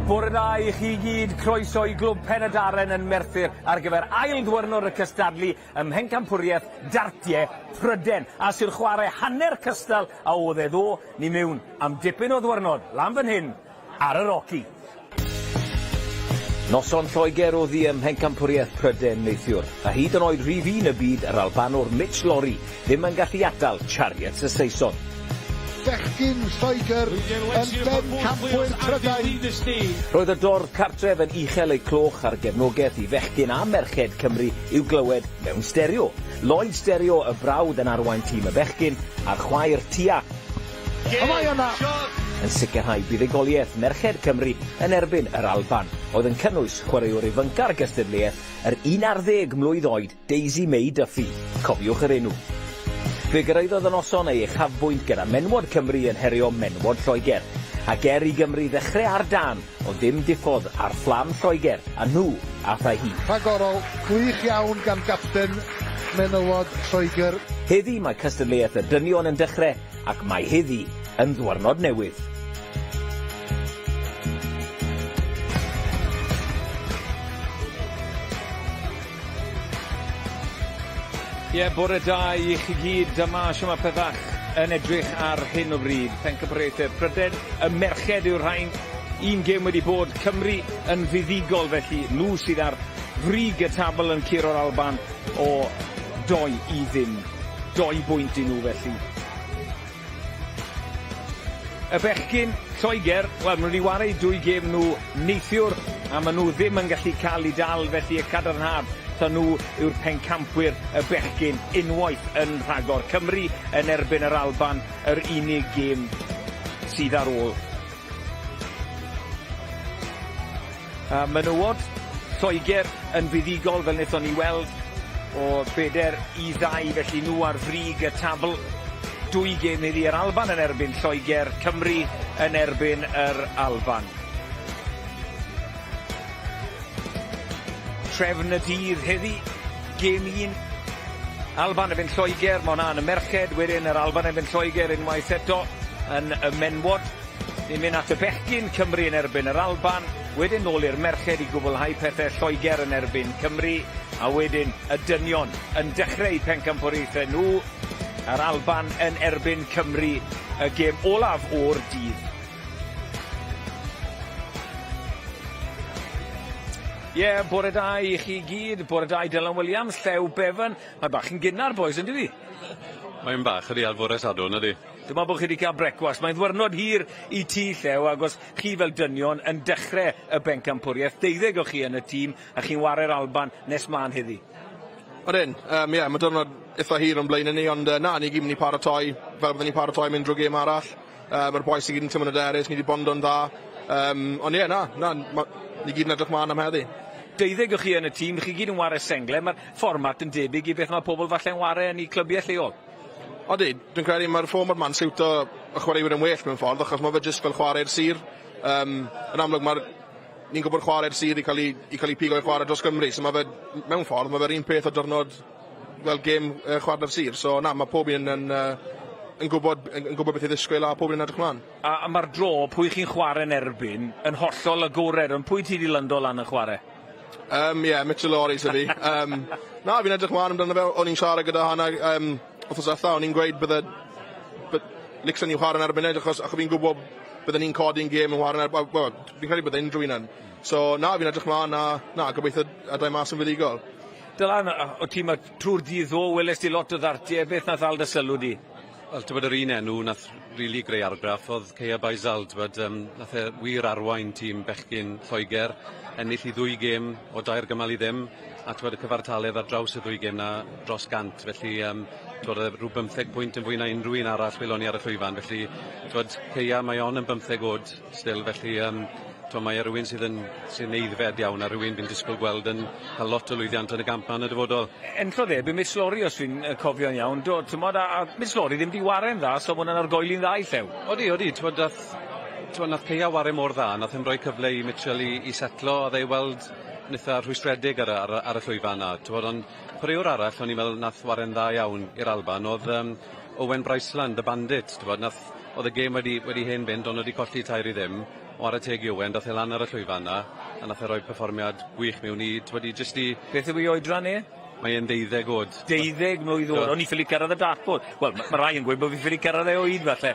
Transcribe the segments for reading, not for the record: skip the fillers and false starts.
Bore da I chi gyd, croeso I glwb Pen-y-Daren yn Merthyr ar gyfer ail ddwyrnod y cystadlu ym Mhencampwriaeth Dartiau, Prydain, a sy'n chwarae hanner cystal a oedd e ddo ni mewn am dipyn o ddwyrnod, lan fan hyn, ar y Rocky. Noson Lloegr oedd hi ym Mhencampwriaeth Prydain neithiwr, a hyd yn oed rhif un y byd yr Albanwr Mitch Lorry ddim yn gallu atal Chariots y Saeson. Bechgyn Lloegr yn Bencampwriaeth Prydain. Roedd y dor cartref yn uchel eu cloch ar gefnogaeth I fechgyn a merched Cymru i'w glywed mewn stereo. Lloyd stereo y brawd yn arwain tîm y bechgyn a'r chwaer tua. Yn sicrhau buddugoliaeth merched Cymru yn erbyn yr Alban, oedd yn cynnwys chwaraewr ifanca'r gystadleuaeth yr 11 mlwydd oed Daisy May Duffy. Cofiwch yr enw. Fe gyrraeddodd y noson ei uchafbwynt gyda menwod Cymru yn herio menwod Lloegr, ac I Gymru ddechrau ar dan o ddim diffodd ar fflam Lloegr, a nhw athai hi. Rhagorol, gwych iawn gan gapten menywod Lloegr. Heddi mae cystadleuaeth y dynion yn dechrau, ac mae heddi yn ddwyrnod newydd. Bore da I chi gyd, dyma siwma pethach yn edrych ar hyn o bryd. Bencampwriaeth Prydain, y merched yw'r rhain. Un gêm wedi bod, Cymru yn fuddigol felly. Nhw sydd ar frig y tabl yn curo'r Alban o 2-0. 2 bwynt I nhw felly. Y bechgyn Lloegr, wel, maen nhw wedi wario 2 gêm nhw neithiwr, a maen nhw ddim yn gallu cael I dal felly y cadarnhad. Ta nhw yw'r pencampwyr y bechgyn unwaith yn rhagor. Cymru yn erbyn yr Alban, yr unig gêm sydd ar ôl. Menywod Lloegr yn fuddigol fel wnaethon ni weld o 4-2, felly nhw ar frig y tabl. 2 gêm iddi yr Alban yn erbyn Lloegr, Cymru yn erbyn yr Alban. Trefn y dydd heddi, gêm 1. Alban erbyn Lloegr, mae hwnna yn y merched, wedyn yr Alban erbyn Lloegr unwaith eto yn y menwod. Ni'n mynd at y bechgyn, Cymru yn erbyn yr Alban, wedyn nôl i'r merched I gwblhau pethau Lloegr yn erbyn Cymru, a wedyn y dynion yn dechrau pencampwriaethau nhw, yr Alban yn erbyn Cymru, y gêm olaf o'r dydd. Bore da I chi gyd, bore da I Dylan Williams, Llew Bevan. Mae bach yn gynnar, boys, yn dydi? Mae'n bach ydi alfore sadwn ydi. Dyma bod chi wedi cael brecwast. Mae'n ddwyrnod hir I ti, Llew, ac os chi fel dynion yn dechrau y bencampwriaeth, 12 o chi yn y tîm, a chi'n wario'r Alban nes mlaen heddi. Odyn, mae diwrnod eitha hir yn blaen ni, ond ni gyd mynd I paratoi, fel byddwn ni paratoi mynd drwy gêm arall. Mae'r boes I gyd yn tymon y derys, ni wedi bondo'n dda. Ond ni gyd yn edrych mlaen am heddi. 12 o chi yn y tîm, chi gyd yn wario sengle, mae'r fformat yn debyg I beth mae pobl falle'n wario yn I clybiau lleol. Odi, dwi'n credu mae'r fformat ma'n siwto y chwaraewyr yn well mewn ffordd, achos mae fe jyst fel chwarae'r sir. Yn amlwg, ni'n gwybod chwarae'r sir I cael ei pigo I chwarae dros Gymru, so mae fe, mewn ffordd, mae fe'r un peth o diwrnod fel gêm chwarae'r sir. So mae pob un yn gwybod beth I ddisgwyl a pob un yn edrych mlaen. A mae'r dro, pwy chi'n chwarae yn erbyn, yn hollol agored, ond pwy ti wedi lyndo lan yn chwarae? Mitchell Lorry sydd fi. Fi'n edrych mlaen amdano fe, o'n i'n siarad gyda hana wrthos atha, o'n i'n gweud Lixon i'w chwarae'n erbyn edrych, achos fi'n gwybod byddwn ni'n codi'n gêm yn chwarae'n erbyn, fi'n credu byddwn unrhyw un yn. So fi'n edrych mlaen a gobeithio adau mas yn fuddigol. Dylan, o ti mae trwy'r dydd o, welest ti lot o ddartiau, beth nath al dy sylw di? Wel, ti'n bod yr un enw nath rili greu argraff oedd Ceia Baisald, nath wir arwain tîm bechgyn Lloegr, ennill I 2 gêm o 2 gymal I ddim, a y cyfartaledd ar draws y 2 gêm na dros 100, felly rhyw 15 pwynt yn fwy na unrhyw un arall welon ni ar y llwyfan, felly Ceia mae on yn 15 oed still, felly mae rhywun sy'n eiddfed iawn a rhywun fi'n disgwyl gweld yn cael lot o lwyddiant yn y gampan y dyfodol. Enllodd bydd Mitch Lorry os fi'n cofio'n iawn, Mitch Lorry ddim di ware'n dda, so mwyn ar goeli'n dda I Llew. Odi, nath Ceia ware mor dda, nath yn rhoi cyfle I Mitchell I setlo, a ddei weld nitha rhwystredig ar y llwyfan na. Ond chwaraewr arall, o'n i'n meddwl nath ware'n dda iawn i'r Alban, oedd Owen Brceland, y bandit, oedd y gêm wedi hen fynd, ond wedi colli tair I ddim, ar y teg i Owen, dath e lan ar y llwyfan na, a nath e roi perfformiad gwych mewn i, jyst i... Beth yw ei oedran e? Mae e'n 12 oed. 12 mlwydd oed, o'n i ffili cyrraedd y dartboard. Wel, mae rai yn gweud bod fi ffili cyrraedd e o hyd falle.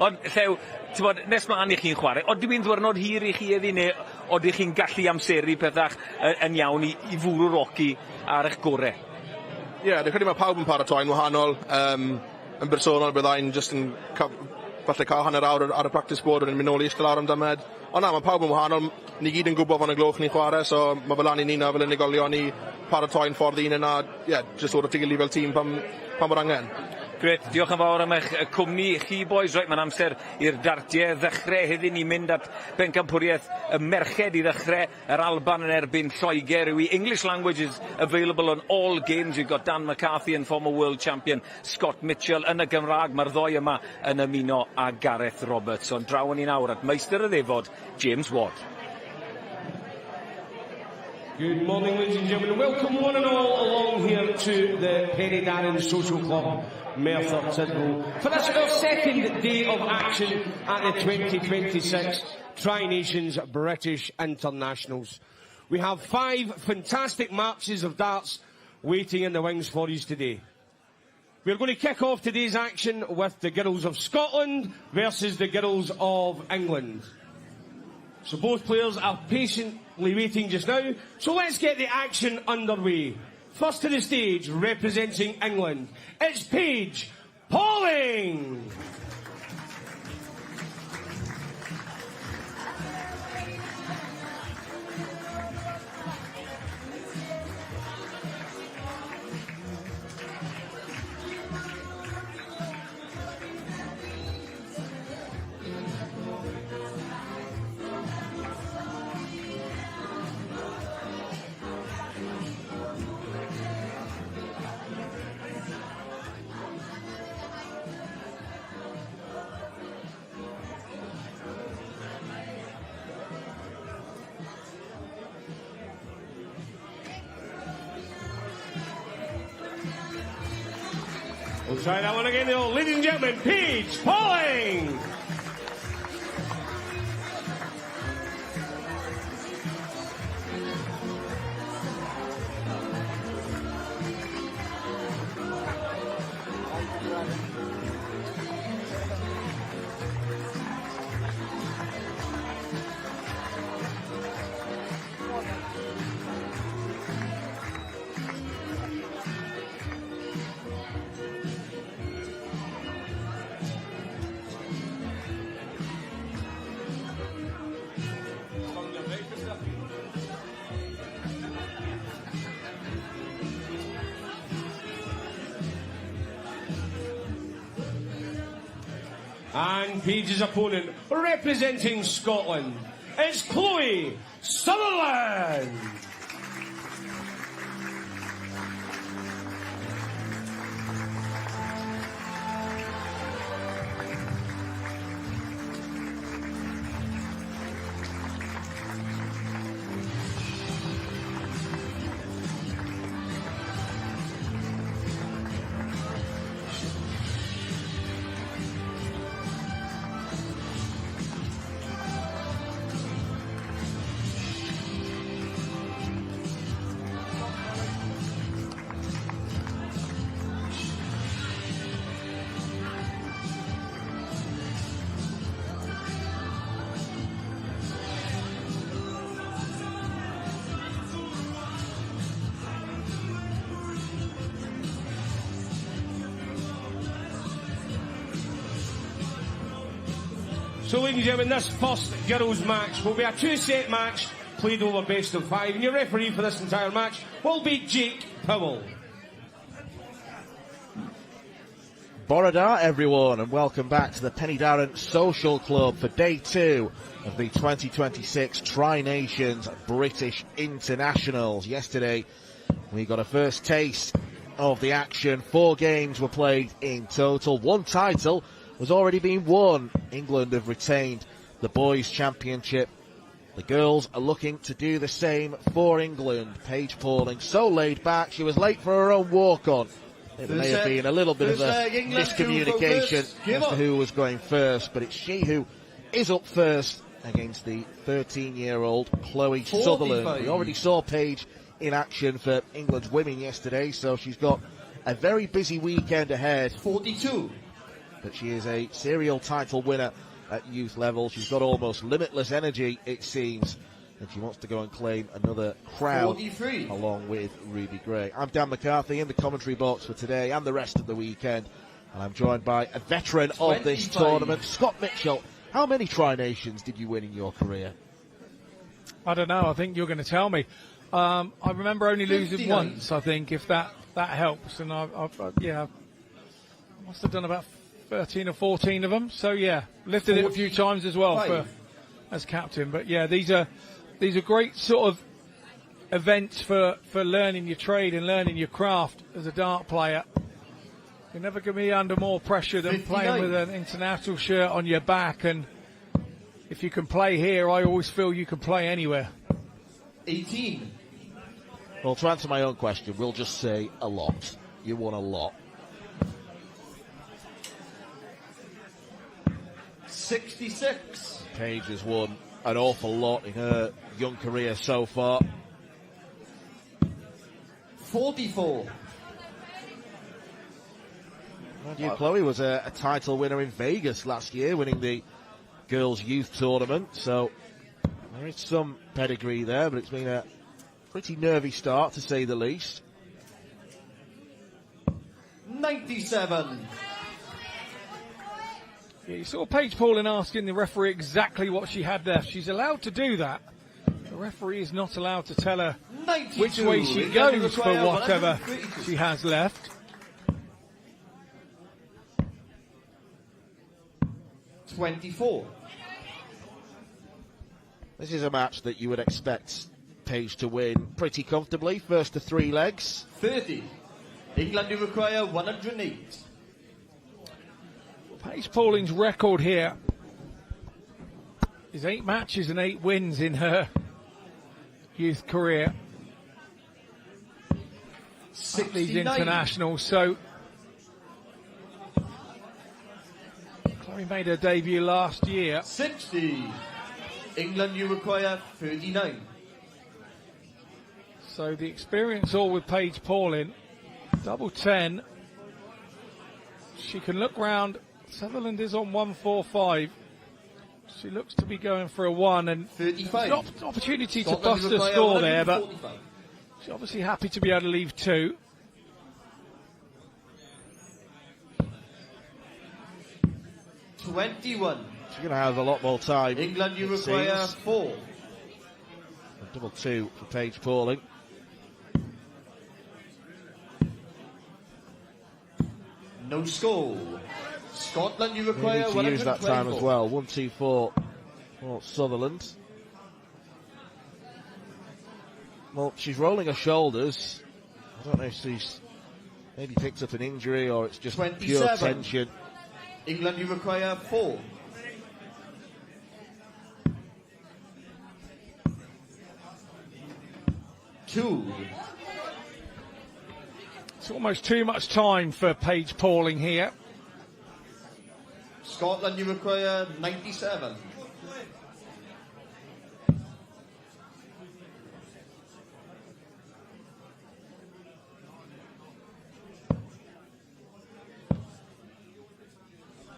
Ond, llew, ti'n bod, nes mlaen i chi'n chwarae, oeddi wy'n ddwrnod hir i chi eddi, neu oeddi chi'n gallu amseru pethach yn iawn i fwrw roci ar eich gorau? Ie, dwi'n credu mae pawb yn paratoi'n wahanol. Yn bersonol, byddai'n just yn falle cael hanner awr ar y practice board yn mynd nôl i eistedd lawr am dymed. Ond na, mae pawb yn wahanol. Ni gyd yn gwybod fan y gloch ni'n chwarae, so mae fel lan i ni na fel unigolion i paratoi'n ffordd un yna, just o'r tigili fel tîm pan mae'r angen. Gret, diolch yn fawr am eich cwmni chi, boys. Reit, mae'n amser i'r dartiau ddechrau heddiw ni mynd at Bencampwriaeth y merched i ddechrau yr Alban yn erbyn Lloegr. English language is available on all games. You've got Dan McCarthy and former world champion Scott Mitchell yn y Gymraeg. Mae'r ddoi yma yn ymuno a Gareth Roberts. Ond draw ni nawr at meistr y ddefod, James Watt. Good morning, ladies and gentlemen. Welcome one and all along here to the Prydain Social Club, Merthyr Tydfil, for this our second day of action at the 2026 Tri-Nations British Internationals. We have 5 fantastic matches of darts waiting in the wings for us today. We're going to kick off today's action with the girls of Scotland versus the girls of England. So both players are patiently waiting just now. So let's get the action underway. First to the stage, representing England, it's Paige Pauling. We'll try that one again, though. Ladies and gentlemen, Paige Pauling. And Paige's opponent, representing Scotland, it's Chloe Sutherland. So, ladies and gentlemen, this first girls' match will be a 2-set match played over best of 5. And your referee for this entire match will be Jake Powell. Borodar, everyone, and welcome back to the Prydain Social Club for day 2 of the 2026 Tri-Nations British Internationals. Yesterday, we got a first taste of the action. 4 games were played in total. 1 title was already being won. England have retained the boys' championship. The girls are looking to do the same for England. Paige Pauling, so laid back, she was late for her own walk-on. There may have been a little bit of a miscommunication as to who was going first, but it's she who is up first against the 13-year-old Chloe Sutherland. We already saw Paige in action for England's women yesterday, so she's got a very busy weekend ahead. 42. But she is a serial title winner at youth level. She's got almost limitless energy, it seems, and she wants to go and claim another crown 43. along with Ruby Gray. I'm Dan McCarthy in the commentary box for today and the rest of the weekend, and I'm joined by a veteran of this 25. tournament, Scott Mitchell. How many Tri-Nations did you win in your career? I don't know. I think you're going to tell me. I remember only losing 59. once, I think, if that helps. And I must have done about 13 or 14 of them. So, yeah, lifted it a few times as well as captain. But, yeah, these are great sort of events for learning your trade and learning your craft as a dart player. You're never going to be under more pressure than 59. playing with an international shirt on your back. And if you can play here, I always feel you can play anywhere. 18. Well, to answer my own question, we'll just say a lot. You won a lot. 66. Paige has won an awful lot in her young career so far. 44. Mind you, Chloe was a title winner in Vegas last year, winning the girls' youth tournament, so there is some pedigree there, but it's been a pretty nervy start, to say the least. 97. Yeah, you saw Paige Paulin asking the referee exactly what she had left. She's allowed to do that. The referee is not allowed to tell her 92. which way she England goes for require whatever 132. she has left. 24. This is a match that you would expect Paige to win pretty comfortably. First to 3 legs. 30. England require 108. Paige Paulin's record here is 8 matches and 8 wins in her youth career at these 69. internationals. So Chloe made her debut last year. 60. England you require 39. So the experience all with Paige Paulin. Double 10. She can look round. Sutherland is on 145. She looks to be going for a 1, and 35. there's an opportunity to Scotland bust a require score there, but 145. she's obviously happy to be able to leave 2. $21. She's going to have a lot more time. England you it require seems. 4. A double 2 for Paige Pauling. No score. Scotland you require Maybe to use that time as 124. well. 1-2-4 for Sutherland. Well, she's rolling her shoulders. I don't know if she's maybe picked up an injury or it's just 27. pure tension. England you require 4. Two. It's almost too much time for Paige Pauling here. Scotland you require 97.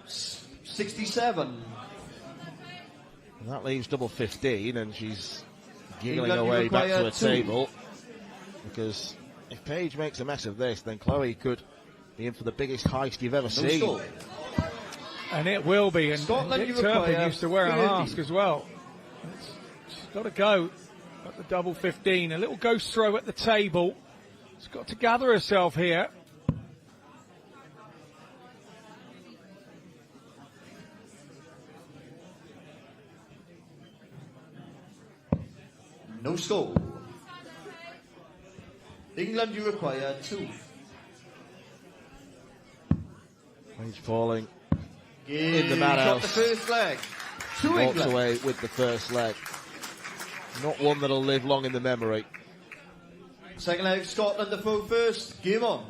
S- 67. And that leaves double 15, and she's giggling England, you away back to require her 2. table. Because if Paige makes a mess of this, then Chloe could be in for the biggest heist you've ever No seen. score. And it will be. And Scotland, Dick you Turpin require used to wear a 30. mask as well. She's got to go at the double 15. A little ghost throw at the table. She's got to gather herself here. No score. England you require 2. Paige Pauling In the madhouse. the first leg. 2 walks England. away with the first leg. Not one that'll live long in the memory. Second leg, Scotland the full first. Game on.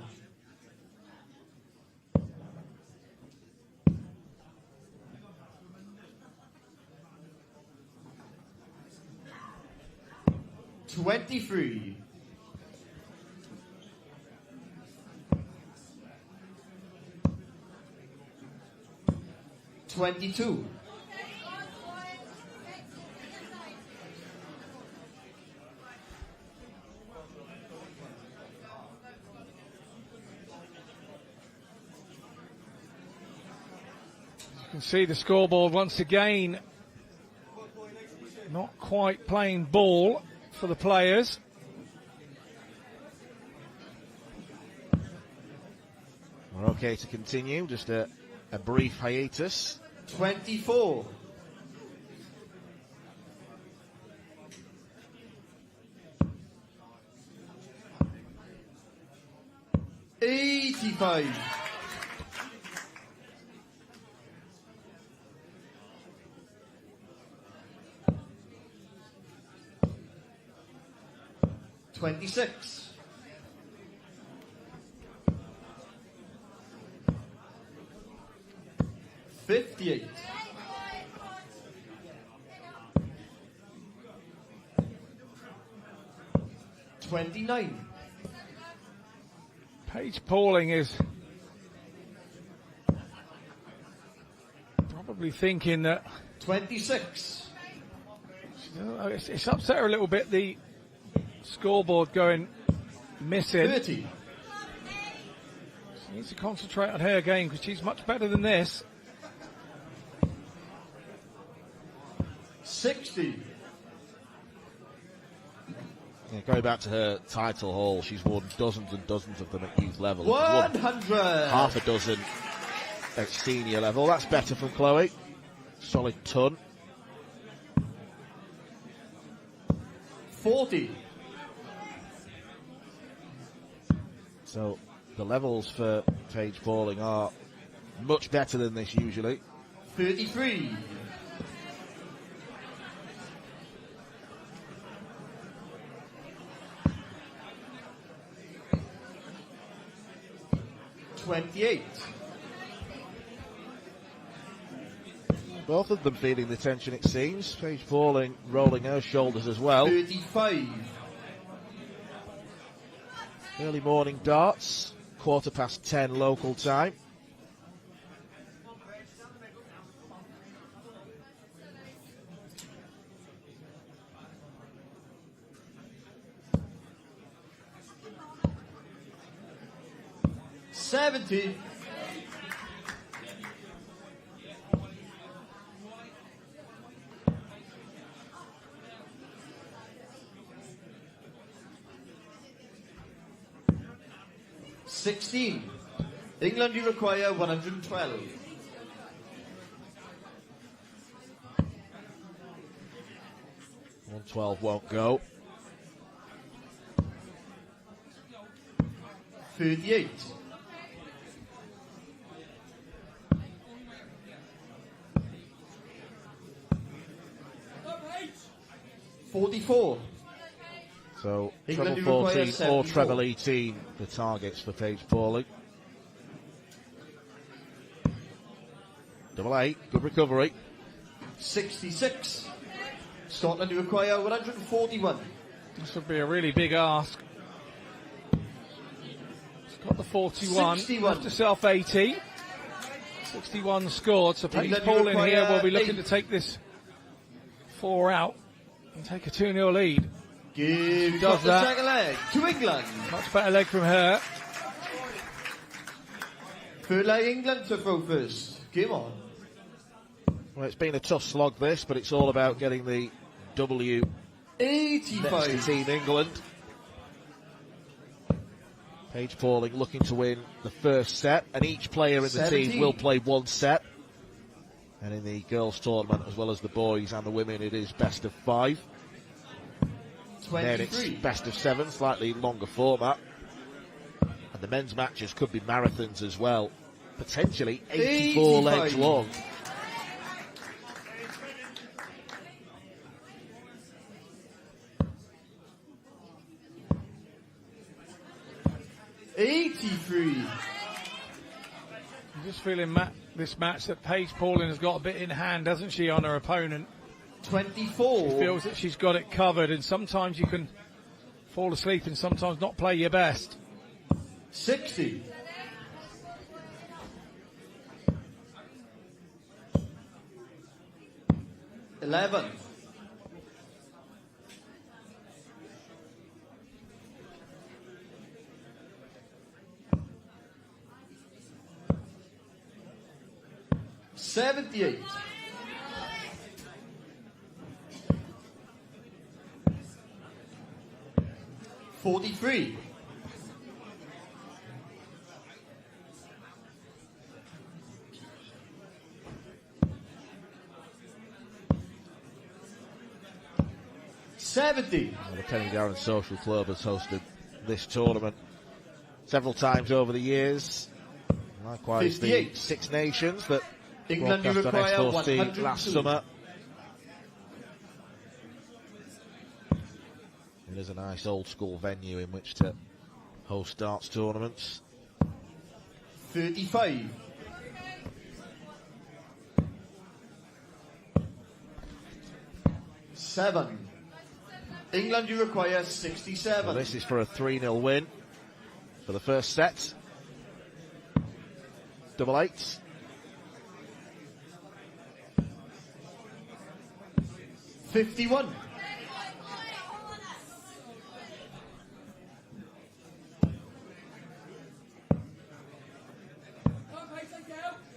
23. $22. You can see the scoreboard once again. Not quite playing ball for the players. We're okay to continue, just a brief hiatus. 24. $85. $26. $58. $29. Paige Pauling is probably thinking that 26. It's upset her a little bit, the scoreboard going missing. 30. She needs to concentrate on her game because she's much better than this. 60. Yeah, going back to her title haul, she's won dozens and dozens of them at youth level. 100. Half a dozen at senior level. That's better from Chloe. Solid ton. 40. So the levels for Paige Pauling are much better than this usually. 33. 28. Both of them feeling the tension, it seems. Paige Pauling rolling her shoulders as well. 35. Early morning darts, 10:15 local time. $70. $16. England, you require 112. $112 won't go. 38. 44. So England treble 14 or 74. treble 18 the targets for Paige Pauling. Double 8, good recovery. 66. Scotland, you require 141. This would be a really big ask. She's got the 41, 61. left herself 80. 61 scored, so Paige England, Pauling you here require will be looking 8. to take this 4 out and take a 2-0 lead. Give does the that. second leg to England. Much better leg from her. Third leg, England to throw first. Come on. Well, it's been a tough slog this, but it's all about getting the W next to 85. Team England. Paige Pauling looking to win the first set, and each player in the 17. team will play one set. And in the girls' tournament, as well as the boys and the women, it is best of 5. Then it's 23. best of 7, slightly longer format. And the men's matches could be marathons as well. Potentially 84 85. legs long. $83. I'm just feeling this match that Paige Pauling has got a bit in hand, hasn't she, on her opponent? 24. She feels that she's got it covered, and sometimes you can fall asleep and sometimes not play your best. 60. $11. $78. 43. 70. The Penny Darren Social Club has hosted this tournament several times over the years. Likewise, 58. the Six Nations that England, you broadcast on require S4C 102. last summer. It is a nice old school venue in which to host darts tournaments. 35. 7. England, you require 67. Well, this is for a 3-0 win for the first set. Double eights. 51.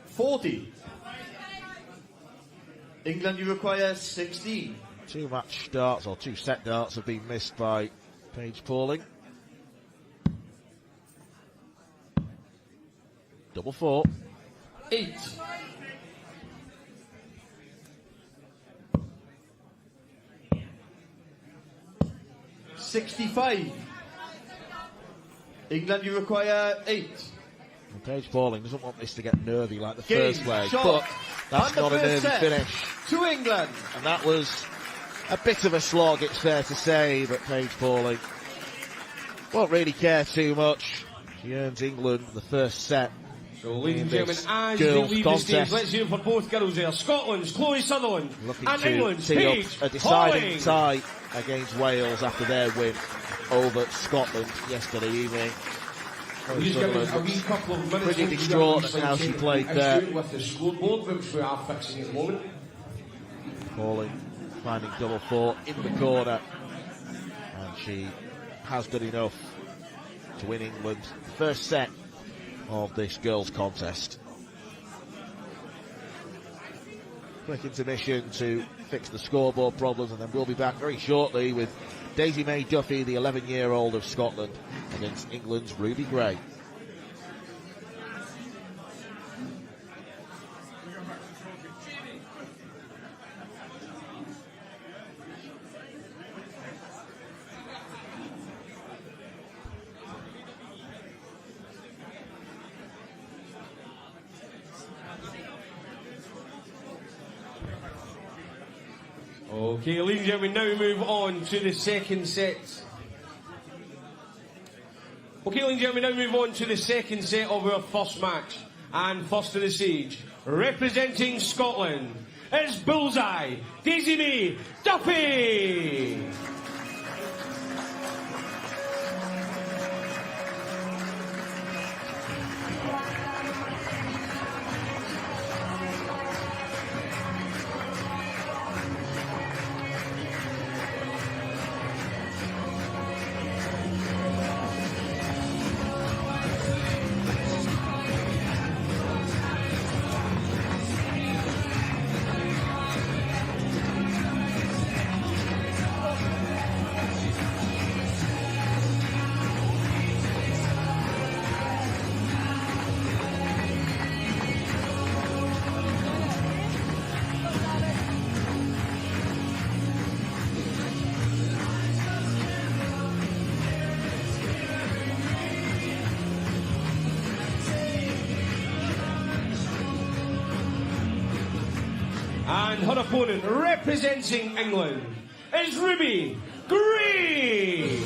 40. England, you require 16. Two match darts, or two set darts, have been missed by Paige Pauling. Double four. 8. 65. England, you require 8. And Paige Pauling doesn't want this to get nervy like the Game, first leg, shot, but that's and the not a first nervy set finish. To England. And that was a bit of a slog, it's fair to say, but Paige Pauling won't really care too much. She earns England the first set. So, ladies and in gentlemen, this as they girls' leave the stage, contest. let's hear for both girls there. Scotland's Chloe Sutherland Looking and to England's tee Paige up a deciding Pauling. tie against Wales after their win over Scotland yesterday evening. He's given a wee couple of minutes. Pretty distraught at how she played there. With the scoreboard, which we are fixing at the moment. Pauling finding double four in the corner, and she has done enough to win England's first set of this girls' contest. Quick intermission to fix the scoreboard problems, and then we'll be back very shortly with Daisy May Duffy, the 11-year-old of Scotland, against England's Ruby Gray. Okay, ladies and gentlemen, now we move on to the second set. Okay, ladies and gentlemen, now we move on to the second set of our first match. And first to the stage, representing Scotland, it's Bullseye, Daisy May Duffy. And her opponent, representing England, is Ruby Gray.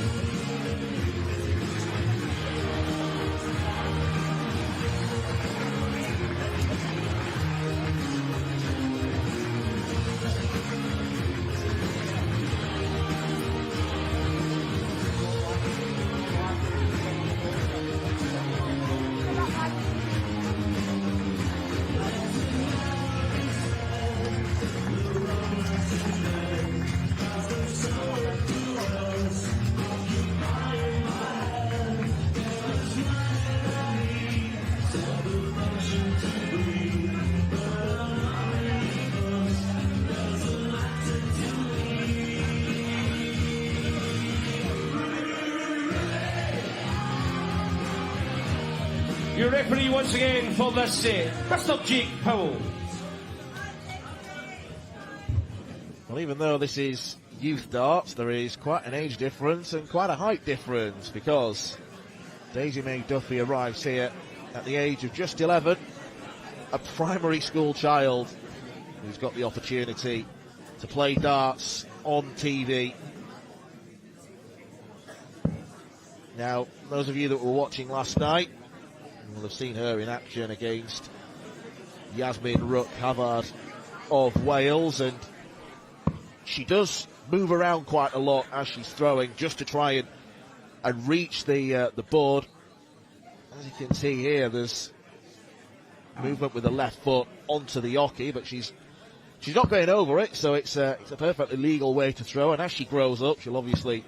the referee once again for this set, Mr. Jake Powell. Well, even though this is youth darts, there is quite an age difference and quite a height difference, because Daisy May Duffy arrives here at the age of just 11, a primary school child who's got the opportunity to play darts on TV. Now, those of you that were watching last night will have seen her in action against Yasmin Rook-Havard of Wales, and she does move around quite a lot as she's throwing, just to try and reach the board. As you can see here, there's movement with the left foot onto the oki, but she's not going over it, so it's a perfectly legal way to throw. And as she grows up, she'll obviously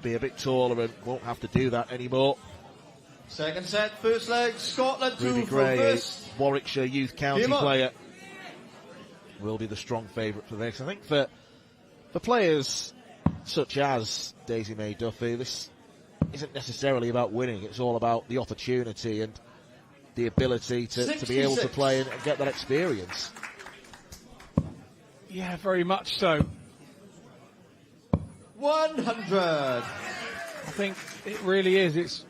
be a bit taller and won't have to do that anymore. Second set, first leg, Scotland 2 Ruby for Gray, first. Warwickshire Youth County player, will be the strong favourite for this. I think for players such as Daisy May Duffy, this isn't necessarily about winning. It's all about the opportunity and the ability to be able to play and get that experience. Yeah, very much so. 100. I think it really is.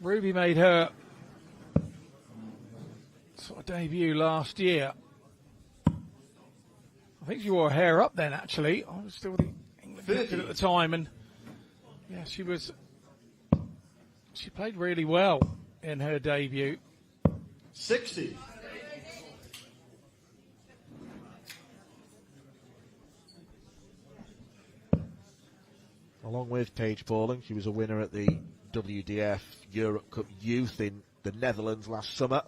Ruby made her sort of debut last year. I think she wore her hair up then, actually. I was still the England captain at the time, and yeah, she played really well in her debut. 60. Along with Paige Pauling, she was a winner at the WDF Europe Cup Youth in the Netherlands last summer.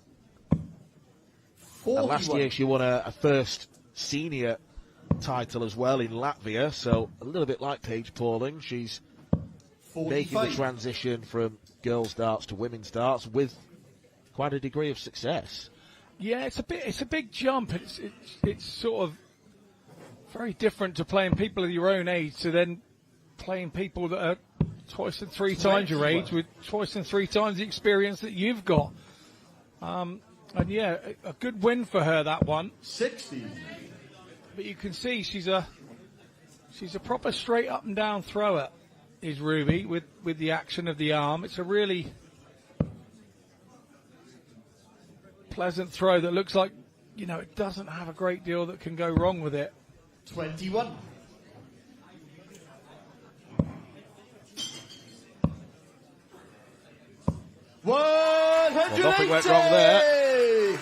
And last year she won a first senior title as well in Latvia, so a little bit like Paige Pauling, she's 45. making the transition from girls' darts to women's darts with quite a degree of success. Yeah, it's a big jump. It's sort of very different to playing people of your own age to then playing people that are twice and three times your age with twice and three times the experience that you've got. And yeah, a good win for her, that one. 60. But you can see she's a proper straight up and down thrower, is Ruby, with the action of the arm. It's a really pleasant throw that looks like, it doesn't have a great deal that can go wrong with it. 21. Well, nothing went wrong there.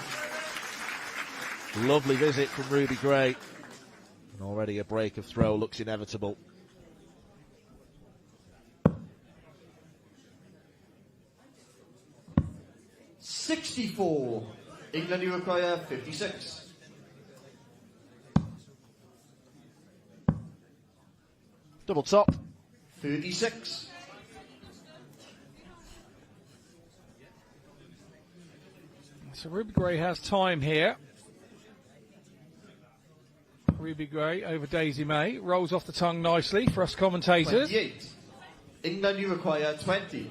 Lovely visit from Ruby Gray. And already a break of throw looks inevitable. $64. England, you require 56. Double top. 36. So Ruby Gray has time here. Ruby Gray over Daisy May. Rolls off the tongue nicely for us commentators. 28. England, you require 20.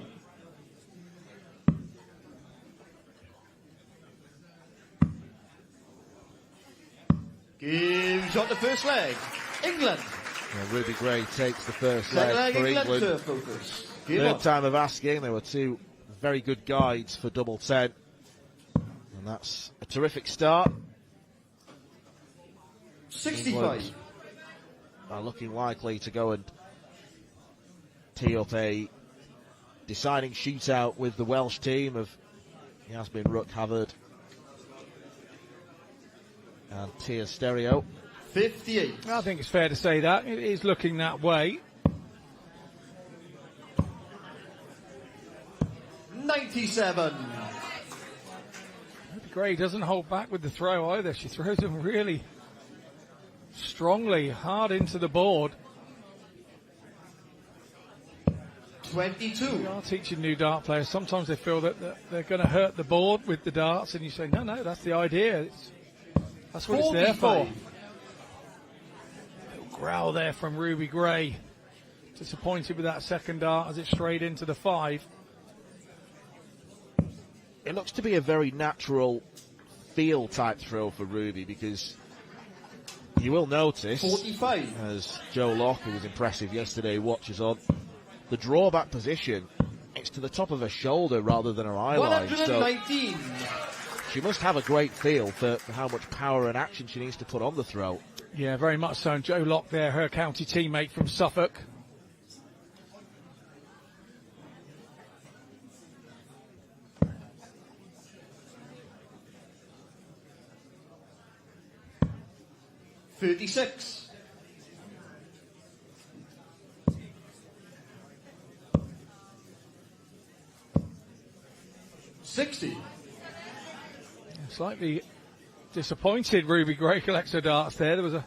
Gives on the first leg. England. Yeah, Ruby Gray takes the first Second leg for England. Focus. Third time of asking. There were two very good guides for double 10. And that's a terrific start. 65. Are looking likely to go and tee up a deciding shootout with the Welsh team of Yasmin Rook-Havard and Tia Stereo. 58. I think it's fair to say that. It is looking that way. 97. Gray doesn't hold back with the throw either. She throws them really strongly, hard into the board. 22. We are teaching new dart players. Sometimes they feel that they're going to hurt the board with the darts, and you say, no, that's the idea. That's what 45. It's there for. Little growl there from Ruby Gray. Disappointed with that second dart as it's straight into the 5. it looks to be a very natural feel type throw for Ruby, because you will notice, 45. as Joe Locke, who was impressive yesterday, watches on, the drawback position, it's to the top of her shoulder rather than her eye line. 119. So she must have a great feel for how much power and action she needs to put on the throw. Yeah, very much so. And Joe Locke there, her county teammate from Suffolk. $36. 60. Slightly disappointed Ruby Gray collects her darts there. There was a...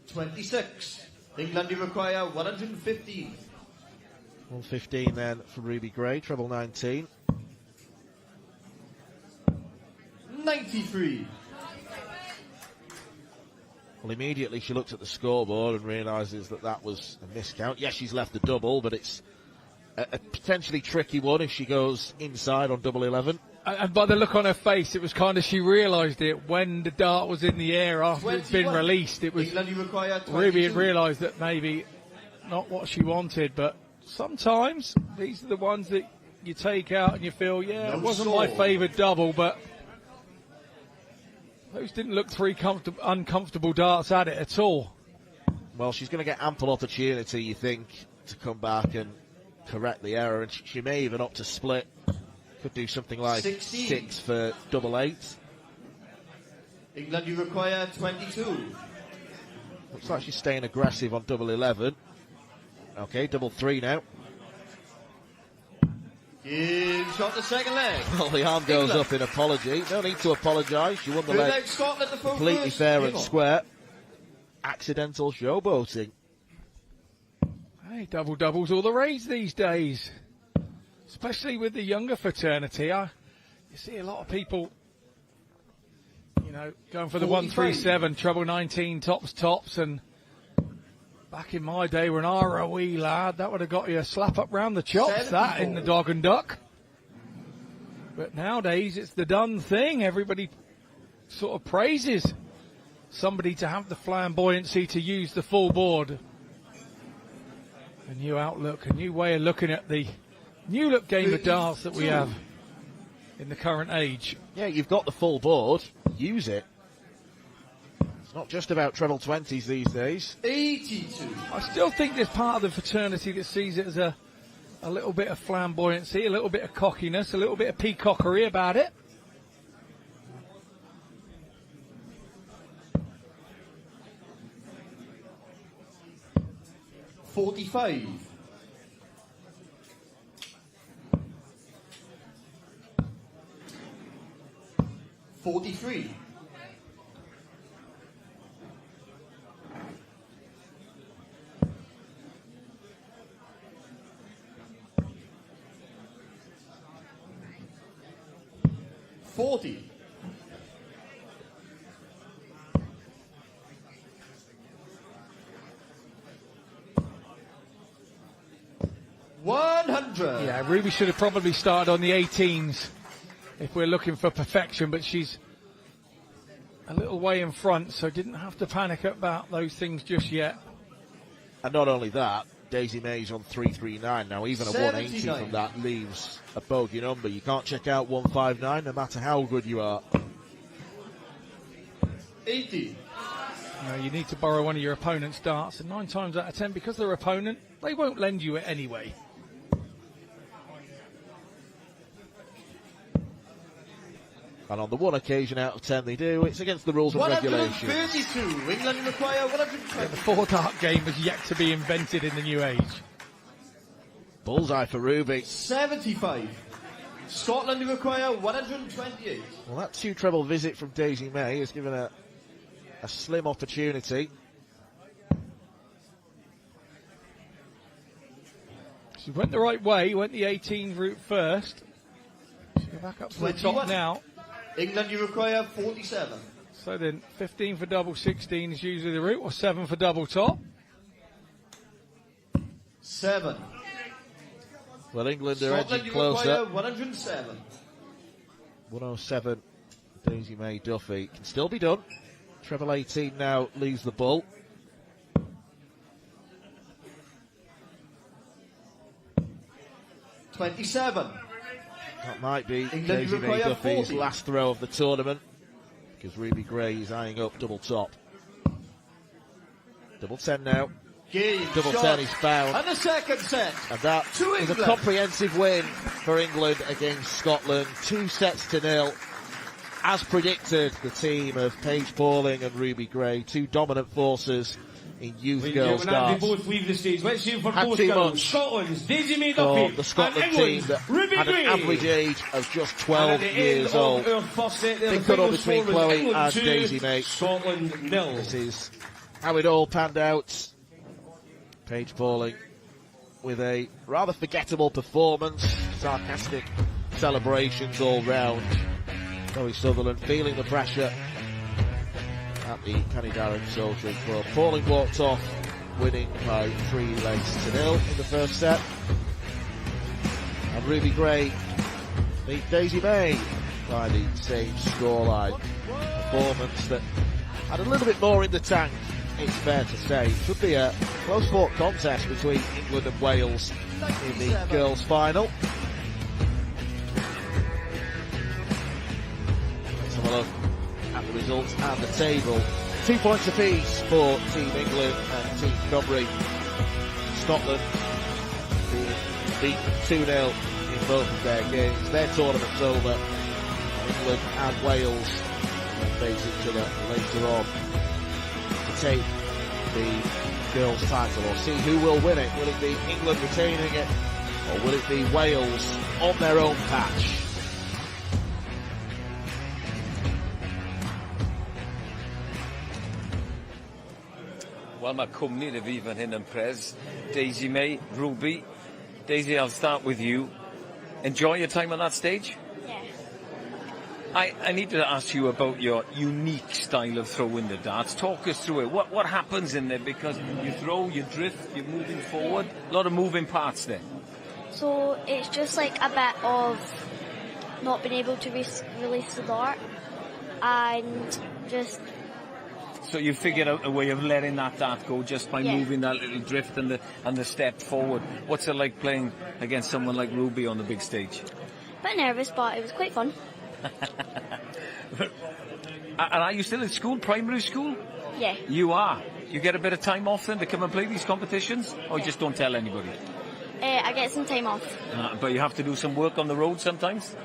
$26. England, you require 115. 115 then for Ruby Gray, treble 19. 93. Well, immediately she looks at the scoreboard and realises that that was a miscount. Yes, she's left the double, but it's a potentially tricky one if she goes inside on double 11. And by the look on her face, it was kind of, she realised it when the dart was in the air after it'd been released. It was, Ruby had realised that maybe not what she wanted, but sometimes these are the ones that you take out and you feel, yeah, it wasn't my favoured double, but those didn't look three uncomfortable darts at it at all. Well, she's going to get ample opportunity, you think, to come back and correct the error, and she may even opt to split. Could do something like 16. 6 for double 8. England, you require 22. Looks like she's staying aggressive on double 11. Okay, double 3 now. Gives shot the second leg. Well, the arm goes up in apology. No need to apologise. She won the leg Scotland, the completely fair and square. Accidental showboating. Hey, double doubles all the rage these days, especially with the younger fraternity. You see a lot of people, you know, going for the 137, treble 19 tops, and back in my day, when I were a wee lad, that would have got you a slap up round the chops, 74. That in the dog and duck. But nowadays, it's the done thing. Everybody sort of praises somebody to have the flamboyancy to use the full board. A new outlook, a new way of looking at the new look game of darts that we have in the current age. Yeah, you've got the full board. Use it. It's not just about treble 20s these days. 82. I still think there's part of the fraternity that sees it as a little bit of flamboyancy, a little bit of cockiness, a little bit of peacockery about it. $45. 43. 40. 100. Yeah, Ruby should have probably started on the 18s if we're looking for perfection, but she's a little way in front, so didn't have to panic about those things just yet. And not only that, Daisy May's on 339 now. Even a 180 from that leaves a bogey number. You can't check out 159 no matter how good you are. 80. You need to borrow one of your opponent's darts, and 9 times out of 10, because they're opponent, they won't lend you it anyway. And on the one occasion out of 10 they do, it's against the rules and regulations. 132. England require 120. Yeah, the 4-dart game has yet to be invented in the new age. Bullseye for Ruby. 75. Scotland require 128. Well, that 2 treble visit from Daisy May has given a slim opportunity. She went the right way, went the 18 route first. She'll go back up to the top now. England, you require 47. So then 15 for double 16 is usually the route, or 7 for double top. 7. Well, England are Scotland, edging you closer. require 107. 107. Daisy May Duffy. Can still be done. Treble 18 now leaves the bull. $27. That might be England Daisy May require Duffy's 40. last throw of the tournament, because Ruby Gray is eyeing up double top. Double 10 now. Game, Double shot. 10 is found. And the second set. And that To was a England. comprehensive win for England against Scotland. 2-0. As predicted, the team of Paige Pauling and Ruby Gray, two dominant forces in youth girls darts. They both leave the stage. Let's see for Had both too girls. much Scotland's Daisy May for Duffy the Scotland and team England's that Ruby had an Gray. average age of just And 12 at the end years of old. our first set, there, Big the cuddle final between score was Chloe England and 2, Daisy May. Scotland 0. This is how it all panned out. Paige Pauling with a rather forgettable performance, sarcastic celebrations all round. Chloe Sutherland feeling the pressure at the Penny Darren Social Club. Pauling walked off winning by 3-0 in the first set. And Ruby Gray beat Daisy May by the same scoreline. Performance that had a little bit more in the tank, it's fair to say. Should be a close fought contest between England and Wales in the girls' final. Let's have a look at the results and the table. 2 points apiece for Team England and Team Humphre. Scotland being beaten 2-0 in both of their games. Their tournament's over. England and Wales will face each other later on to take the girls' title, or see who will win it. Will it be England retaining it, or will it be Wales on their own patch? Wel, mae cwmni na fi fan hyn yn Pres. Daisy May, Ruby. Daisy, I'll start with you. Enjoy your time on that stage? Yeah. I need to ask you about your unique style of throwing the darts. Talk us through it. What happens in there? Because you throw, you drift, you're moving forward. A lot of moving parts there. So it's just like a bit of not being able to release the dart and just... So you figured out a way of letting that dart go just by Yeah. moving that little drift and the step forward. What's it like playing against someone like Ruby on the big stage? A bit nervous, but it was quite fun. And are you still at school, primary school? Yeah. You are. You get a bit of time off then to come and play these competitions? Or you just don't tell anybody? I get some time off. But you have to do some work on the road sometimes?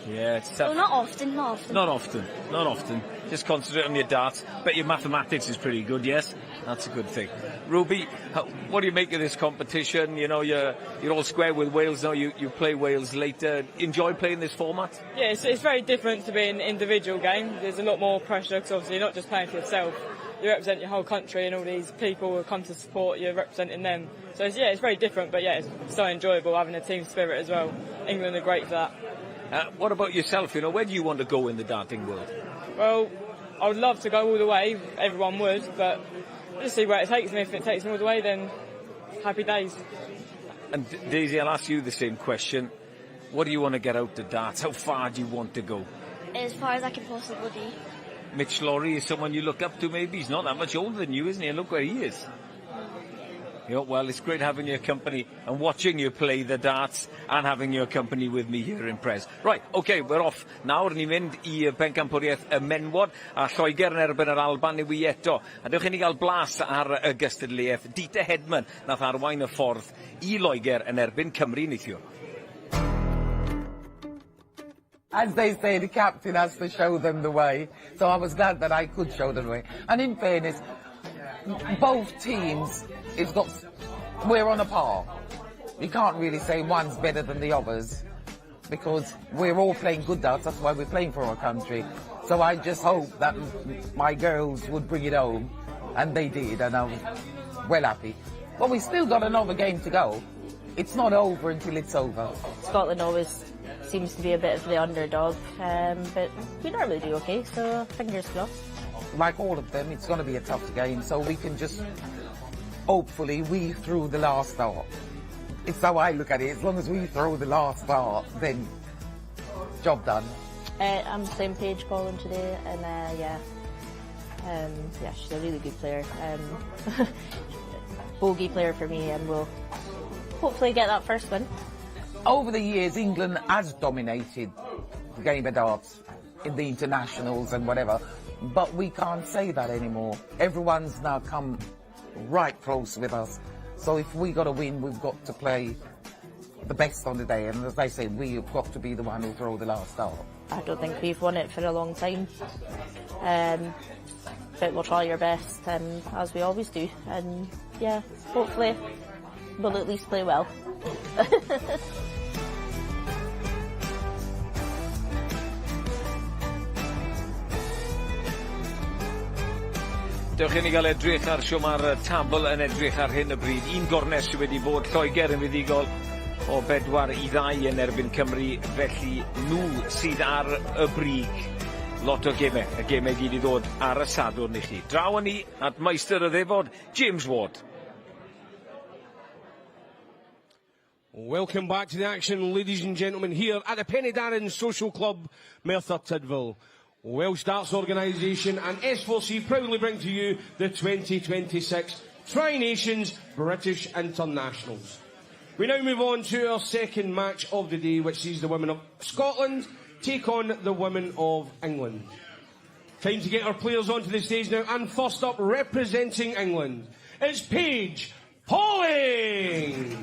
Yeah, it's tough. So not often. Not often. Just concentrate on your darts. But your mathematics is pretty good, yes? That's a good thing. Ruby, what do you make of this competition? You know, you're all square with Wales now. You play Wales later. Enjoy playing this format? Yeah, it's very different to being an individual game. There's a lot more pressure because obviously you're not just playing for yourself. You represent your whole country and all these people who come to support, you're representing them. So it's very different, but yeah, it's so enjoyable having a team spirit as well. England are great for that. What about yourself? You know, where do you want to go in the darting world? Well, I would love to go all the way, everyone would, but just see where it takes me. If it takes me all the way, then happy days. And Daisy, I'll ask you the same question. What do you want to get out of darts? How far do you want to go? As far as I can possibly be. Mitch Laurie is someone you look up to maybe? He's not that much older than you, isn't he? And look where he is. Yeah, well, it's great having your company and watching you play the darts and having your company with me here in Pres. Right, OK, we're off. Nawr ni'n mynd I Bencampwriaeth y menwod a Lloegr yn erbyn yr Alban i wi eto. A dewch I ni gael blas ar y gystadleuaeth. Deta Hedman nath arwain y ffordd I Lloegr yn erbyn Cymru neithiwr. As they say, the captain has to show them the way. So I was glad that I could show them the way. And in fairness, both teams, we're on a par. You can't really say one's better than the others because we're all playing good darts. That's why we're playing for our country. So I just hope that my girls would bring it home, and they did, and I'm well happy. But we still got another game to go. It's not over until it's over. Scotland always seems to be a bit of the underdog, but we normally do okay, so fingers crossed. like all of them, it's going to be a tough game, so we can just hopefully weave through the last dart. It's how I look at it. As long as we throw the last dart, then job done. I'm the same Paige Colin today, and yeah, she's a really good player. Bogey player for me, and we'll hopefully get that first win. Over the years, England has dominated the game of darts in the internationals and whatever, but we can't say that anymore. Everyone's now come right close with us. So if we got to win, we've got to play the best on the day. And as I said, we've got to be the one who throw the last dart. I don't think we've won it for a long time. But we'll try our best, as we always do. And yeah, hopefully we'll at least play well. Dewch i ni gael edrych ar sio mae'r tabl yn edrych ar hyn y bryd. Un gornes sydd wedi bod, Lloegr yn fuddigol o 4-2 yn erbyn Cymru, felly nhw sydd ar y brig. Lot o gemau, y gemau gyd i ddod ar y sadwrn i chi. Draw ni at Meister y Ddefod, James Ward. Welcome back to the action, ladies and gentlemen, here at the Prydain Social Club, Merthyr Tydfil. Welsh Darts Organisation and S4C proudly bring to you the 2026 Tri-Nations British Internationals. We now move on to our second match of the day, which sees the women of Scotland take on the women of England. Time to get our players onto the stage now, and first up, representing England, is Paige Pauling.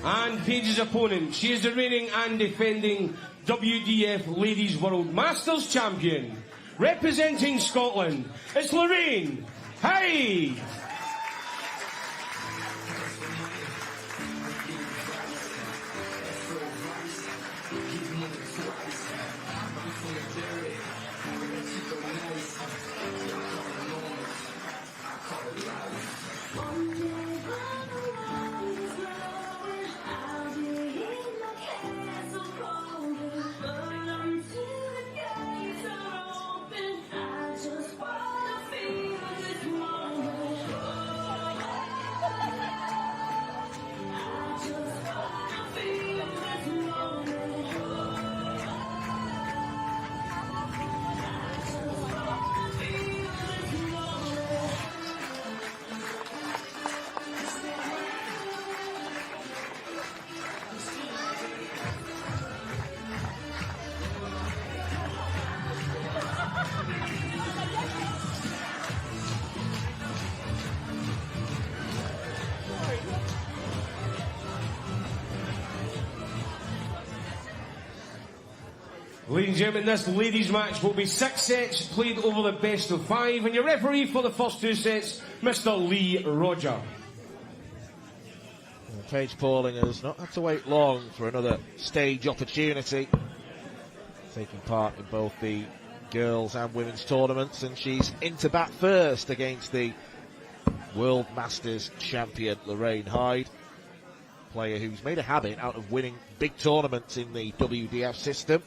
And Paige's opponent, she is the reigning and defending WDF Ladies World Masters Champion. Representing Scotland, it's Lorraine, Hyde. Ladies and gentlemen, this ladies' match will be 6 sets played over the best of 5, and your referee for the first 2 sets, Mr. Lee Roger. Paige Pauling has not had to wait long for another stage opportunity, taking part in both the girls' and women's tournaments, and she's into bat first against the World Masters champion Lorraine Hyde, player who's made a habit out of winning big tournaments in the WDF system.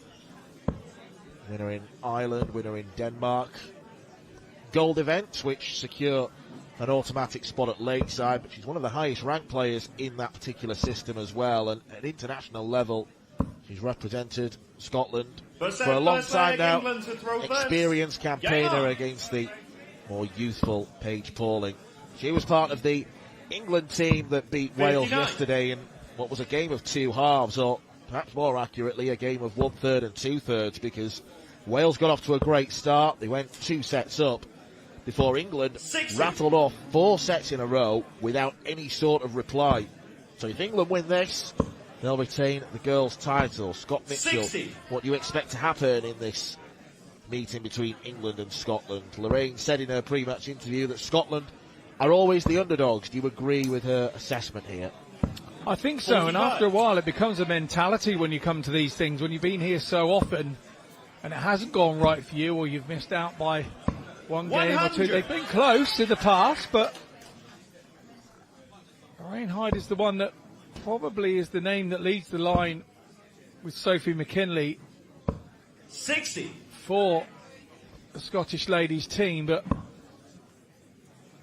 Winner in Ireland, winner in Denmark. Gold events, which secure an automatic spot at Lakeside, but she's one of the highest ranked players in that particular system as well. And at international level, she's represented Scotland for a long time now. Experienced campaigner against the more youthful Paige Pauling. She was part of the England team that beat Wales yesterday in what was a game of 2 halves, or perhaps more accurately, a game of 1/3 and 2/3, because Wales got off to a great start. They went 2 sets up before England rattled off 4 sets in a row without any sort of reply. So if England win this, they'll retain the girls' title. Scott Mitchell, what do you expect to happen in this meeting between England and Scotland? Lorraine said in her pre-match interview that Scotland are always the underdogs. Do you agree with her assessment here? I think so, and after a while it becomes a mentality when you come to these things. When you've been here so often and it hasn't gone right for you, or you've missed out by one game or two. They've been close in the past, but Lorraine Hyde is the one that probably is the name that leads the line with Sophie McKinley 60 for the Scottish ladies team, but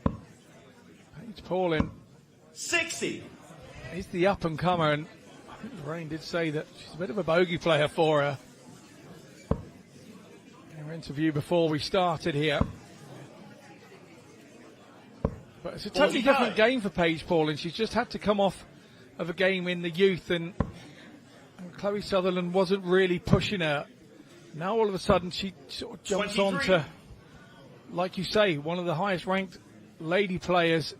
Paige Paulin 60 is the up-and-comer, and I think Lorraine did say that she's a bit of a bogey player for her in her interview before we started here. But it's a totally different game for Paige Paulin. She's just had to come off of a game in the youth, and Chloe Sutherland wasn't really pushing her. Now all of a sudden she sort of jumps 23. on to, like you say, one of the highest ranked lady players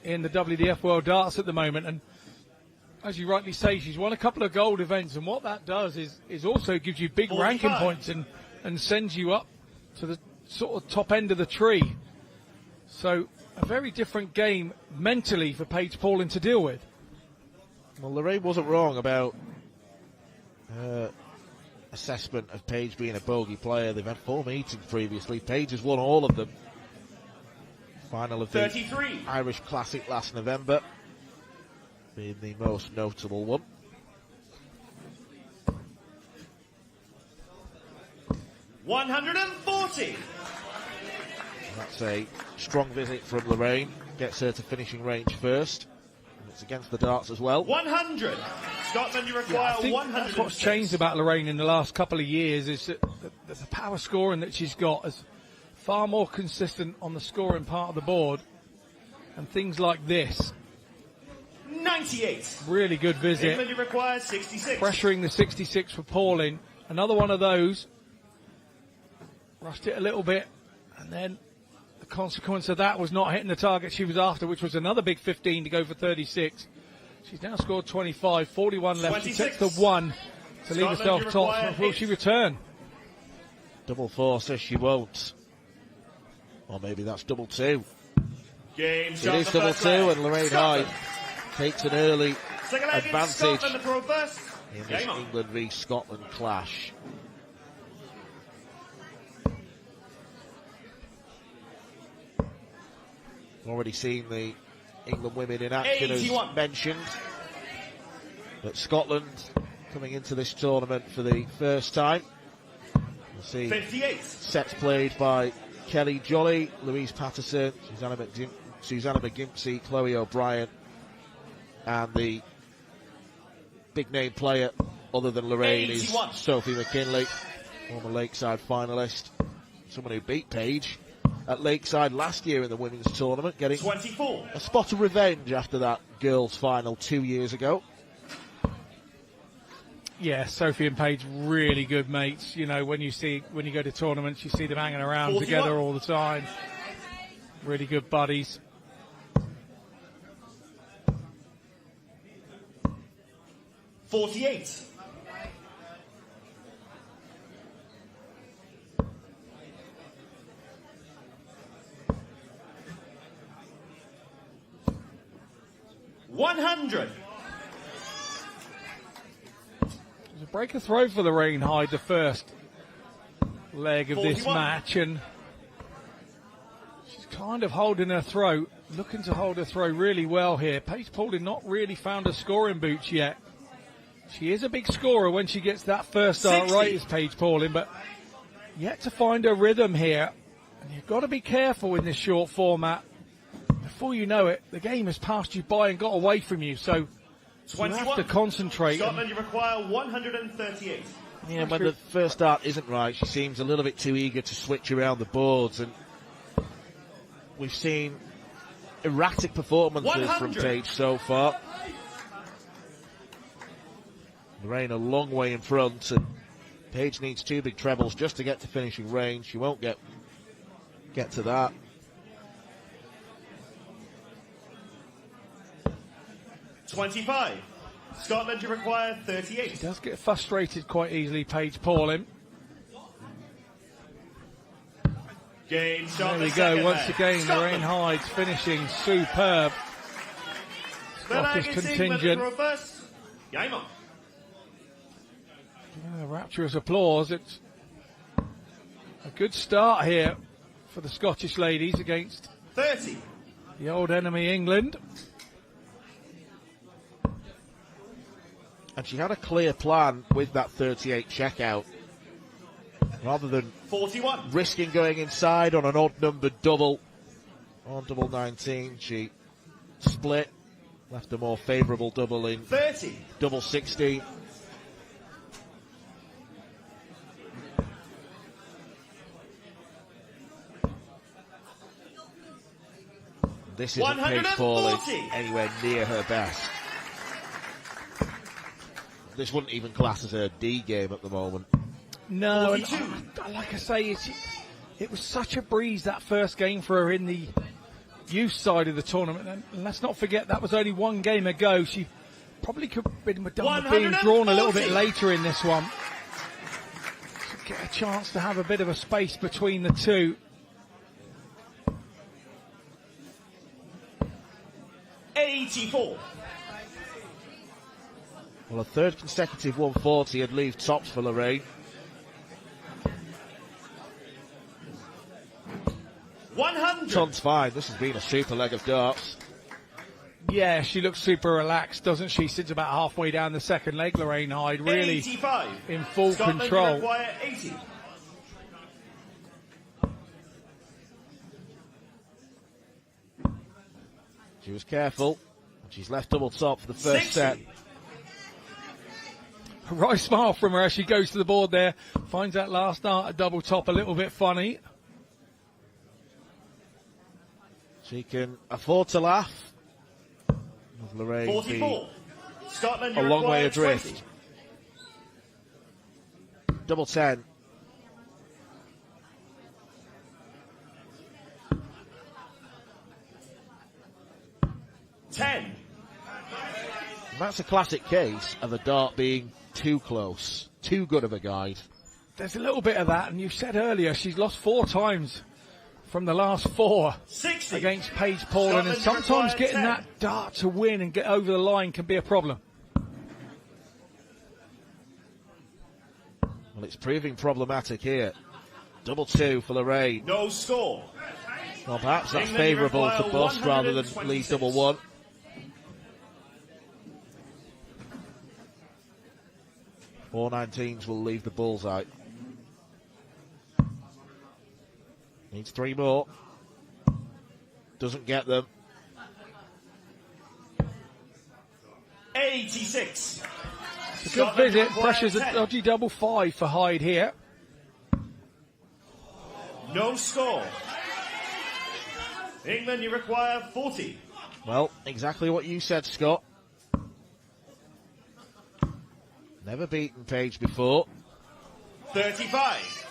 in the WDF World Darts at the moment. And as you rightly say, she's won a couple of gold events, and what that does is also gives you big 45. ranking points and sends you up to the sort of top end of the tree. So a very different game mentally for Paige Paulin to deal with. Well, Lorraine wasn't wrong about her assessment of Paige being a bogey player. They've had 4 meetings previously. Paige has won all of them. Final of the 33. Irish Classic last November being the most notable one. $140. That's a strong visit from Lorraine. Gets her to finishing range first. And it's against the darts as well. 100. Scotland, you require I think 100. that's what's changed about Lorraine in the last couple of years, is that the power scoring that she's got is far more consistent on the scoring part of the board. And things like this. 98. Really good visit. England, you require 66. Pressuring the 66 for Paulin. Another one of those. Rushed it a little bit. And then the consequence of that was not hitting the target she was after, which was another big 15 to go for 36. She's now scored 25, 41 left. 26. She takes the 1 to leave herself top. Will she return? Double 4 says she won't. Or maybe that's double 2. Game it is double 2, and Lorraine Hyde takes an early advantage in this England v Scotland clash. Already seen the England women in action, 81. as mentioned. But Scotland coming into this tournament for the first time. We'll see 58. Sets played by Kelly Jolly, Louise Patterson, Susanna McGimpsey, Chloe O'Brien, and the big name player other than Lorraine 81. is Sophie McKinley, former Lakeside finalist, someone who beat Paige at Lakeside last year in the women's tournament, getting 24. a spot of revenge after that girls' final 2 years ago. Yeah, Sophie and Paige, really good mates. You know, when you go to tournaments, you see them hanging around 41. together all the time. Really good buddies. $48. $100. There's a break of throw for Lorraine Hyde, the first leg of 41. this match, and she's kind of holding her throw, looking to hold her throw really well here. Paige Paulin not really found her scoring boots yet. She is a big scorer when she gets that first start 60. right, is Paige Paulin, but yet to find her rhythm here. And you've got to be careful in this short format. Before you know it, the game has passed you by and got away from you, so 21. you have to concentrate. Scotland, you require 138. Yeah, when the first start isn't right, she seems a little bit too eager to switch around the boards, and we've seen erratic performances 100. from Paige so far. Lorraine a long way in front, and Paige needs 2 big trebles just to get to finishing range. She won't get to that. $25. Scotland, you require 38. She does get frustrated quite easily, Paige Pauling. Game shot. There we go, once again, Lorraine Hyde's finishing superb. Scottish contingent. Game on. Rapturous applause. It's a good start here for the Scottish ladies against 30. The old enemy England. And she had a clear plan with that 38 checkout. Rather than 41. Risking going inside on an odd numbered double. On double 19, she split. Left a more favourable double in 30. Double 16. This isn't Paige Pauling anywhere near her best. This wouldn't even class as her D game at the moment. No, and like I say, it was such a breeze that first game for her in the youth side of the tournament. And let's not forget that was only 1 game ago. She probably could have been done with being drawn a little bit later in this one. To get a chance to have a bit of a space between the two. 84. Well, a 3rd consecutive 140 would leave tops for Lorraine. 100. John's fine. This has been a super leg of darts. Yeah, she looks super relaxed, doesn't she? Since about halfway down the second leg, Lorraine Hyde really 85. In full Scotland control. Require 80. She was careful. She's left double top for the first 60. set. A right smile from her as she goes to the board there. Finds that last dart at double top a little bit funny. She can afford to laugh. Lorraine 44. Scotland a long way 20. adrift. Double 10. $10. And that's a classic case of a dart being too close, too good of a guide. There's a little bit of that, and you said earlier she's lost 4 times from the last 4 60. against Paige Pauling, and sometimes getting that dart to win and get over the line can be a problem. Well, it's proving problematic here. Double 2 for Lorraine. No score. Well, perhaps that's England favourable require for Bust rather than 126. leave double 1. Four 19s will leave the bullseye. Needs 3 more. Doesn't get them. 86. It's a good visit. Pressure's a dodgy double 5 for Hyde here. No score. England, you require 40. Well, exactly what you said, Scott. Never beaten Paige before. 35.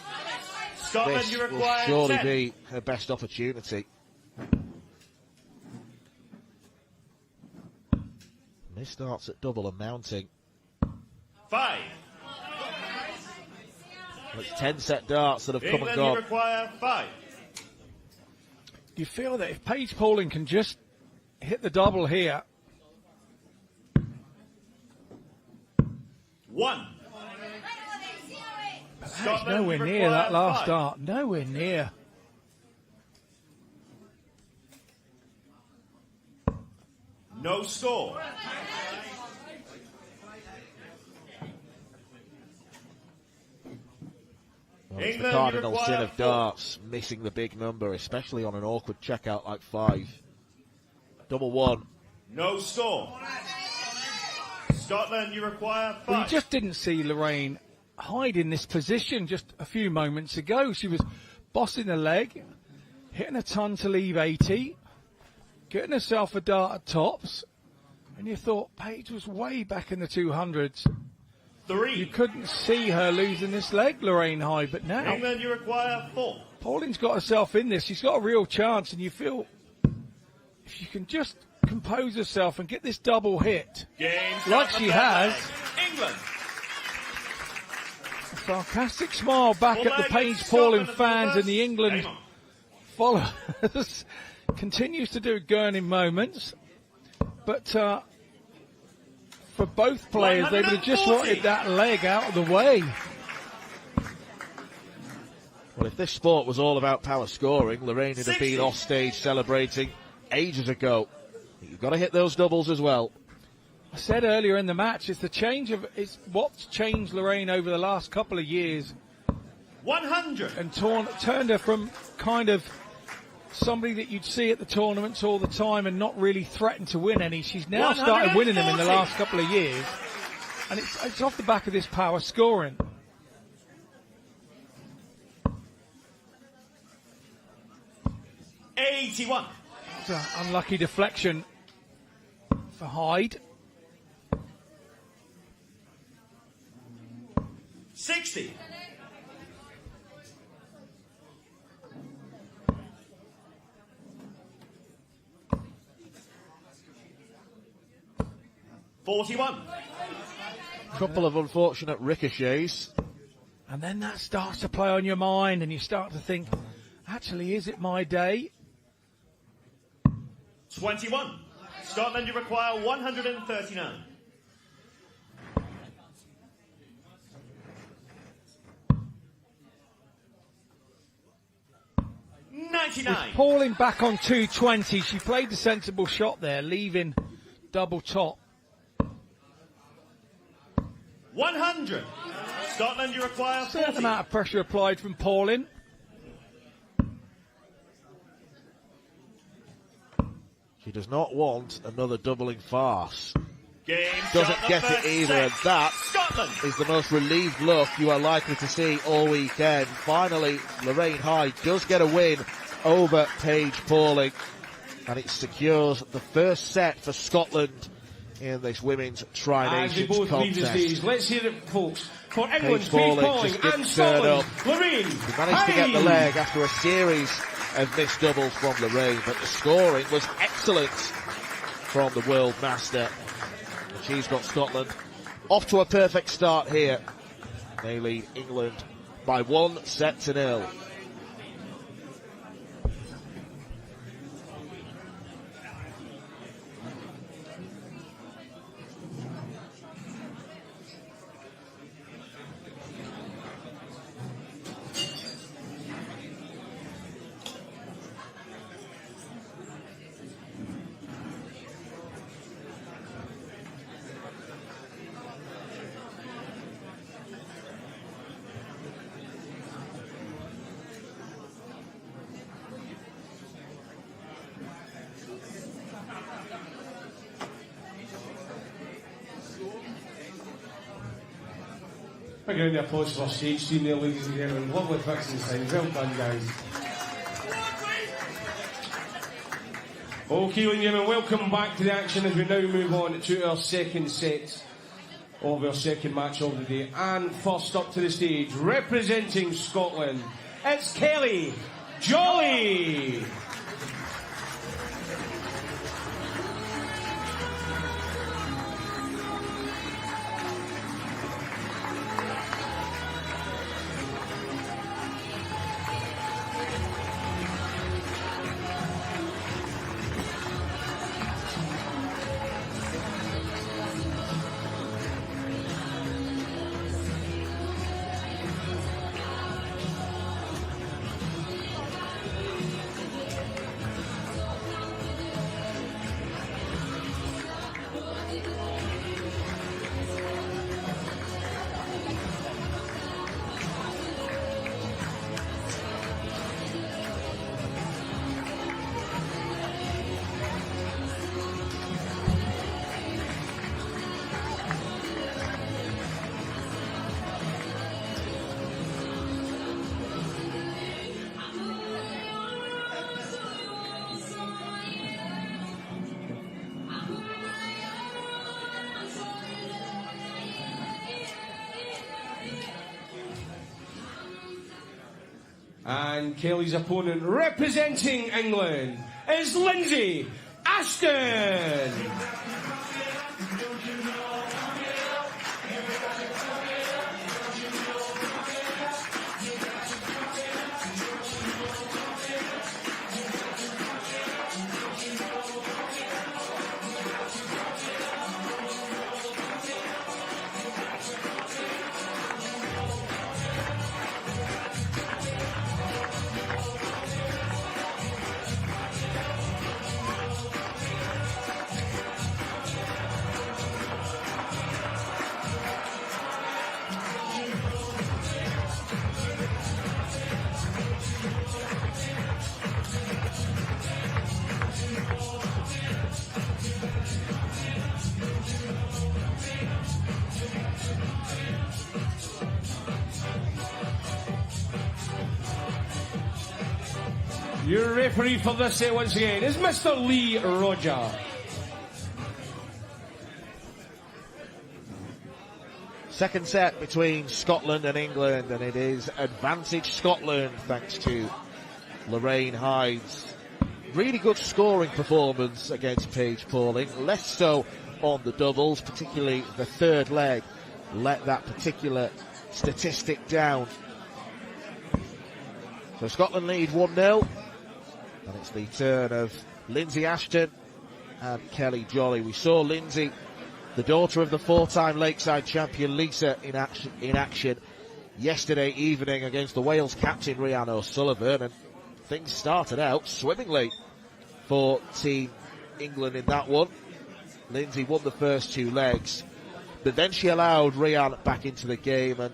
Scotland, This you will require surely 10. be her best opportunity. This starts at double and mounting. 5. Well, it's 10 set darts that have come and England, you gone. require 5. Do you feel that if Paige Pauling can just hit the double here? 1. That's nowhere near that last dart. Nowhere near. No score. Well, it's the England, cardinal you sin require of 4. darts, missing the big number, especially on an awkward checkout like 5. Double 1. No score. Scotland, you require 5. Well, you just didn't see Lorraine Hyde in this position just a few moments ago. She was bossing the leg, hitting a ton to leave 80, getting herself a dart at tops, and you thought Paige was way back in the 200s. You couldn't see her losing this leg, Lorraine Hyde, but now England, you require 4. Pauline's got herself in this. She's got a real chance, and you feel if you can just compose herself and get this double hit, like she has. England. A sarcastic smile back at the Paige Pauline fans and the England followers. Continues to do gurning moments, but for both players, they would have just wanted that leg out of the way. Well, if this sport was all about power scoring, Lorraine would have been off stage celebrating ages ago. You've got to hit those doubles as well. I said earlier in the match, it's what's changed Lorraine over the last couple of years. 100. And turned her from kind of somebody that you'd see at the tournaments all the time and not really threatened to win any. She's now started winning them in the last couple of years. And it's off the back of this power scoring. '81. It's an unlucky deflection for Hyde. 60. '41. Couple of unfortunate ricochets. And then that starts to play on your mind and you start to think, actually, is it my day? 21. Scotland, you require 139. With Pauline back on 220, she played the sensible shot there, leaving double top. 100. Scotland, you require 40. Certain amount of pressure applied from Pauline. She does not want another doubling farce. Game Doesn't get it either, and that Scotland is the most relieved look you are likely to see all weekend. Finally, Lorraine Hyde does get a win over Paige Pauling, and it secures the first set for Scotland in this women's Tri-Nations contest. Let's hear it, folks, for England's Paige Paige Pauling Pauling and just didn't turn up. Scotland, Lorraine She managed to get the leg after a series of missed doubles from Lorraine, but the scoring was excellent from the world master. And she's got Scotland off to a perfect start here. They lead England by 1-0. Big round of applause for Stage team there, ladies and gentlemen. Lovely fixing signs. Well done, guys. Okay, ladies and gentlemen, welcome back to the action as we now move on to our second set of our second match of the day. And first up to the stage, representing Scotland, it's Kelly Jolly. And Kelly's opponent, representing England, is Lindsay Ashton. Your referee for this set once again is Mr. Lee Roger. Second set between Scotland and England, and it is advantage Scotland thanks to Lorraine Hyde's really good scoring performance against Paige Pauling. Less so on the doubles, particularly the third leg. Let that particular statistic down. So Scotland lead 1-0. And it's the turn of Lindsay Ashton and Kelly Jolly. We saw Lindsay, the daughter of the four-time Lakeside champion Lisa, in action yesterday evening against the Wales captain Rhian O'Sullivan, and things started out swimmingly for Team England in that one. Lindsay won the first two legs, but then she allowed Rhian back into the game, and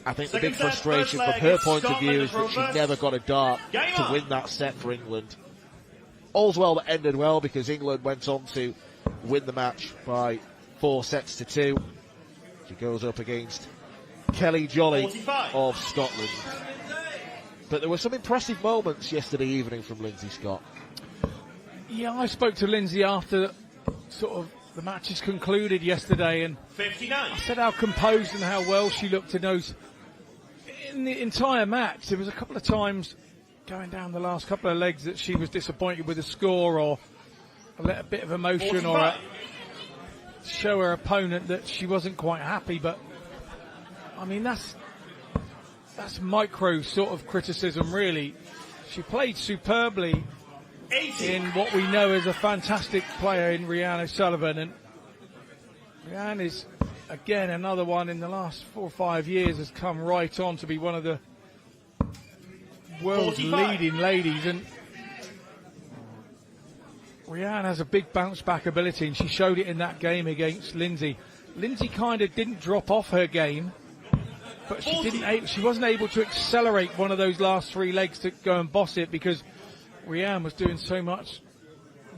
I think the big frustration from her point of view is that she never got a dart to win that set for England. All's well that ended well, because England went on to win the match by 4-2. She goes up against Kelly Jolly of Scotland. But there were some impressive moments yesterday evening from Lindsay, Scott. Yeah, I spoke to Lindsay after sort of the matches concluded yesterday, and 59. I said how composed and how well she looked in those. In the entire match, there was a couple of times going down the last couple of legs that she was disappointed with the score, or let a bit of emotion 45. or show her opponent that she wasn't quite happy. But I mean, that's micro sort of criticism, really. She played superbly 80. in what we know as a fantastic player in Rhian O'Sullivan, and Rhian is again another one in the last 4 or 5 years has come right on to be one of the world's 45. leading ladies, and Rhian has a big bounce back ability, and she showed it in that game against Lindsay. Lindsay kind of didn't drop off her game, but she wasn't able to accelerate one of those last three legs to go and boss it, because Rhian was doing so much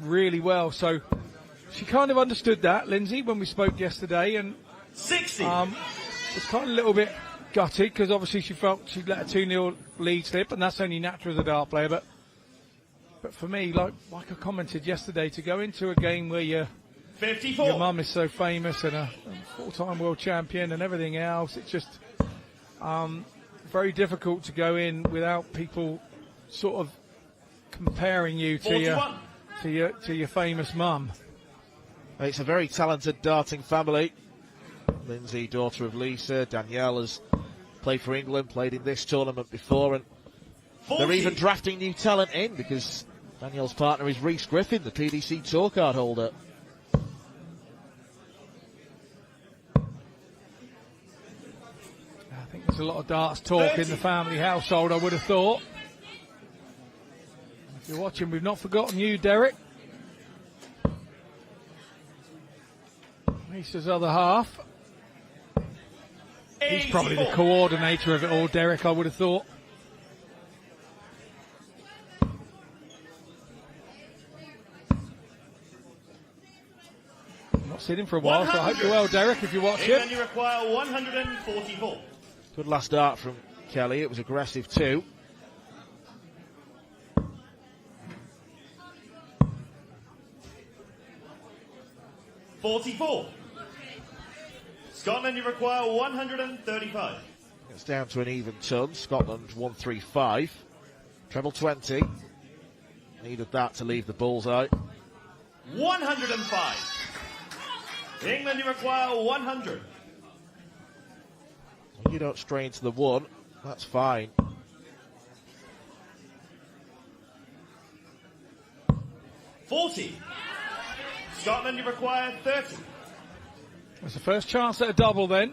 really well. So she kind of understood that, Lindsay, when we spoke yesterday, and 60. was kind of a little bit gutted, because obviously she felt she'd let a 2-0 lead slip, and that's only natural as a dart player. But for me, like I commented yesterday, to go into a game where your 54. mum is so famous and a four-time world champion and everything else, it's just very difficult to go in without people sort of comparing you to your famous mum. It's a very talented darting family. Lindsay, daughter of Lisa. Danielle has played for England, played in this tournament before, and 40. they're even drafting new talent in, because Danielle's partner is Rhys Griffin, the PDC tour card holder. I think there's a lot of darts talk 30. in the family household, I would have thought. If you're watching, we've not forgotten you, Derek. Lisa's other half. He's probably the coordinator of it all, Derek, I would have thought. Not seen him for a while, so I hope you're well, Derek, if you watch it. And you require 144. Good last dart from Kelly. It was aggressive too. Scotland, you require 135. It's down to an even ton. Scotland 135. Treble 20. Needed that to leave the bullseye. 105. England, you require 100. You don't strain to the 1. That's fine. $40. Scotland, you require 30. That's the first chance at a double then.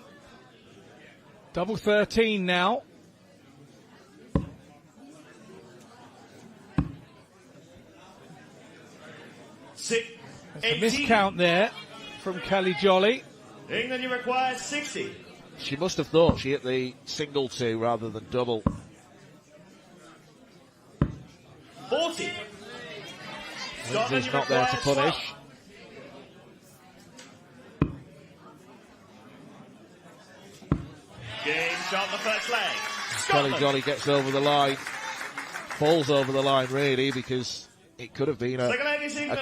Double 13 now. That's a miscount there from Kelly Jolly. England, you require 60. She must have thought she hit the single 2 rather than double. 40. Lindsay's not there to punish. 12. Game shot the first leg. Kelly Jolly gets over the line. Falls over the line, really, because it could have been a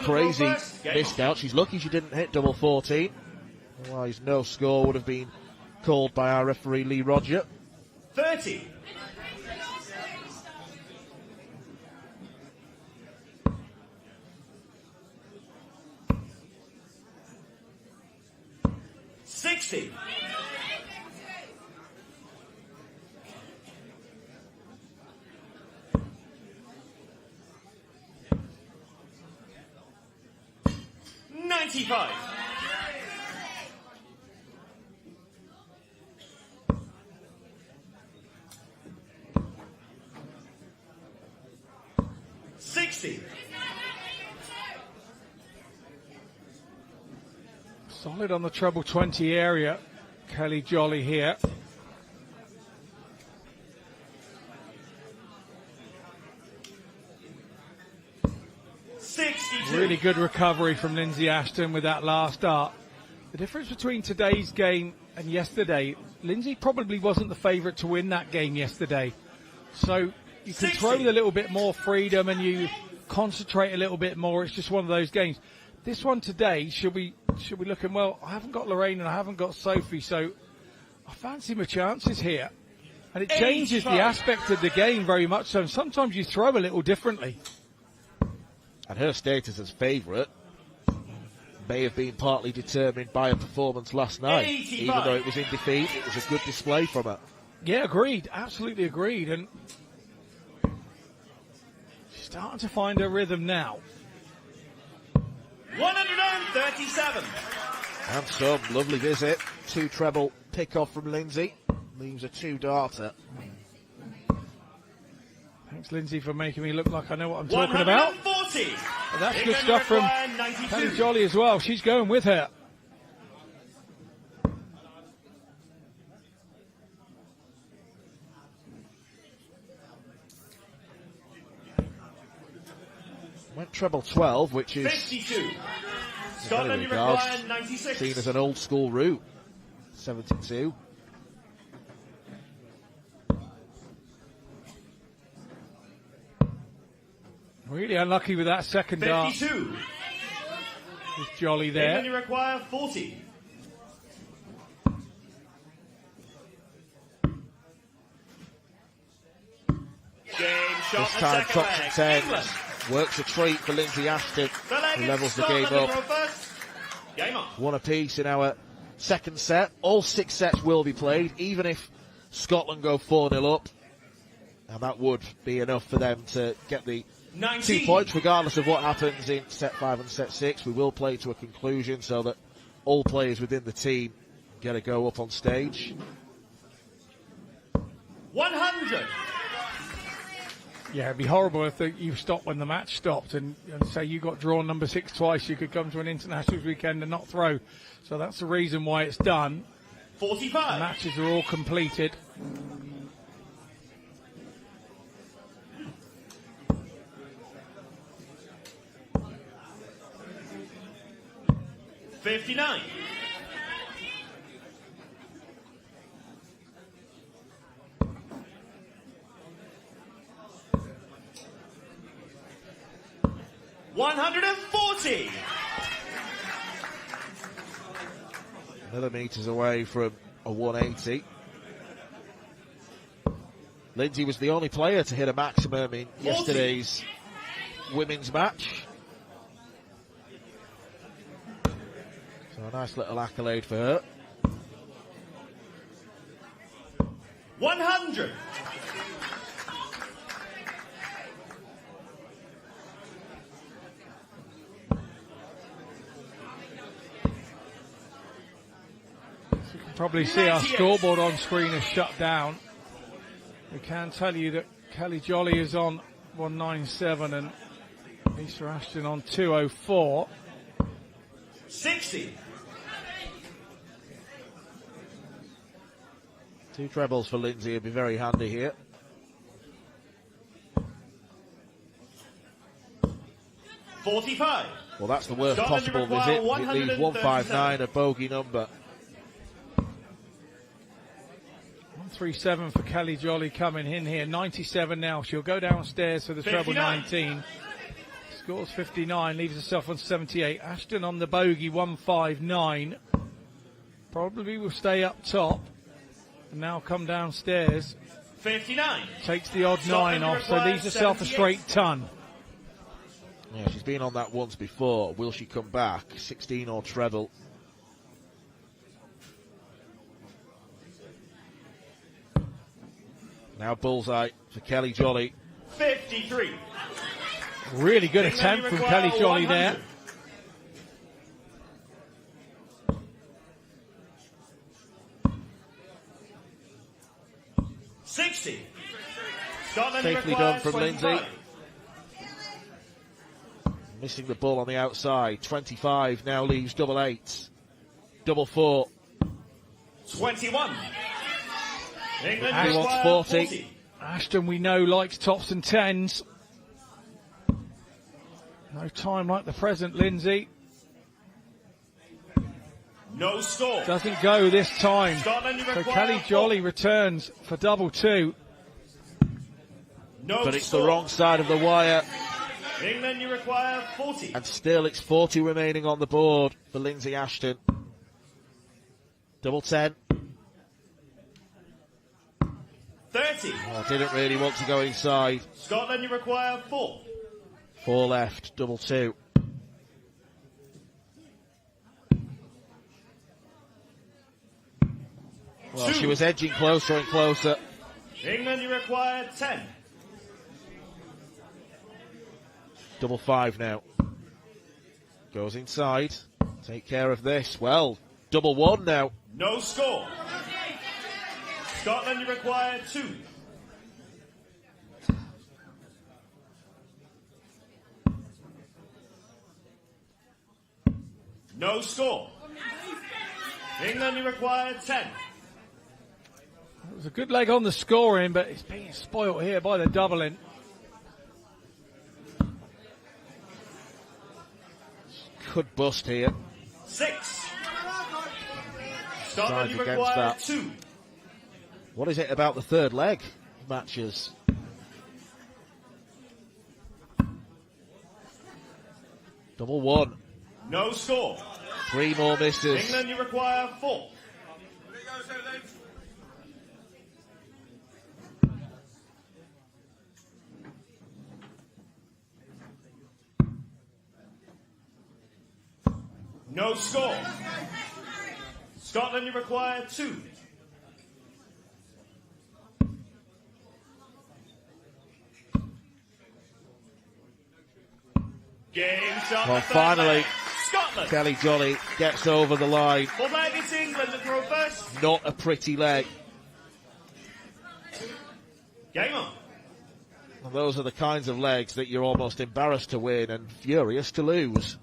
crazy miscount. She's lucky she didn't hit double 14. Otherwise, no score would have been called by our referee, Lee Roger. 30. $60. $95. $60. Solid on the treble 20 area. Kelly Jolly here. Really good recovery from Lindsay Ashton with that last dart. The difference between today's game and yesterday, Lindsay probably wasn't the favourite to win that game yesterday. So you can throw with a little bit more freedom and you concentrate a little bit more. It's just one of those games. This one today, she'll be looking, well, I haven't got Lorraine and I haven't got Sophie, so I fancy my chances here. And it changes the aspect of the game very much so. Sometimes you throw a little differently. And her status as favourite may have been partly determined by her performance last night. 85. Even though it was in defeat, it was a good display from her. Yeah, agreed. Absolutely agreed. And she's starting to find her rhythm now. 137. And some lovely visit. 2 treble pick off from Lindsay. Leaves a 2-darter. Thanks, Lindsay, for making me look like I know what I'm talking about. 140. And that's good stuff from Kelly Jolly as well. She's going with her. Went treble 12, which is 52. Scotland, you require 96. Seen as an old school route. 72. Really unlucky with that second dart. 52. With Jolly there. England, you require 40. Game shot This time, the top second 10. leg. England. Works a treat for Lindsay Ashton, who levels the game up. Game on. One apiece in our second set. All 6 sets will be played, even if Scotland go 4-0 up. And that would be enough for them to get the 2 points, regardless of what happens in set 5 and set 6. We will play to a conclusion so that all players within the team get a go up on stage. 100. Yeah, it'd be horrible if you stopped when the match stopped and say you got drawn number 6 twice. You could come to an internationals weekend and not throw. So that's the reason why it's done. 45. The matches are all completed. $59. $140. Another metres away from a 180. Lindsay was the only player to hit a maximum in yesterday's women's match. So a nice little accolade for her. 100. Probably see our scoreboard on screen is shut down. We can tell you that Kelly Jolly is on 197 and Lisa Ashton on 204. 60. 2 trebles for Lindsay would be very handy here. 45. Well, that's the worst Scotland possible require visit. It leaves 159 a bogey number. 137 for Kelly Jolly coming in here. 97 now. She'll go downstairs for the treble 19. Scores 59, leaves herself on 78. Ashton on the bogey, 159. Probably will stay up top. And now come downstairs. 59. Takes the odd 9 off, so leaves herself a straight ton. Yeah, she's been on that once before. Will she come back? 16 or treble. Now bullseye for Kelly Jolly. 53. Really good attempt from Kelly Jolly there. Safely done from Lindsay. Missing the ball on the outside. 25 now leaves double 8. Double 4. 21. England He wants 40. Ashton, we know, likes tops and 10s. No time like the present, Lindsay. No score. Doesn't go this time. So Kelly Jolly returns for double 2. But it's the wrong side of the wire. England, you require 40. And still it's 40 remaining on the board for Lindsay Ashton. Double 10. 30. Oh, didn't really want to go inside. Scotland, you require 4. 4 left, double 2. Well, she was edging closer and closer. England, you require 10. Double 5 now. Goes inside. Take care of this. Well, double 1 now. No score. Scotland, you require 2. No score. England, you require 10. It was a good leg on the scoring, but it's being spoilt here by the doubling. Could bust here. 6. Scotland, you Against require that. 2. What is it about the third leg matches? Double 1. No score. 3 more misses. England, you require 4. No score. Scotland, you require 2. Game shot. Well, finally, Scotland. Kelly Jolly gets over the line. Well, maybe it's England to throw first. Not a pretty leg. Game on. And those are the kinds of legs that you're almost embarrassed to win and furious to lose.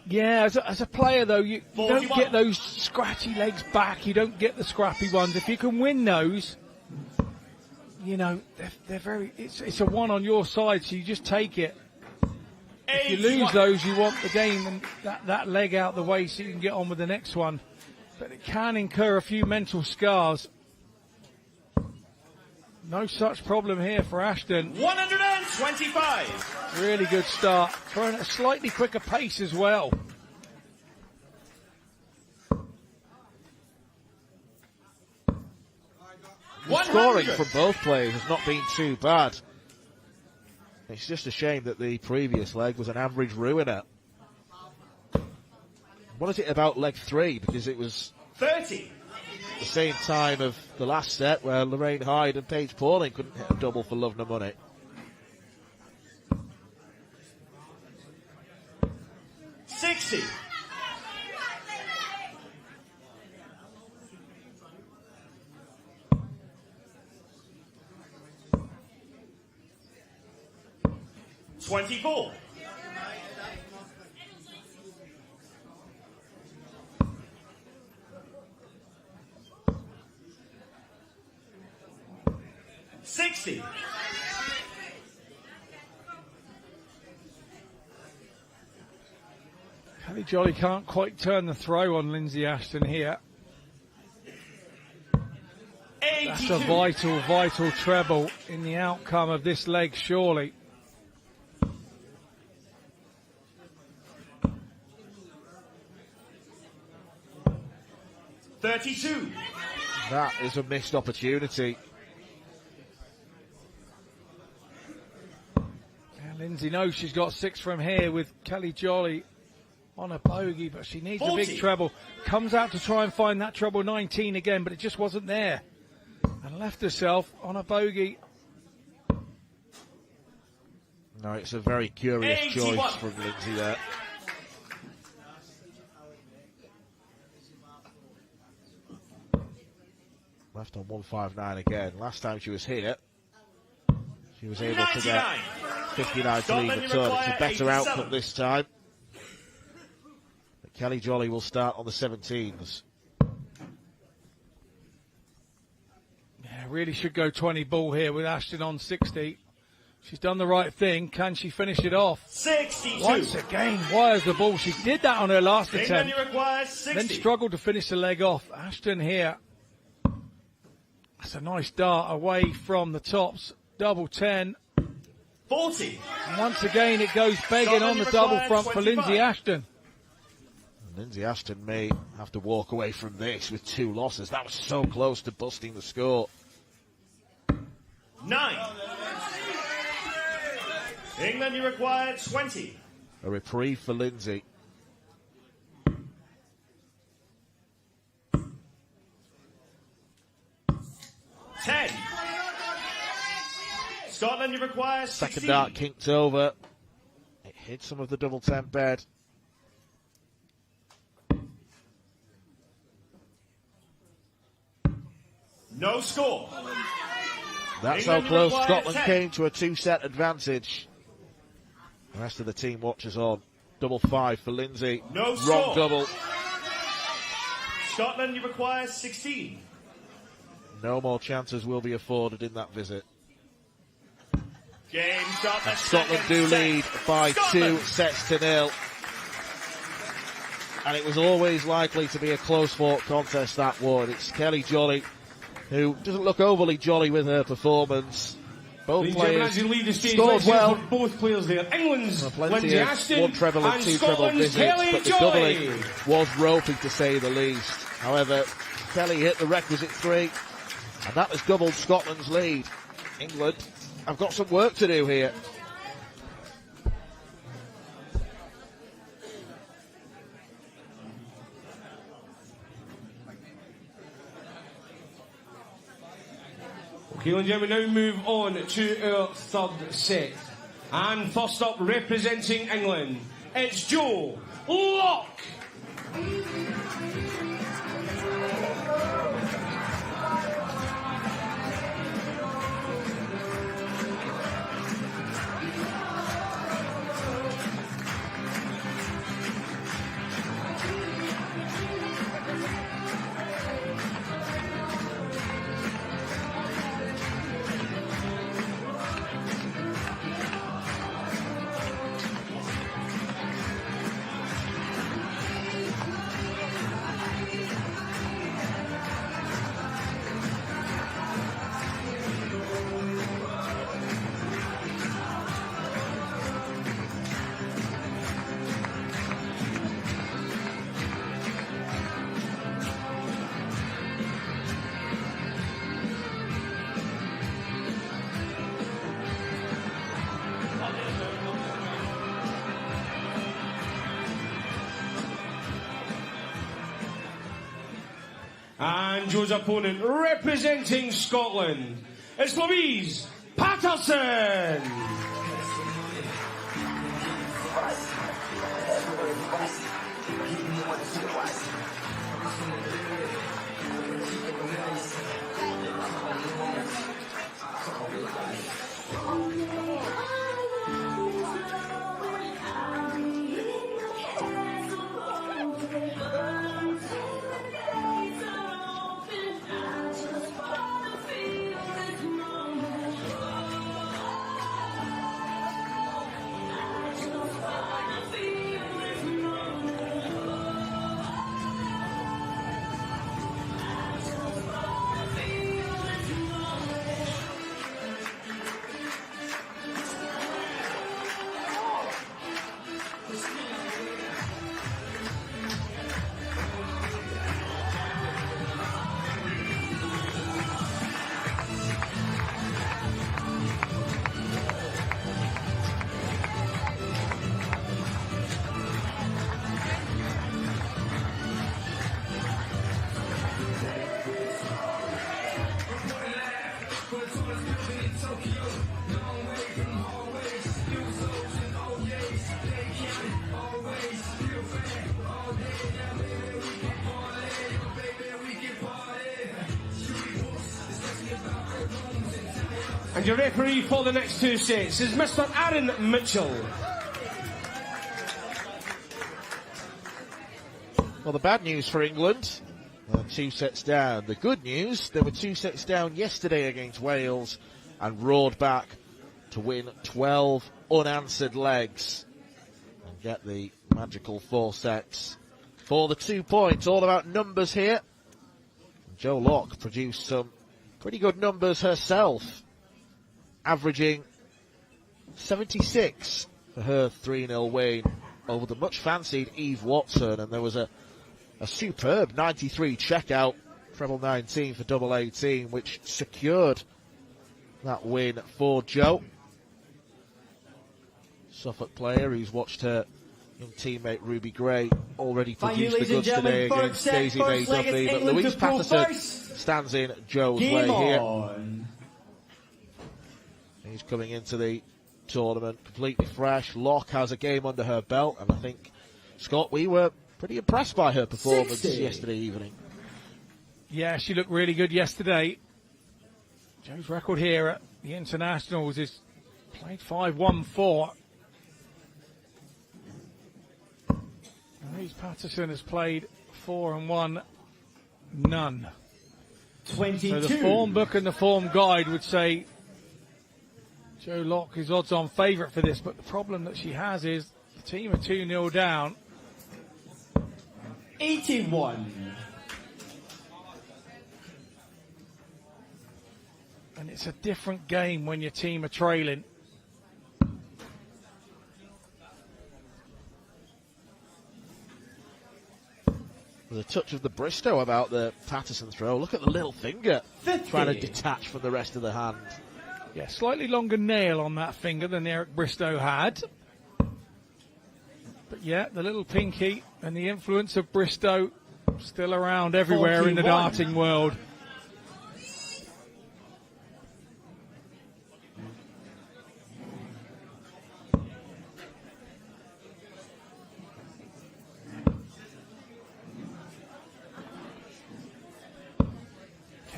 Yeah, as a player, though, you don't 41. get those scratchy legs back. You don't get the scrappy ones. If you can win those, you know, they're very... It's a one on your side, so you just take it. If you lose those, you want the game and that leg out the way so you can get on with the next one. But it can incur a few mental scars. No such problem here for Ashton. 125. Really good start. Throwing at a slightly quicker pace as well. The scoring from both players has not been too bad. It's just a shame that the previous leg was an average ruiner. What is it about leg 3? Because it was 30. the same time of the last set where Lorraine, Hyde and Paige Pauling couldn't hit a double for love nor money. $60. $24. $60. Kelly Jolly can't quite turn the throw on Lindsay Ashton here. That's a vital treble in the outcome of this leg, surely. $32. That is a missed opportunity. Yeah, Lindsay knows she's got 6 from here with Kelly Jolly on a bogey, but she needs 40. a big treble. Comes out to try and find that treble 19 again, but it just wasn't there. And left herself on a bogey. No, it's a very curious 81. choice from Lindsay there. Left on 159 again. Last time she was here, she was able to get 59 to lead the turn. It's a better outcome this time. But Kelly Jolly will start on the 17s. Yeah, really should go 20 ball here with Ashton on 60. She's done the right thing. Can she finish it off? 62. Once again, wires the ball. She did that on her last attempt. Requires 60. Then struggled to finish the leg off. Ashton here. That's a nice dart away from the tops. Double 10. 40. And once again, it goes begging on the double front for Lindsay Ashton. Lindsay Ashton may have to walk away from this with 2 losses. That was so close to busting the score. 9. England, you require 20. A reprieve for Lindsay. $10. Scotland, you require 16. Second dart kicked over. It hit some of the double 10 bed. No score. That's England, how close require Scotland 10. came to a 2-set advantage. The rest of the team watches on. Double 5 for Lindsay. No Wrong score. double. Scotland, you require 16. No more chances will be afforded in that visit. Game start. And Scotland do lead by Scotland. 2-0. And it was always likely to be a close fought contest, that one. It's Kelly Jolly, who doesn't look overly jolly with her performance. Both players scored well. Both players there. England's Lindsay Plenty of Ashton 1 treble and 2 treble Scotland's visits, Kelly but the Jolly. doubling was ropey to say the least. However, Kelly hit the requisite 3, and that has doubled Scotland's lead. England have got some work to do here. Okay, and we now move on to our third set. And first up, representing England, it's Joe Locke. And Joe's opponent, representing Scotland, it's Louise Patterson. And your referee for the next two sets is Mr. Aaron Mitchell. Well, the bad news for England, 2 sets down. The good news, they were 2 sets down yesterday against Wales and roared back to win 12 unanswered legs and get the magical 4 sets for the 2 points. All about numbers here. Jo Locke produced some pretty good numbers herself, averaging 76 for her 3-0 win over the much-fancied Eve Watson, and there was a superb 93 checkout, treble 19 for double 18, which secured that win for Jo. Suffolk player who's watched her young teammate Ruby Gray already produce the goods today against Daisy May Duffy, but Louise Patterson stands in Jo's way here. He's coming into the tournament completely fresh. Locke has a game under her belt, and I think, Scott, we were pretty impressed by her performance yesterday evening. Yeah, she looked really good yesterday. Jo's record here at the Internationals is played 5-1-4. Louise Patterson has played 4-1, none. 22. So the form book and the form guide would say Jo Locke is odds-on favourite for this, but the problem that she has is the team are 2-0 down. 81. And it's a different game when your team are trailing. There's a touch of the Bristow about the Patterson throw. Look at the little finger 50. trying to detach from the rest of the hand. Yeah, slightly longer nail on that finger than Eric Bristow had. But yeah, the little pinky and the influence of Bristow still around everywhere 41. In the darting world.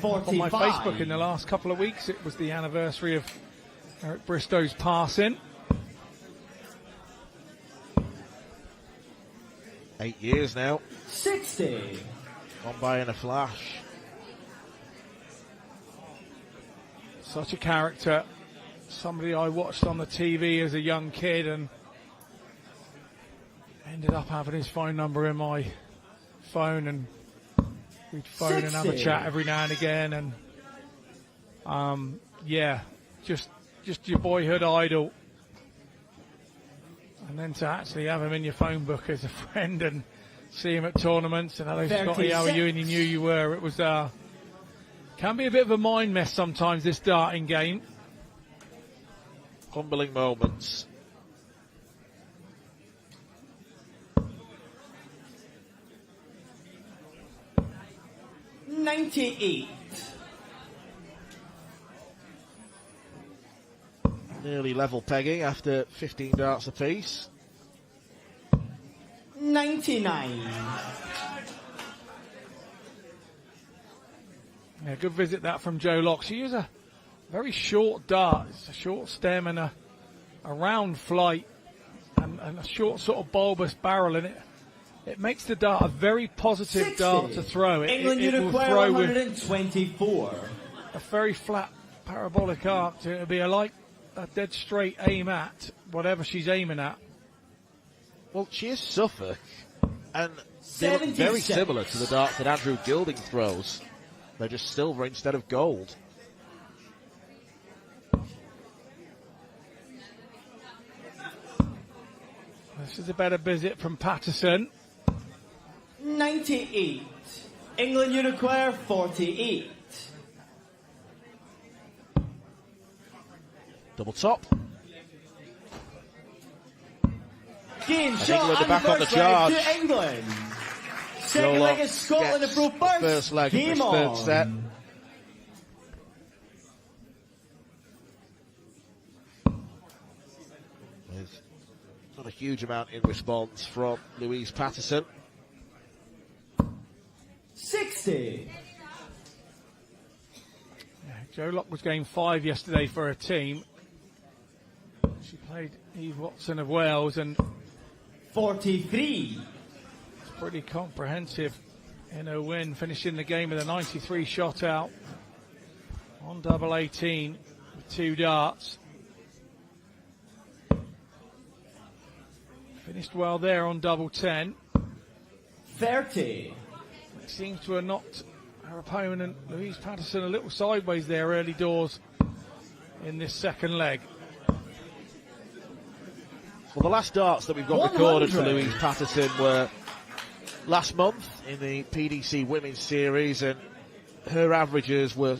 On my Facebook in the last couple of weeks, it was the anniversary of Eric Bristow's passing. 8 years now. 60. Gone by in a flash. Such a character. Somebody I watched on the TV as a young kid and ended up having his phone number in my phone, and we'd phone 60. And have a chat every now and again, and yeah, just your boyhood idol. And then to actually have him in your phone book as a friend and see him at tournaments and hello Scotty, how are you? And he knew you were. It was can be a bit of a mind mess sometimes, this darting game. Humbling moments. 98. Nearly level pegging after 15 darts apiece. 99. Yeah, good visit that from Jo Locke. She used a very short dart. It's a short stem and a round flight and a short sort of bulbous barrel, and it makes the dart a very positive 60. dart to throw. England, it you will require throw 124. with a very flat parabolic arc. So it'll be a dead straight aim at whatever she's aiming at. Well, she is Suffolk, and they look very 76. similar to the darts that Andrew Gilding throws. They're just silver instead of gold. This is a better visit from Patterson. 98. England, you require 48. Double top. Game And shot England are and back on the first leg charge. to England. Second Jo leg Locke is Scotland gets approach the first leg of Game this on. third set. With not a huge amount in response from Louise Patterson. 60. Yeah, Jo Locke was game 5 yesterday for her team. She played Eve Watson of Wales, and 43. it's pretty comprehensive in her win, finishing the game with a 93 shot out on double 18 with 2 darts. Finished well there on double 10. 30. It seems to have knocked her opponent, Louise Patterson, a little sideways there early doors in this second leg. Well, the last darts that we've got 100. recorded for Louise Patterson were last month in the PDC Women's Series, and her averages were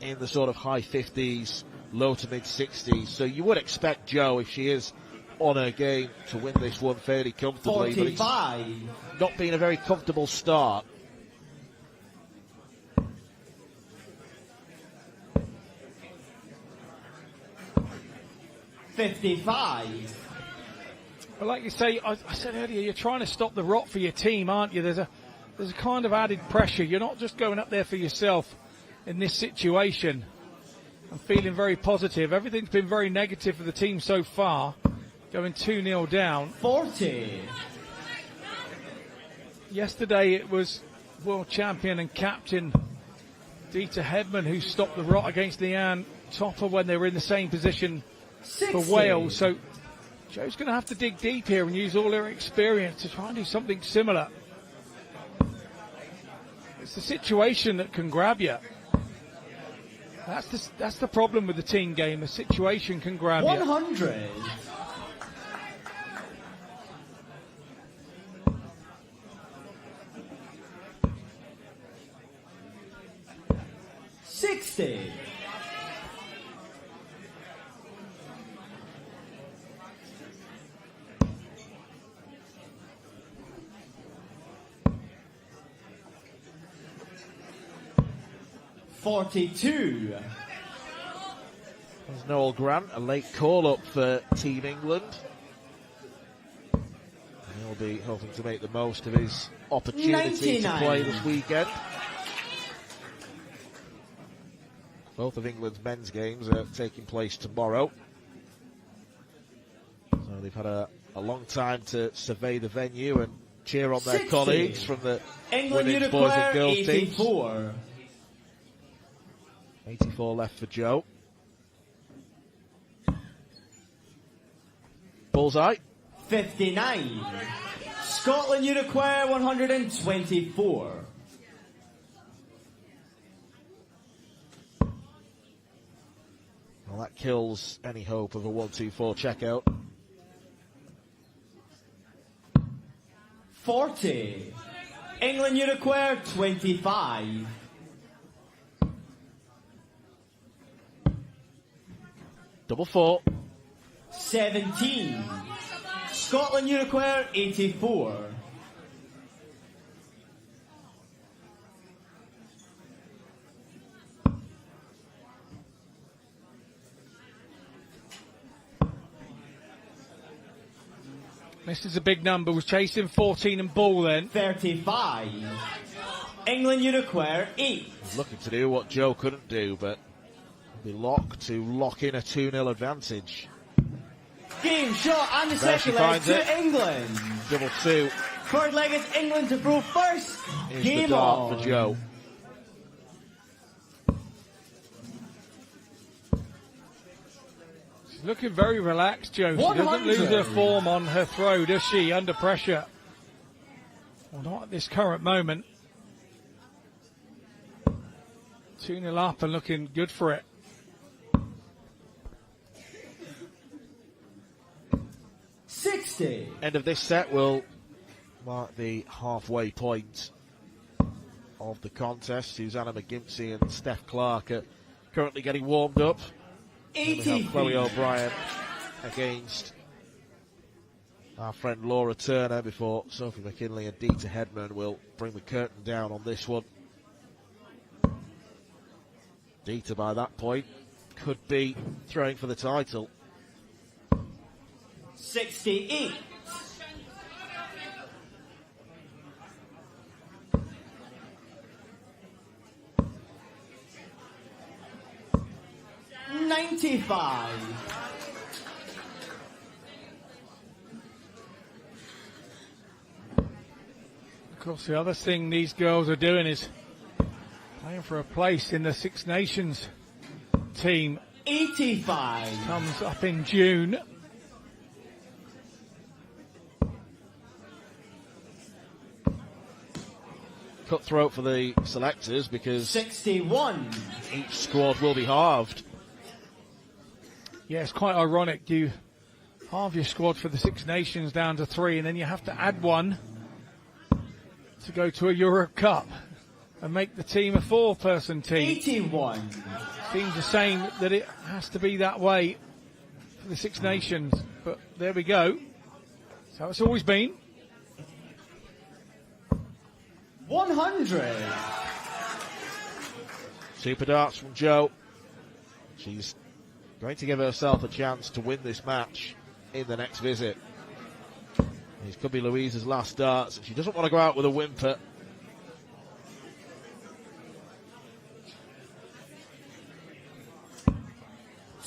in the sort of high 50s, low to mid 60s. So you would expect Jo, if she is on her game, to win this one fairly comfortably. 45. But it's not been a very comfortable start. $55. But like you say, I said earlier, you're trying to stop the rot for your team, aren't you? There's a kind of added pressure. You're not just going up there for yourself in this situation. I'm feeling very positive. Everything's been very negative for the team so far. Going 2-0 down. 40. Yesterday it was world champion and captain Deta Hedman who stopped the rot against Leanne Topper when they were in the same position 60. for Wales. So Jo's going to have to dig deep here and use all her experience to try and do something similar. It's the situation that can grab you. That's the problem with the team game. The situation can grab 100. you. $60. $42. There's Noel Grant, a late call-up for Team England. He'll be hoping to make the most of his opportunity 99. to play this weekend. Both of England's men's games are taking place tomorrow. So they've had a long time to survey the venue and cheer on their 60. colleagues from the England, women's, boys and girls 84. teams. 84 left for Jo. Bullseye. 59. Scotland, you require 124. Well, that kills any hope of a 1-2-4 checkout. 40. England, you require 25. Double 4. 17. Scotland, you require 84. This is a big number. Was chasing 14 and ball then. 35. England you require 8. Looking to do what Joe couldn't do, but be locked to lock in a 2-0 advantage. Game shot and the There second leg she to finds it. England. Double 2. Third leg is England to throw first. Here's Game the dart on. for Joe. She's looking very relaxed, Joe. She doesn't 100. lose her form on her throw, does she, under pressure? Well, not at this current moment. 2-0 up and looking good for it. End of this set will mark the halfway point of the contest. Susanna McGimpsey and Steph Clarke are currently getting warmed up. We have Chloe O'Brien against our friend Laura Turner before Sophie McKinley and Deta Hedman will bring the curtain down on this one. Deta by that point could be throwing for the title. 68. $95. Of course, the other thing these girls are doing is playing for a place in the Six Nations team. 85. Comes up in June. Cutthroat for the selectors because 61. Each squad will be halved. Yeah, it's quite ironic. You halve your squad for the Six Nations down to 3, and then you have to add one to go to a Europe Cup and make the team a 4-person team. 81. Seems a shame that it has to be that way for the Six Nations, but there we go. That's how it's always been. 100. Super darts from Joe. She's going to give herself a chance to win this match in the next visit. These could be Louise's last darts. She doesn't want to go out with a whimper.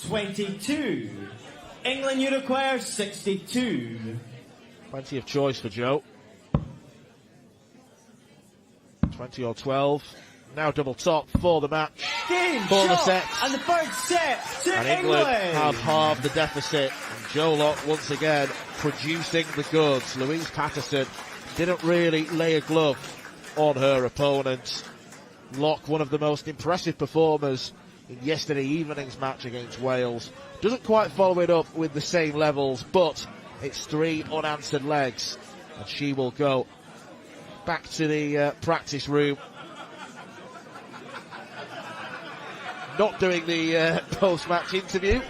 $22. England you require 62. Plenty of choice for Joe. 20 or 12. Now double top for the match. Game for the shot, set. and the third set to And England have halved the deficit. And Joe Locke once again producing the goods. Louise Patterson didn't really lay a glove on her opponent. Locke, one of the most impressive performers in yesterday evening's match against Wales. Doesn't quite follow it up with the same levels, but it's 3 unanswered legs. And she will go back to the practice room. Not doing the post-match interview.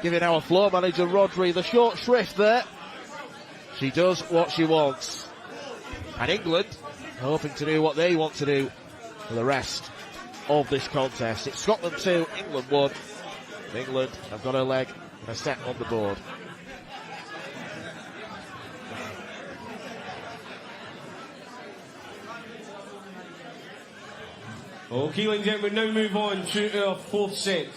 Giving our floor manager Rodri the short shrift there. She does what she wants. And England hoping to do what they want to do for the rest of this contest. It's Scotland 2, England 1. England have got a leg and a set on the board. Okay, ladies and gentlemen, now move on to our fourth set.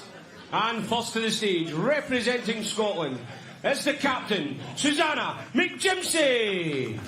And first to the stage, representing Scotland, it's the captain, Susanna McGimpsey.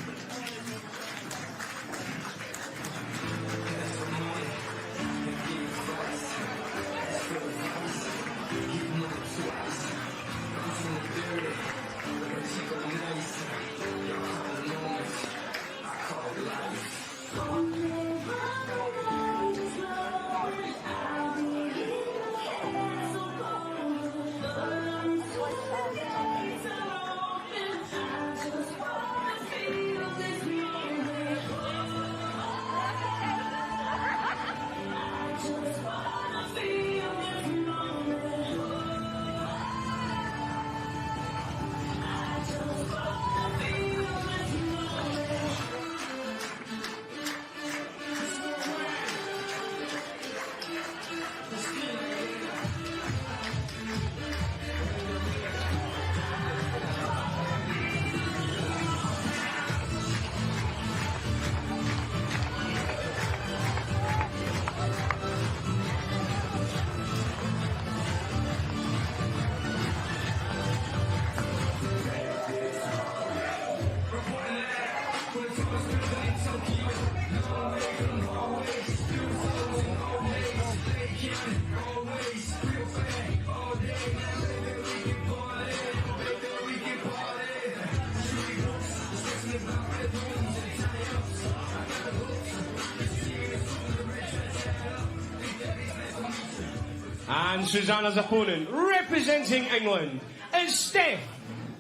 And Susanna's opponent, representing England, is Steph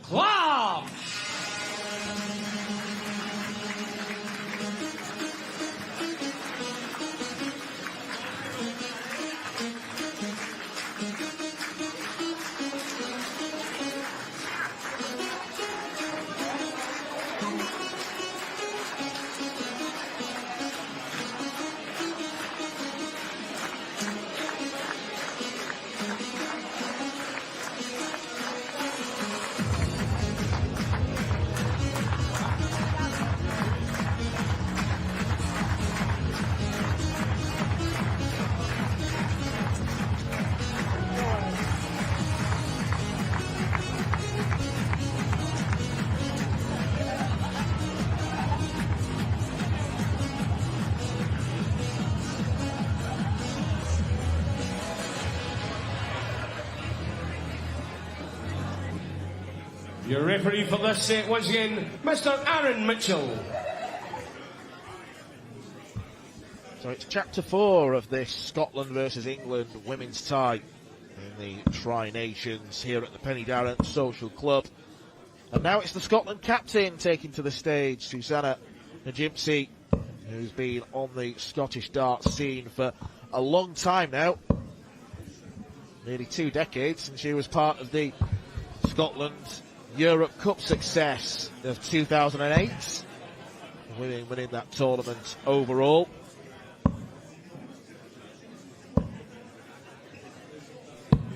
Clarke. Your referee for this set, once again, Mr. Aaron Mitchell. So it's chapter 4 of this Scotland versus England women's tie in the Tri-Nations here at the Penny Darrant Social Club. And now it's the Scotland captain taking to the stage, Susanna McGimpsey, who's been on the Scottish darts scene for a long time now. Nearly 2 decades since she was part of the Scotland Europe Cup success of 2008, winning that tournament overall.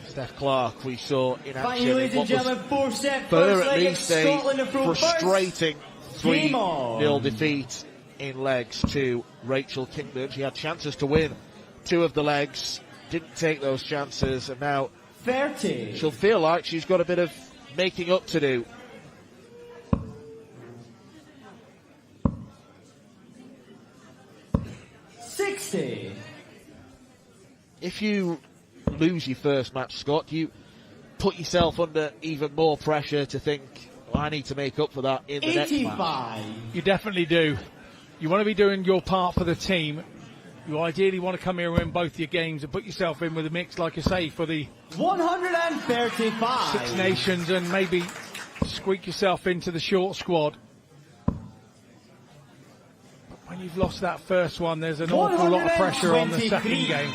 Steph Clarke we saw in action in what was for at least a frustrating 3-0 defeat in legs to Rachel Kingdon. She had chances to win 2 of the legs, didn't take those chances, and now 30. She'll feel like she's got a bit of making up to do. If you lose your first match, Scott, you put yourself under even more pressure to think, well, I need to make up for that in the next match. You definitely do. You want to be doing your part for the team. You ideally want to come here and win both your games and put yourself in with a mix, like I say, for the 135 Six Nations, and maybe squeak yourself into the short squad. But when you've lost that first one, there's an awful lot of pressure on the second game.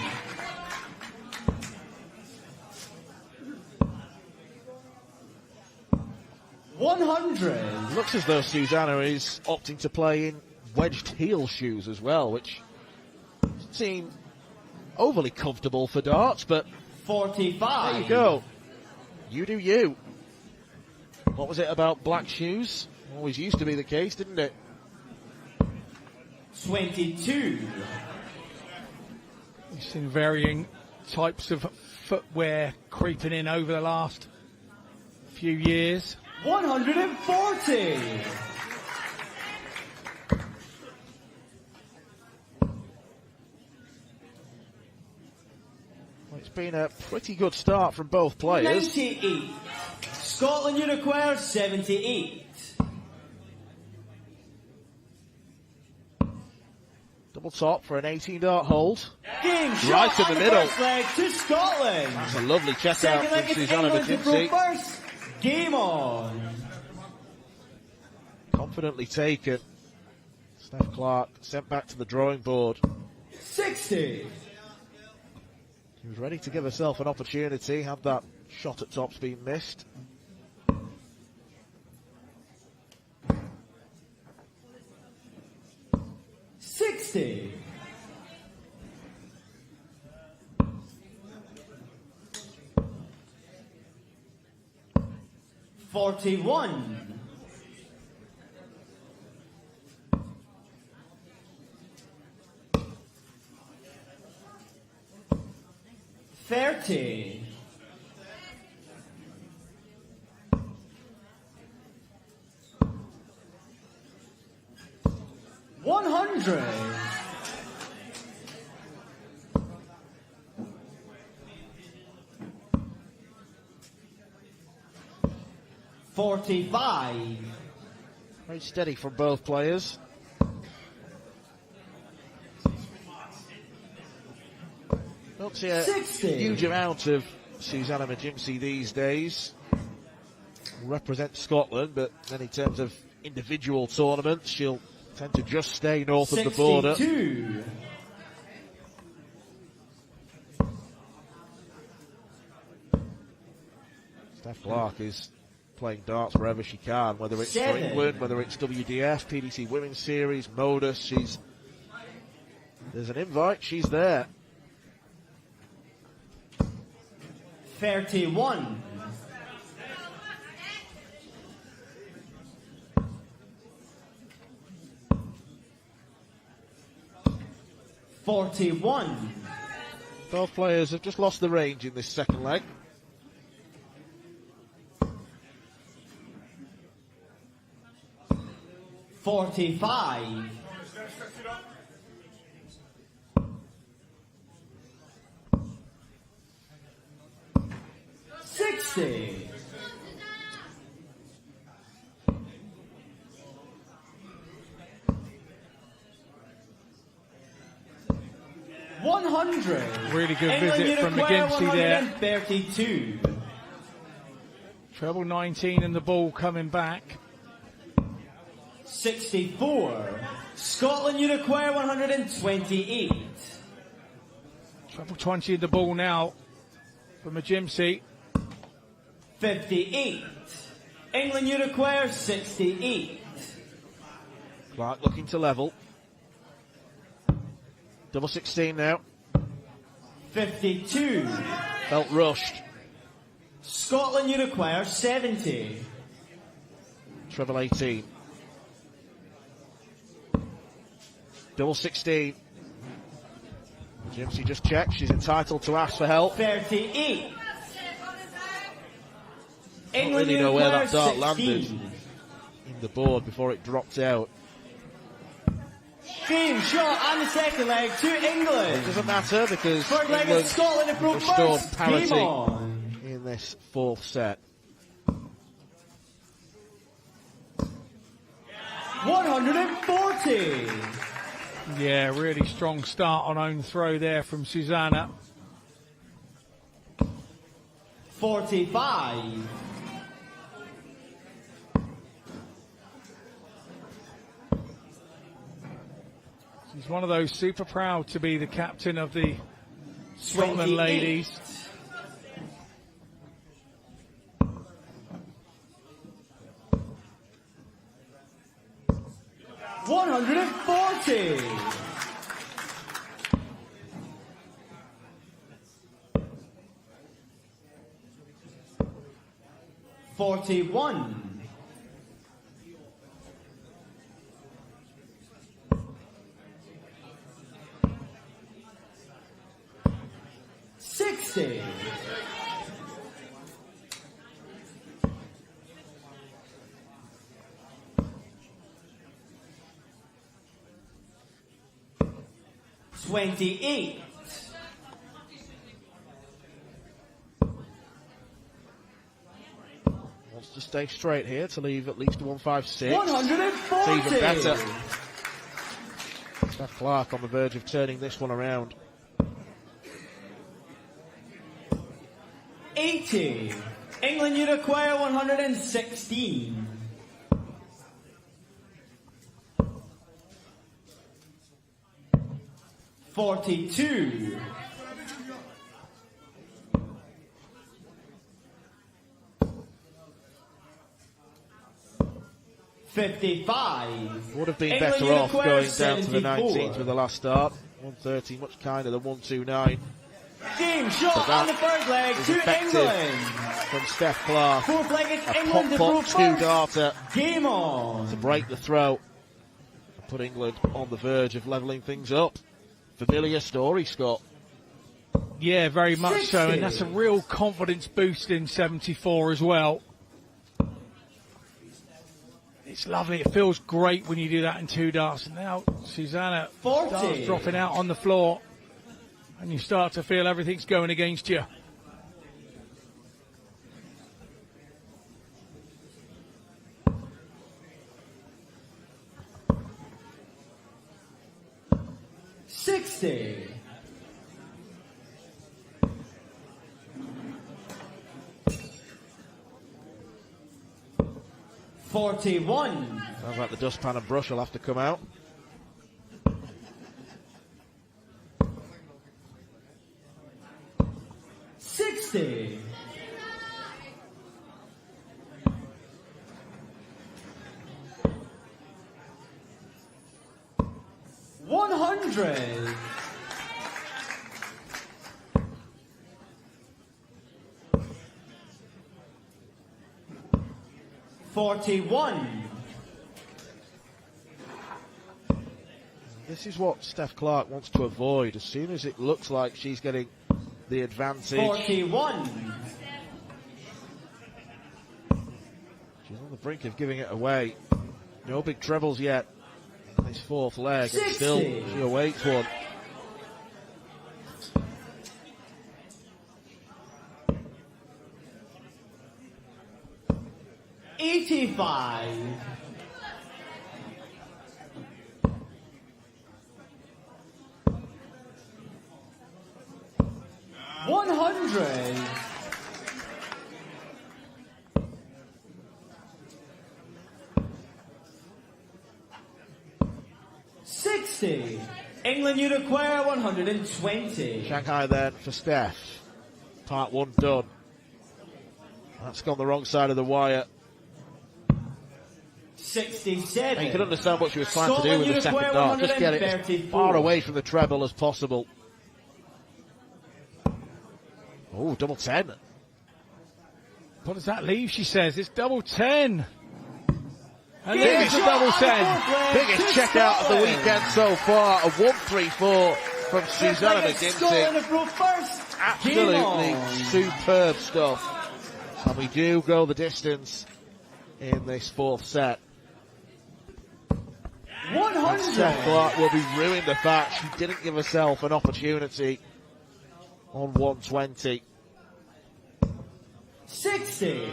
Looks as though Susanna is opting to play in wedged heel shoes as well, which seem overly comfortable for darts, but 45. There you go. You do you. What was it about black shoes? Always used to be the case, didn't it? 22. We've seen varying types of footwear creeping in over the last few years. 140. Well, it's been a pretty good start from both players. 98. Scotland you require 78. Double top for an 18-dart hold. Game right shot in the middle. First leg to Scotland. That's a lovely check out Second leg from is Susanna England to throw McGimpsey. first. Game on. Confidently taken. Steph Clarke sent back to the drawing board. 60. She was ready to give herself an opportunity, had that shot at tops been missed. $60. $41. $30. 100. $45. Very steady from both players. Don't see a 60. huge amount of Susanna McGimpsey these days. Represents Scotland, but then in terms of individual tournaments, she'll tend to just stay north of the border. 62. Steph Clarke is playing darts wherever she can, whether it's for 7. England, whether it's WDF, PDC Women's Series, Modus. There's an invite, she's there. 31. $41. Both players have just lost the range in this second leg. $45. 60. $100. Really good England visit from Uruguay, McGimpsey there. 132. Treble 19 and the ball coming back. 64. Scotland Uruguay 128. Treble 20 in the ball now for McGimpsey. 58. England Uruguay 68. Clarke looking to level. Double 16 now. 52. Felt rushed. Scotland Uruguay 70. Treble 18. Double 16. McGimpsey just checked. She's entitled to ask for help. 38. Don't England really know where that dart 16. landed in the board before it dropped out. Game shot and the second leg to England. It doesn't matter because Third leg England of Scotland have broke restored first. parity Game on. in this fourth set. 140. Yeah, really strong start on own throw there from Susanna. 45. She's one of those super proud to be the captain of the Scotland ladies. 140. $41. 60. 28. Wants to stay straight here to leave at least 156. 140. It's even better. Steph Clarke on the verge of turning this one around. 80. England Uruguay 116. 42. 55. Would have been England better off Uruguay going down to the 74. 19th with the last start. 130, much kinder than 129. Game shot on the third leg is to effective England. from Steph Clarke. Fourth leg is A England to pop-pop first. two-darter Game on. to break the throw and put England on the verge of levelling things up. Familiar story, Scott. Yeah, very much 60. so, and that's a real confidence boost in 74 as well. It's lovely. It feels great when you do that in 2 darts. And now Susanna starts dropping out on the floor, and you start to feel everything's going against you. $41. Sounds like the dustpan and brush will have to come out. $60. $100. $41. This is what Steph Clarke wants to avoid. As soon as it looks like she's getting the advantage. 41. She's on the brink of giving it away. No big trebles yet. This fourth leg, and still she awaits one. $85. $100. $60. England, you require 120. Shanghai then for Steph. Part 1 done. That's gone the wrong side of the wire. 67. Now you can understand what she was trying to do with the second dart. Just get it as far away from the treble as possible. Oh, double 10. What does that leave, she says? It's double 10. And there's the double 10. Biggest check out of the weekend so far. A 1-3-4 from Susanna McGimpsey. Absolutely superb stuff. And we do go the distance in this fourth set. 100. Steph Clarke will be ruined the fact she didn't give herself an opportunity on 120. 60.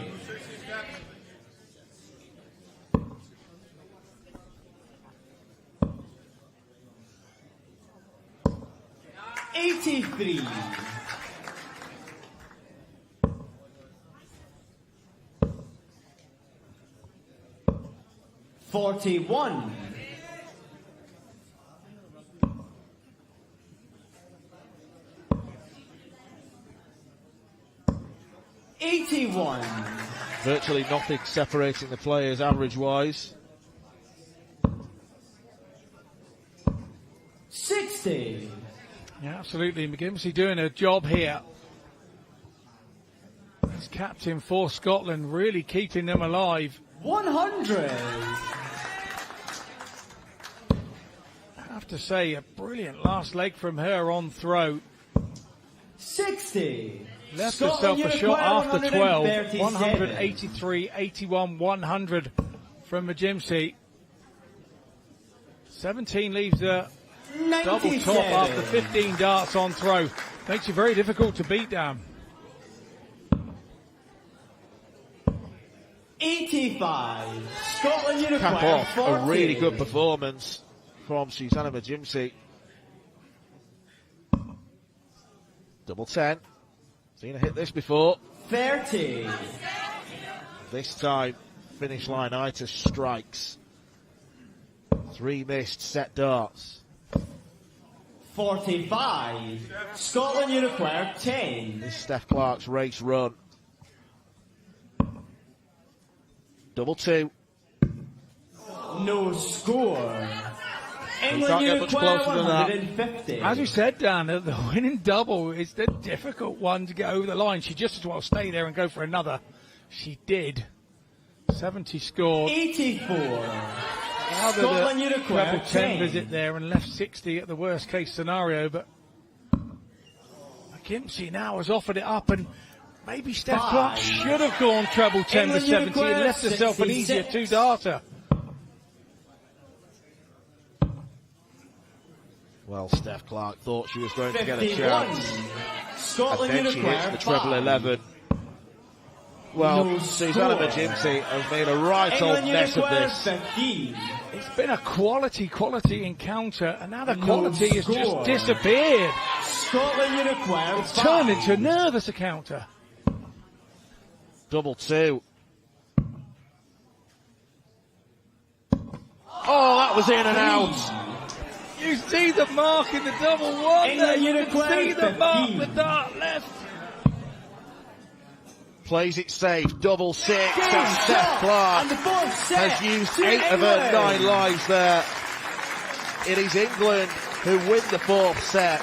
$83. $41. $81. Virtually nothing separating the players average-wise. 60. Yeah, absolutely. McGimpsey doing a job here. As captain for Scotland, really keeping them alive. 100. I have to say, a brilliant last leg from her on throw. 60. Left herself a shot after 12. 183, 81, 100 from McGimpsey. 17 leaves a double top after 15 darts on throw. Makes it very difficult to beat down. 85. Scotland, you Cap require off 40. a really good performance from Susanna McGimpsey. Double 10. Seen her hit this before. 30. This time, finish line itis strikes. 3 missed set darts. 45. Scotland, you require 10. This is Steph Clarke's race run. Double 2. No score. England, can't you get much require closer than that. 150. As we said, Dan, the winning double is the difficult one to get over the line. She just as well stay there and go for another. She did. 70 scored. 84. Scotland, you require treble 10 visit there and left 60 at the worst case scenario, but McGimpsey now has offered it up, and maybe Steph Clarke should have gone treble 10 to 70 and left herself an easier 2-darter. Well, Steph Clarke thought she was going to get a 51. chance. Scotland And then she hits the treble 11. Well, No Susanna score. McGimpsey has made a right old mess of this. 15. It's been a quality encounter, and now the No quality has just score. disappeared. Scotland Uniquare It's turned into a nervous encounter. Double two. Oh, that was in and out. You see the mark in the double one. England You Uniquare can see the mark, 15. the dart left. Plays it safe. Double six. Game, And Steph shot, Clarke and the fourth set has used to 8 of her England. 9 lives there. It is England who win the 4th set.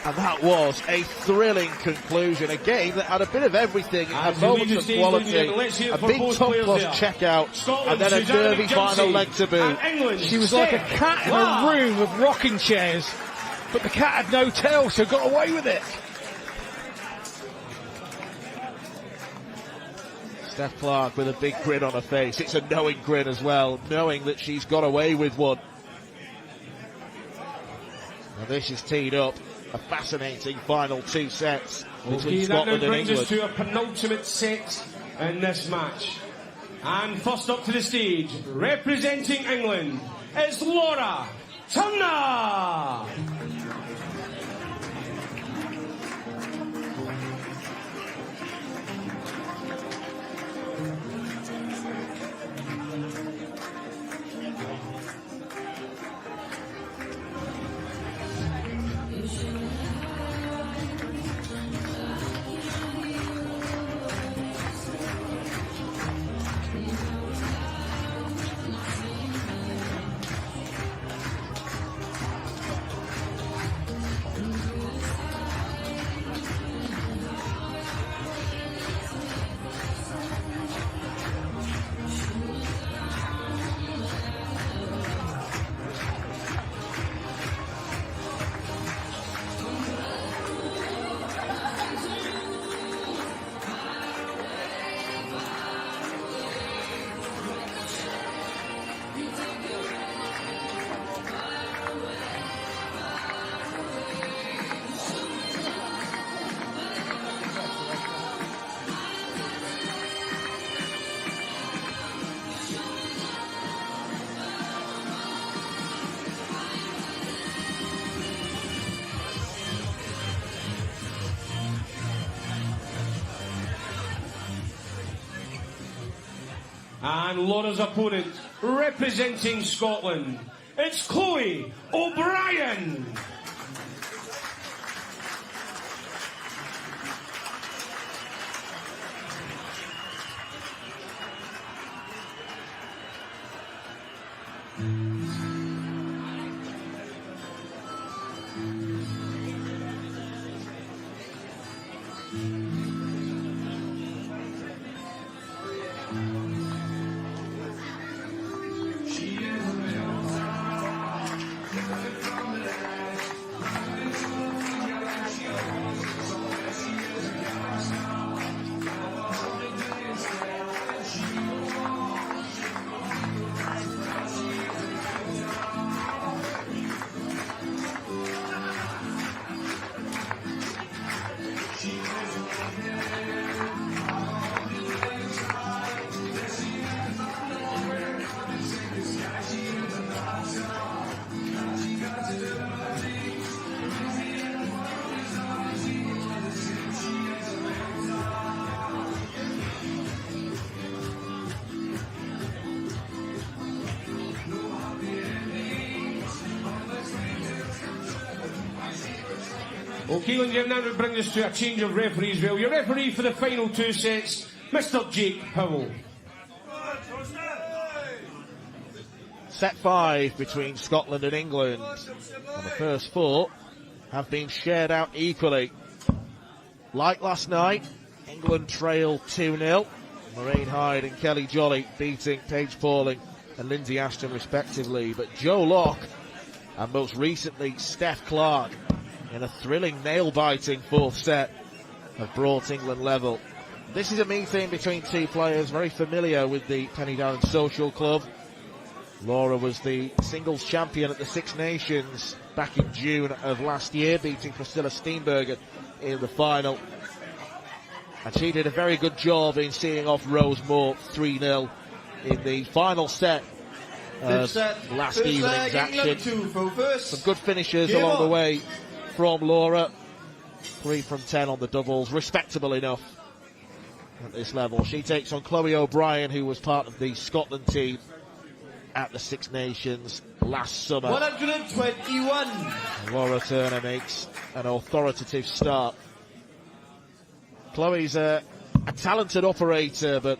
And that was a thrilling conclusion. A game that had a bit of everything. It had As we moments leave of the stage, quality, ladies and gentlemen, let's hear it a for big both top players plus there. checkout, Scotland, and then a Susanna derby final McGimpsey, leg to boot. and England, She was like a Steph cat in Clarke. a room with rocking chairs, but the cat had no tail, so got away with it. Steph Clarke with a big grin on her face. It's a knowing grin as well, knowing that she's got away with one. And this is teed up. A fascinating final 2 sets between Okay, that now Scotland and brings England. us to a penultimate set in this match. And first up to the stage, representing England, it's Laura Turner. And Laura's opponent, representing Scotland, it's Chloe O'Brien. Okay, ladies and gentlemen, now we bring us to a change of referees. Well, your referee for the final 2 sets, Mr. Jake Powell. Set 5 between Scotland and England. And the first 4 have been shared out equally. Like last night, England trailed 2-0. Lorraine Hyde and Kelly Jolly beating Paige Pauling and Lindsay Ashton respectively. But Joe Locke and most recently Steph Clarke in a thrilling nail-biting 4th set have brought England level. This is a meeting between 2 players very familiar with the Penny Darren Social Club. Laura was the singles champion at the Six Nations back in June of last year, beating Priscilla Steenbergen in the final. And she did a very good job in seeing off Rose Moore 3-0 in the final set of last evening's action. Some good finishes along the way from Laura. 3 from 10 on the doubles, respectable enough at this level. She takes on Chloe O'Brien, who was part of the Scotland team at the Six Nations last summer. 121. Laura Turner makes an authoritative start. Chloe's a talented operator, but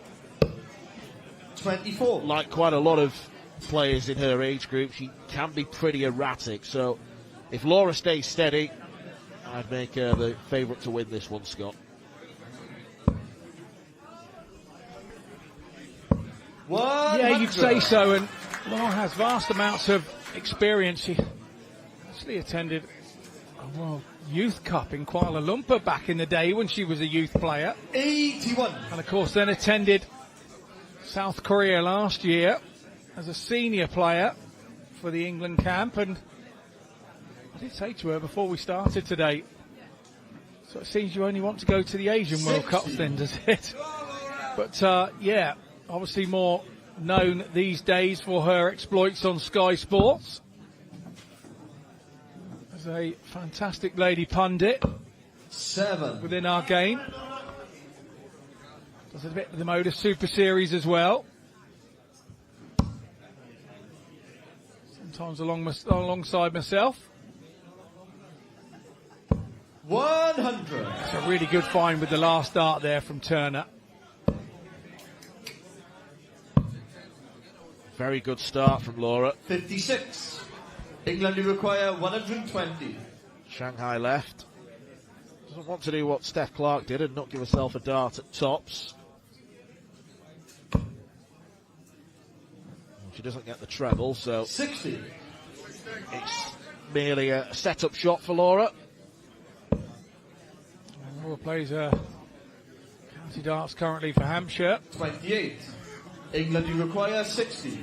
24. Like quite a lot of players in her age group, she can be pretty erratic. So if Laura stays steady, I'd make her the favourite to win this one, Scott. Yeah, you'd say so, and Laura has vast amounts of experience. She actually attended a World Youth Cup in Kuala Lumpur back in the day when she was a youth player. 81. And of course then attended South Korea last year as a senior player for the England camp. And I did say to her before we started today, so it seems you only want to go to the Asian World Cups then, does it? But yeah, obviously more known these days for her exploits on Sky Sports. As a fantastic lady pundit. 7. Within our game. Does a bit of the Motor Super Series as well. Sometimes alongside myself. 100. It's a really good find with the last dart there from Turner. Very good start from Laura. 56. England require 120. Shanghai left. Doesn't want to do what Steph Clarke did and not give herself a dart at tops. She doesn't get the treble, so 60. It's merely a set-up shot for Laura. Laura plays county darts currently for Hampshire. 28. England require 60.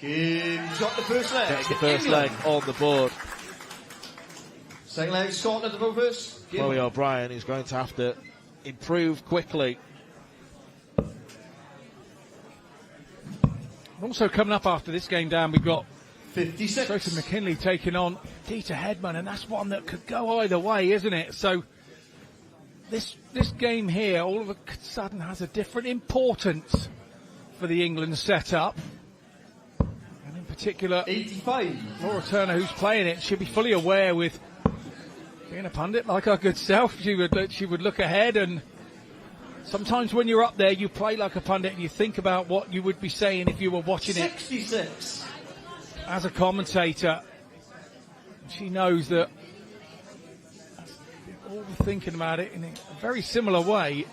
Game shot the first leg. Gets the first leg on the board. Second leg, Scotland at the first. Chloe O'Brien is going to have to improve quickly. Also coming up after this game down, we've got 56. Sophie McKinley taking on Deta Hedman, and that's one that could go either way, isn't it? So this game here all of a sudden has a different importance for the England setup. And in particular, 85. Laura Turner, who's playing it, should be fully aware with being a pundit like our good self. She would look ahead, and sometimes when you're up there, you play like a pundit and you think about what you would be saying if you were watching 66. It as a commentator. She knows that all thinking about it in a very similar way.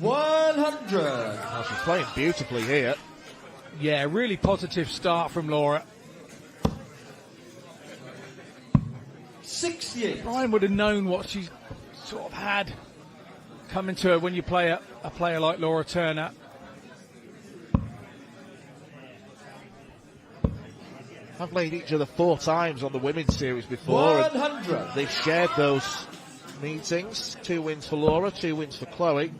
100. Oh, she's playing beautifully here. Yeah, really positive start from Laura. 68. Brian would have known what she sort of had coming to her when you play a player like Laura Turner. I've played each other 4 times on the women's series before. 100. They've shared those meetings. 2 wins for Laura, 2 wins for Chloe.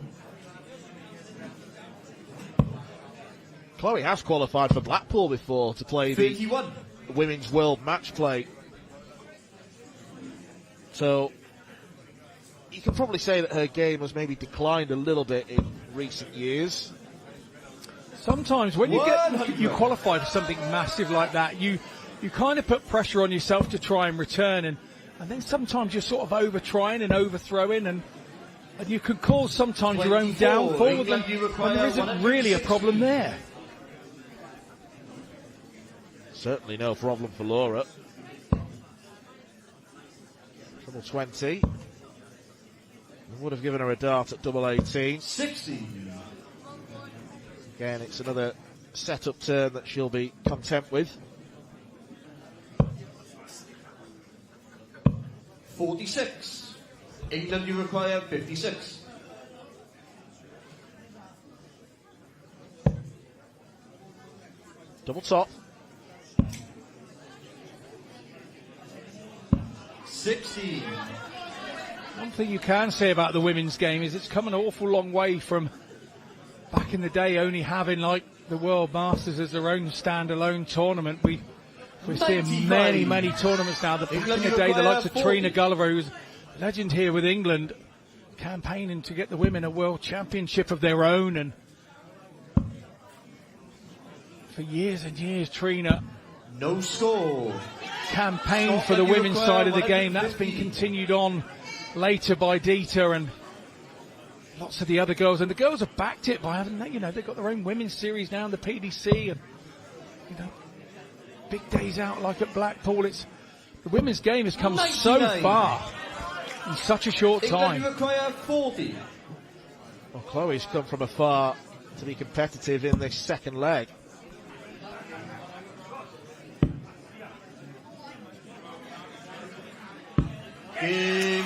Chloe has qualified for Blackpool before to play 31. the Women's World Match Play. So you can probably say that her game has maybe declined a little bit in recent years. Sometimes when you qualify for something massive like that, you kind of put pressure on yourself to try and return, and then sometimes you're sort of over trying and overthrowing, and you can cause sometimes your own downfall, and there isn't really a problem there. Certainly no problem for Laura. Double 20. Would have given her a dart at double 18. 60. Again, it's another set-up turn that she'll be content with. 46. England, you require 56. Double top. 60. One thing you can say about the women's game is it's come an awful long way from back in the day only having like the World Masters as their own standalone tournament. We're seeing many tournaments now. Back in the day, the likes of Trina Gulliver, who's a legend here with England, campaigning to get the women a world championship of their own, and for years and years, Trina no score campaigned for the women's side of the game. That's been continued on later by Deta and lots of the other girls, and the girls have backed it by having, you know, they've got their own women's series now in the PDC, and you know, big days out like at Blackpool. It's the women's game has come 99. So far in such a short time. England, you require 40. Well, Chloe's come from afar to be competitive in this second leg.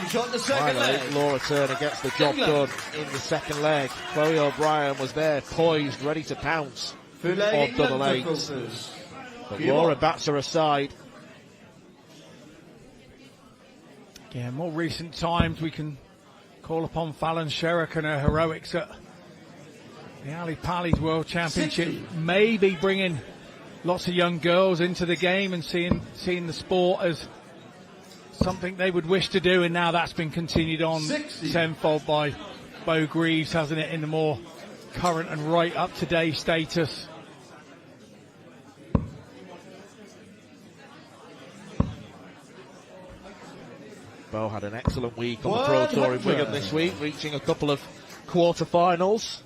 Shot the second leg. Laura Turner gets the job done in the second leg. Chloe O'Brien was there, poised, ready to pounce on double eights. But Laura bats her aside. Yeah, more recent times we can call upon Fallon Sherrick and her heroics at the Ali Pali's World Championship. 60. Maybe bringing lots of young girls into the game and seeing the sport as something they would wish to do, and now that's been continued on 60. tenfold by Bo Greaves, hasn't it, in the more current and right up-to-date status. Bo had an excellent week on the Pro Tour in Wigan this week, reaching a couple of quarter-finals.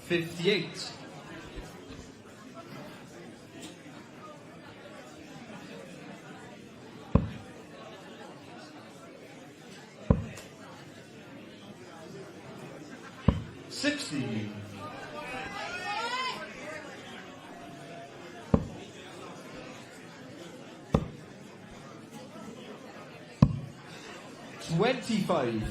$58. $60. $25.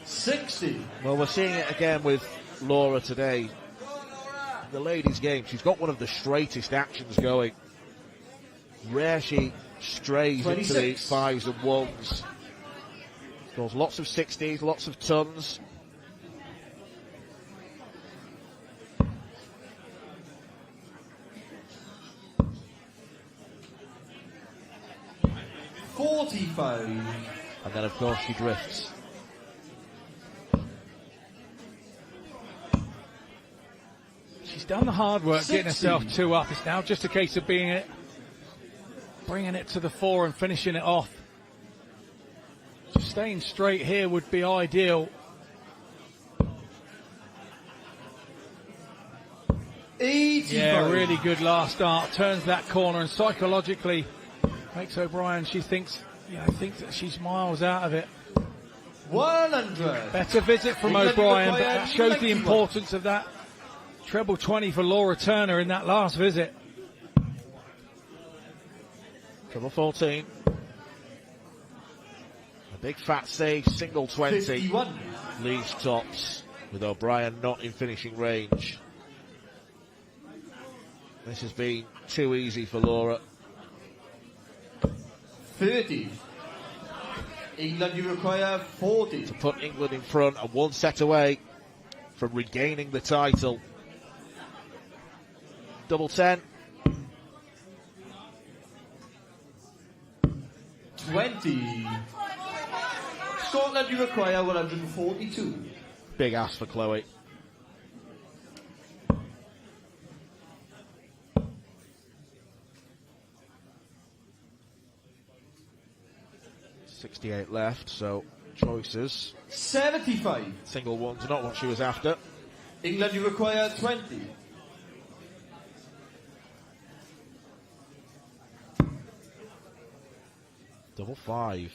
$60. Well, we're seeing it again with Laura today. The ladies' game, she's got one of the straightest actions going. Rare she strays 26. into the fives and ones. Scores lots of 60s, lots of tons. $45. And then, of course, she drifts. She's done the hard work, 60. getting herself 2 up. It's now just a case of bringing it to the fore and finishing it off. Just staying straight here would be ideal. 85. Yeah, really good last start. Turns that corner and psychologically makes O'Brien, she thinks that she's miles out of it. 100. Better visit from O'Brien, but that shows the importance of that treble 20 for Laura Turner in that last visit. Treble 14. A big fat save, single 20. 51. Leaves tops, with O'Brien not in finishing range. This has been too easy for Laura. 30. England, you require 40. To put England in front and one set away from regaining the title. Double 10. 20. Scotland, you require 142. Big ass for Chloe. .68 left, so choices. 75. Single one's not what she was after. England, you require 20. Double 5.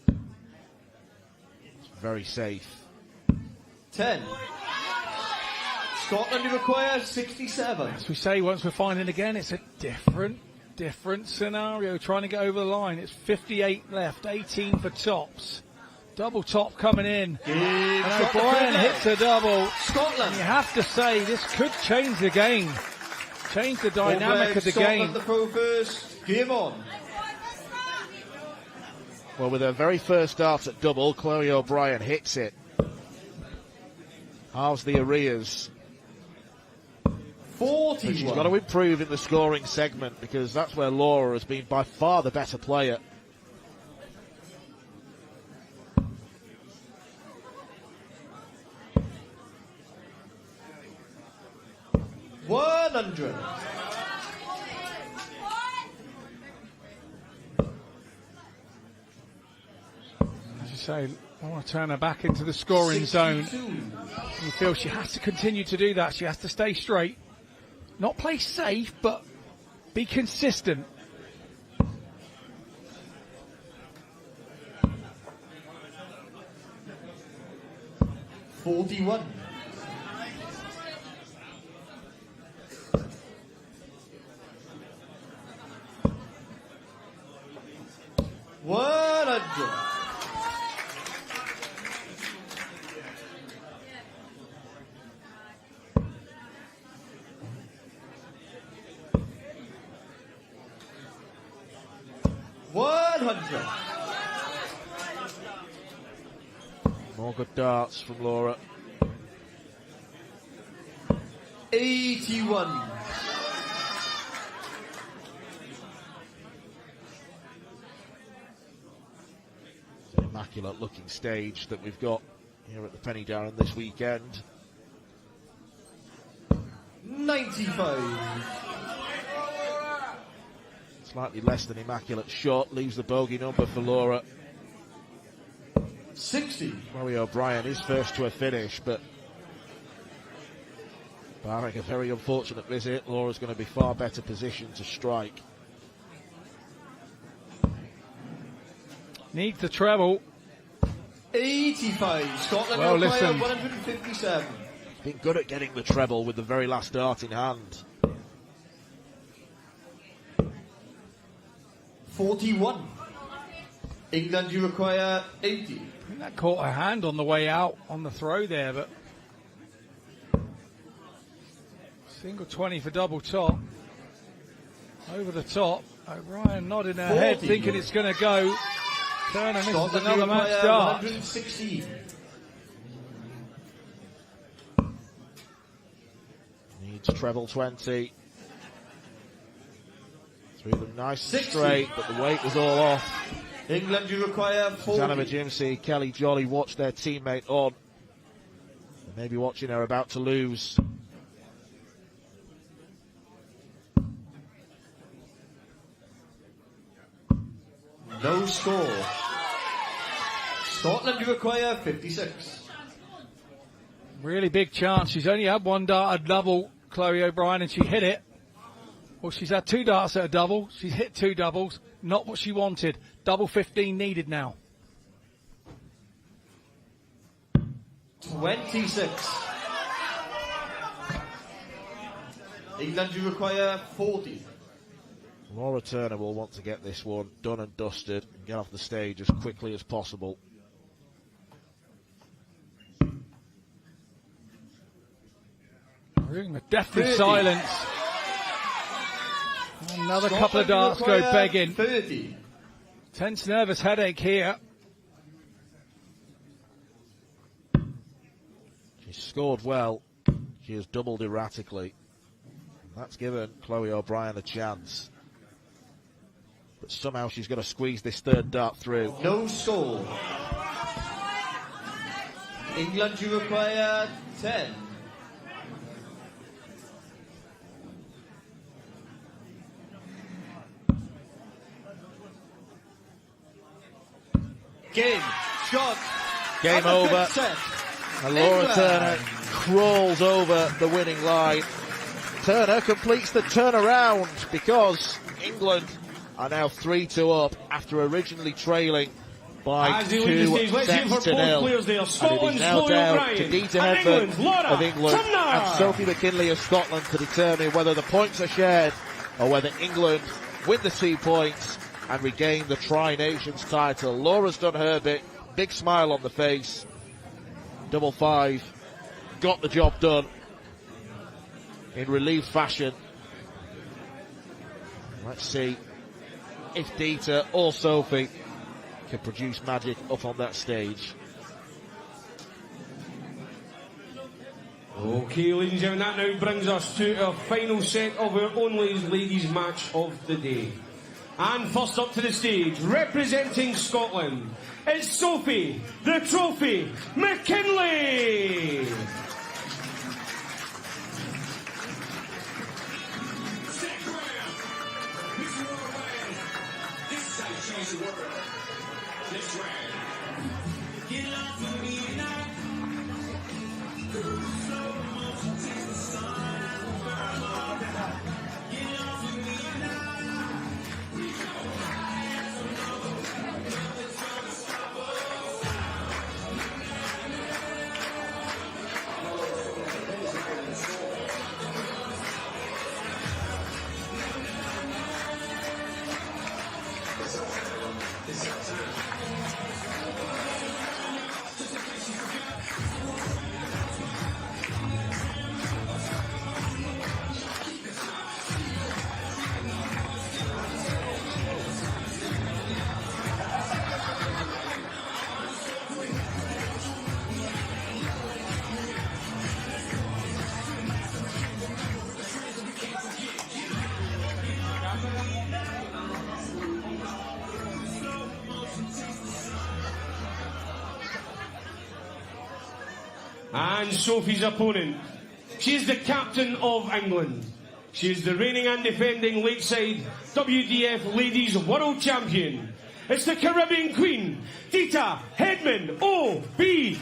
It's very safe. 10. Scotland require 67. As we say, once we're finding again, it's a different scenario trying to get over the line. It's 58 left, 18 for tops. Double top coming in. And O'Brien hits a double. Scotland. And you have to say, this could change the game. Change the dynamic of the game. The throw first. Game on. Well, with her very first dart at double, Chloe O'Brien hits it. Halves the arrears. 41. But she's got to improve in the scoring segment, because that's where Laura has been by far the better player. $100. As you say, I want to turn her back into the scoring 62. zone. You feel she has to continue to do that. She has to stay straight. Not play safe, but be consistent. $41. $100. More good darts from Laura. 81. It's an immaculate looking stage that we've got here at the Penny Darren this weekend. 95. Slightly less than immaculate shot, leaves the bogey number for Laura. 60. Chloe O'Brien is first to a finish, but barring a very unfortunate visit, Laura's going to be far better positioned to strike. Needs the treble. 85. Scotland Well, require listen. 157. Been good at getting the treble with the very last dart in hand. 41. England, you require 80. I think that caught her hand on the way out on the throw there, but single 20 for double top. Over the top. O'Brien nodding her 40. head, thinking it's going to go. Turner misses Scotland, another you match require start. 116. Needs treble 20. Threw them nice and 60. straight, but the weight was all off. England, you require 40. Susanna McGimpsey, Kelly Jolly watched their teammate on. Maybe watching her about to lose. No score. Scotland, you require 56. Really big chance. She's only had one dart at double, Chloe O'Brien, and she hit it. Well, she's had two darts at a double. She's hit two doubles. Not what she wanted. Double 15 needed now. 26. England, you require 40. Laura Turner will want to get this one done and dusted and get off the stage as quickly as possible. Room of deathly 30. silence. Another couple of darts go begging. 30. Tense, nervous headache here. She's scored well. She has doubled erratically. That's given Chloe O'Brien a chance. But somehow she's got to squeeze this third dart through. No score. England, you require 10. Game. Shot. Game And a over. good set. And Laura England. Turner crawls over the winning line. Turner completes the turnaround because England are now 3-2 up after originally trailing by As they 2 lead the stage, let's hear sets for to both nil. players there. And it Scotland's is now Chloe down O'Brien. to Deta And Hedman England's Laura of England Sumner. and Sophie McKinley of Scotland to determine whether the points are shared or whether England win the 2 points and regain the Tri-Nations title. Laura's done her bit, big smile on the face, 5-5, got the job done in relief fashion. Let's see if Deta or Sophie can produce magic up on that stage. Okay, ladies and gentlemen, that now brings us to our final set of our only ladies match of the day. And first up to the stage, representing Scotland, it's Sophie, the Trophy, McKinley! And Sophie's opponent, she's the captain of England. She's the reigning and defending Lakeside WDF Ladies World Champion. It's the Caribbean Queen, Deta Hedman, OBE!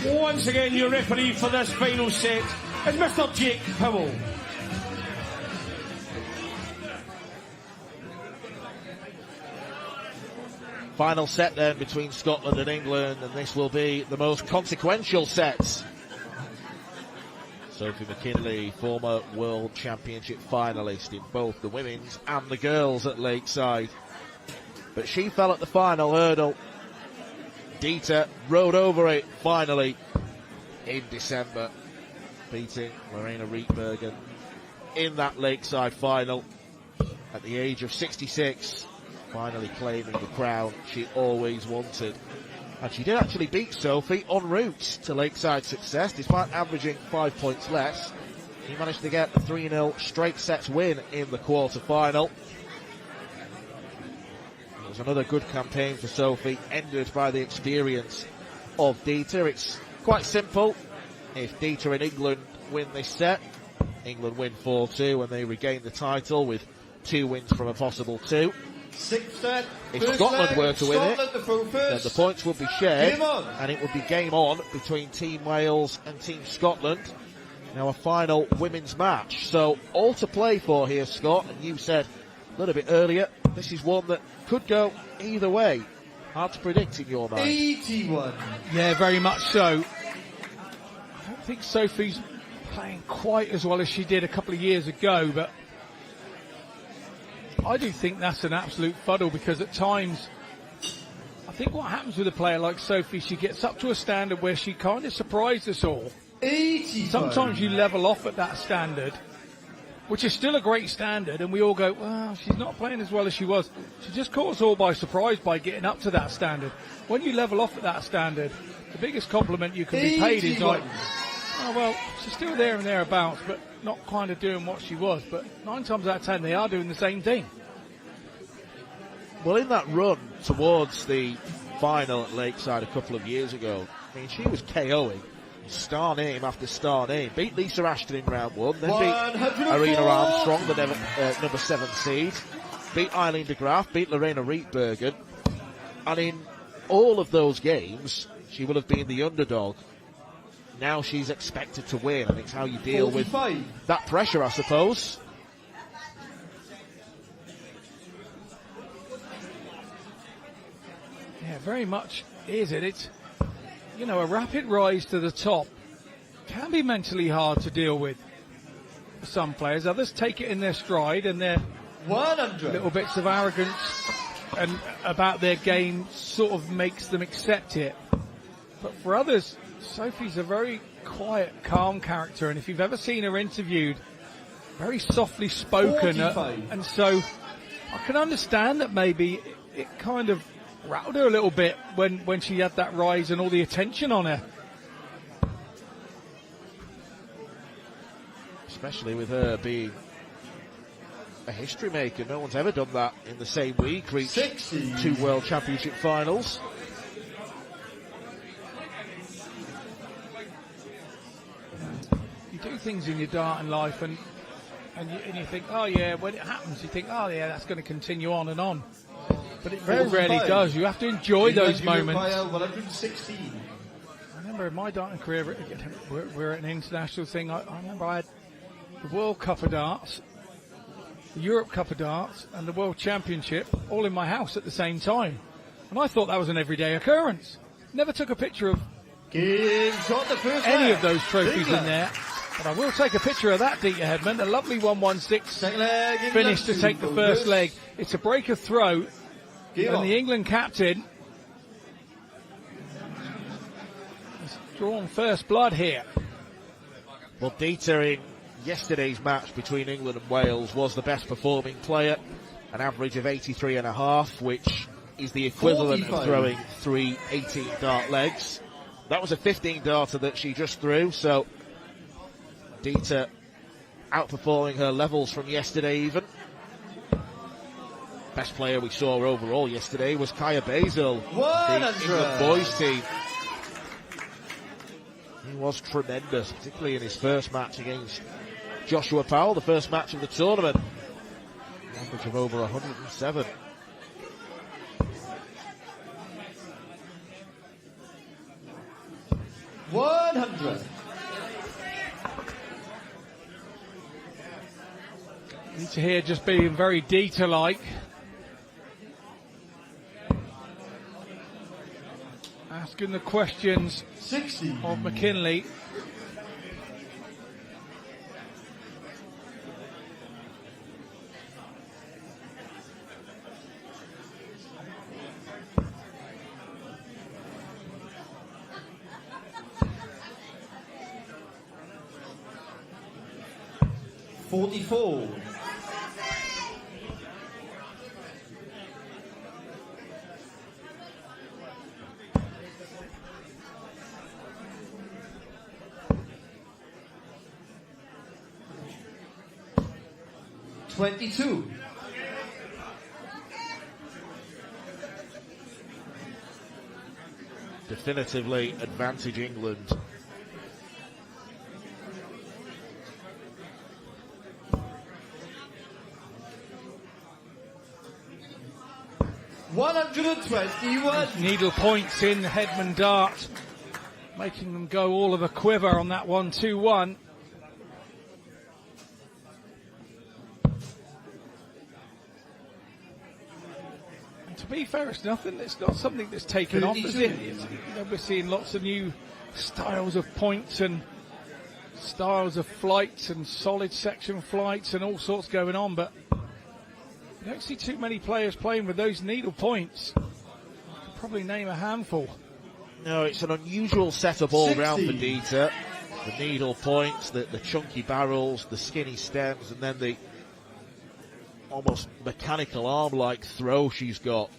Once again, your referee for this final set is Mr. Jake Powell. Final set then between Scotland and England, and this will be the most consequential set. Sophie McKinley, former World Championship finalist in both the women's and the girls at Lakeside. But she fell at the final hurdle. Deta rode over it finally in December, beating Lorraine Rietbergen in that Lakeside final at the age of 66, finally claiming the crown she always wanted. And she did actually beat Sophie en route to Lakeside success, despite averaging 5 points less. She managed to get a 3-0 straight sets win in the quarter-final. It was another good campaign for Sophie, ended by the experience of Deta. It's quite simple. If Deta and England win this set, England win 4-2 and they regain the title with 2 wins from a possible 2. Sixth set. If Scotland were to win it, then the points would be shared and it would be game on between Team Wales and Team Scotland. Now a final women's match. So all to play for here, Scott. And you said a little bit earlier, this is one that could go either way. Hard to predict in your mind. 81. Yeah, very much so. I don't think Sophie's playing quite as well as she did a couple of years ago, but I do think that's an absolute fuddle, because at times I think what happens with a player like Sophie, she gets up to a standard where she kind of surprised us all. 85. Sometimes you level off at that standard, which is still a great standard, and we all go, well, she's not playing as well as she was. She just caught us all by surprise by getting up to that standard. When you level off at that standard, the biggest compliment you can be paid is like, oh, well, she's still there and thereabouts, but not kind of doing what she was. But 9 times out of 10, they are doing the same thing. Well, in that run towards the final at Lakeside a couple of years ago, I mean, she was KOing star name after star name. Beat Lisa Ashton in round 1, then beat Arena Armstrong, the number 7 seed. Beat Eileen de Graaf, beat Lorena Rietbergen. And in all of those games, she will have been the underdog. Now she's expected to win, and it's how you deal 45. with that pressure, I suppose. Yeah, very much is it. It's, you know, a rapid rise to the top can be mentally hard to deal with for some players. Others take it in their stride, and their 100 little bits of arrogance and about their game sort of makes them accept it. But for others, Sophie's a very quiet, calm character, and if you've ever seen her interviewed, very softly spoken, and so I can understand that maybe it kind of rattled her a little bit when she had that rise and all the attention on her. Especially with her being a history maker. No one's ever done that in the same week. Reached 2 World Championship finals. You do things in your dart and life, and you think, oh yeah, when it happens, you think, oh yeah, that's going to continue on and on. But it very rarely does. You have to enjoy those moments. 116. I remember in my darting career, we're at an international thing. I remember I had the World Cup of Darts, the Europe Cup of Darts, and the World Championship all in my house at the same time. And I thought that was an everyday occurrence. Never took a picture of any of those trophies in there. But I will take a picture of that, Deta Hedman. A lovely 116 finish to take the first leg. It's a break of throat. And the England captain has drawn first blood here. Well, Deta in yesterday's match between England and Wales was the best performing player, an average of 83.5, which is the equivalent of throwing 3 18 dart legs. That was a 15 darter that she just threw, so Deta outperforming her levels from yesterday even. Best player we saw overall yesterday was Kaya Basil, the England boys team. He was tremendous, particularly in his first match against Joshua Powell, the first match of the tournament. An average of over 107. Deta here just being very Deta-like. Asking the questions of McKinley. .44. .22. Definitively advantage England. .121. Needle points in Hedman dart, making them go all of a quiver on that 1-2-1. To be fair, it's nothing. It's not something that's taken off, is it? We're seeing lots of new styles of points and styles of flights and solid section flights and all sorts going on, but you don't see too many players playing with those needle points. I could probably name a handful. No, it's an unusual setup all round for Deta. The needle points, the chunky barrels, the skinny stems, and then the almost mechanical arm-like throw she's got.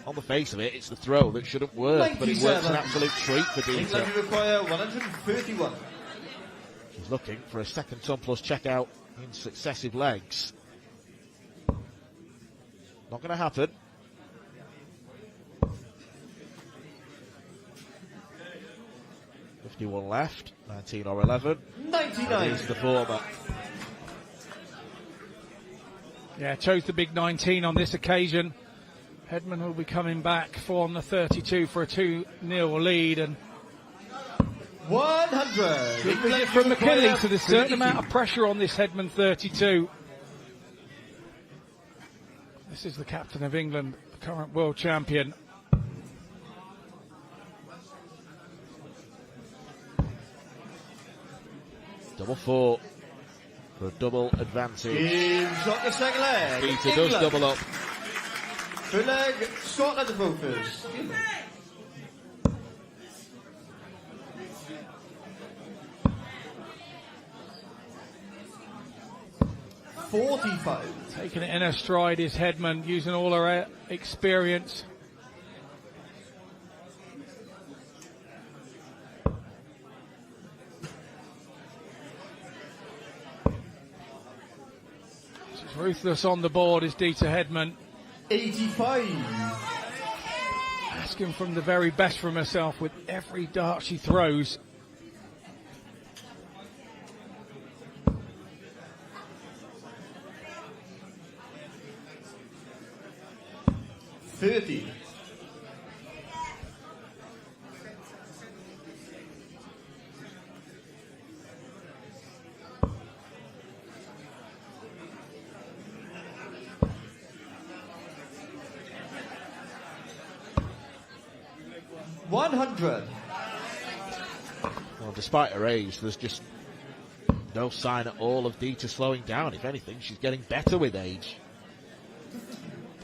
On the face of it, it's the throw that shouldn't work, but it works an absolute treat for Deta. England require 131. She's looking for a second ton plus checkout in successive legs. Not going to happen. .51 left, 19 or 11. 99 is the former. Yeah, chose the big 19 on this occasion. Hedman will be coming back on the 32 for a 2-0 lead, and 100. good visit from McKinley, so there's a certain amount of pressure on this Hedman 32. This is the captain of England, the current world champion. Double 4 for a double advantage. He's got the second leg. Deta does double up. Third leg, Scotland the focus. 45. Taking it in her stride is Hedman, using all her experience. She's ruthless on the board is Deta Hedman. 85. Asking from the very best from herself with every dart she throws. $30. $100. Well, despite her age, there's just no sign at all of Deta slowing down. If anything, she's getting better with age.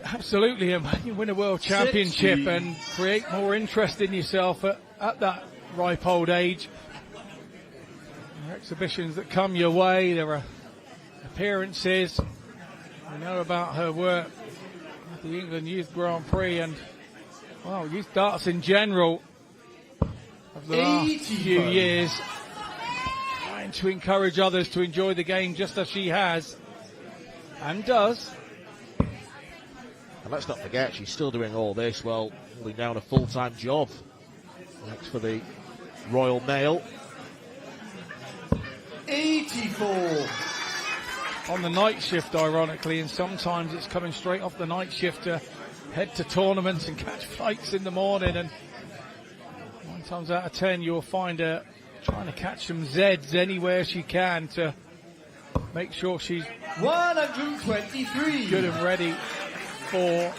Absolutely, and when you win a world championship 60. and create more interest in yourself at that ripe old age, there are exhibitions that come your way, there are appearances. We know about her work at the England Youth Grand Prix and, well, youth darts in general of the last few years, trying to encourage others to enjoy the game just as she has and does. And let's not forget, she's still doing all this while holding down a full-time job. Next for the Royal Mail. 84. On the night shift, ironically, and sometimes it's coming straight off the night shift to head to tournaments and catch flights in the morning, and 9 times out of 10 you'll find her trying to catch some Zs anywhere she can to make sure she's 123. good and ready for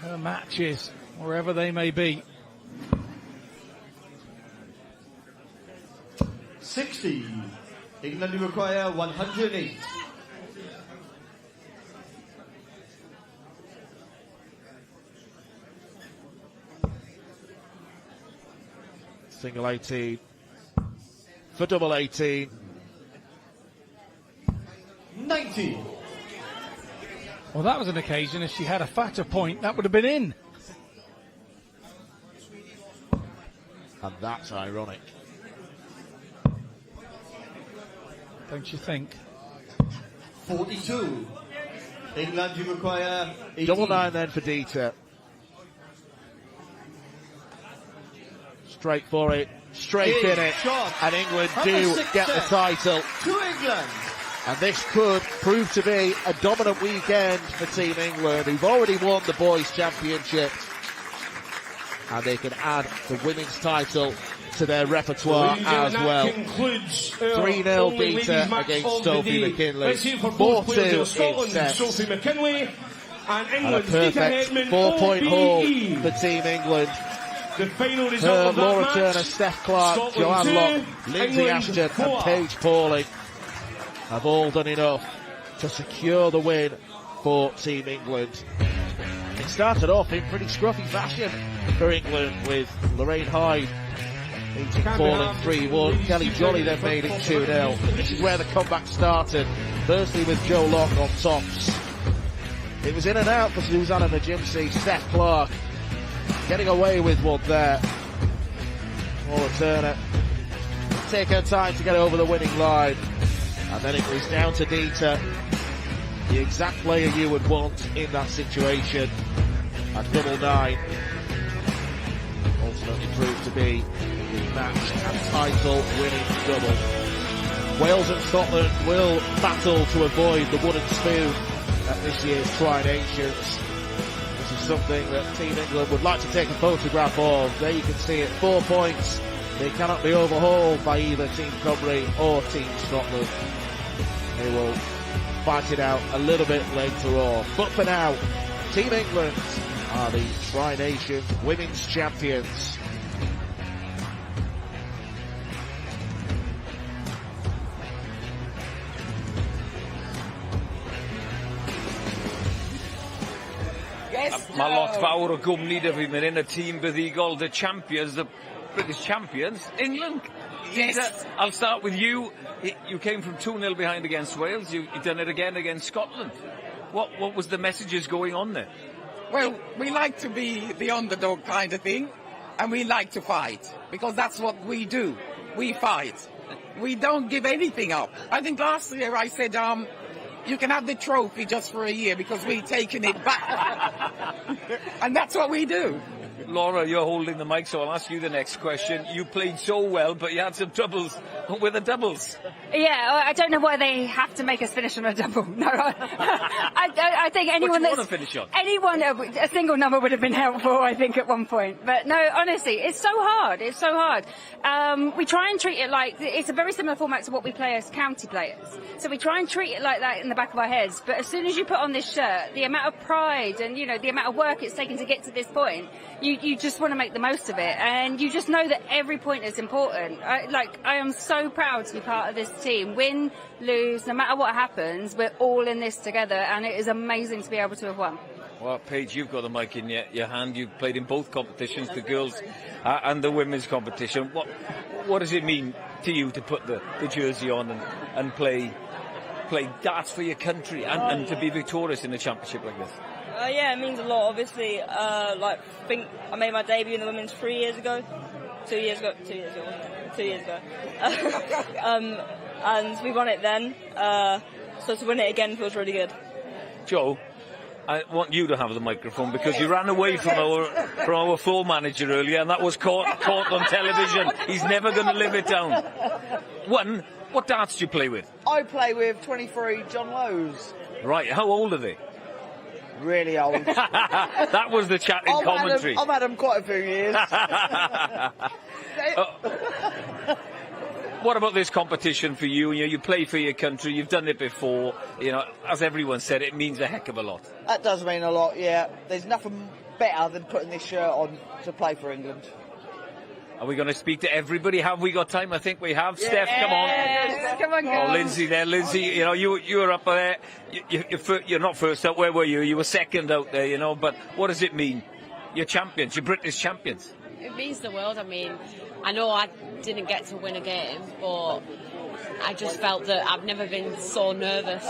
her matches, wherever they may be. 60. England require 108. Single 18 for double 18. 90. Well, that was an occasion, if she had a fatter point, that would have been in. And that's ironic. Don't you think? 42. England, you require 18. Double 9 then for Deta. Straight for it, straight in it, and England do get the title. To England. And this could prove to be a dominant weekend for Team England, who've already won the boys' championship. and they can add the women's title to their repertoire as well. 3-0 Deta against Sophie McKinley. 4-2 in sets. Sophie McKinley And a perfect 4-point haul for Team England. The final result of that Laura match, Turner, Steph Clarke, Scotland Joanne 2, Locke, Lindsay England Ashton 4. and Paige Pauling have all done enough to secure the win for Team England. It started off in pretty scruffy fashion for England with Lorraine Hyde beating Pauling 3-1. Kelly Jolly then made it 2-0. This is where the comeback started. Firstly with Joe Locke on tops. It was in and out for Susanna McGimpsey, Steph Clarke getting away with one there. Laura Turner take her time to get over the winning line. And then it was down to Deta, the exact player you would want in that situation. At double 9, ultimately proved to be the match and title winning double. Wales and Scotland will battle to avoid the wooden spoon at this year's Tri-Nations. This is something that Team England would like to take a photograph of. There you can see it, 4 points. They cannot be overhauled by either Team Cymru or Team Scotland. They will fight it out a little bit later on. But for now, Team England are the Tri-Nations Women's Champions. Mae lot fawr o gwmni da fi mynd yn y tîm buddigol, the champions, the British champions, England. Yes. I'll start with you. You came from 2-0 behind against Wales. You've done it again against Scotland. What was the messages going on there? Well, we like to be the underdog kind of thing, and we like to fight, because that's what we do. We fight. We don't give anything up. I think last year I said, you can have the trophy just for a year because we've taken it back. And that's what we do. Laura, you're holding the mic, so I'll ask you the next question. You played so well, but you had some troubles with the doubles. Yeah, I don't know why they have to make us finish on a double. No, I think anyone that's... What do you want to finish on? Anyone, a single number would have been helpful, I think, at one point. But no, honestly, it's so hard. It's so hard. We try and treat it like, it's a very similar format to what we play as county players. So we try and treat it like that in the back of our heads. But as soon as you put on this shirt, the amount of pride and, the amount of work it's taken to get to this point, you just want to make the most of it, and you just know that every point is important. I am so proud to be part of this team. Win, lose, no matter what happens, we're all in this together, and it is amazing to be able to have won. Well, Paige, you've got the mic in your hand. You've played in both competitions, the girls and the women's competition. What does it mean to you to put the jersey on and play darts for your country and to be victorious in a championship like this? Yeah, it means a lot. Obviously, I think I made my debut in the women's 3 years ago. 2 years ago. And we won it then. So to win it again feels really good. Joe, I want you to have the microphone because you ran away from our floor manager earlier, and that was caught on television. He's never going to live it down. What darts do you play with? I play with 23 John Lowe's. Right, how old are they? Really old. That was the chat in commentary. I've had them quite a few years. What about this competition for you? You play for your country, you've done it before. As everyone said, it means a heck of a lot. That does mean a lot, yeah. There's nothing better than putting this shirt on to play for England. Are we going to speak to everybody? Have we got time? I think we have. Yeah. Steph, come on. Yes, come on, girls. Oh, Lindsay there. Lindsay, you were up there. You're not first out. Where were you? You were second out there, But what does it mean? You're champions. You're British champions. It means the world. I mean, I know I didn't get to win a game, but I just felt that I've never been so nervous.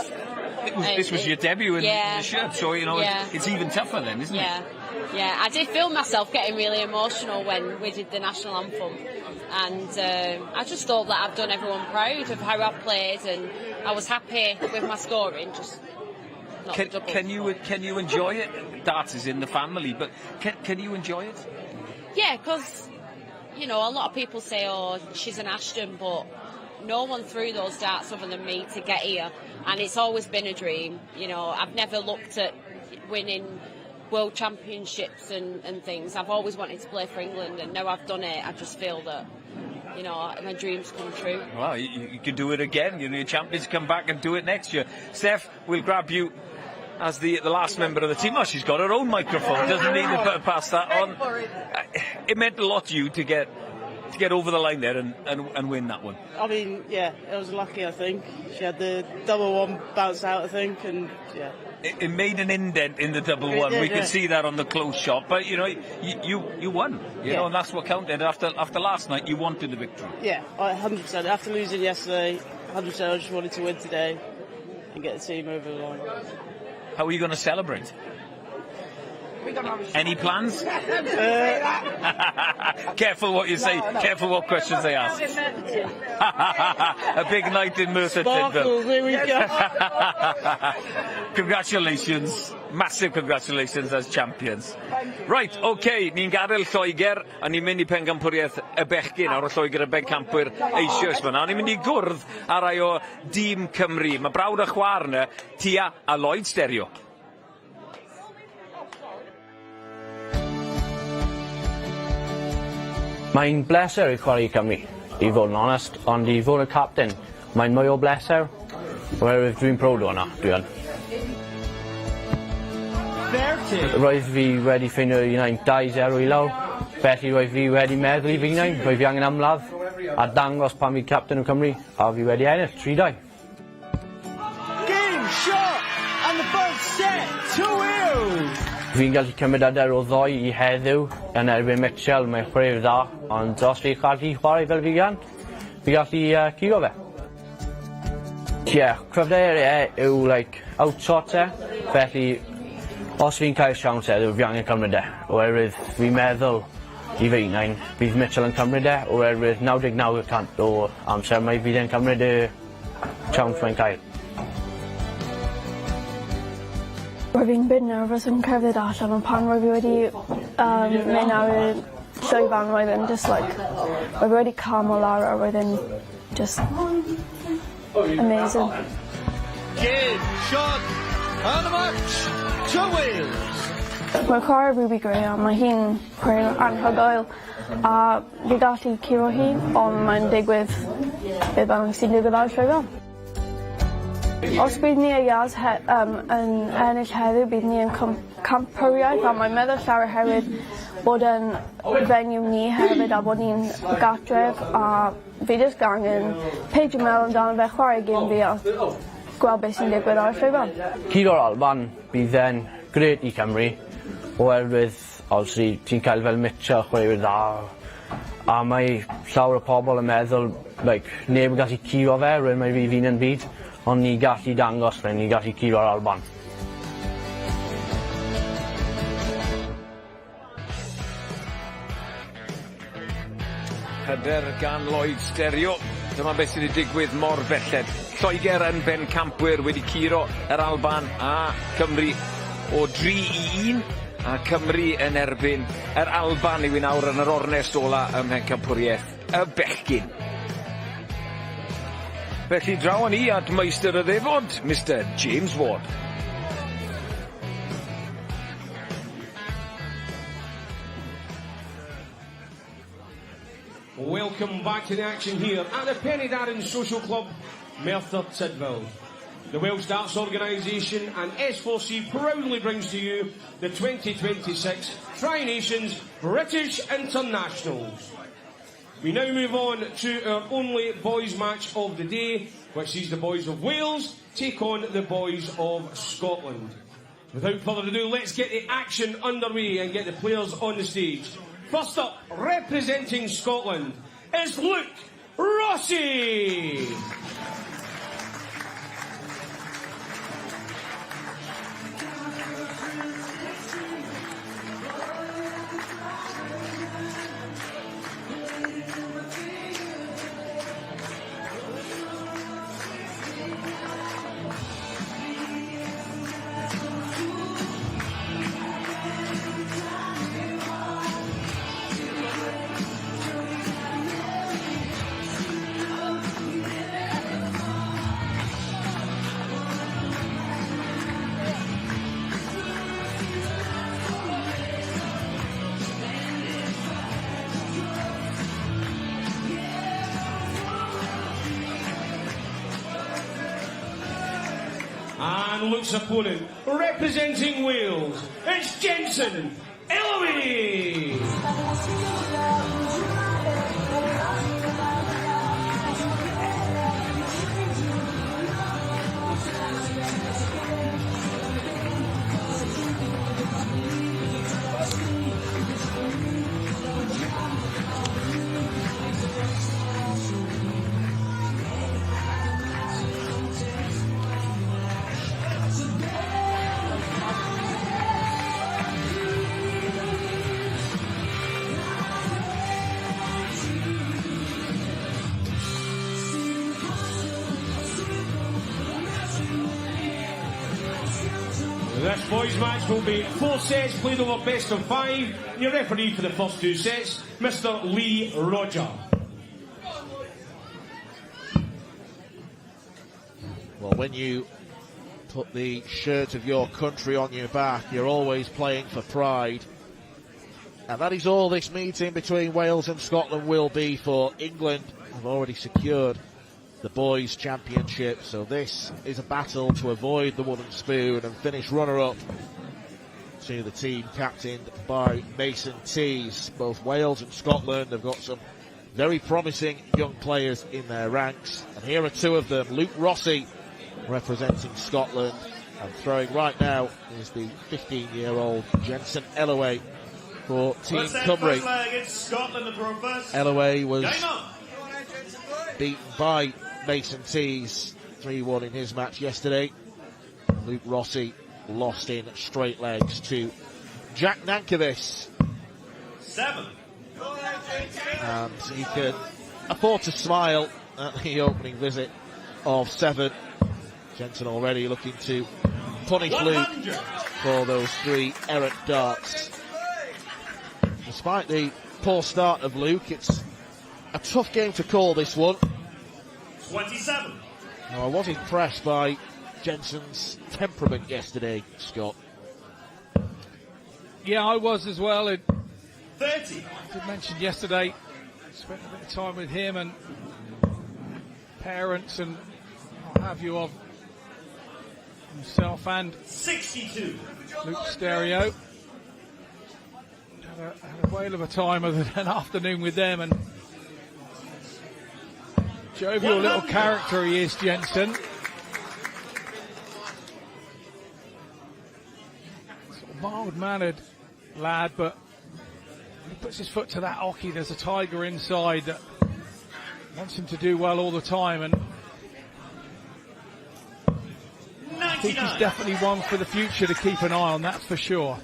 This was your debut in the shirt, so, it's even tougher then, isn't it? Yeah, I did feel myself getting really emotional when we did the national anthem, and I just thought that I've done everyone proud of how I've played, and I was happy with my scoring. Just not can you enjoy it? Darts is in the family, but can you enjoy it? Yeah, because a lot of people say, "Oh, she's an Ashton," but no one threw those darts other than me to get here, and it's always been a dream. I've never looked at winning World Championships and things. I've always wanted to play for England, and now I've done it, I just feel that, you know, my dreams come true. Well, you can do it again. You know, your champions come back and do it next year. Steph, we'll grab you as the last member of the team. Oh, she's got her own microphone. Doesn't need to pass that on. It meant a lot to you to get over the line there and win that one. I mean, yeah, it was lucky, I think. She had the double one bounce out, I think, and yeah. It made an indent in the double one. We could see that on the close shot. But, you know, you won. You know, and that's what counted. After last night, you wanted the victory. Yeah, 100%. After losing yesterday, 100%, I just wanted to win today and get the team over the line. How are you going to celebrate? Any plans? Careful what you say. No. Careful what questions they ask. A big night in Merthyr Tydfil. Here we go. Congratulations. Massive congratulations as champions. Right, okay, ni'n gadael Lloegr a ni'n mynd I Bencampwriaeth y bechgyn ar y Lloegr y Bencampwyr eisoes fyna. Ni'n mynd I gwrdd a rai o dîm Cymru. Mae brawd a chwar yna, Tia a Lloyd stereo. Mae'n bleser I chwarae I Cymru, I fod yn onest, ond I fod y captain, mae'n mwy o bleser, oherwydd dwi'n proud o hwnna, dwi yn. Roedd fi wedi ffindio un 2-0 I lawr, felly roedd fi wedi meddwl I fi un, roedd fi angen ymladd, a dangos pan fi captain o Cymru, a fi wedi ennill 3-2. Game shot, and the ball set, 2-0. Fi'n gallu cymryd adar o ddoi I heddiw yn erbyn Mitchell, mae'n chwarae'r dda, ond os fi'n gallu chwarae fel fi gan, fi'n gallu cigo fe. Ie, cryfder yw outshot felly os fi'n cael siawns heddiw, fi angen cymryd oherwydd fi'n meddwl I fi unain, bydd Mitchell yn cymryd oherwydd 99% o amser mae fydd yn cymryd siawns mae'n cael. Roedd fi'n bit nervous yn cerdded allan, ond pan roedd fi wedi mynd ar y llwyfan, roedd yn just roedd fi wedi calmo lawr a roedd yn just amazing. Game, shot, and a match, 2 Wales. Mae chwarae Ruby Gray a mae hi'n chwarae anhygoel a fi gallu curo hi, ond mae'n digwydd beth bynnag sy'n digwydd ar y llwyfan. Os bydd ni y Ias yn ennill heddiw, bydd ni yn Bencampwriaeth, a mae'n meddwl llawer hefyd bod yn fenyw ni hefyd a bod ni'n gatref, a fi jyst angen Paige yn meddwl amdano fe chwarae gym fi a gweld beth sy'n digwydd ar y llwyfan. Curo'r Alban bydd yn gret I Cymru, oherwydd obviously ti'n cael fel Mitchell chwarae'r dda, a mae llawer o pobl yn meddwl neb yn gallu curo fe, rwy'n mae fi'n yn byd. Ond ni gallu dangos fe, ni gallu curo'r Alban. Hyder gan Lloyd stereo. Dyma beth sydd wedi digwydd mor belled. Lloegr yn Bencampwyr wedi curo yr Alban a Cymru o 3-1. A Cymru yn erbyn yr Alban I nawr yn yr ornest ola ym Bencampwriaeth y bechgyn. Felly draw ni at Meister y Ddefod, Mr James Ward. Welcome back to the action here at the Prydain Social Club, Merthyr Tydfil. The Welsh Darts Organisation and S4C proudly brings to you the 2026 Tri-Nations British Internationals. We now move on to our only boys match of the day, which sees the boys of Wales take on the boys of Scotland. Without further ado, let's get the action underway and get the players on the stage. First up, representing Scotland, is Rossy. And Luke's opponent, representing Wales, it's Jensen, Elway. This boys' match will be 4 sets played over best of 5. Your referee for the first 2 sets, Mr. Lee Roger. Well, when you put the shirt of your country on your back, you're always playing for pride. And that is all this meeting between Wales and Scotland will be. For England have already secured the boys' championship, so this is a battle to avoid the wooden spoon and finish runner-up to the team captained by Mason Tees. Both Wales and Scotland have got some very promising young players in their ranks, and here are 2 of them. Luke Rossy representing Scotland, and throwing right now is the 15-year-old Jensen Elway for Team Cymru. Elway was beaten by Mason Tees 3-1 in his match yesterday. Luke Rossy lost in straight legs to Jack Nankervis. 7. And he can afford to smile at the opening visit of 7. Jensen already looking to punish 100. Luke for those 3 errant darts. Despite the poor start of Luke, it's a tough game to call, this one. 27. Now, I was impressed by Jensen's temperament yesterday, Scott. Yeah, I was as well. 30. I did mention yesterday, spent a bit of time with him and parents and what have you of himself and 62. Luke Stereo. Had a whale of a time of an afternoon with them, and jovial little character he is, Jensen. Sort of mild-mannered lad, but when he puts his foot to that hockey, there's a tiger inside that wants him to do well all the time, and I think he's definitely one for the future to keep an eye on, that's for sure.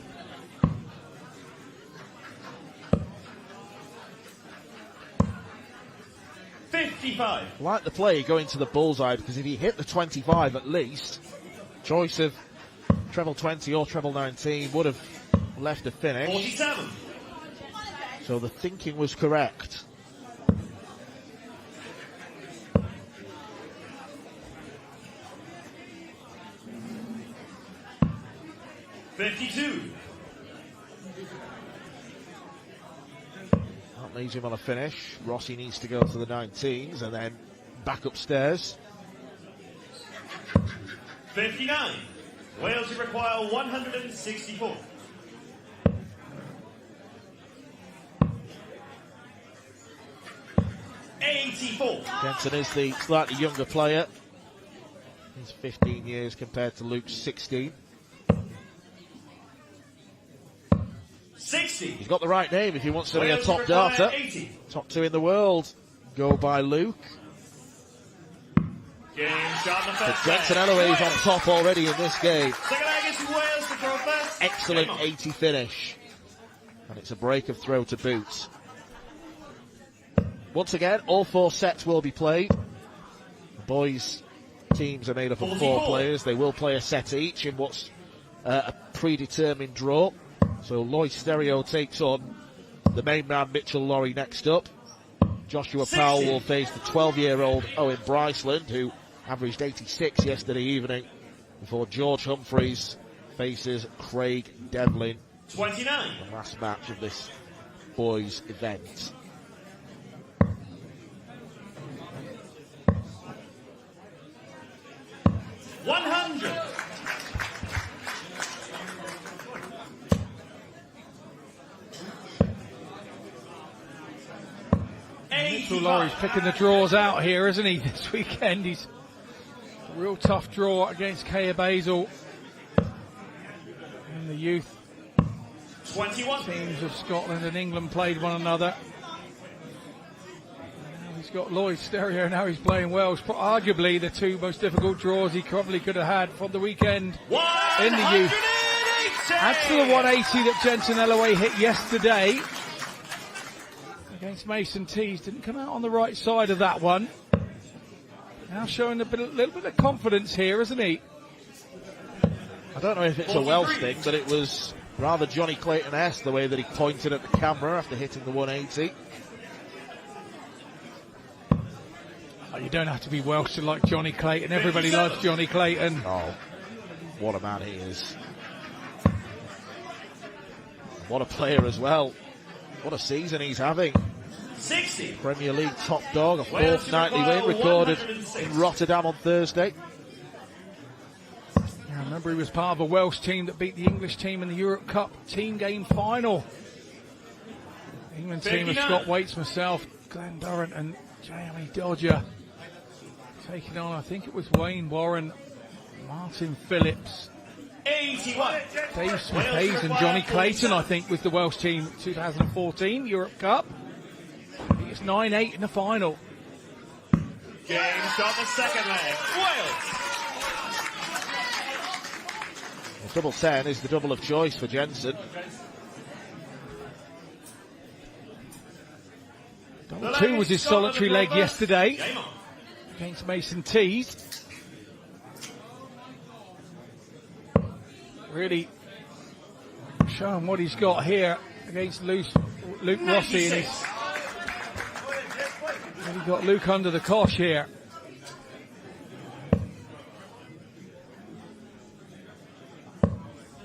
I like the play going to the bullseye, because if he hit the 25 at least, choice of treble 20 or treble 19 would have left a finish. 47. So the thinking was correct. $52. That leaves him on a finish. Rossy needs to go to the 19s and then back upstairs. 59. Wales require 164. Jensen is the slightly younger player. He's 15 years compared to Luke's 16. 60. He's got the right name if he wants to be a Wales top require darter. 80. Top 2 in the world go by Luke. Game shot in the But first Jensen set. Elway is on top already in this game. Second leg is Wales to throw first. Excellent 80 finish. And it's a break of throw to boot. Once again, all 4 sets will be played. The boys' teams are made up of 4 44. players. They will play a set each in what's a predetermined draw. So Lloyd Stereo takes on the main man Mitchell Laurie next up. Joshua 60. Powell will face the 12-year-old Owen Brceland, who averaged 86 yesterday evening, before George Humphreys faces Craig Devlin. 29. The last match of this boys' event. $100. So Laurie's picking the draws out here, isn't he, this weekend? He's a real tough draw against Kea Basel. And the youth 21 teams of Scotland and England played one another. Now he's got Lloyd stereo, now he's playing Wales. Arguably the two most difficult draws he probably could have had from the weekend in the youth. Adds to the 180 that Jensen Elway hit yesterday against Mason Tees. Didn't come out on the right side of that one. Now showing a little bit of confidence here, isn't he? I don't know if it's a Welsh thing, but it was rather Johnny Clayton-esque the way that he pointed at the camera after hitting the 180. Oh, you don't have to be Welsh to like Johnny Clayton. Everybody loves Johnny Clayton. Oh, what a man he is. What a player as well. What a season he's having. 60. Premier League top dog, a fourth nightly win recorded in Rotterdam on Thursday. Yeah, remember he was part of a Welsh team that beat the English team in the Europe Cup team game final. England team of Scott Waits, myself, Glenn Durrant and Jamie Dodger. Taking on, I think it was Wayne Warren, Martin Phillips, 81. Dave Smith-Hayes and Johnny Clayton, I think, was the Welsh team 2014 Europe Cup. It's 9-8 in the final. Game shot the second leg. Wales. Well, double 10 is the double of choice for Jensen. Double 2 was his solitary leg yesterday against Mason Tees. Really showing what he's got here against Luke Rossy, and he's really got Luke under the cosh here.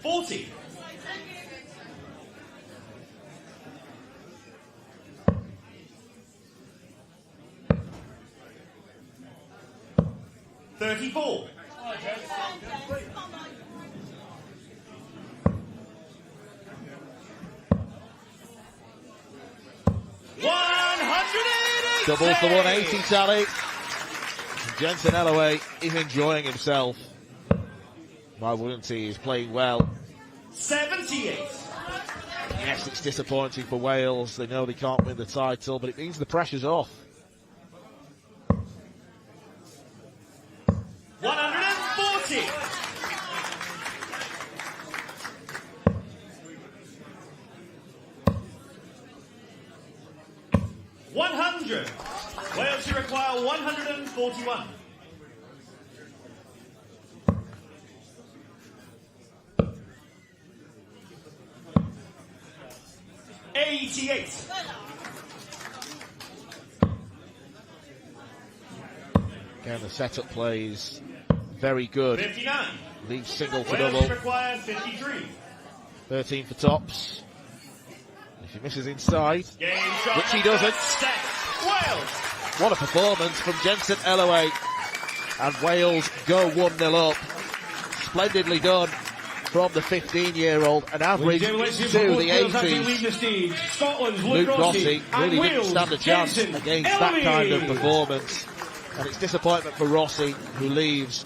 $40. $34. Doubles the 180 tally. Jensen Elway is enjoying himself. Why wouldn't he? He's playing well. 78. Yes, it's disappointing for Wales. They know they can't win the title, but it means the pressure's off. 140. Wales to require 141. $88. Again, the setup plays very good. 59. Leaves single for Wales double. require 53. 13 for tops. If he misses inside, which he doesn't. Wales. What a performance from Jensen Elway. And Wales go 1-0 up. Splendidly done from the 15-year-old. An average to the 80s. Luke Rossy really didn't stand a chance against that kind of performance. And it's disappointment for Rossy, who leaves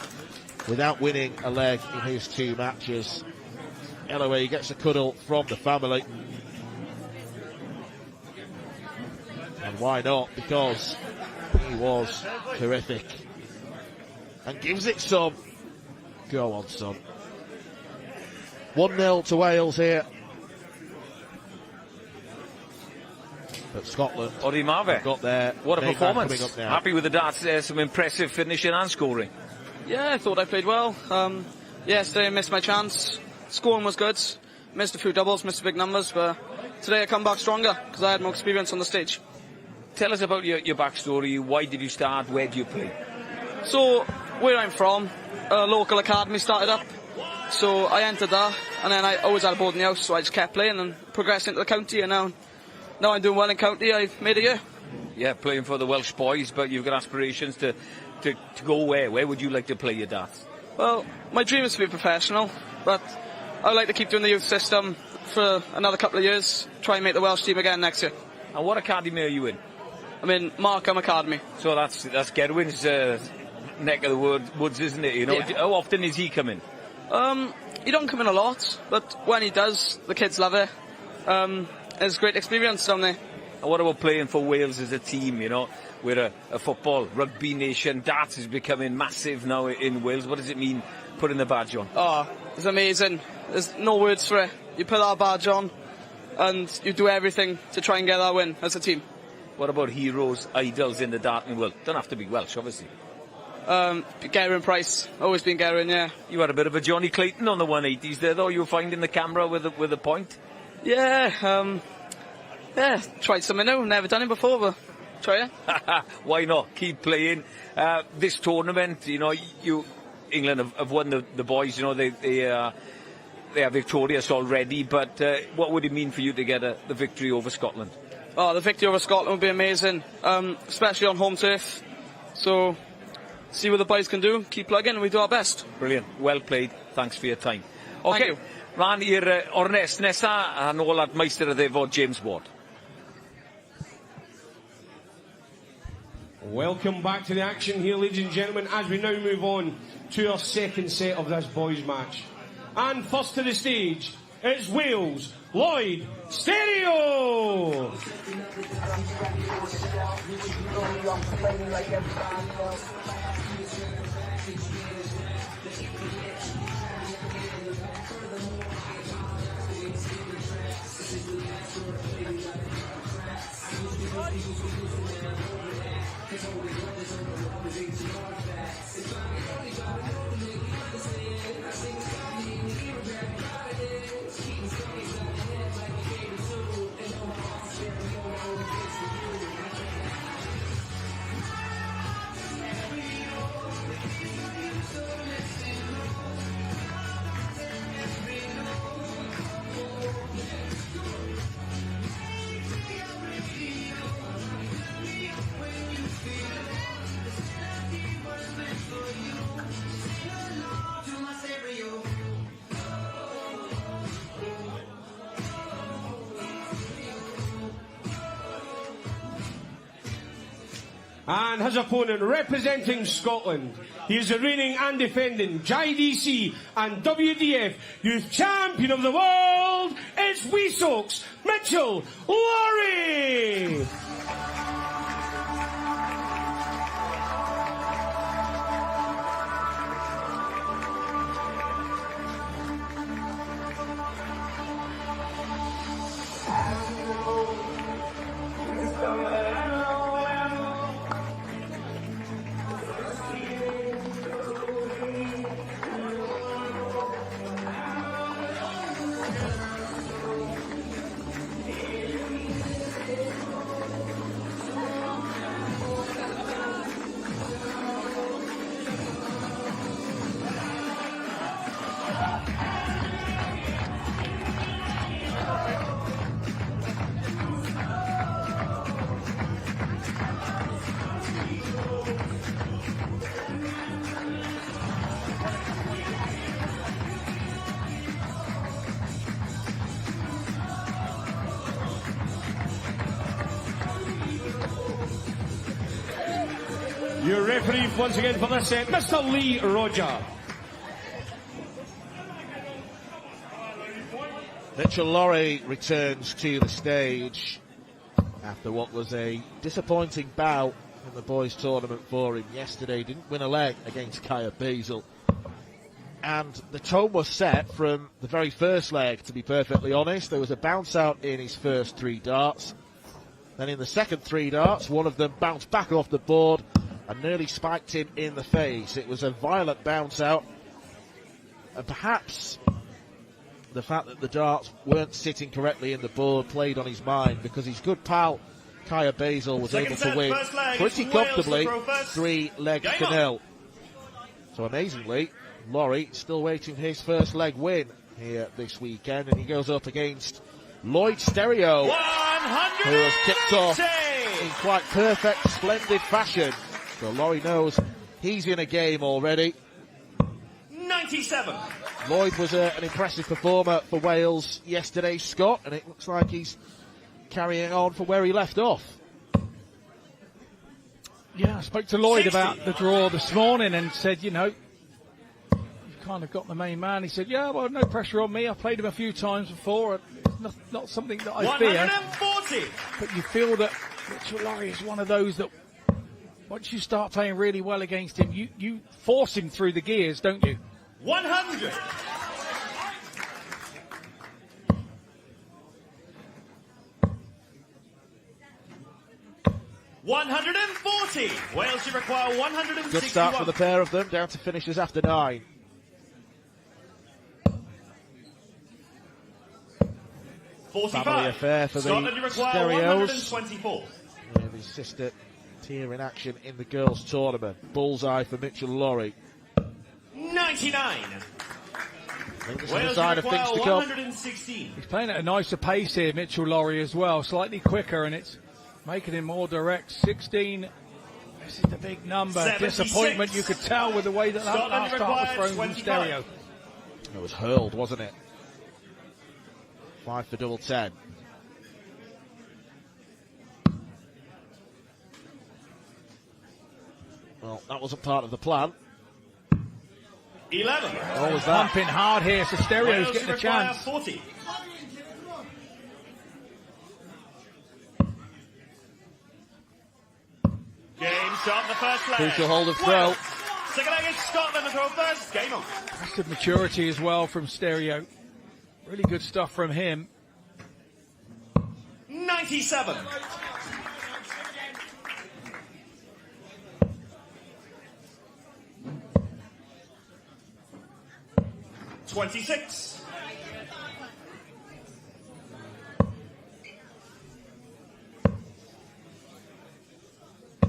without winning a leg in his two matches. Elway gets a cuddle from the family. And why not? Because he was terrific. And gives it some. Go on, son. 1-0 to Wales here. But Scotland got there. What a performance. Up now. Happy with the darts there, some impressive finishing and scoring. Yeah, I thought I played well. Yesterday I missed my chance. Scoring was good. Missed a few doubles, missed big numbers, but today I come back stronger because I had more experience on the stage. Tell us about your backstory. Why did you start? Where do you play? So, where I'm from, a local academy started up. So I entered that, and then I always had a board in the house, so I just kept playing and progressed into the county, and now I'm doing well in county. I've made a year. Yeah, playing for the Welsh boys, but you've got aspirations to go where? Where would you like to play your darts? Well, my dream is to be professional, but I would like to keep doing the youth system for another couple of years, try and make the Welsh team again next year. And what academy are you in? I'm in Markham Academy. So that's Gerwin's neck of the woods, isn't it? You know, Yeah. How often is he coming? He don't come in a lot, but when he does, the kids love it. It's a great experience down there. And what about playing for Wales as a team? You know, we're a football, rugby nation. Darts is becoming massive now in Wales. What does it mean putting the badge on? Oh, it's amazing. There's no words for it. You put that badge on, and you do everything to try and get that win as a team. What about heroes, idols in the darting world? Don't have to be Welsh, obviously. Gerwin Price, always been Gerwin, yeah. You had a bit of a Johnny Clayton on the 180s there, though. You were finding the camera with a point. Yeah, tried something new. Never done it before, but try it. Why not? Keep playing. This tournament, you know, England have won the boys. You know, they are victorious already. But what would it mean for you to get the victory over Scotland? Oh, the victory over Scotland would be amazing, especially on home turf. So, see what the boys can do. Keep plugging, and we do our best. Brilliant. Well played. Thanks for your time. Okay, ran i'r ornest nesa a nôl at Meister y Ddefod James Ward. Welcome back to the action here, ladies and gentlemen, as we now move on to our second set of this boys match. And first to the stage, it's Wales, Lloyd, Stereo! And his opponent, representing Scotland, he is the reigning and defending JDC and WDF Youth Champion of the World. It's Weesoaks Mitchell Laurie. Your referee once again for this set, Mr. Lee Roger. Mitchell Laurie returns to the stage after what was a disappointing bout in the boys' tournament for him yesterday. Didn't win a leg against Kaya Basil. And the tone was set from the very first leg, to be perfectly honest. There was a bounce out in his first 3 darts. Then in the second 3 darts, one of them bounced back off the board and nearly spiked him in the face. It was a violent bounce out. And perhaps the fact that the darts weren't sitting correctly in the board played on his mind, because his good pal Kaya Basil was able to win pretty comfortably 3 legs to 0. So amazingly, Laurie still waiting for his first leg win here this weekend, and he goes up against Lloyd Stereo, who has kicked off in quite perfect, splendid fashion. So Laurie knows he's in a game already. 97. Lloyd was an impressive performer for Wales yesterday, Scott, and it looks like he's carrying on from where he left off. Yeah, I spoke to Lloyd 60. about the draw this morning and said, you know, you've kind of got the main man. He said, yeah, well, no pressure on me. I've played him a few times before. It's not something that I fear. 140. But you feel that Mitchell Laurie is one of those that once you start playing really well against him, you force him through the gears, don't you? 100. $140. Wales should require 161. Good start for the pair of them, down to finishes after 9. Family affair for Scotland the require Stereos. 124. Yeah, the sister tier in action in the girls' tournament. Bullseye for Mitchell Laurie. 99. Wales side of things to come. 116. He's playing at a nicer pace here, Mitchell Laurie, as well. Slightly quicker, and it's making him more direct. 16. This is the big number. 76. Disappointment, you could tell with the way that last start was thrown from Stereo. It was hurled, wasn't it? 5 for double 10. Well, that wasn't part of the plan. 11. What was that? Pumping hard here, so Stereo's Wales getting a require chance. 40. Game start the first leg. Crucial hold of throw. Second leg is Scotland, the throw first. Game on. Impressive maturity as well from Stereo. Really good stuff from him. 97. $26.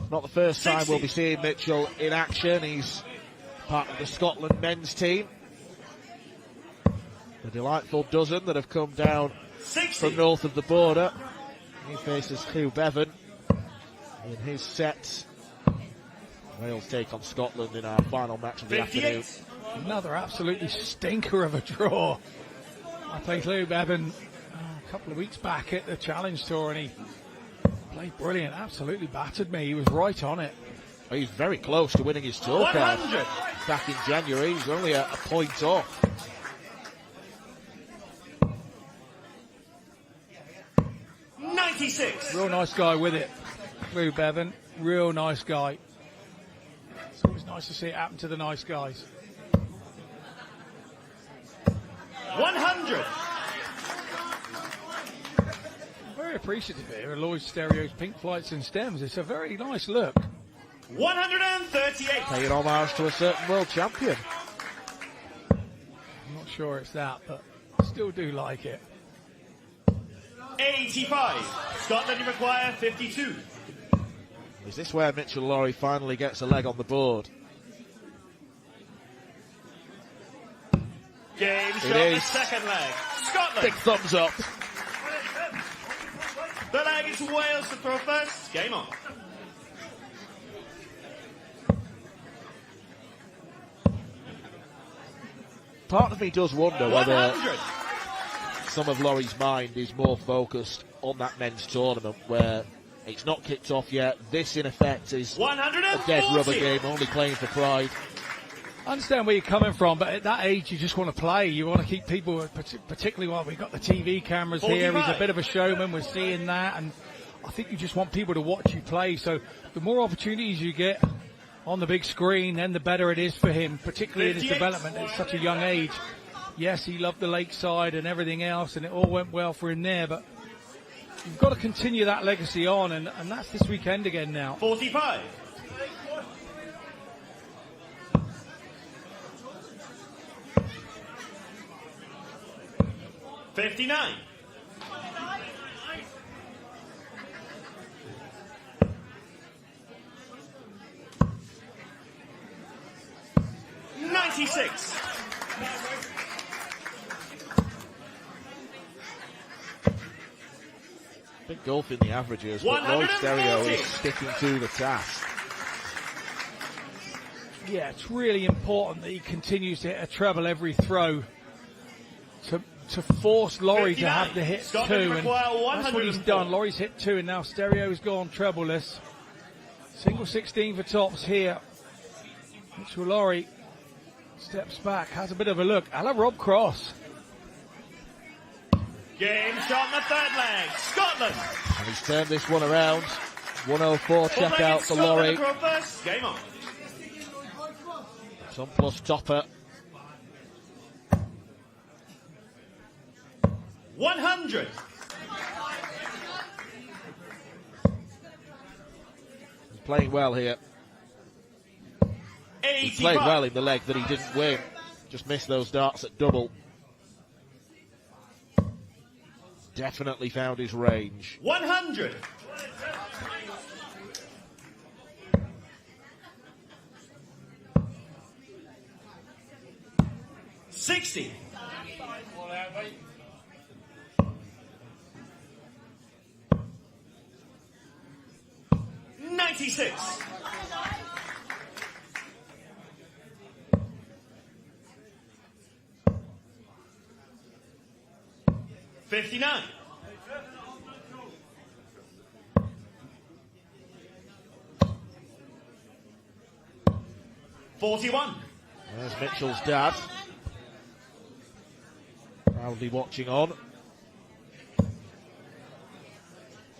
Not the first time 60. we'll be seeing Mitchell in action. He's part of the Scotland men's team. The delightful dozen that have come down 60. from north of the border. He faces Hugh Bevan in his set. Wales take on Scotland in our final match of the 58. afternoon. Another absolutely stinker of a draw. I played Hugh Bevan a couple of weeks back at the Challenge Tour, and he played brilliant. Absolutely battered me. He was right on it. Well, he's very close to winning his tour card 100. back in January. He's only a point off. $96. Real nice guy with it, Hugh Bevan. Real nice guy. It's always nice to see it happen to the nice guys. 100. Very appreciative here of Lloyd Stereo's Pink Flights and Stems. It's a very nice look. 138. Paying homage to a certain world champion. I'm not sure it's that, but I still do like it. 85. Scotland require 52. Is this where Mitchell Laurie finally gets a leg on the board? Game It start the is. second leg. Scotland. Big thumbs up. The leg is Wales to throw first. Game on. Part of me does wonder whether 100. some of Laurie's mind is more focused on that men's tournament where it's not kicked off yet. This, in effect, is a 140. dead rubber game, only playing for pride. I understand where you're coming from, but at that age, you just want to play. You want to keep people, particularly while we've got the TV cameras here. 45. He's a bit of a showman. We're seeing that, and I think you just want people to watch you play. So the more opportunities you get on the big screen, then the better it is for him, particularly in his 58. development at such a young age. Yes, he loved the lakeside and everything else, and it all went well for him there, but you've got to continue that legacy on, and that's this weekend again now. 45. $59. $96. Big gulf in the averages, but Lloyd Stereo 140. is sticking to the task. Yeah, it's really important that he continues to hit a treble every throw to force Laurie to have the hit 59. two, and require that's what he's 104. done. Laurie's hit two, and now Stereo's gone trebleless. Single 16 for tops here. Mitchell Laurie steps back, has a bit of a look. A la Rob Cross. Game shot in the third leg. Scotland. And he's turned this one around. 104 check out for Laurie. Game on. Some plus topper. 100. He's playing well here. He played well in the leg that he didn't win. Just missed those darts at double. Definitely found his range. 100. $60. 96. 59. 41. There's Mitchell's dad. Proudly watching on.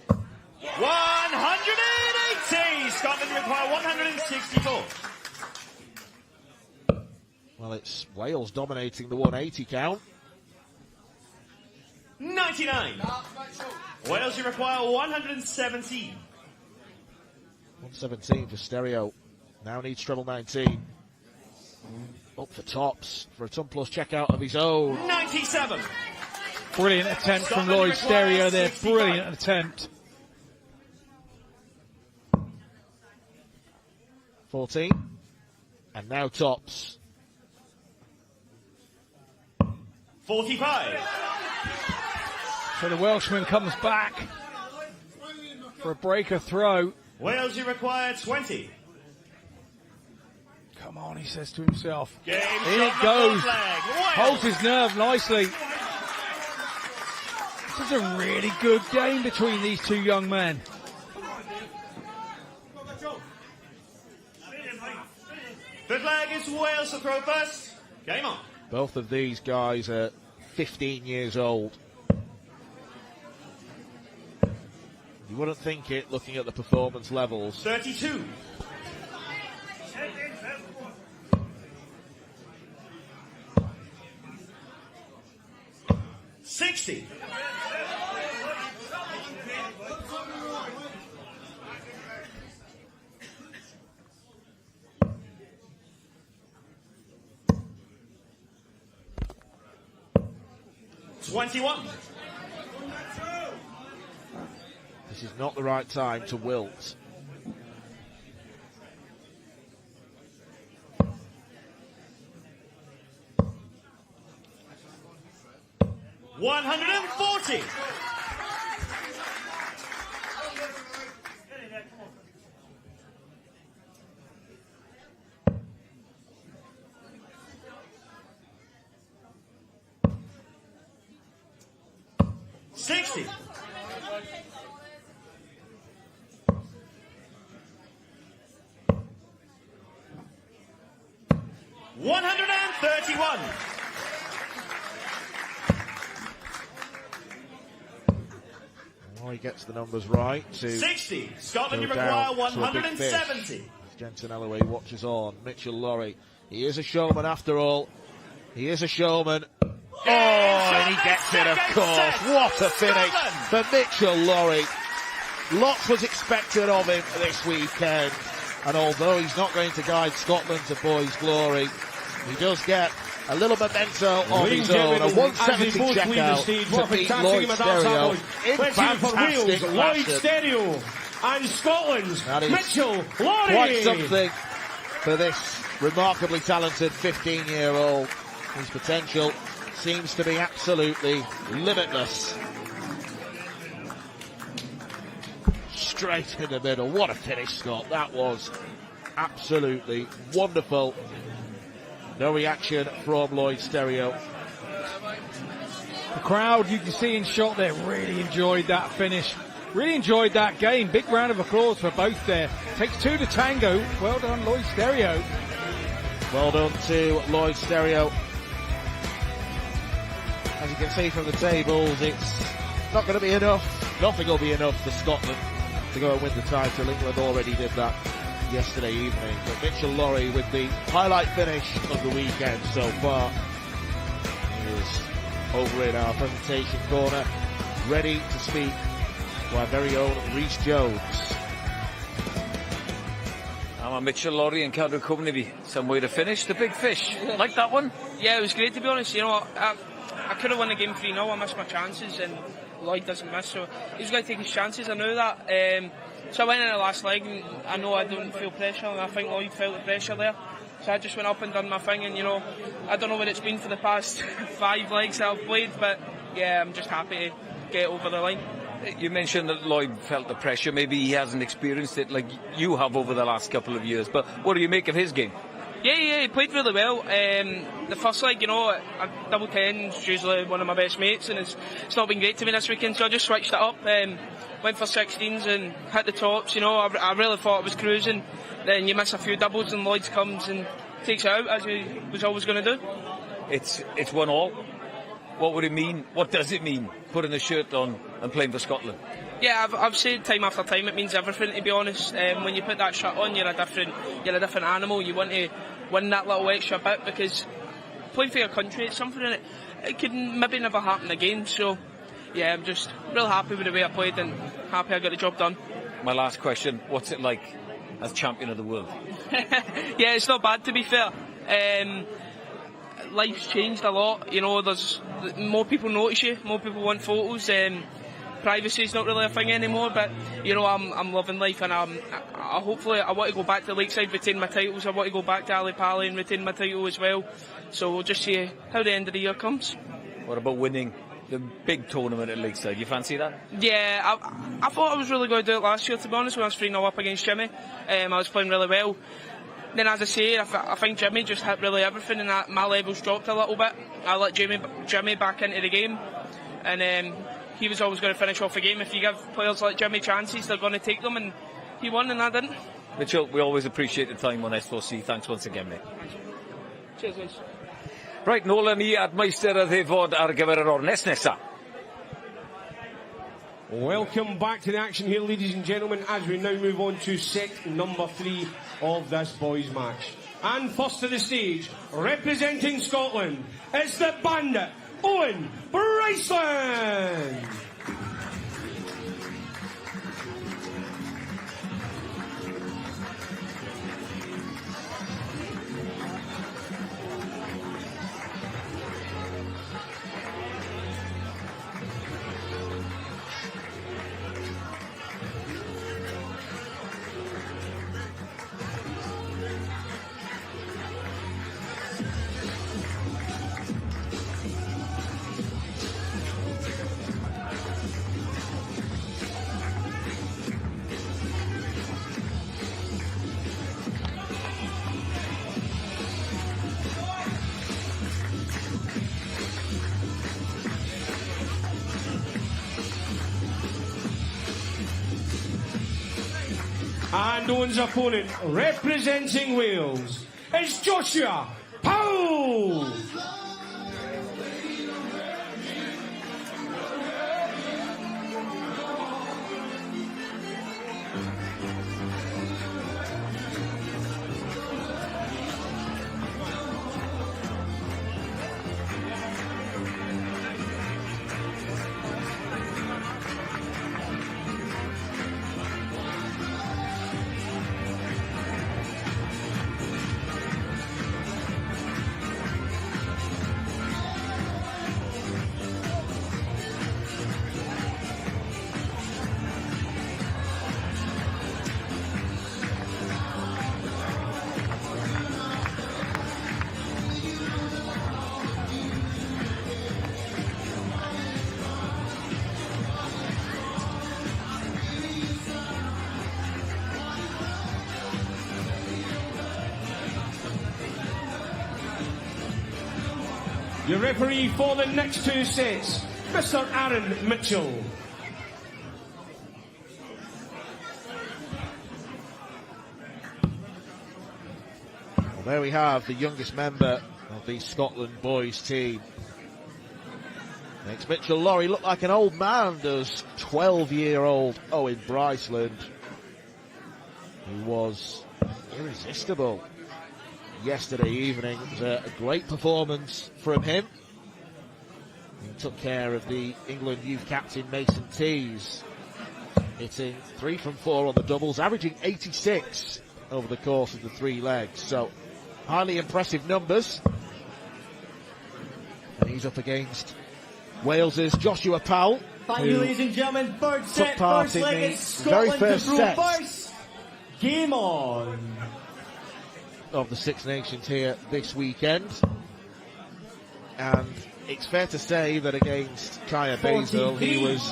180. Scotland require 164. Well, it's Wales dominating the 180 count. 99. Wales, you require 117. 117 for Stereo. Now needs treble 19. Up for tops for a ton plus check out of his own. 97. Brilliant attempt from Lloyd Stereo there. Brilliant attempt. 14. And now tops. 45. So the Welshman comes back for a breaker throw. Wales, you require 20. Come on, he says to himself. Game In it goes. Holds his nerve nicely. This is a really good game between these two young men. Fifth leg is Wales to throw first. Game on. Both of these guys are 15 years old. You wouldn't think it looking at the performance levels. 32. 60. 21. This is not the right time to wilt. $140. $60. 131. Well, he gets the numbers right. To 60. Scotland, you require 170. Jensen Elway watches on. Mitchell Laurie. He is a showman after all. He is a showman. Oh, and he gets it, of course. What a finish for Mitchell Laurie. Lots was expected of him this weekend. And although he's not going to guide Scotland to boys' glory, he does get a little memento of his own. A 170 checkout to beat Lloyd Stereo in fantastic Lloyd fashion. Stereo and Scotland's Mitchell Laurie. Quite something for this remarkably talented 15-year-old. His potential seems to be absolutely limitless. Straight in the middle. What a finish, Scott. That was absolutely wonderful. No reaction from Lloyd Stereo. The crowd, you can see in shot there, really enjoyed that finish. Really enjoyed that game. Big round of applause for both there. Takes 2 to tango. Well done, Lloyd Stereo. Well done to Lloyd Stereo. As you can see from the tables, it's not going to be enough. Nothing will be enough for Scotland to go and win the title. England already did that yesterday evening. But Mitchell Lorry with the highlight finish of the weekend so far. He is over in our presentation corner, ready to speak to our very own Rhys Jones. I'm Mitchell Lorry and Cadw Cwmni. Some way to finish. The big fish. Like that one? Yeah, it was great to be honest. You know, I could have won the game 3-0. I missed my chances and Lloyd doesn't miss, so he's got to take his chances. I knew that. So I went in the last leg and I know I don't feel pressure, and I think Lloyd felt the pressure there. So I just went up and done my thing, and you know, I don't know what it's been for the past 5 legs that I've played, but yeah, I'm just happy to get over the line. You mentioned that Lloyd felt the pressure. Maybe he hasn't experienced it like you have over the last couple of years, but what do you make of his game? Yeah, he played really well. The first leg, you know, a double 10's usually one of my best mates, and it's not been great to me this weekend, so I just switched it up. Went for 16s and hit the tops, you know. I really thought I was cruising. Then you miss a few doubles and Lloyd comes and takes it out, as he was always going to do. It's 1-1. What would it mean? What does it mean, putting the shirt on and playing for Scotland? Yeah, I've said time after time it means everything, to be honest. When you put that shirt on, you're a different animal. You want to win that little extra bit, because playing for your country, it's something that it could maybe never happen again. So yeah, I'm just real happy with the way I played and happy I got the job done. My last question, what's it like as champion of the world? Yeah, it's not bad, to be fair. Life's changed a lot, you know. There's more people notice you, more people want photos. Privacy's not really a thing anymore, but you know, I'm loving life, and I hopefully I want to go back to Lakeside, retain my titles. I want to go back to Ali Pali and retain my title as well. So we'll just see how the end of the year comes. What about winning the big tournament at Lakeside? You fancy that? Yeah, I thought I was really going to do it last year, to be honest, when I was 3-0 up against Jimmy. I was playing really well. Then, as I say, I think Jimmy just hit really everything, and my levels dropped a little bit. I let Jimmy back into the game, and he was always going to finish off a game. If you give players like Jimmy chances, they're going to take them, and he won, and I didn't. Mitchell, we always appreciate the time on S4C. Thanks once again, mate. Cheers, Lewis. Right, nôl ni at Meister y Ddefod ar gyfer yr ornes nesa. Welcome back to the action here, ladies and gentlemen, as we now move on to set number 3 of this boys' match. And first to the stage, representing Scotland, it's the Bandit, Owen Brceland. And Owen's opponent, representing Wales, is Joshua Powell. Your referee for the next 2 sets, Mr. Aaron Mitchell. there we have the youngest member of the Scotland boys team. Makes Mitchell Lorry look like an old man, does 12-year-old Owen Brceland, who was irresistible yesterday evening. It was a great performance from him. He took care of the England youth captain Mason Tees, hitting 3 from 4 on the doubles, averaging 86 over the course of the 3 legs. So highly impressive numbers. And he's up against Wales's Joshua Powell, Thank you, ladies and gentlemen. Third set, took part first in leg, the it's Scotland very first to throw set first. Game on. of the Six Nations here this weekend. And it's fair to say that against Kaya Basil, he was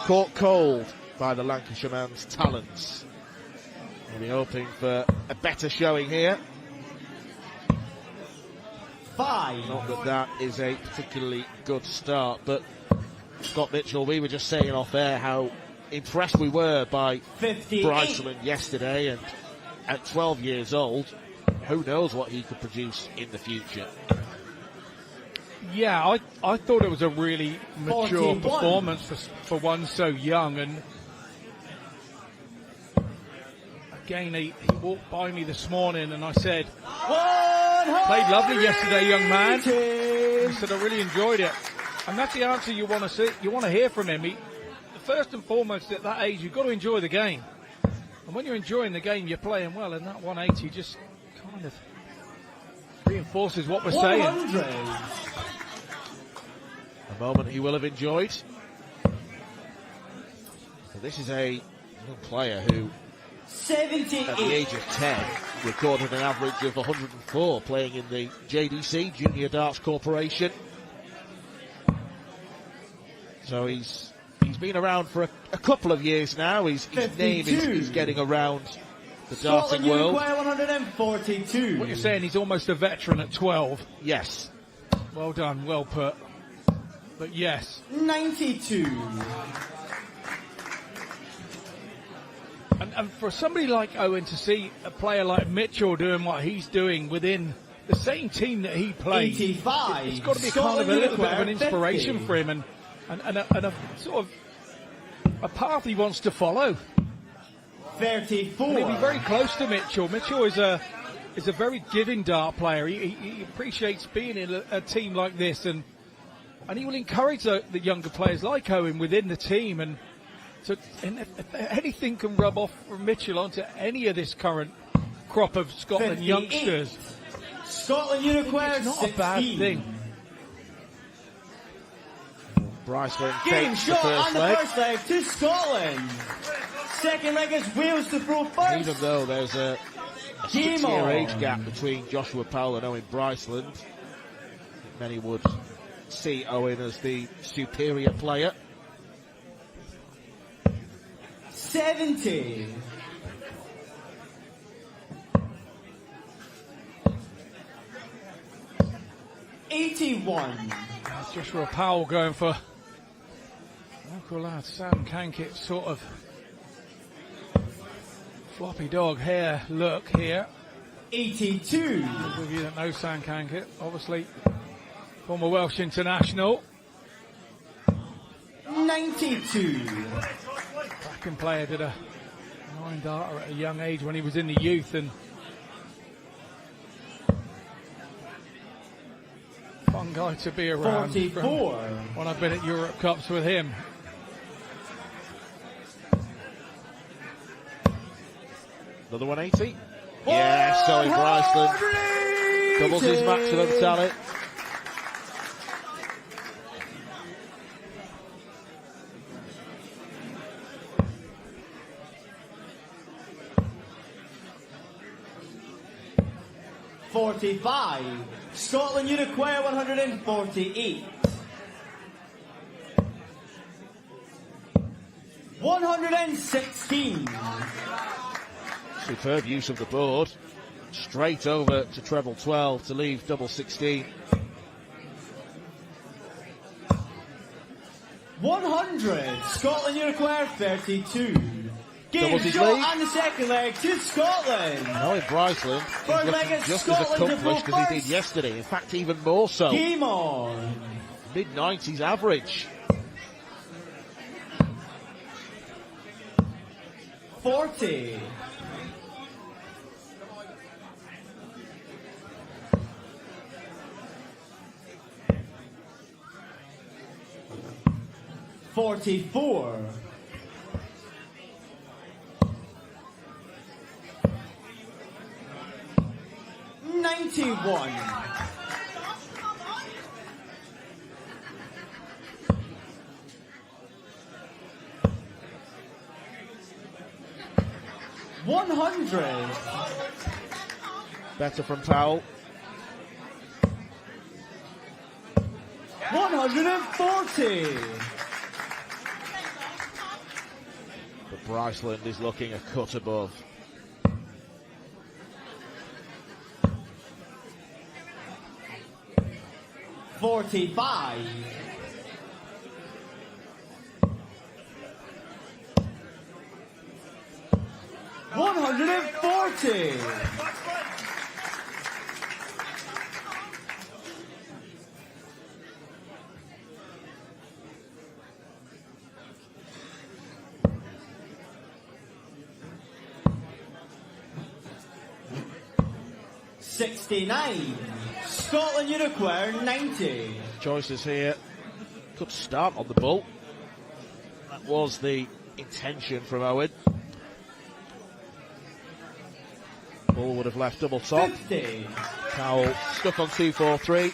caught cold by the Lancashire man's talents. We'll be hoping for a better showing here. 5. Not that that is a particularly good start, but Scott Mitchell, we were just saying off air how impressed we were by 58. Brceland yesterday, and at 12 years old, who knows what he could produce in the future. Yeah, I thought it was a really mature 41. performance for one so young, and again he walked by me this morning and I said, played lovely yesterday, young man. He said, I really enjoyed it. And that's the answer you want to see. You want to hear from him. First and foremost, at that age, you've got to enjoy the game. And when you're enjoying the game, you're playing well, and that 180 just kind of reinforces what we're saying. A moment he will have enjoyed. So this is a young player who, 78. at the age of 10, recorded an average of 104 playing in the JDC, Junior Darts Corporation. So he's been around for a couple of years now. His name is getting around the darting world. 142. What you're saying, he's almost a veteran at 12. Yes. Well done, well put. But yes. 92. And for somebody like Owen to see a player like Mitchell doing what he's doing within the same team that he plays, 85. It's got to be kind of a little bit of an inspiration 50. for him, and a sort of a path he wants to follow. 34. And he'll be very close to Mitchell. Mitchell is a very giving dart player. He appreciates being in a team like this, and he will encourage the younger players like Owen within the team. And if anything can rub off from Mitchell onto any of this current crop of Scotland 58. youngsters, Scotland Uniquare, it's not a bad thing. Brceland Game takes the shot first on the leg. first leg to Scotland. Second leg is Wales to throw first. Even though there's a Game 6-year on. age gap between Joshua Powell and Owen Brceland, many would see Owen as the superior player. 70. That's Joshua Powell going for local lad Sam Cankett's sort of floppy dog hair look here. 82. Those of you that know Sam Cankett, obviously former Welsh international. 92. Cracking player, did a 9-darter at a young age when he was in the youth, and fun guy to be around. 44. When I've been at Europe Cups with him. Another 180. Yes, Owen Brceland doubles his maximum tally. $45. Scotland Uniquare 148. 116. Superb use of the board. Straight over to treble 12 to leave double 16. 100. Scotland Uniquare 32. Game doubles his shot lead. and the second leg to Scotland. Owen Brceland Third is leg looking is just as Scotland to accomplished go as he did first. yesterday. In fact, even more so. Game on. Mid-90s average. 40. $44. 91. $100. Better from Powell. 140. But Brceland is looking a cut above. $45. $140. $69. Scotland, you require 90. Choices here. Good start on the ball. That was the intention from Owen. Ball would have left double top. 50. Powell stuck on 2-4-3.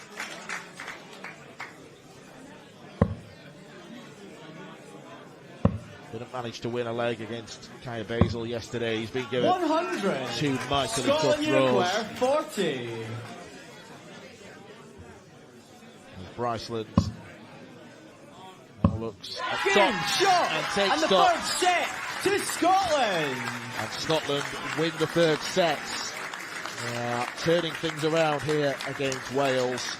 Didn't manage to win a leg against Kaya Basil yesterday. He's been given 100. two mightily tough Scotland, you throws. require 40. Brceland now looks at Game top shot and takes and the top. third set to Scotland. And Scotland win the third set. Turning things around here against Wales.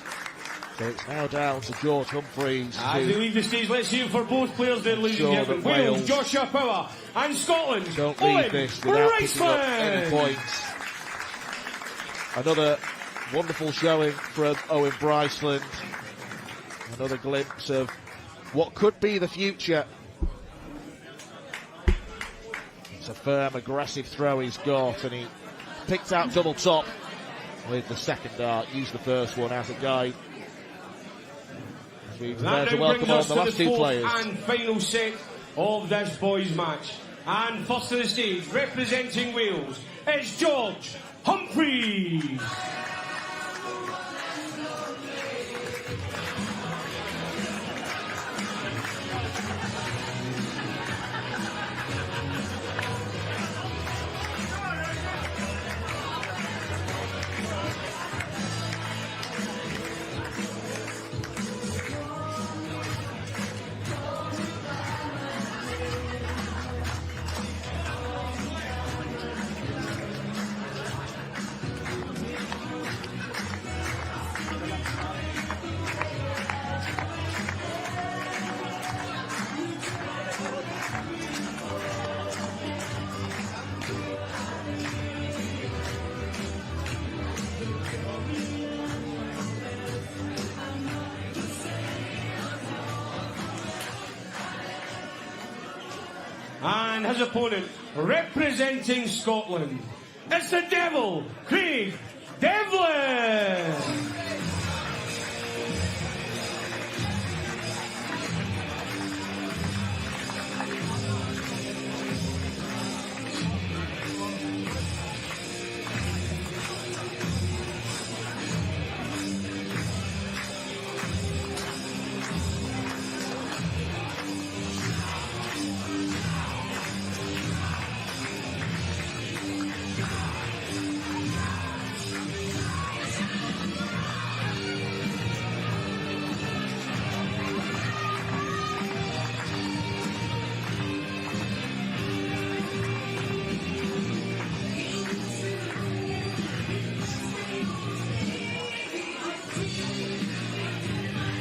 So it's now down to George Humphreys. As they leave the stage, let's hear for both players then, ladies and gentlemen. Wales, Joshua Power, and Scotland, don't leave Owen this without picking up any Brceland. points. Another wonderful showing from Owen Brceland. Another glimpse of what could be the future. It's a firm, aggressive throw he's got, and he picked out double top with the second dart. Used the first one as a guide. As we prepare That to now welcome brings on us the to last the two fourth players. and final set of this boys' match. And first to the stage, representing Wales, it's George Humphreys. And his opponent, representing Scotland, it's the Devil, Craig Devlin.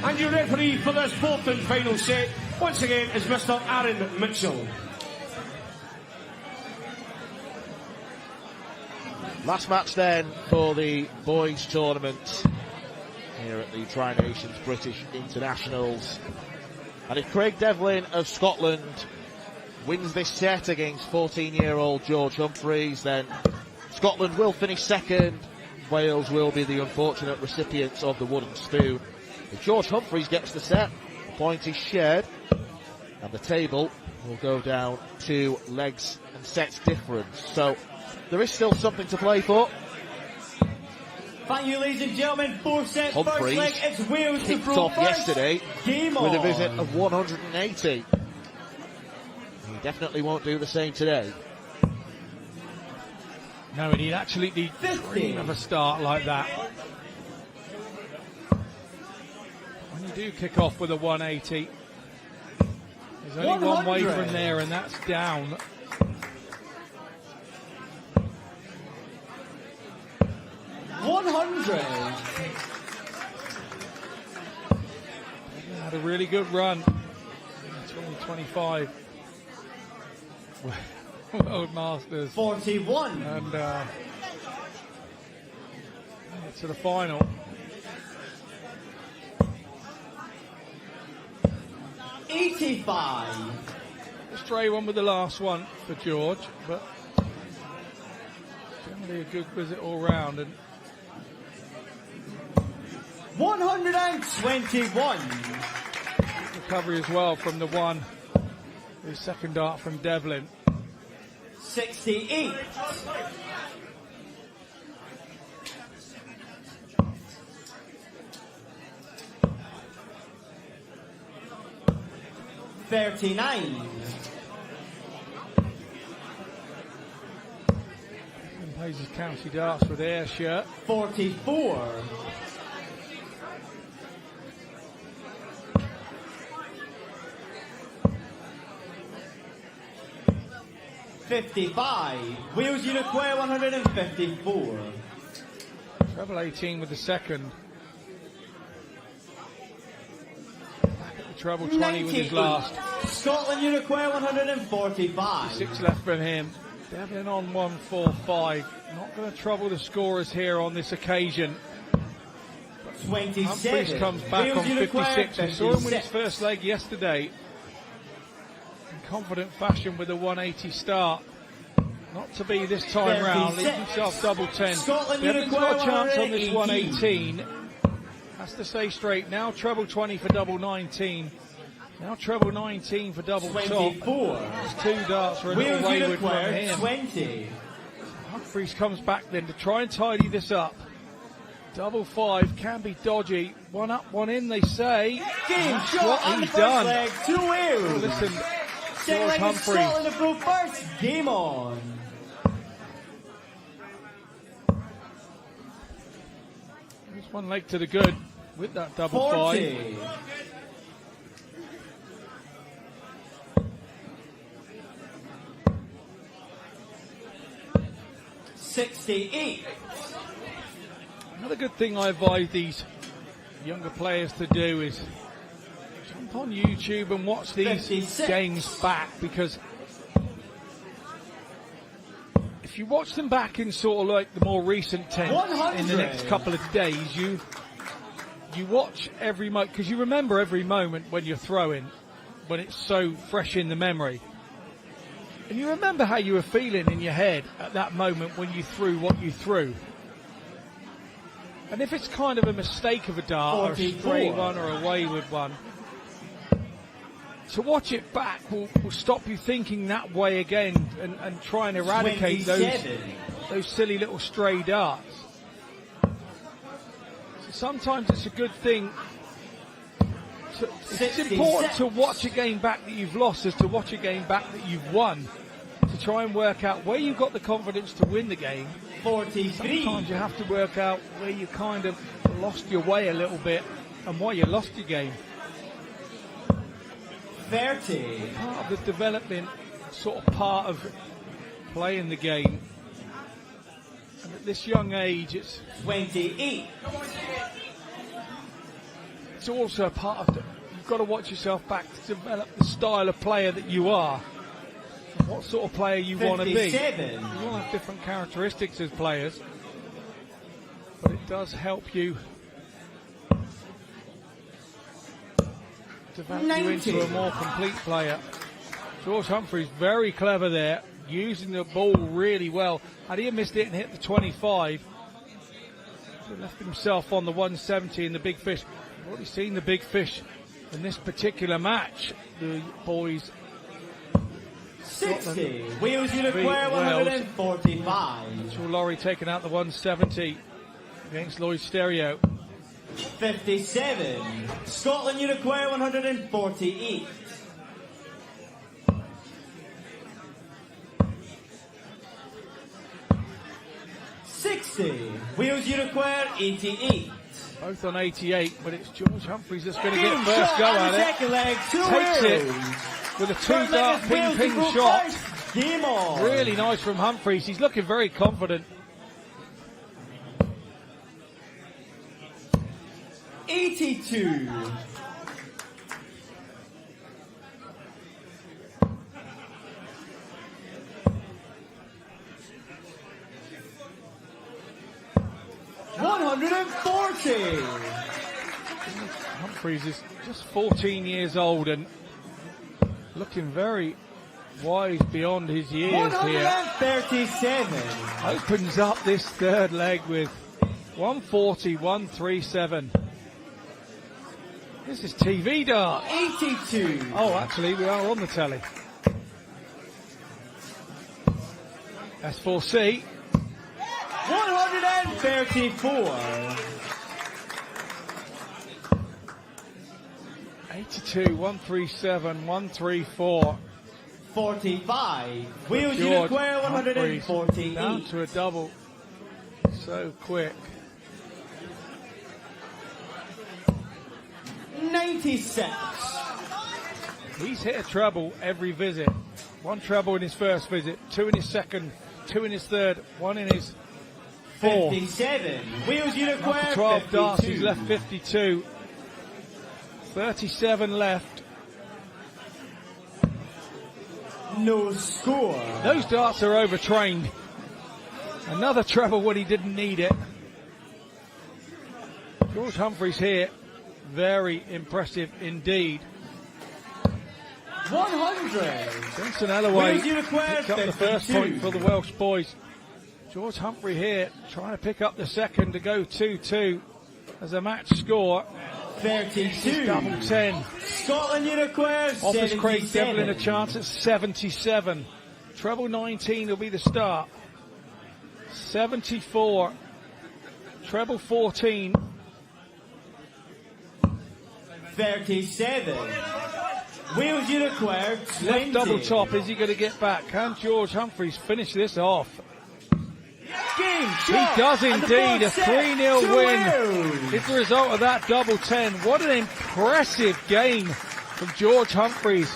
And your referee for this fourth and final set, once again, is Mr. Aaron Mitchell. Last match then for the boys tournament here at the Tri-Nations British Internationals. And if Craig Devlin of Scotland wins this set against 14-year-old George Humphreys, then Scotland will finish second. Wales will be the unfortunate recipients of the wooden spoon. If George Humphreys gets the set, the point is shared, and the table will go down 2 legs and sets difference. So there is still something to play for. Thank you, ladies and gentlemen. 4th set, Humphreys first leg. It's Wales to kicked throw off first. yesterday Game with a on. visit of 180. He definitely won't do the same today. No, and he'd actually dream of a start like that. When you do kick off with a 180, there's only one way from there, and that's down. Had a really good run in 2025 World Masters. 41. And to the final. $85. A stray one with the last one for George, but generally a good visit all round. And 121. Recovery as well from the one. His second dart from Devlin. 68. $39. Plays his county darts with air shirt. 44. $55. Wales Uruguay 154. Treble 18 with the second. Back at the treble 20 with his last. Scotland Uruguay 145. 6 left from him. Devlin on 145. Not going to trouble the scorers here on this occasion. 27. Humphreys comes back Wales, on Uruguay, 56. We saw him win his 56. first leg yesterday. In confident fashion with a 180 start. Not to be this time round. Leaves himself double 10. Scotland, Devlin's Uruguay, got a chance on this 118. 118. Has to stay straight. Now treble 20 for double 19. Now treble 19 for double 24. top. Those 2 darts are a Wales, little wayward from Uruguay, him. 20. Humphreys comes back then to try and tidy this up. Double 5 can be dodgy. One up, one in, they say. Game That's shot what on the he's first done. leg to Wales. Listen, Second George leg is Humphreys. Scotland to go first. Game on. There's one leg to the good with that double 40. 5. $68. Another good thing I advise these younger players to do is jump on YouTube and watch these 56. games back, because if you watch them back in sort of like the more recent tense 100. in the next couple of days, you watch every moment, because you remember every moment when you're throwing, when it's so fresh in the memory. And you remember how you were feeling in your head at that moment when you threw what you threw. And if it's kind of a mistake of a dart, or a stray one, or a wayward one, to watch it back will stop you thinking that way again, and try and eradicate 27. those silly little stray darts. So sometimes it's a good thing. It's important to watch a game back that you've lost as to watch a game back that you've won, to try and work out where you've got the confidence to win the game. 43. Sometimes you have to work out where you kind of lost your way a little bit and why you lost your game. 30. Part of the development, sort of part of playing the game. And at this young age, it's 28. It's also a part of you've got to watch yourself back to develop the style of player that you are. what sort of player you want to be. 57. You all have different characteristics as players, but it does help you develop you into a more complete player. George Humphre's very clever there, using the ball really well. Had he missed it and hit the 25, he left himself on the 170 in the big fish. We've already seen the big fish in this particular match. The boys 60. Wales require 145. Mitchell Laurie taking out the 170 against Lloyd Stereo. 57. Scotland require 148. Wales require 88. Both on 88, but it's George Humphreys that's going to get first go at it. Leg, Takes it with a two-dart ping shot. Game on. Really nice from Humphreys. He's looking very confident. 82. Humphreys is just 14 years old and looking very wise beyond his years 137. Here. Opens up this third leg with 140, 137. This is TV dart. 82. Oh, actually, we are on the telly. S4C. 134. 82, 137, 134. 45. Wales require 148. Down to a double. So quick. 96. He's hit a treble every visit. One treble in his first visit, two in his second, two in his third, one in his fourth. 57. Wales require After 12 52. darts, he's left 52. 37 left. No score. Those darts are overtrained. Another treble when he didn't need it. George Humphreys here. Very impressive indeed. 100. Jensen Elway require picks up the first point for the Welsh boys. George Humphre here trying to pick up the second to go 2-2 as a match score. 32. Double 10. Scotland require Offers 77. Craig Devlin a chance at 77. Treble 19 will be the start. 74. Treble 14. 37. Wales require 20. Left double top. Is he going to get back? Can George Humphreys finish this off? Game He does indeed. A 3-0 win is the result of that double 10. What an impressive game from George Humphreys.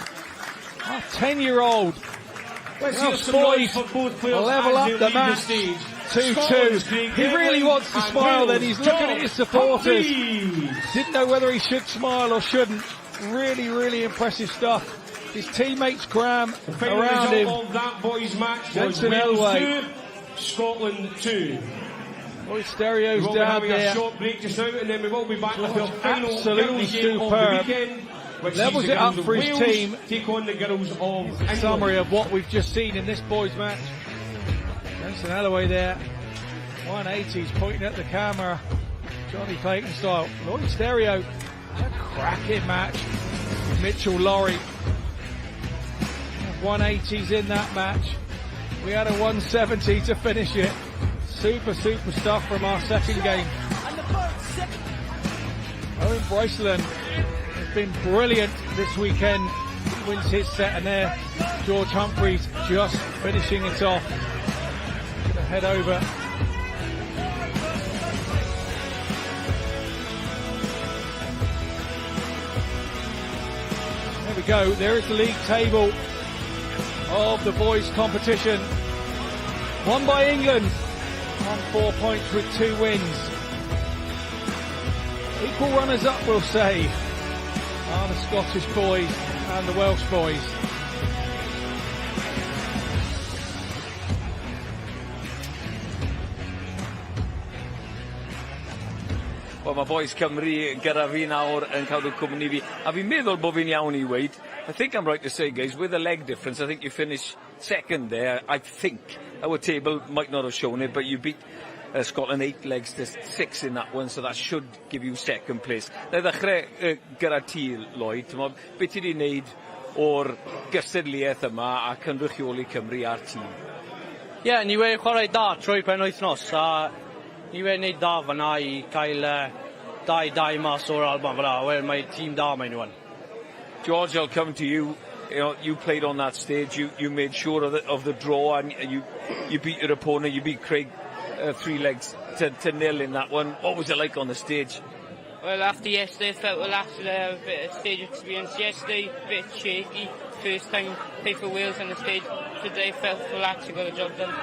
Our 10-year-old. Welsh boys level up the match. 2-2. He really wants to smile then. He's looking at his supporters. Didn't know whether he should smile or shouldn't. Really, really impressive stuff. His teammates cram around him. Of that boys' match Jensen was Elway. 2, Scotland 2. Lloyd Stereo's We'll be down having there. a short break just now, and then we will be back with our final Absolutely game of the superb. weekend, which Levels sees it the up girls for of his Wales team. take on the girls of England. Summary of what we've just seen in this boys' match. Jensen Elway there. 180s pointing at the camera. Johnny Clayton style. Lloyd Stereo. A cracking match. Mitchell Laurie. 180s in that match. We had a 170 to finish it. Super stuff from our second game. Owen Brceland has been brilliant this weekend. He wins his set, and there George Humphreys just finishing it off. Gonna head over. There we go. There is the league table of the boys' competition. Won by England on 4 points with 2 wins. Equal runners-up, we'll say, are the Scottish boys and the Welsh boys. Wel, mae boys Cymru gyda fi nawr yn cadw cwmni fi. A fi'n meddwl bod fi'n iawn I weid. I think I'm right to say, guys, with the leg difference, I think you finish second there. I think our table might not have shown it, but you beat Scotland 8 legs to 6 in that one, so that should give you second place. Na ddechrau gyda ti, Lloyd, beth ti wedi wneud o'r gystadleuaeth yma a cynrychioli Cymru a'r tîm? Ie, ni wedi chwarae da trwy penwythnos, a ni wedi wneud da fyna I cael 2-2 mas o'r Alban fyna, wel mae tîm da mae nhw'n. George, I'll come to you. You played on that stage. You made sure of the draw, and you beat your opponent. You beat Craig 3 legs to nil in that one. What was it like on the stage? Well, after yesterday, I felt relaxed with a bit of stage experience. Yesterday, a bit shaky. First time play for Wales on the stage. Today, felt relaxed and got the job done.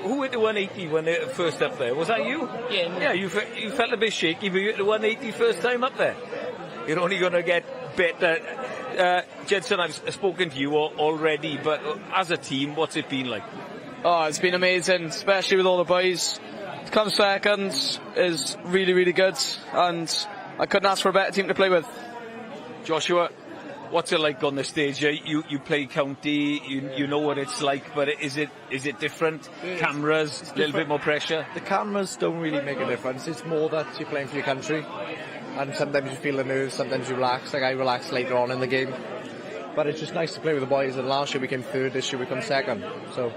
Who hit the 180 when they first up there? Was that you? Yeah. No. Yeah, you felt a bit shaky, but you hit the 180 first time up there. You're only going to get better. Jensen, I've spoken to you already, but as a team, what's it been like? Oh, it's been amazing, especially with all the boys. To come second is really, really good, and I couldn't ask for a better team to play with. Joshua, what's it like on the stage? You play county, you know what it's like, but is it different? Cameras, a little bit more pressure? The cameras don't really make a difference. It's more that you're playing for your country, and sometimes you feel the nerves, sometimes you relax. Like I relaxed later on in the game, but it's just nice to play with the boys. And last year we came third, this year we come second, so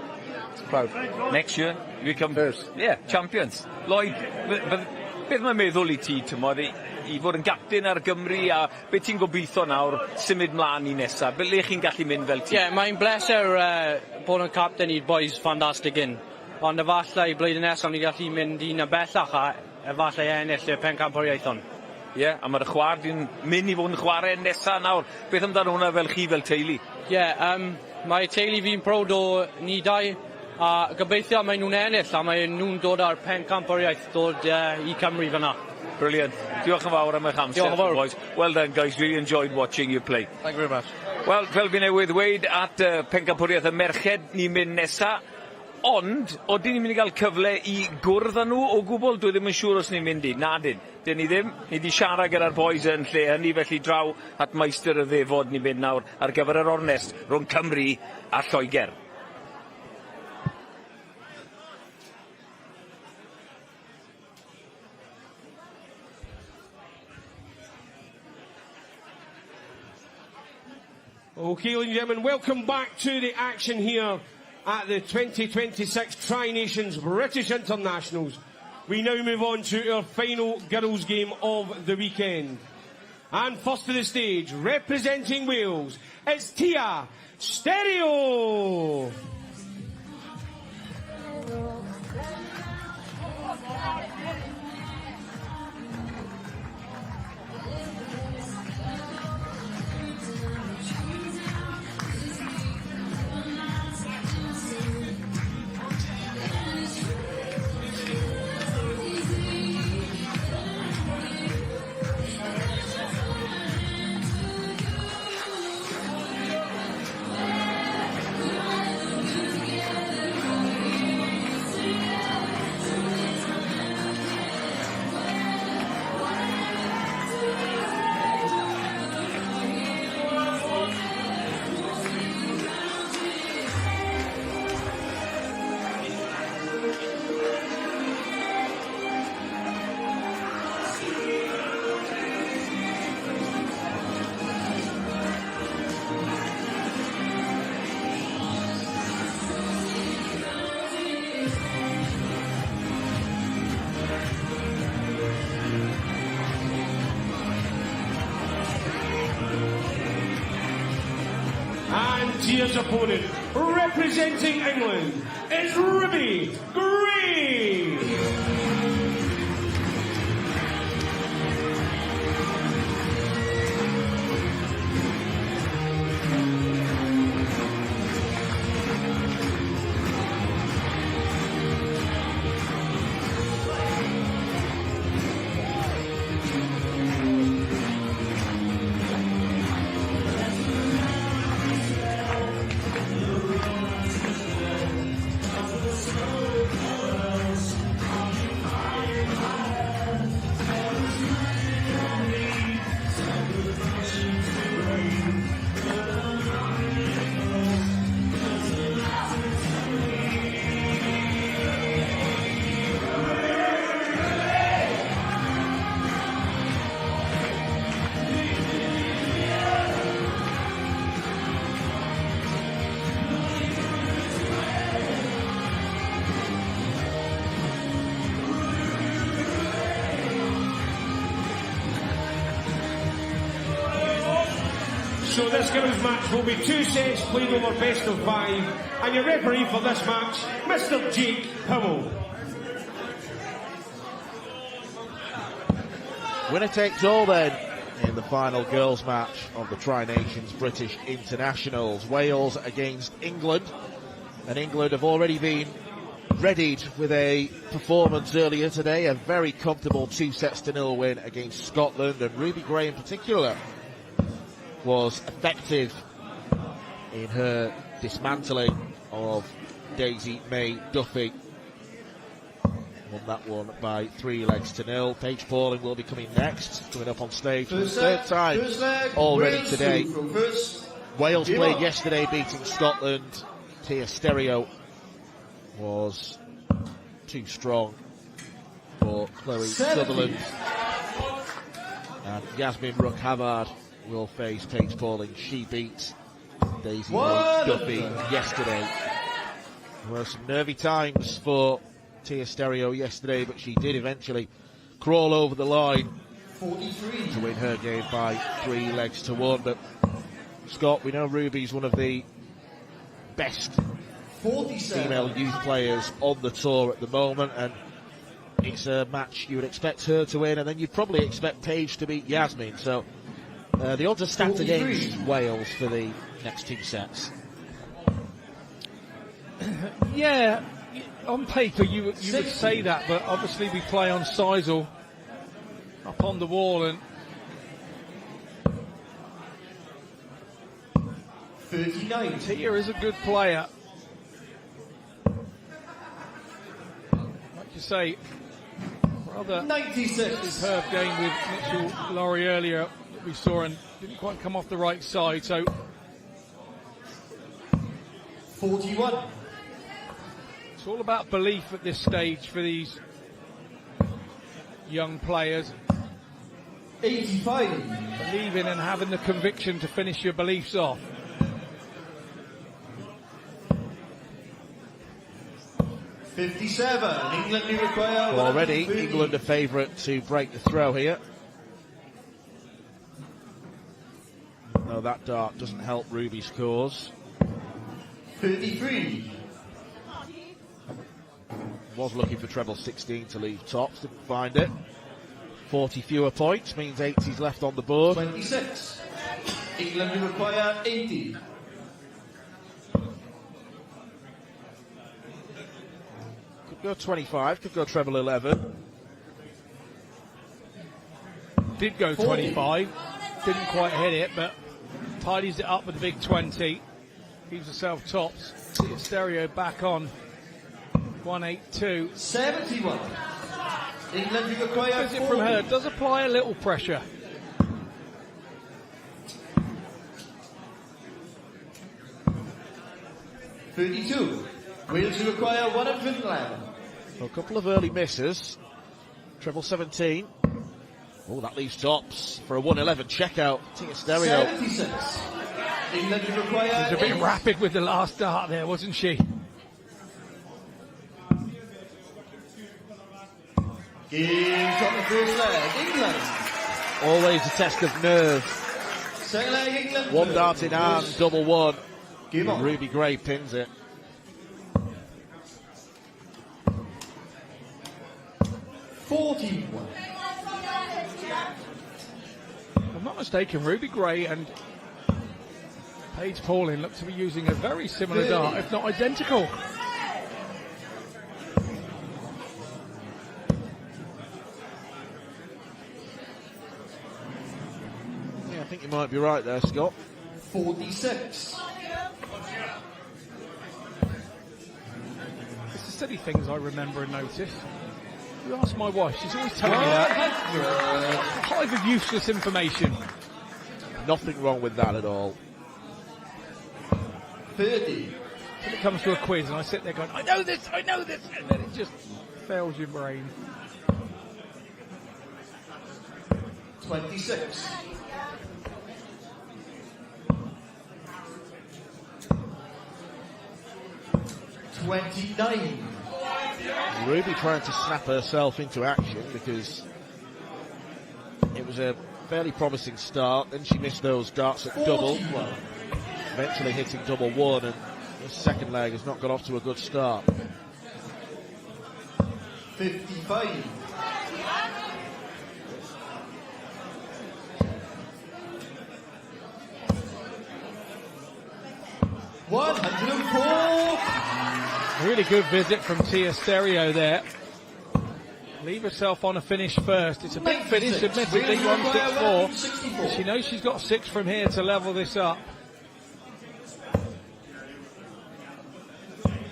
it's proud. Next year we come first. Yeah, champions. Lloyd, beth mae'n meddwl I ti, tymod, I fod yn gapten ar Gymru, a beth ti'n gobeithio nawr symud mlaen I nesa? Beth le chi'n gallu mynd fel ti? Yeah, mae'n bleser bod yn captain i'r boys ffantastig un. Ond efallai blwyddyn nesaf ni gallu mynd un y bellach a efallai ennill y Bencampwriaeth hon. Ie, a mae'r chwar di'n mynd I fod yn chwarae nesa nawr. Beth amdano hwnna fel chi fel teulu? Ie, mae teulu fi'n prowd o ni dau, a gobeithio mae nhw'n ennill, a mae nhw'n dod ar Bencampwriaeth dod I Cymru fyna. Brilliant. Diolch yn fawr am eich amser, boys. Well done, guys. Really enjoyed watching you play. Thank you very much. Wel, fel fi newydd weid at Bencampwriaeth y merched ni'n mynd nesa, ond, oedden ni'n mynd I gael cyfle I gwrdd â nhw o gwbl, dwi ddim yn siŵr os ni'n mynd I. Nadyn. Dyn ni ddim. Ni wedi siarad gyda'r boys yn lle hynny, felly draw at Meister y Ddefod ni'n mynd nawr ar gyfer yr ornest rhwng Cymru a Lloegr. Okay, ladies and gentlemen, welcome back to the action here at the 2026 Tri-Nations British Internationals. We now move on to our final girls' game of the weekend. And first to the stage, representing Wales, it's Tia Stereo. Tia's opponent, representing England, is Ruby Green. So this girls' match will be 2 sets played over best of 5, and your referee for this match, Mr. Jake Powell. Winner takes all then in the final girls' match of the Tri-Nations British Internationals. Wales against England, and England have already been readied with a performance earlier today, a very comfortable 2-0 win against Scotland, and Ruby Gray in particular was effective in her dismantling of Daisy May Duffy. Won that one by 3-0. Paige Pauling will be coming next, coming up on stage for the third time already today. Wales played yesterday, beating Scotland. Tia Stereo was too strong for Chloe Sutherland. And Yasmin Rook-Havard will face Paige Pauling. She beat Daisy Duffy yesterday. There were some nervy times for Tia Stereo yesterday, but she did eventually crawl over the line to win her game by 3-1. But Scott, we know Ruby's one of the best female youth players on the tour at the moment, and it's a match you would expect her to win, and then you'd probably expect Paige to beat Yasmin. So the odds are stacked against Wales for the next 2 sets. Yeah, on paper you would say that, but obviously we play on Seisel up on the wall, and 39. Tia is a good player. Like you say, rather 96. superb game with Mitchell Laurie earlier that we saw, and didn't quite come off the right side. So 41. It's all about belief at this stage for these young players. 85. Believing and having the conviction to finish your beliefs off. 57. England do require. Already, England a favourite to break the throw here. No, that dart doesn't help Ruby's cause. 33. Was looking for treble 16 to leave tops, didn't find it. 40 fewer points means 80's left on the board. 26. England do require 80. Could go 25, could go treble 11. Did go 25, didn't quite hit it, but tidies it up with a big 20. Keeps herself tops. Tia Stereo back on 182. 71. England do require. Does it from her? Does apply a little pressure. $32. Wales do require 111. A couple of early misses. Treble 17. Oh, that leaves tops for a 111 checkout. Tia Stereo. 76. England do require. She was a bit rapid with the last dart there, wasn't she? Games on the first leg. England. Always a test of nerve. Second leg, England. One dart in hand, double one. Game on. Ruby Gray pins it. 41. If I'm not mistaken, Ruby Gray and Paige Pauling look to be using a very similar dart, if not identical. Yeah, I think you might be right there, Scott. 46. It's the silly things I remember and notice. You ask my wife, she's always telling me that. Hive of useless information. Nothing wrong with that at all. 30. When it comes to a quiz and I sit there going, I know this, and then it just fails your brain. 26. $29. Ruby trying to snap herself into action because it was a fairly promising start. Then she missed those darts at double. Well, eventually hitting double one, and the second leg has not got off to a good start. 55. Really good visit from Tia Stereo there. Leave herself on a finish first. It's a big finish, admittedly, 164. She knows she's got 6 from here to level this up.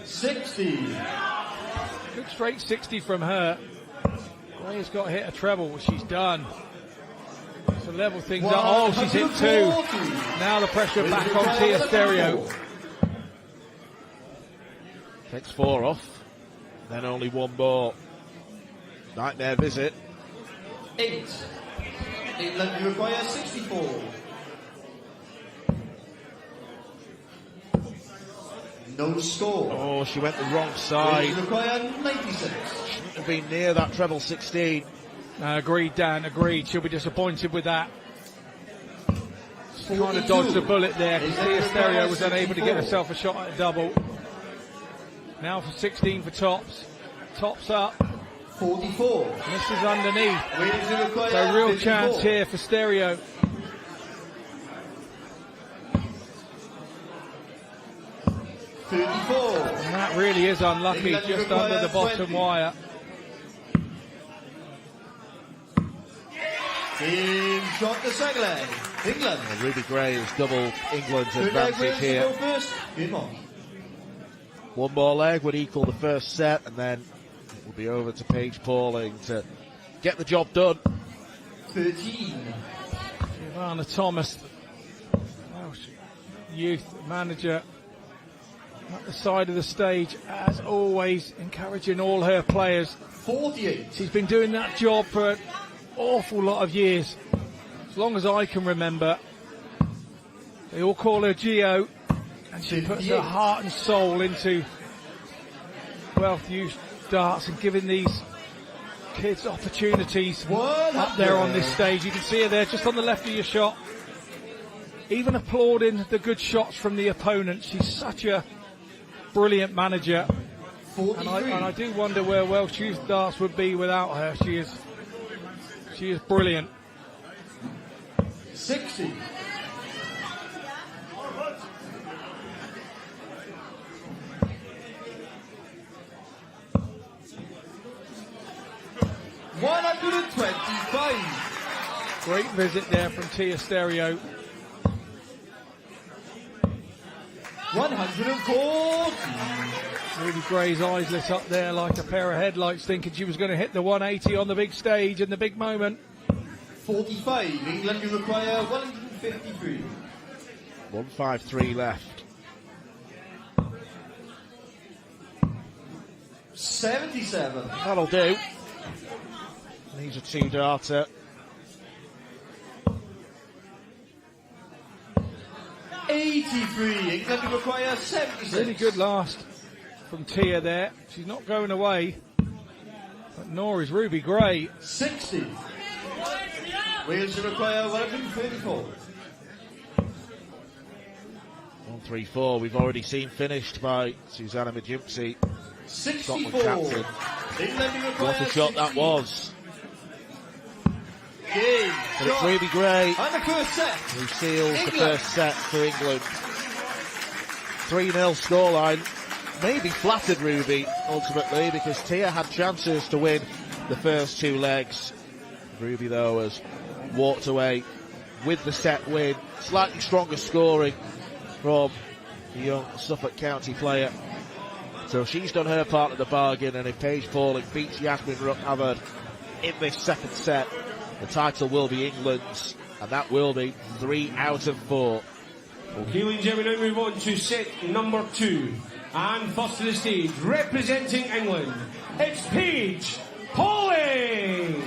60. Good straight 60 from her. Gray's got to hit a treble, which she's done. To level things up. Oh, she's hit 2. Now the pressure back on Tia Stereo. Takes 4 off. Then only 1 more. Nightmare visit. 8. England, you require 64. No score. Oh, she went the wrong side. You require 96. Shouldn't have been near that treble 16. Agreed, Dan, agreed. She'll be disappointed with that. She's trying to dodge the bullet there because Tia Stereo was unable to get herself a shot at a double. Now for 16 for Tops. Tops up. 44. This is underneath. So a real 54. Chance here for Stereo. And that really is unlucky, just under the bottom 20. wire. Team shot the second leg. England. And Ruby Gray has doubled England's advantage here. One more leg would equal the first set, and then it will be over to Paige Pauling to get the job done. 13. Giovanna Thomas, youth manager at the side of the stage, as always, encouraging all her players. 48. She's been doing that job for an awful lot of years, as long as I can remember. They all call her Geo, and she puts her heart and soul into Wealth Youth Darts and giving these kids opportunities up there on this stage. You can see her there just on the left of your shot, even applauding the good shots from the opponent. She's such a brilliant manager, and I do wonder where Welsh Youth Darts would be without her. She is brilliant. 60. $125. Great visit there from Tia Stereo. 140. Ruby Gray's eyes lit up there like a pair of headlights, thinking she was going to hit the 180 on the big stage in the big moment. 45. England, you require 153. 153 left. 77. That'll do. These are 2 darter. 83. England, you require 76. Really good last from Tia there. She's not going away, but nor is Ruby Gray. 60. Wales to require 134. 134 we've already seen finished by Susanna McGimpsey, 64. Scotland captain. What a shot that was. But it's Ruby Gray and the first set who seals the first set for England. 3-0 scoreline. Maybe flattered Ruby ultimately, because Tia had chances to win the first 2 legs. Ruby though has walked away with the set win. Slightly stronger scoring from the young Suffolk County player. So she's done her part of the bargain, and if Paige Pauling beats Yasmin Rook-Havard in this second set, the title will be England's, and that will be 3 out of 4. Okay, ladies and gentlemen, we now move on to set number 2. And first to the stage, representing England, it's Paige Pauling.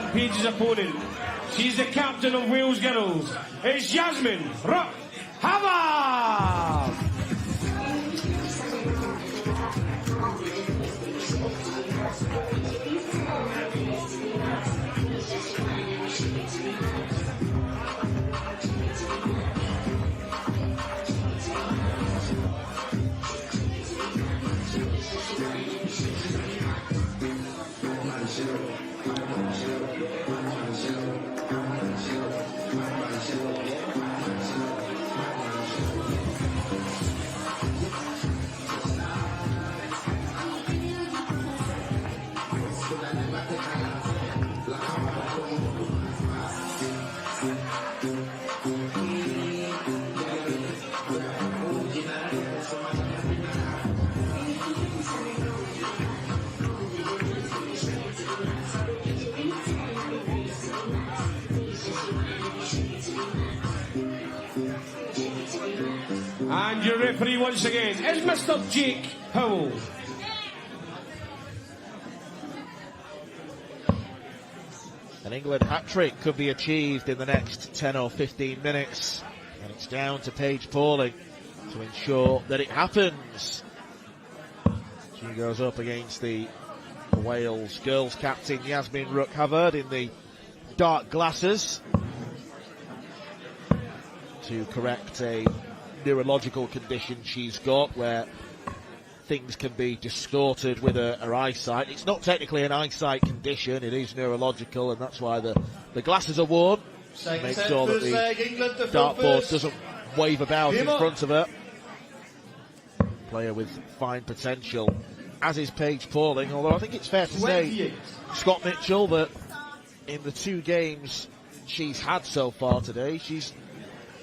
and Paige's opponent. She's the captain of Wales Girls. It's Yasmin Ruck-Hava! And your referee once again is Mr. Jake Powell. An England hat-trick could be achieved in the next 10 or 15 minutes. And it's down to Paige Pauling to ensure that it happens. She goes up against the Wales girls captain Yasmin Ruck-Hava in the dark glasses to correct a neurological condition she's got where things can be distorted with her eyesight. It's not technically an eyesight condition, it is neurological, and that's why the glasses are worn to make sure that the dartboard doesn't wave about in front of her. Player with fine potential, as is Paige Pauling, although I think it's fair to say, Scott Mitchell, that in the 2 games she's had so far today, she's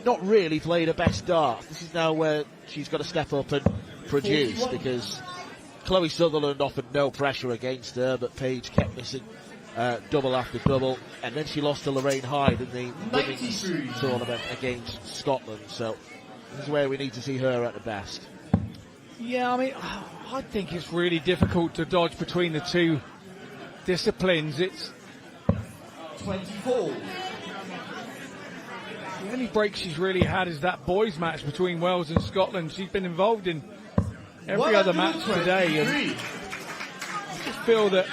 not really played her best dart. This is now where she's got to step up and produce, because Chloe Sutherland offered no pressure against her, but Paige kept missing double after double, and then she lost to Lorraine Hyde in the women's tournament against Scotland, so this is where we need to see her at the best. Yeah, I mean, I think it's really difficult to dodge between the two disciplines. It's 24. The only break she's really had is that boys' match between Wales and Scotland. She's been involved in every other match today, and I just feel that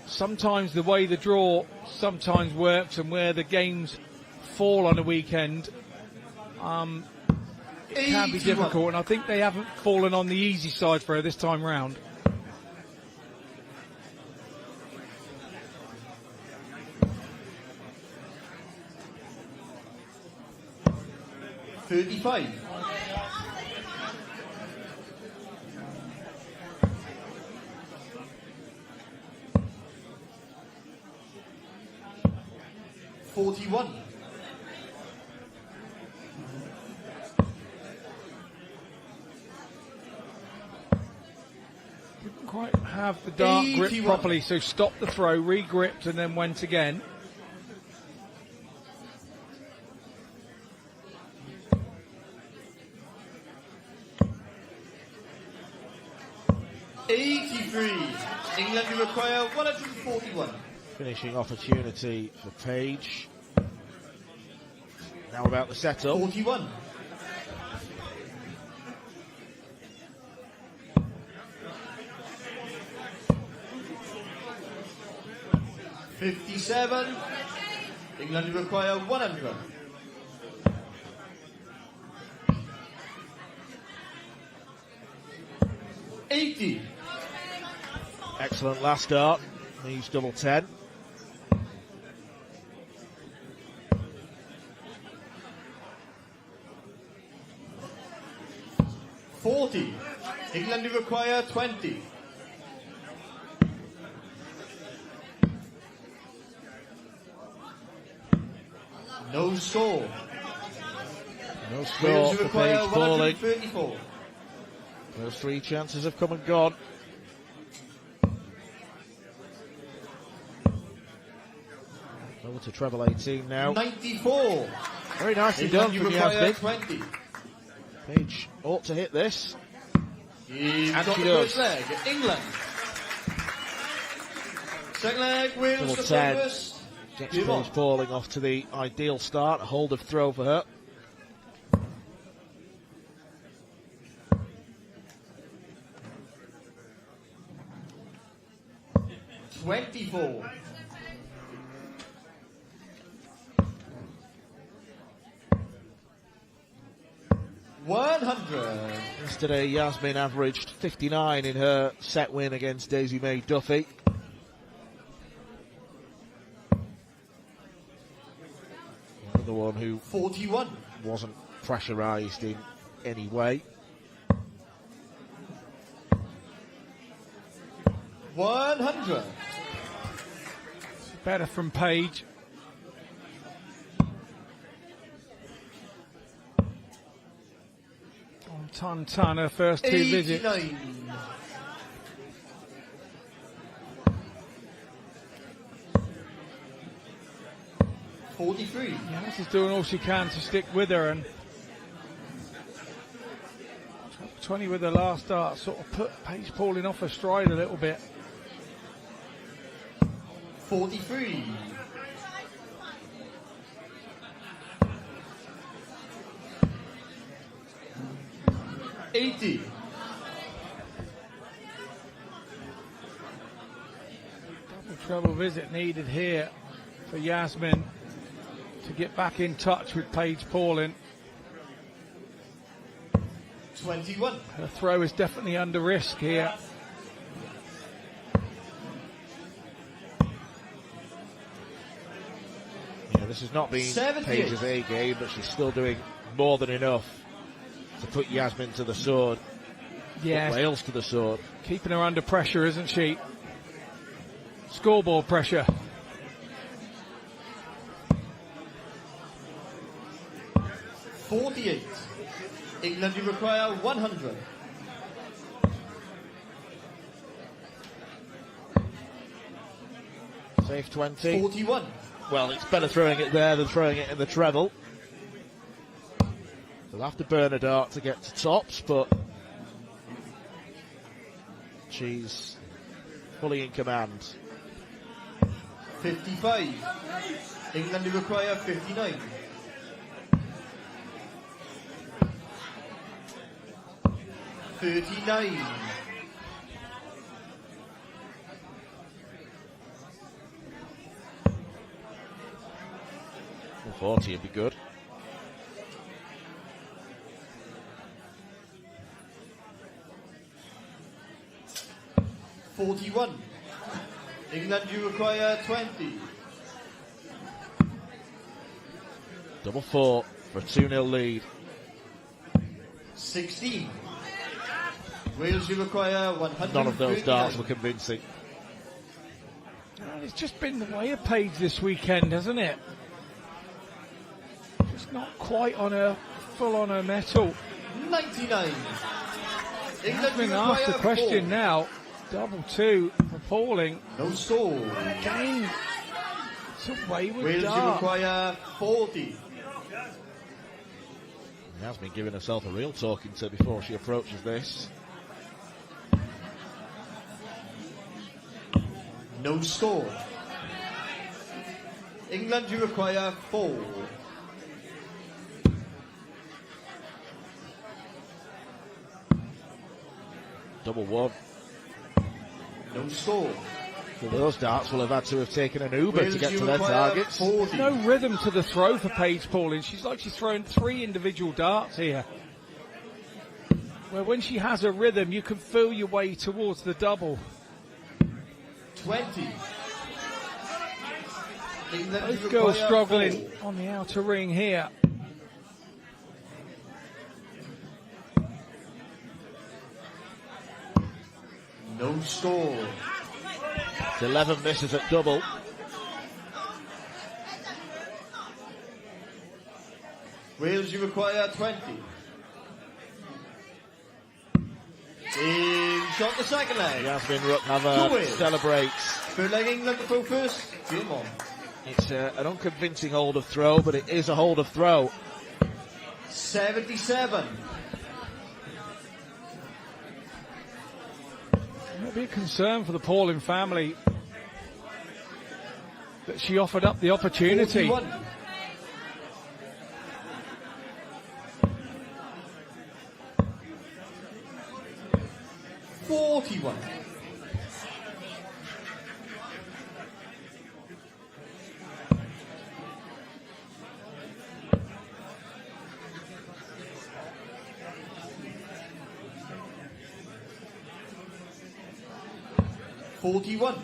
sometimes the way the draw sometimes works and where the games fall on a weekend, it can be difficult, and I think they haven't fallen on the easy side for her this time round. $35. $41. Didn't quite have the dart grip properly, so stopped the throw, re-gripped, and then went again. England require 141. Finishing opportunity for Paige. Now about the setup. 41. $57. England require 100. $80. Excellent last dart. Needs double 10. $40. England require 20. No score. No score for Paige Pauling. 134. Those 3 chances have come and gone. Over to treble 18 now. 94. Very nicely done from Yasmin. 20. Paige ought to hit this. He's And got she the does. first leg. England. Second leg, Wales Double to 10. focus. Gets Paige falling off to the ideal start. A hold of throw for her. $24. $100. Yesterday, Yasmin averaged 59 in her set win against Daisy May Duffy. The one who 41 wasn't pressurised in any way. 100. Better from Paige. On ton, her first 2 visits. 43. Yeah, this is doing all she can to stick with her, and 20 with her last start sort of put Paige Pauling off her stride a little bit. 43. 80. Double treble visit needed here for Yasmin to get back in touch with Paige Pauling. 21. Her throw is definitely under risk here. Yeah, this has not been 78. Paige's A game, but she's still doing more than enough to put Yasmin to the sword. Yes. Put Wales to the sword. Keeping her under pressure, isn't she? Scoreboard pressure. 48. England, you require 100. Safe 20. 41. Well, it's better throwing it there than throwing it in the treble. They'll have to burn a dart to get to tops, but she's fully in command. 55. England, you require 59. 39. 40 would be good. $41. England, you require 20. Double 4 for a 2-0 lead. 16. Wales, you require 100. None of those darts were convincing. It's just been the way of Paige this weekend, hasn't it? Just not quite on her, full on her mettle. 99. England, I've been you asked the require question 4. now. Double 2 for Pauling. No score. Again, it's a wayward Wales, you dart. require 40. She has been giving herself a real talking to before she approaches this. No score. England, you require 4. Double 1. No score. So those darts will have had to have taken an Uber Wales, to get you to their require targets. 40. No rhythm to the throw for Paige Pauling. She's like she's thrown 3 individual darts here. Where when she has a rhythm, you can feel your way towards the double. 20. England, Both you girls require struggling 4. on the outer ring here. No score. It's 11 misses at double. Wales, you require 20. In shot the second leg. Yasmin To Ruckhaver Wales. celebrates. Third leg, England to throw first. Game on. It's an unconvincing hold of throw, but it is a hold of throw. 77. It'll be a concern for the Pauling family. that she offered up the opportunity. 41. $41.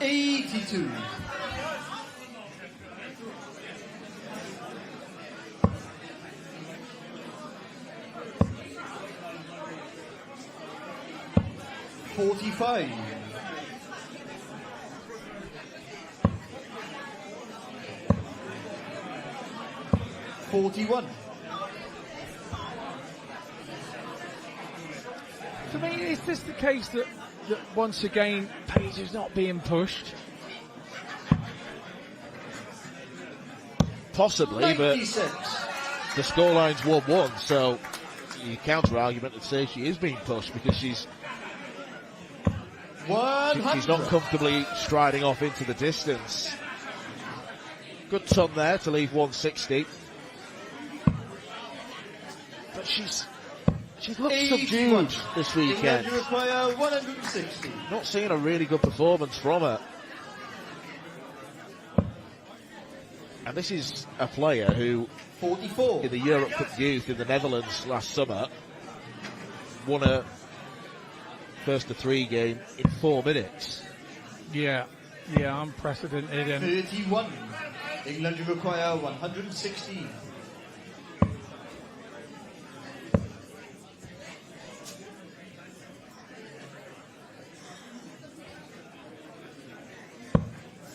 82. 45. 41. For me, is this the case that once again Paige is not being pushed? Possibly, 96. but the scoreline's 1-1, so you counter-argument and say she is being pushed because she's not comfortably striding off into the distance. Good ton there to leave 160. But she's looked subdued this weekend. Require 160. Not seeing a really good performance from her. And this is a player who, 44. in the Europe Cup Youth in the Netherlands last summer, won a first to 3 game in 4 minutes. Yeah, unprecedented. And 31. England require 116.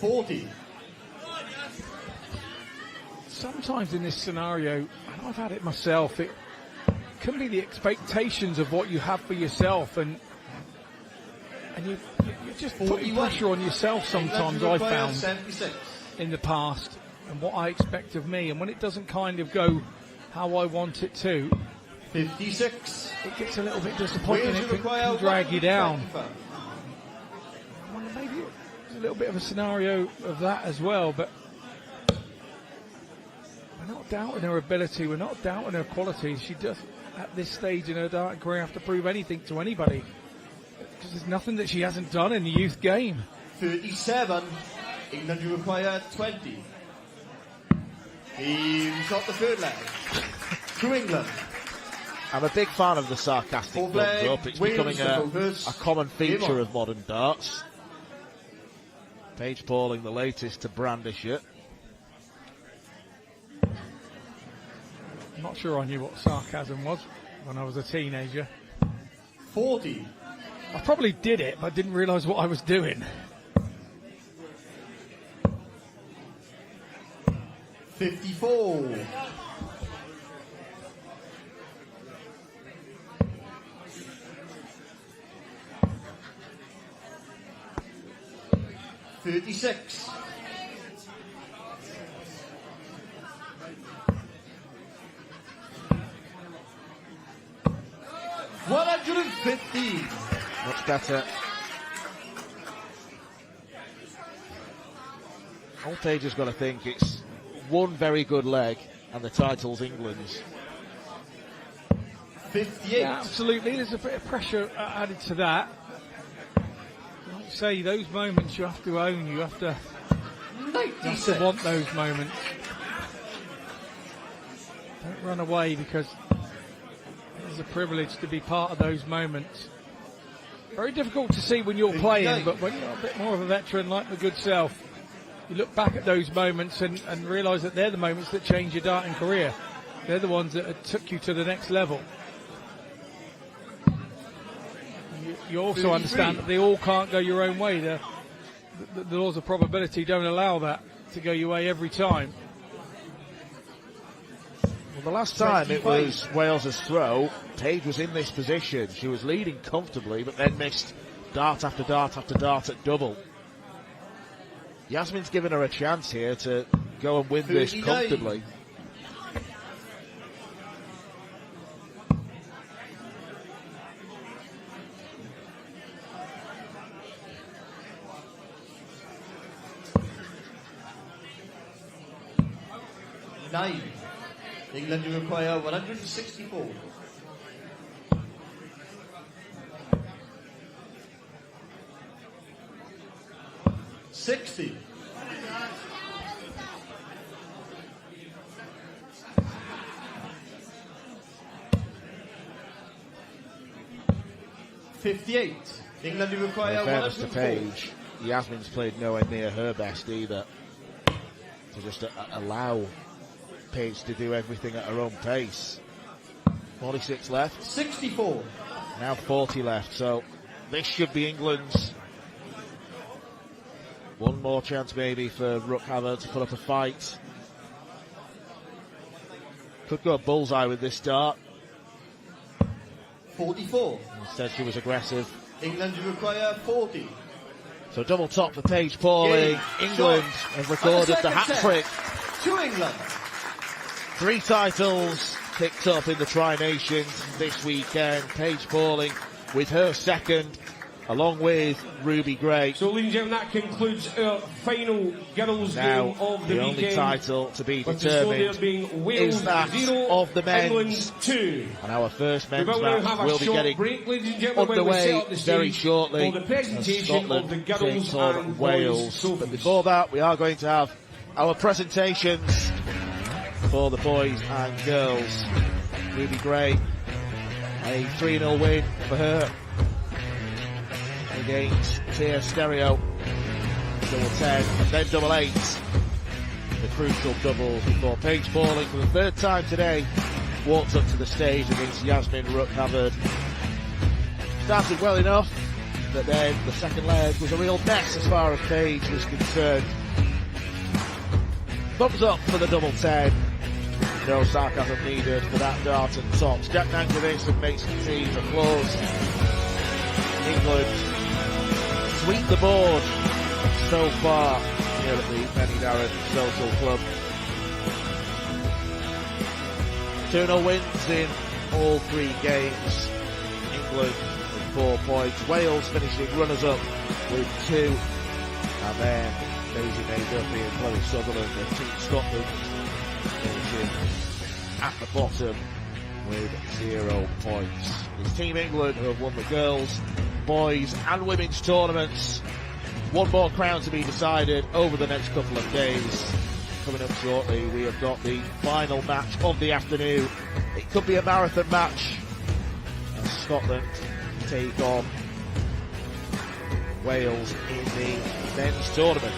$40. Sometimes in this scenario, and I've had it myself, it can be the expectations of what you have for yourself, and you just put pressure on yourself sometimes, I found 76. in the past, and what I expect of me, and when it doesn't kind of go how I want it to, 56. it gets a little bit disappointing. It can drag you down. Well, maybe it's a little bit of a scenario of that as well, but we're not doubting her ability, we're not doubting her qualities. She doesn't, at this stage in her darting career, have to prove anything to anybody, because there's nothing that she hasn't done in the youth game. 37. England require 20. He's got the third leg. To England. I'm a big fan of the sarcastic thumbs up. It's becoming a common feature of modern darts. Paige Pauling, the latest to brandish it. I'm not sure I knew what sarcasm was when I was a teenager. 40. I probably did it, but I didn't realise what I was doing. 54. 36. 115. Much better. Old Paige has got to think it's one very good leg and the title's England's. 58. Yeah, absolutely, there's a bit of pressure added to that. Like I say, those moments you have to own, you have to want those moments. Don't run away, because it's a privilege to be part of those moments. Very difficult to see when you're playing, but when you're a bit more of a veteran like my good self, you look back at those moments and realise that they're the moments that change your darting career. They're the ones that took you to the next level. You also understand that they all can't go your own way. The laws of probability don't allow that to go your way every time. Well, the last time it was Wales's throw, Paige was in this position. She was leading comfortably, but then missed dart after dart after dart at double. Yasmin's given her a chance here to go and win this comfortably. 9. England do require 164. 60. $58. England do require In fairness to 104. Paige, Yasmin's played nowhere near her best either. To just allow Paige to do everything at her own pace. 46 left. 64. Now 40 left, so this should be England's. One more chance maybe for Rookhaver to put up a fight. Could go bullseye with this start. 44. Instead she was aggressive. England do require 40. So double top for Paige Pauling. Yeah. England Shot. have recorded the hat-trick. To England. 3 titles picked up in the Tri-Nations this weekend. Paige Pauling with her second, along with Ruby Gray. So, ladies and gentlemen, that concludes our final girls' Now, game of the the weekend. only title to be with the score there determined being Wales is that 0, of the men's. England 2. And our first men's We will now match have a will be short getting break, ladies and gentlemen, when we set underway up the very stage shortly for the as presentation Scotland of the girls takes on and Wales. boys' But before that, we are going to have our presentations for the boys and girls. Ruby Gray, a 3-0 win for her against Tia Stereo, double 10 and then double 8, the crucial doubles before Paige Pauling for the third time today walked up to the stage against Yasmin Rookhaver. Started well enough, but then the second leg was a real mess as far as Paige was concerned. Thumbs up for the double 10. No sarcasm needed for that dart and tops. Jack Nankovich and Mason Tees applause. England sweep the board so far here at the Penny Darren Social Club. 2-0 wins in all 3 games. England with 4 points. Wales finishing runners-up with 2. And then Daisy May Duffy and Chloe Sutherland and Team Scotland finishing at the bottom with 0 points. It's Team England who have won the girls, boys and women's tournaments. One more crown to be decided over the next couple of days. Coming up shortly, we have got the final match of the afternoon. It could be a marathon match as Scotland take on Wales in the men's tournament.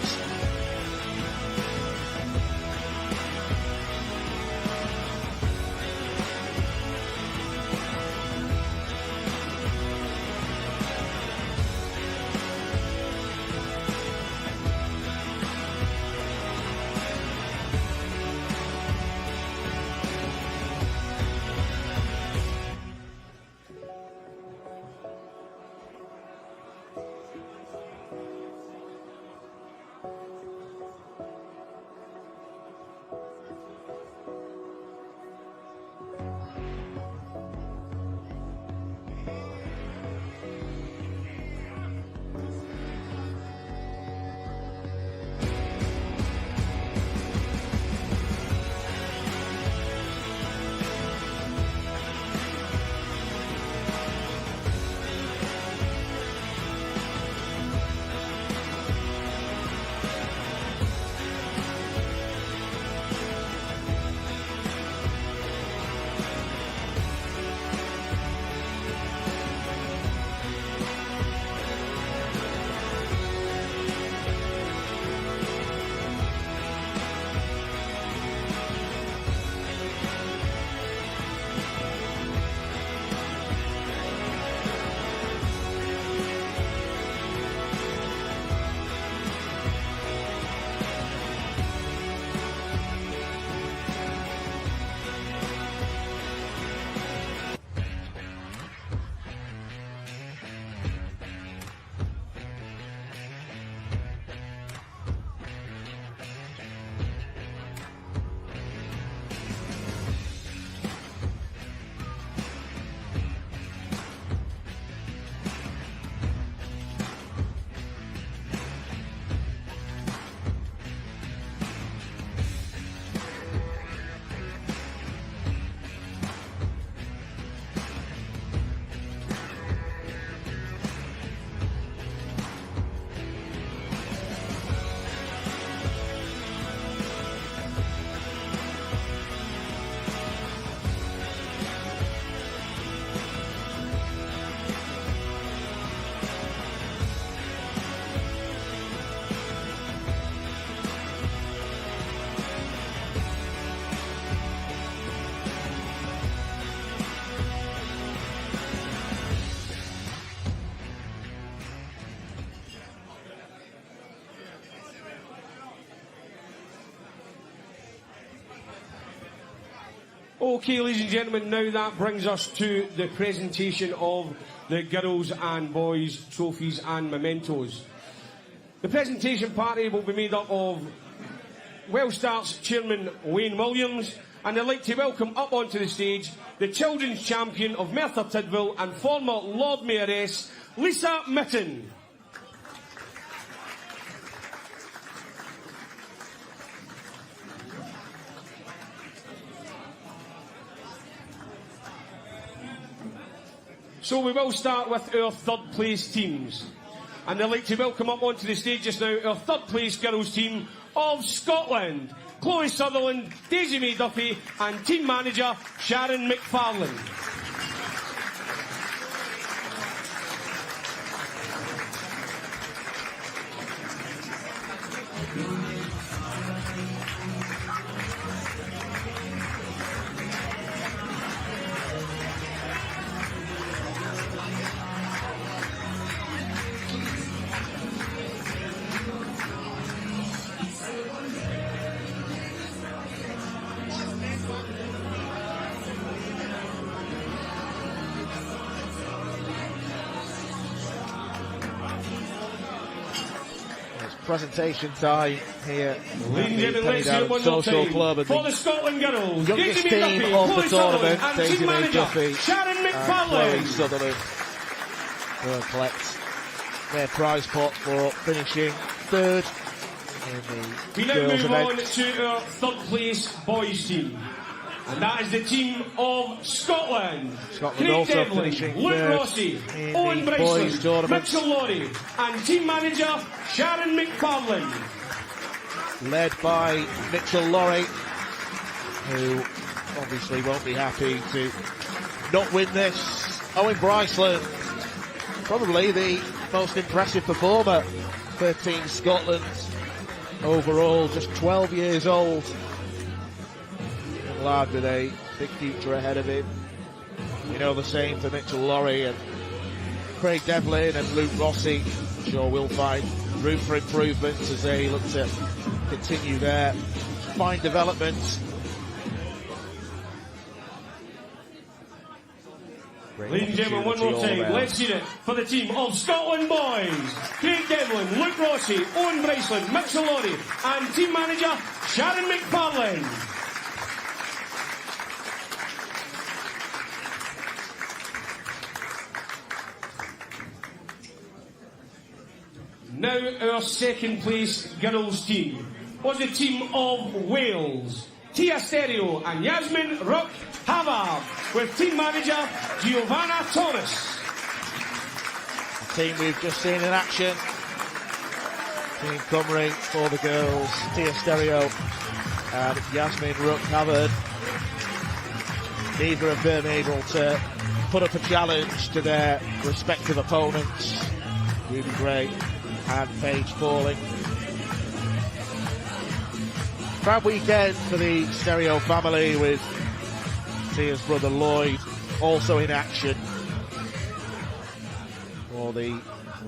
Okay, ladies and gentlemen, now that brings us to the presentation of the girls and boys trophies and mementos. The presentation party will be made up of Welsh Darts Chairman Wayne Williams, and I'd like to welcome up onto the stage the Children's Champion of Merthyr Tydfil and former Lord Mayoress, Lisa Mitten. So we will start with our third place teams. And I'd like to welcome up onto the stage just now our third place girls team of Scotland. Chloe Sutherland, Daisy May Duffy and team manager Sharon McFarlane. Presentation time here Ladies at the Penny Darren Social Club, and for the Scotland girls, youngest Daisy team Duffy, of the Chloe tournament, Sutherland, Daisy and team May manager Duffy Sharon and Chloe McFarlane. Sutherland will collect their prize pot for finishing third in We the now girls' move event. on to our third place boys team. And that is the team of Scotland. Scotland Craig also Devlin, finishing Luke third Rossy, in Owen the boys' Brceland, tournament. Mitchell Laurie, and team manager Sharon McFarlane. Led by Mitchell Laurie, who obviously won't be happy to not win this. Owen Brceland, probably the most impressive performer for Team Scotland overall, just 12 years old. A lad with a big future ahead of him. You know, the same for Mitchell Laurie and Craig Devlin and Luke Rossy. I'm sure we'll find room for improvement as they look to continue their fine development. Ladies and gentlemen, one more time, let's hear it for the team of Scotland boys. Craig Devlin, Luke Rossy, Owen Brceland, Mitchell Laurie, and team manager Sharon McFarlane. Now our second place girls team was the team of Wales. Tia Stereo and Yasmin Rook Havard with team manager Giovanna Thomas. The team we've just seen in action. Team Cymru for the girls, Tia Stereo and Yasmin Rook Havard. Neither of them able to put up a challenge to their respective opponents. Ruby Gray and Paige falling. Proud weekend for the Stereo family with Tia's brother Lloyd also in action for the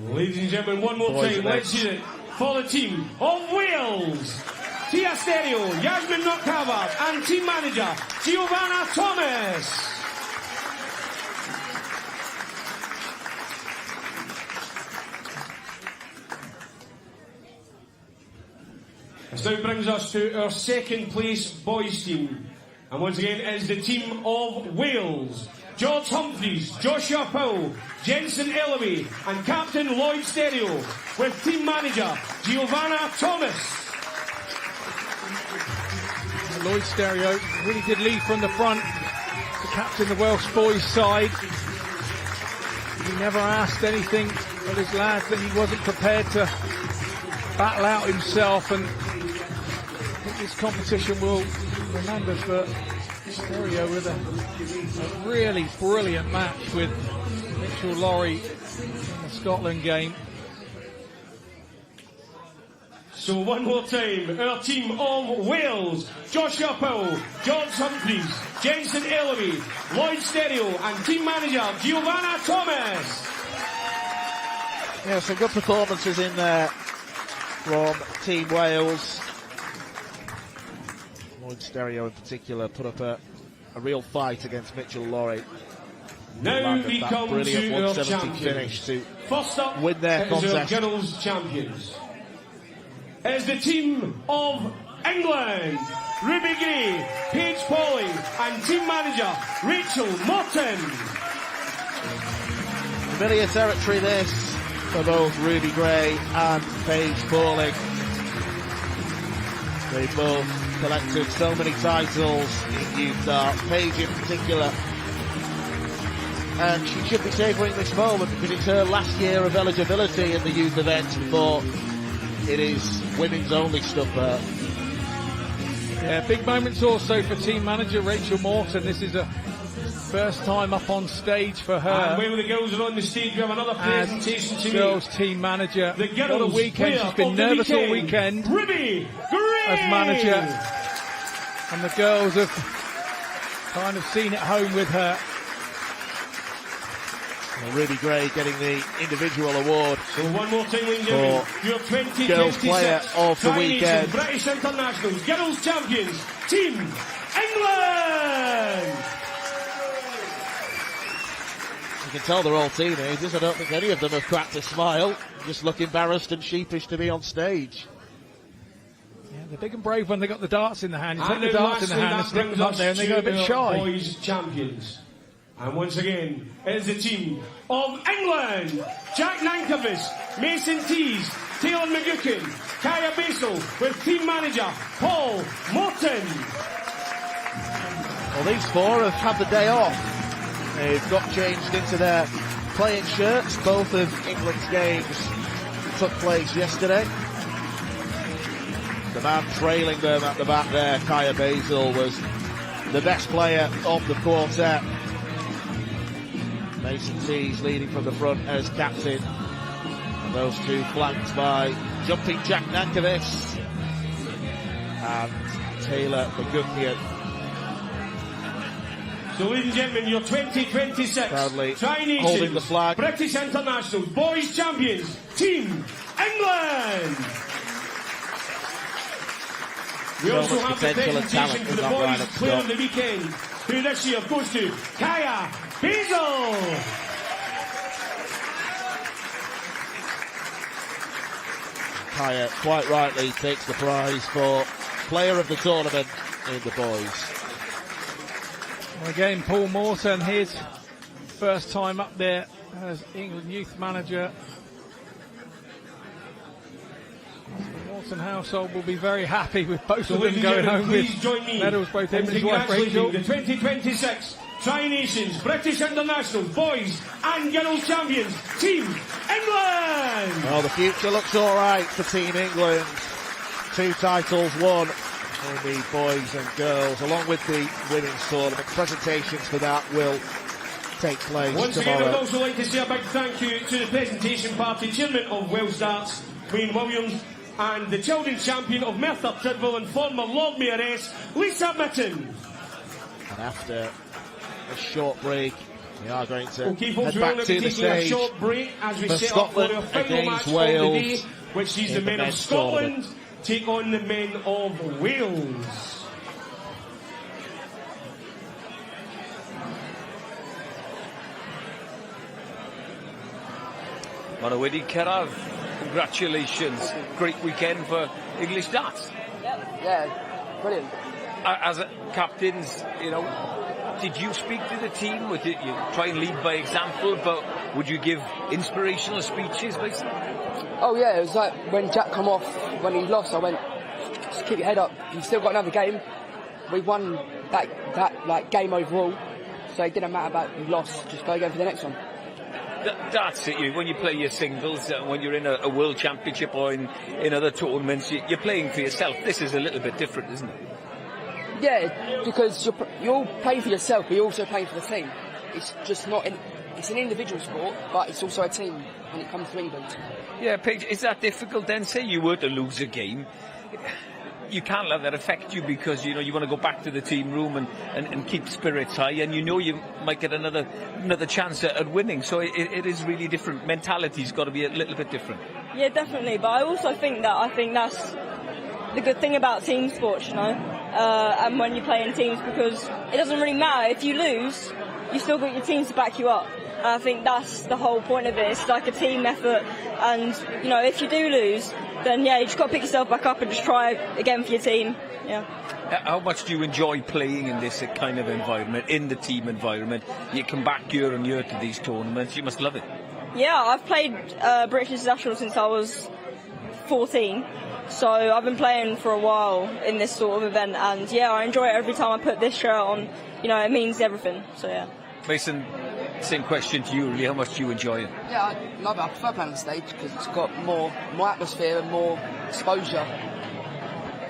Ladies and gentlemen, one more time, let's hear it for the team of Wales. Tia Stereo, Yasmin Rook Havard and team manager Giovanna Thomas. This now brings us to our second place boys team. And once again it is the team of Wales. George Humphreys, Joshua Powell, Jensen Elway and Captain Lloyd Stereo with team manager Giovanna Thomas. Lloyd Stereo really did lead from the front to captain the Welsh boys side. He never asked anything of his lads that he wasn't prepared to battle out himself, and I think this competition will remember for Stereo with a really brilliant match with Mitchell Laurie in the Scotland game. So one more time, our team of Wales, Joshua Powell, George Humphreys, Jensen Elway, Lloyd Stereo and team manager Giovanna Thomas. Yeah, some good performances in there from Team Wales. Lloyd Stereo in particular put up a a real fight against Mitchell Laurie. Now we come brilliant to our 170 champions. finish to First up win their is our contest. girls' champions. It is the team of England, Ruby Gray, Paige Pauling, and team manager Rachel Morton. Familiar territory this for both Ruby Gray and Paige Pauling. They both collected so many titles in youth darts, Paige in particular. And she should be savouring this moment because it's her last year of eligibility in the youth events before it is women's only stuff for her. Yeah, big moments also for team manager Rachel Morton. This is a first time up on stage for her. And while the girls are on the stage, we have another presentation to girls team manager. The What a girls weekend. She's been nervous all weekend Ruby Gray as manager. And the girls have kind of seen it home with her. Well, Ruby Gray getting the individual award. So one more time, ladies and gentlemen, your Girls Player 2026 of the weekend. British Internationals Girls Champions, Team England! You can tell they're all teenagers. I don't think any of them have cracked a smile. Just look embarrassed and sheepish to be on stage. Yeah, they're big and brave when they got the darts in the hand. You take And the darts in the hand and stick them up there and they go a bit shy. Boys champions. And once again, it is the team of England. Jack Nankervis, Mason Tees, Taylor McGuckin, Kaya Basil with team manager Paul Morton. Well, these four have had the day off. They've got changed into their playing shirts. Both of England's games took place yesterday. The man trailing them at the back there, Kaya Basil, was the best player of the quartet. Mason Tees leading from the front as captain. And those two flanked by jumping Jack Nankervis and Taylor McGuckin. So, ladies and gentlemen, your 2026 Proudly Tri-Nations holding the flag. British Internationals Boys Champions, Team England! We So also much have the potential and talent presentation for in the that Boys lineup, Player Scott. of the Weekend, who this year goes to Kaya Basil! Kaya quite rightly takes the prize for player of the tournament in the boys. Well, again, Paul Morton, his first time up there as England youth manager. The Morton household will be very happy with both So of them ladies and going gentlemen, home please with join me medals, both him in and his wife congratulating Rachel. the 2026 Tri-Nations British International Boys and Girls Champions, Team England! Well, the future looks all right for Team England. 2 titles won in the boys and girls, along with the women's tournament. Presentations for that will take place Once again, I would tomorrow. also like to say a big thank you to the presentation party, Chairman of Wales Darts, Wayne Williams, and the children's champion of Merthyr Tydfil and former Lord Mayoress, Lisa Mitton. And after a short break, we are going to Okay, folks, head we're back going to to be the taking a stage short break as we for set up for Scotland our final match against of Wales the day, which sees the in the men of men's Scotland tournament. take on the men of Wales. Mae nhw wedi cyrraedd. Congratulations. Great weekend for English darts. Yeah, brilliant. As captains, you know, did you speak to the team? Would you try and lead by example, but would you give inspirational speeches, basically? Oh yeah, it was like when Jack come off, when he lost, I went, just keep your head up, you've still got another game. We won that like game overall, so it didn't matter about who lost, just go again for the next one. That's it. When you play your singles, when you're in a world championship or in other tournaments, you're playing for yourself. This is a little bit different, isn't it? Yeah, because you're all playing for yourself, but you're also playing for the team. It's just not it's an individual sport, but it's also a team when it comes to England. Yeah, Paige, is that difficult then? Say you were to lose a game, you can't let that affect you because, you know, you want to go back to the team room and keep spirits high, and you know you might get another chance at winning. So it is really different. Mentality's got to be a little bit different. Yeah, definitely. But I also think that's the good thing about team sports, you know. and when you play in teams, because it doesn't really matter. If you lose, you've still got your teams to back you up. And I think that's the whole point of it. It's like a team effort, and if you do lose, then you just got to pick yourself back up and just try again for your team. Yeah. How much do you enjoy playing in this kind of environment, in the team environment? You come back year on year to these tournaments. You must love it. Yeah, I've played British International since I was 14, so I've been playing for a while in this sort of event, and yeah, I enjoy it every time I put this shirt on. It means everything. So yeah. Mason, same question to you really. How much do you enjoy it? Yeah, I love it. I prefer playing on the stage because it's got more atmosphere and more exposure.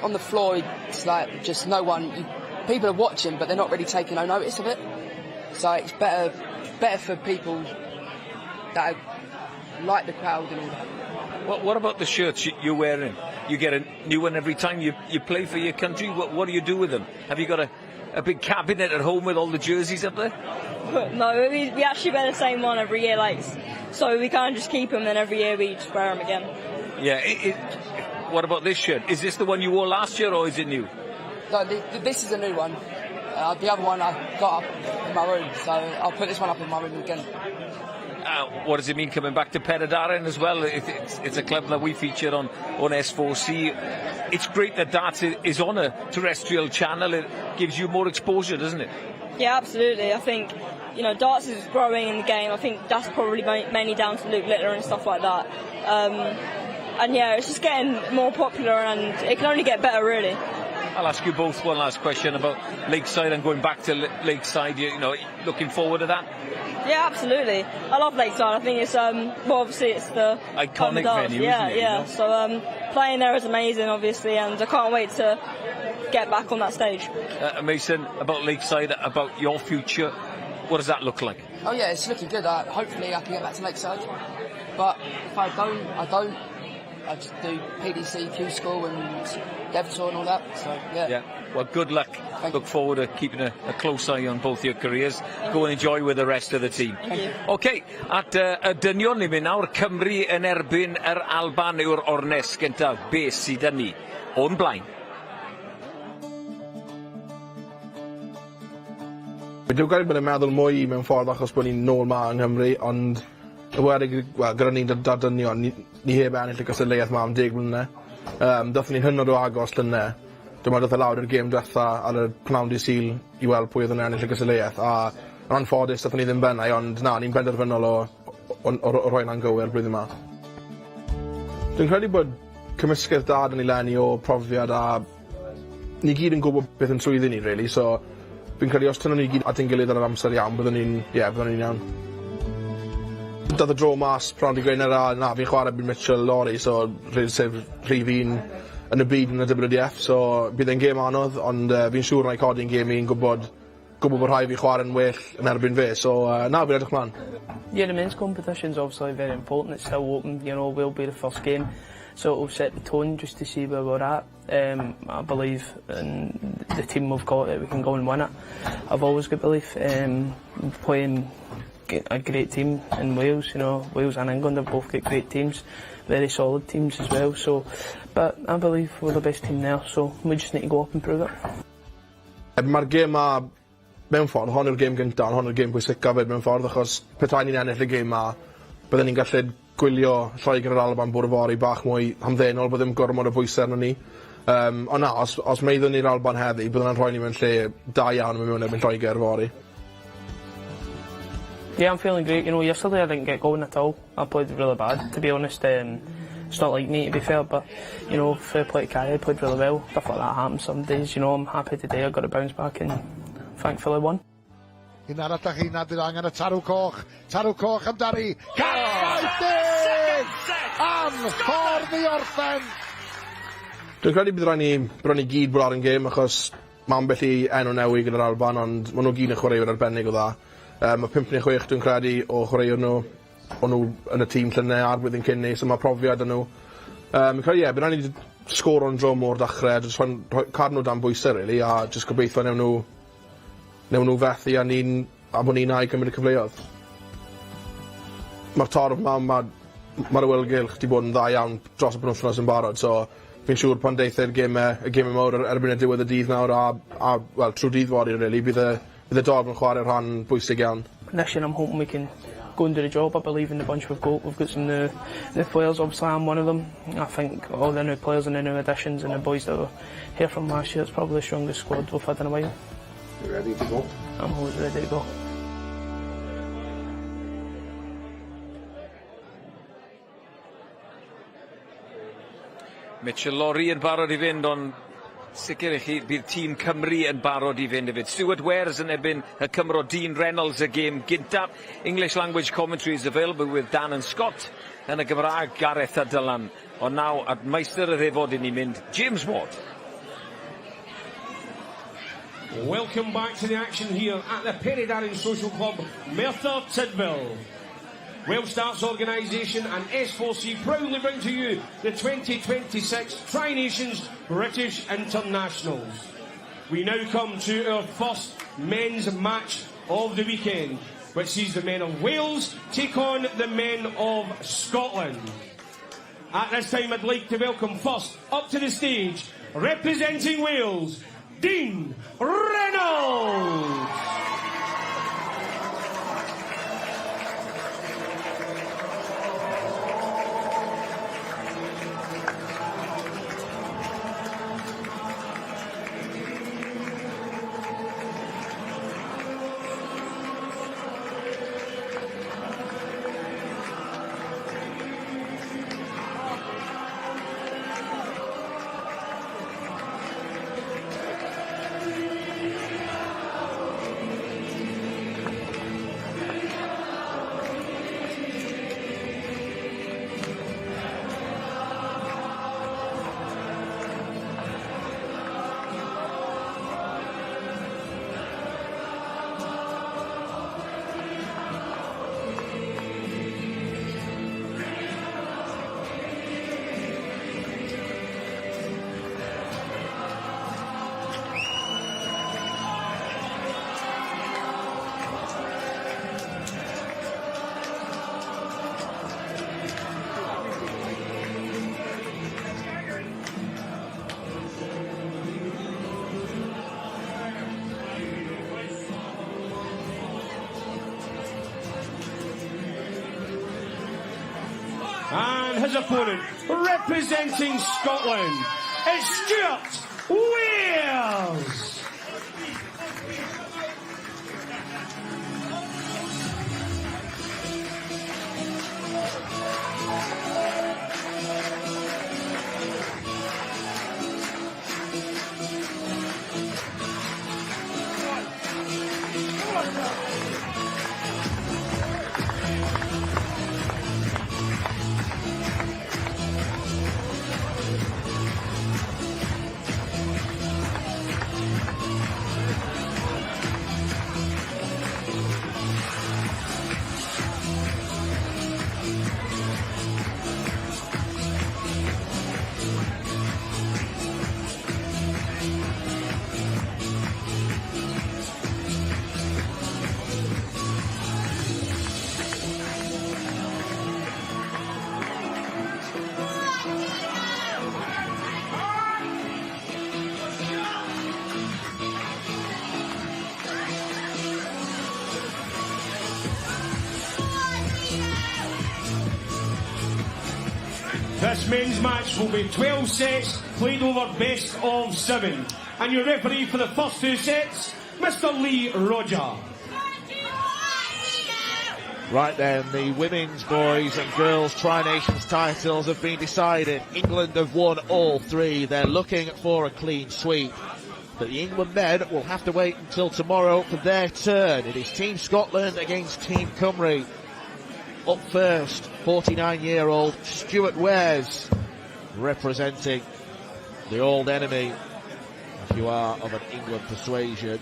On the floor, it's like just no one. People are watching, but they're not really taking no notice of it. So it's better for people that like the crowd and all that. What about the shirts you're wearing? You get a new one every time you play for your country. What do you do with them? Have you got a big cabinet at home with all the jerseys up there? No, we actually wear the same one every year. So we can't just keep them, then every year we just wear them again. Yeah. What about this shirt? Is this the one you wore last year, or is it new? No, this is a new one. The other one I got up in my room, so I'll put this one up in my room again. What does it mean coming back to Prydain as well? It's a club that we featured on S4C. It's great that darts is on a terrestrial channel. It gives you more exposure, doesn't it? Yeah, absolutely. I think darts is growing in the game. I think that's probably mainly down to Luke Littler and stuff like that. And yeah, it's just getting more popular, and it can only get better, really. I'll ask you both one last question about Lakeside and going back to Lakeside. Looking forward to that? Yeah, absolutely. I love Lakeside. I think it's obviously it's the iconic venue, yeah, isn't it? Yeah. So playing there is amazing, obviously, and I can't wait to get back on that stage. Mason, about Lakeside, about your future, what does that look like? Oh yeah, it's looking good. Hopefully I can get back to Lakeside, but if I don't. I just do PDC, Q School and Devonshire and all that, so yeah. Well, good luck. Look forward to keeping a close eye on both your careers. Go and enjoy with the rest of the team. OK, at y dynion ni mynd nawr, Cymru yn erbyn yr Alban yw'r ornes gyntaf. Beth sydd â ni o'n blaen? Dwi'n gael bod yn meddwl mwy mewn ffordd achos bod ni'n nôl ma yng Nghymru, ond gyda ni'n dynion, ni heb ennill y gystadleuaeth ma am 10 mlynedd. Dathon ni'n hynod o agos llynau. Dwi'n meddwl lawr i'r gêm diwetha ar y pnawn dydd Sul i weld pwy oedd yn ennill y gystadleuaeth. A yn anffodus, dathon ni ddim bennau, ond ni'n benderfynol o roi na'n gywir blwyddyn yma. Dwi'n credu bod cymysgedd da yn ei lenni o profiad, a ni gyd yn gwybod beth yn swyddi ni, really. So fi'n credu os tynnu ni gyd at ein gilydd ar yr amser iawn, byddwn ni'n iawn. Doedd y dro mas prawn di gweud fi'n chwarae byd Mitchell Lorry, so sef rhif un yn y byd yn y WDF, so bydd e'n gêm anodd, ond fi'n siŵr na i codi'n gêm i'n gwybod bod rhai fi chwarae'n well yn erbyn fe, so fi'n edrych mlaen. Yeah, the men's competition's obviously very important. It's still open, will be the first game, so it'll set the tone just to see where we're at. I believe in the team we've got that we can go and win it. I've always got belief playing a great team in Wales, Wales and England have both got great teams, very solid teams as well, but I believe we're the best team there, so we just need to go up and prove it. Mae'r gêm ma mewn ffordd, hon yw'r gêm gyntaf, hon yw'r gêm pwysicaf fyd mewn ffordd, achos petai ni'n ennill y gêm ma, byddwn ni'n gallu gwylio Lloyd yr Alban bore fory bach mwy hamddenol, byddwn gormod o bwysau arno ni. Ond os meiddwn ni'r Alban heddi, byddwn ni'n rhoi ni mewn lle da iawn mewn erbyn Lloyd yr fory. Yeah, I'm feeling great. Yesterday I didn't get going at all. I played really bad, to be honest. It's not like me, to be fair, but, fair play to Carrie, I played really well. Stuff like that happens some days, I'm happy today. I got to bounce back and thankfully won. Un arall â chi nad yw'n angen y tarw coch amdani. Carrie! Am ffordd i orffen! Dwi'n credu bydd rhaid ni gyd bod ar yn gêm, achos mae'n bell i enw newi gyda'r Alban, ond maen nhw gyd yn chwaraewyr arbennig o dda. Mae 5 neu 6 dwi'n credu o chwaraewr nhw yn y tîm llynau a'r blwyddyn cyn ni, so mae profiad yn nhw. Dwi'n credu, bydd rhaid ni sgôr o'n dro mor dachrau, jyst cadw nhw dan bwysau, really, a jyst gobeithio newn nhw fethu a bod ni'n ai gymryd y cyfleoedd. Mae'r torf ma, mae'r awylgylch wedi bod yn dda iawn dros y penwythnos yn barod, so fi'n siŵr pan deithau'r gêm mawr erbyn y diwedd y dydd nawr well, trwy dydd fory really, bydd y dorf yn chwarae rhan bwysig iawn. Next year I'm hoping we can go and do the job. I believe in the bunch we've got. We've got some new players, obviously I'm one of them. I think all the new players and the new additions and the boys that were here from last year, it's probably the strongest squad we've had in a while. You ready to go? I'm always ready to go. Mitchell Lorry yn barod I fynd, ond sicr I chi bydd tîm Cymru yn barod I fynd hefyd. Stuart Wares yn ebyn y Cymro Dean Reynolds y gêm gyntaf. English language commentary is available with Dan and Scott yn y Gymraeg, Gareth a Dylan. Ond naw, at meister y ddefod I ni mynd, James Ward. Welcome back to the action here at the Prydain Social Club, Merthyr Tydfil. Welsh Darts Organisation and S4C proudly bring to you the 2026 Tri-Nations British Internationals. We now come to our first men's match of the weekend, which sees the men of Wales take on the men of Scotland. At this time I'd like to welcome first up to the stage, representing Wales, Dean Reynolds. And his opponent, representing Scotland, is Stuart Wares. This men's match will be 12 sets played over best of 7. And your referee for the first 2 sets, Mr. Lee Roger. Right then, the women's, boys and girls Tri-Nations titles have been decided. England have won all 3. They're looking for a clean sweep. But the England men will have to wait until tomorrow for their turn. It is Team Scotland against Team Cymru. Up first, 49-year-old Stuart Wares, representing the old enemy, if you are of an England persuasion.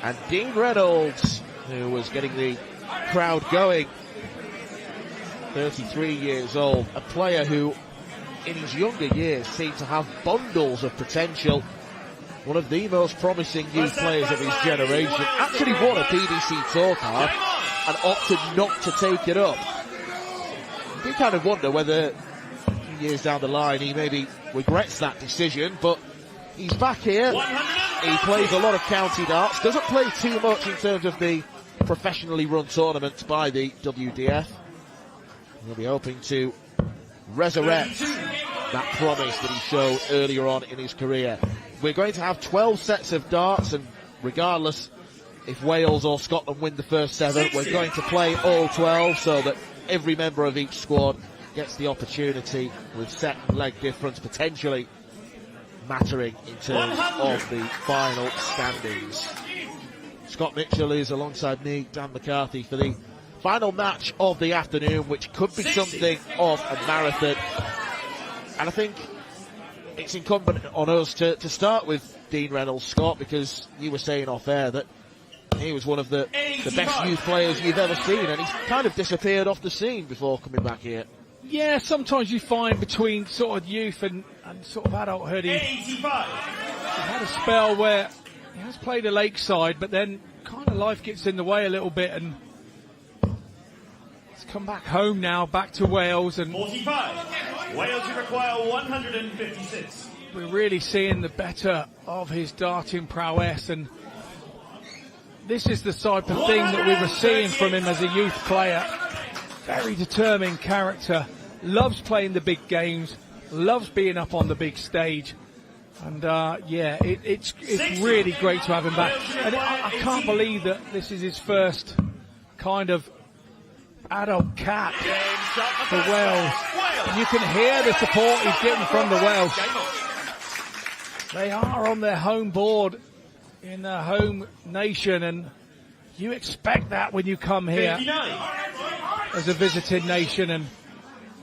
And Dean Reynolds, who was getting the crowd going, 33 years old, a player who in his younger years seemed to have bundles of potential. One of the most promising youth players of his generation. Actually won a BBC Tour card and opted not to take it up. You kind of wonder whether a few years down the line he maybe regrets that decision, but he's back here. He plays a lot of county darts, doesn't play too much in terms of the professionally run tournaments by the WDF. He'll be hoping to resurrect that promise that he showed earlier on in his career. We're going to have 12 sets of darts, and regardless if Wales or Scotland win the first 7, we're going to play all 12 so that every member of each squad gets the opportunity, with set and leg difference potentially mattering in terms of the final standings. Scott Mitchell is alongside me, Dan McCarthy, for the final match of the afternoon, which could be something of a marathon. And I think it's incumbent on us to start with Dean Reynolds, Scott, because you were saying off air that he was one of the best youth players you've ever seen, and he's kind of disappeared off the scene before coming back here. Yeah, sometimes you find between sort of youth and sort of adulthood, he had a spell where he has played a Lakeside, but then kind of life gets in the way a little bit, and he's come back home now, back to Wales. And 45. Wales require 156. We're really seeing the better of his darting prowess, and this is the type of thing that we were seeing from him as a youth player. Very determined character, loves playing the big games, loves being up on the big stage. And yeah, it's really great to have him back. And I can't believe that this is his first kind of adult cap for Wales. And you can hear the support he's getting from the Welsh. They are on their home board in their home nation, and you expect that when you come here as a visiting nation, and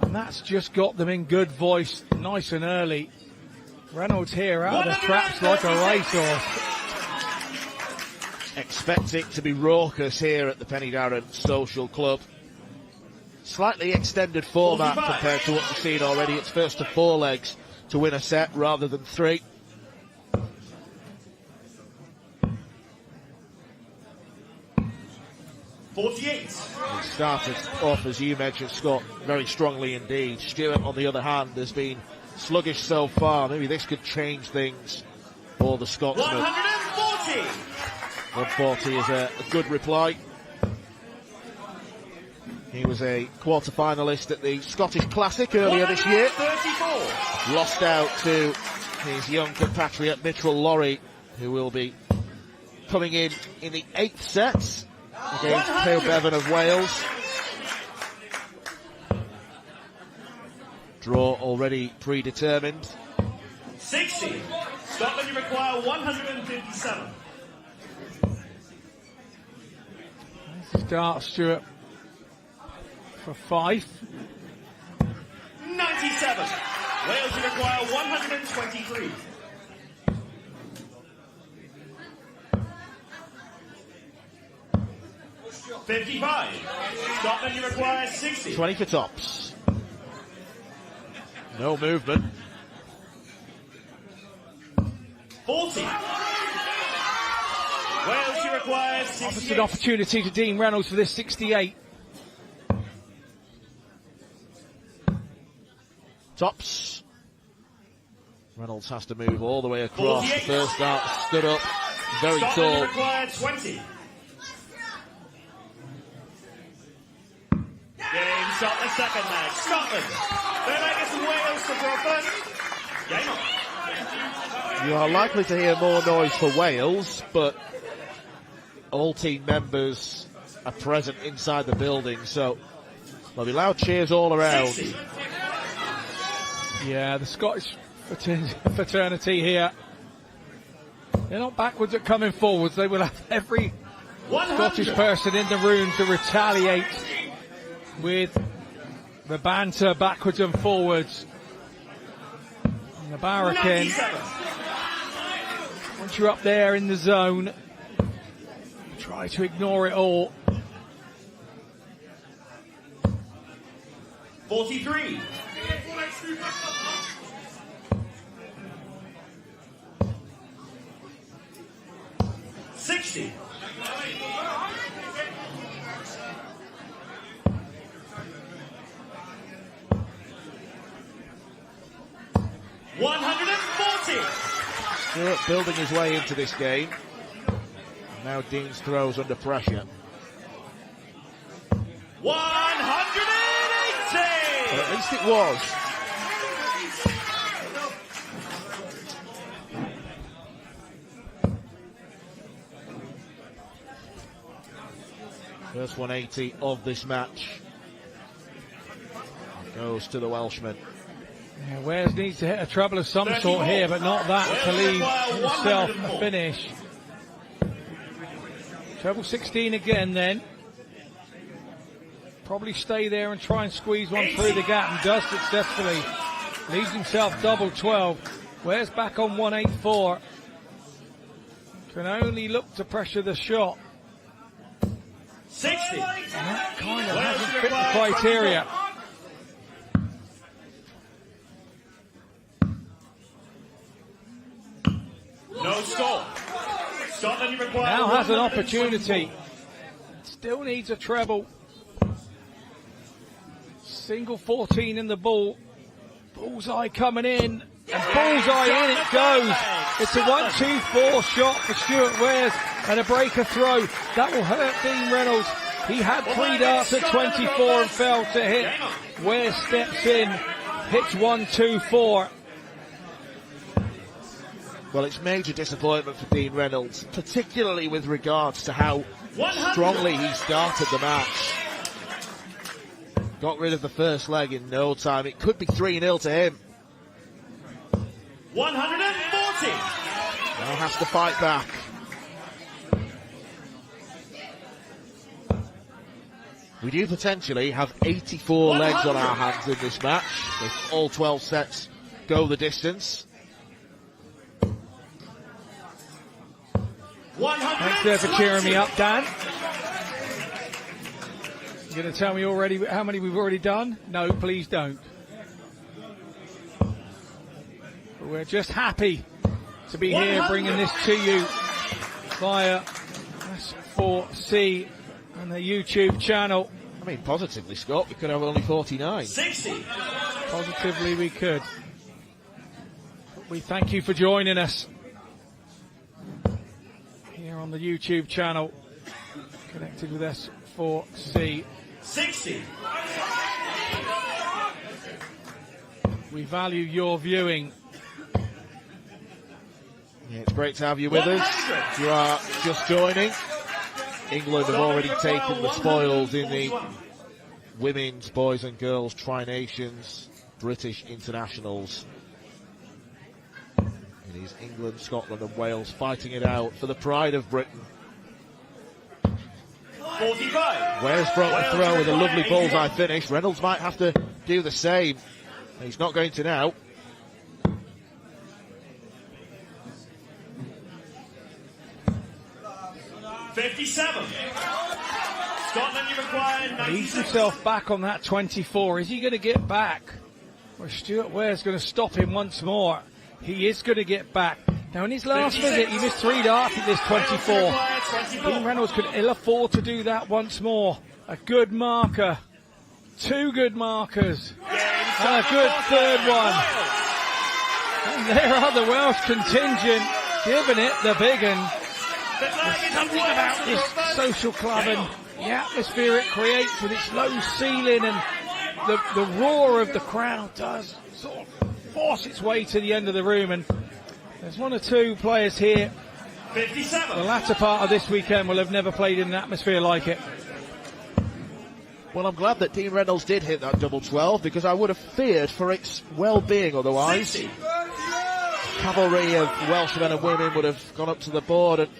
that's just got them in good voice nice and early. Reynolds here out of the traps like a racehorse. Expect it to be raucous here at the Penydarren Social Club. Slightly extended format compared to what we've seen already. It's first to 4 legs to win a set rather than 3. He started off, as you mentioned, Scott, very strongly indeed. Stewart, on the other hand, has been sluggish so far. Maybe this could change things for the Scotsman. 140. 140 is a good reply. He was a quarter-finalist at the Scottish Classic earlier this year. 34. Lost out to his young compatriot Mitchell Lorry, who will be coming in the 8th set against Pale Bevan of Wales. Draw already predetermined. 60. Scotland, you require 157. This is Dart Stewart for 5. 97. Wales, you require 123. $55. Scotland, you require 60. 20 for tops. No movement. 40. Wales, you require 68. Offers an opportunity to Dean Reynolds for this 68. Tops. Reynolds has to move all the way across. 48. The first dart stood up very Scotland, tall. You require 20. Game shot the second leg. Scotland. Their leg is Wales to throw first. Game on. You are likely to hear more noise for Wales, but all team members are present inside the building, so there'll be loud cheers all around. 60. Yeah, the Scottish fraternity here, they're not backwards at coming forwards. They will have every 100. Scottish person in the room to retaliate with the banter backwards and forwards. And the barricade, once you're up there in the zone, try to ignore it all. 43. 60. 140. Stewart building his way into this game. Now Dean's throws under pressure. 180. Well, at least it was. First 180 of this match goes to the Welshman. Yeah, Wares needs to hit a treble of some sort here, but not that to leave himself a finish. Treble 16 again then. Probably stay there and try and squeeze one through the gap, and does successfully. Leaves himself double 12. Wares back on 184. Can only look to pressure the shot. 60. And that kind of hasn't fit the criteria. No score. Scotland require Now has an opportunity. Still needs a treble. Single 14 in the ball. Bullseye coming in. And bullseye in it goes. It's a 1-2-4 shot for Stuart Wares and a breaker throw. That will hurt Dean Reynolds. He had 3 darts at 24 and failed to hit. Wares steps in, hits 1-2-4. Well, it's major disappointment for Dean Reynolds, particularly with regards to how strongly he started the match. Got rid of the first leg in no time. It could be 3-0 to him. 140. Now has to fight back. We do potentially have 84 legs on our hands in this match, if all 12 sets go the distance. Thanks there for cheering me up, Dan. You going to tell me already how many we've already done? No, please don't. But we're just happy to be here bringing this to you via S4C and the YouTube channel. I mean, positively, Scott, we could have only 49. 60. Positively, we could. But we thank you for joining us here on the YouTube channel, connected with S4C. 60. We value your viewing. Yeah, it's great to have you with us. If you are just joining, England have already taken the spoils in the women's, boys and girls Tri-Nations British internationals. It is England, Scotland and Wales fighting it out for the pride of Britain. 45. Wales broke the throw with a lovely bullseye finish. Reynolds might have to do the same. He's not going to now. $57. Scotland, you require 96. Leaves himself back on that 24. Is he going to get back? Or is Stuart Ware's going to stop him once more? He is going to get back. Now, in his last visit, he missed 3 darts at this 24. Dean Reynolds could ill afford to do that once more. A good marker. 2 good markers. And a good third one. And there are the Welsh contingent giving it the big one. There's something about this social club and the atmosphere it creates with its low ceiling, and the roar of the crowd does sort of force its way to the end of the room. And there's 1 or 2 players here. 57. The latter part of this weekend will have never played in an atmosphere like it. Well, I'm glad that Dean Reynolds did hit that double 12, because I would have feared for its well-being otherwise. 60. Cavalry of Welsh men and women would have gone up to the board and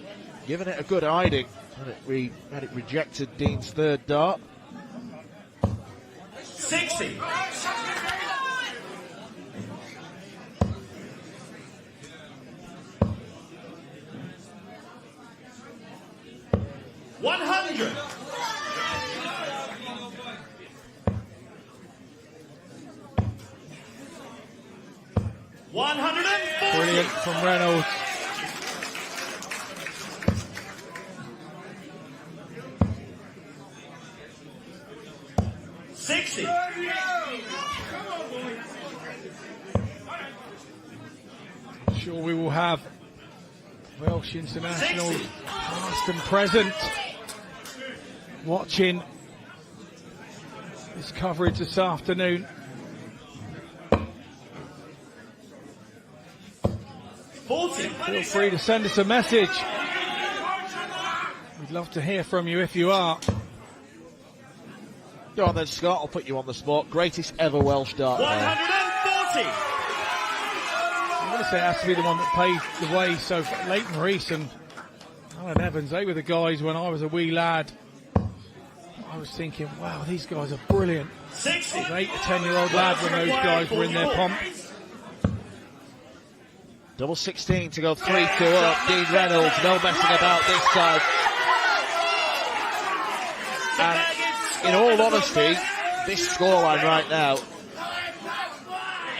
given it a good hiding. Had it rejected Dean's third dart. 60. 100. Brilliant from Reynolds. sure we will have Welsh internationals past and present watching this coverage this afternoon. Feel free to send us a message. We'd love to hear from you if you are. Go on then, Scott, I'll put you on the spot. Greatest ever Welsh dart player. 140. I'm going to say it has to be the one that paved the way. So Leighton Rees and Alan Evans, they were the guys when I was a wee lad. I was thinking, wow, these guys are brilliant. 60. I was an 8 to 10-year-old lad when those guys were in their pomp. Double 16 to go 3-2 up. Dean Reynolds, no messing about this side. And in all honesty, this scoreline right now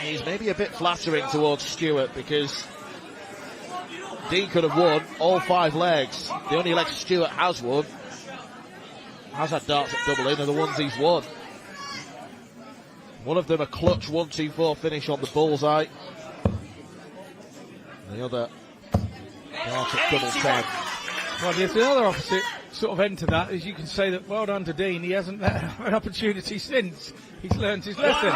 is maybe a bit flattering towards Stewart, because Dean could have won all 5 legs. The only legs Stewart has won has had darts at double in, are the ones he's won. One of them a clutch 1-2-4 finish on the bullseye. The other dart at double 10. Well, there's another opposite sort of end to that, is you can say that well done to Dean, he hasn't had an opportunity since. He's learned his lesson.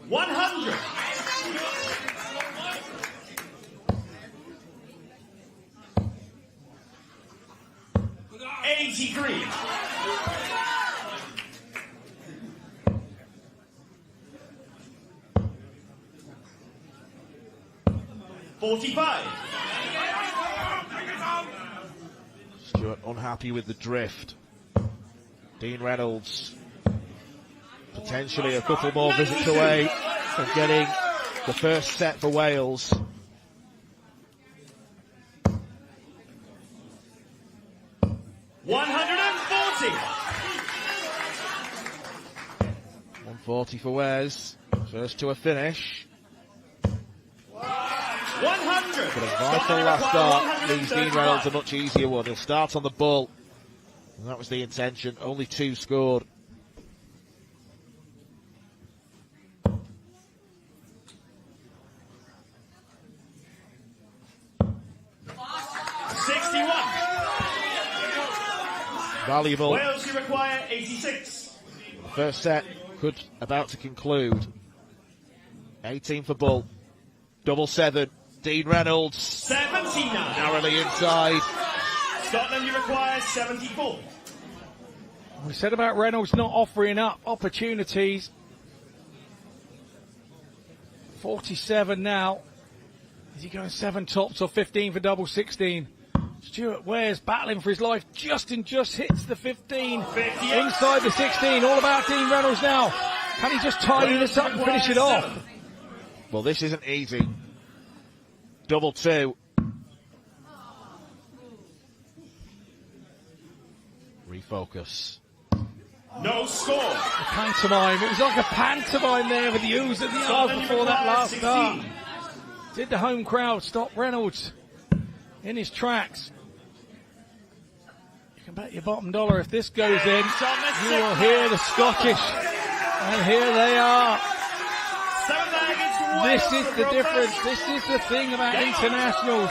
140. $83. 45. Stewart unhappy with the drift. Dean Reynolds potentially a couple more visits away from getting the first set for Wales. $140 for Wes. First to a finish. 100. But a vital last start leaves Dean Reynolds a much easier one. He'll start on the bull. And that was the intention. Only 2 scored. Valuable. Wales, you require 86. The first set about to conclude. 18 for bull. Double 7. Dean Reynolds. 79. Narrowly inside. Scotland, you require 74. We said about Reynolds not offering up opportunities. 47 now. Is he going 7 tops or 15 for double 16? Stuart Ware's battling for his life. Justin just hits the 15. Inside the 16. All about Dean Reynolds now. Can he just tidy this up and finish it off? Well, this isn't easy. Double 2. Refocus. No score. The pantomime. It was like a pantomime there with the oohs and the ahs before that last start. Did the home crowd stop Reynolds in his tracks? You can bet your bottom dollar if this goes in, you will hear the Scottish. And here they are. This is the difference. This is the thing about internationals.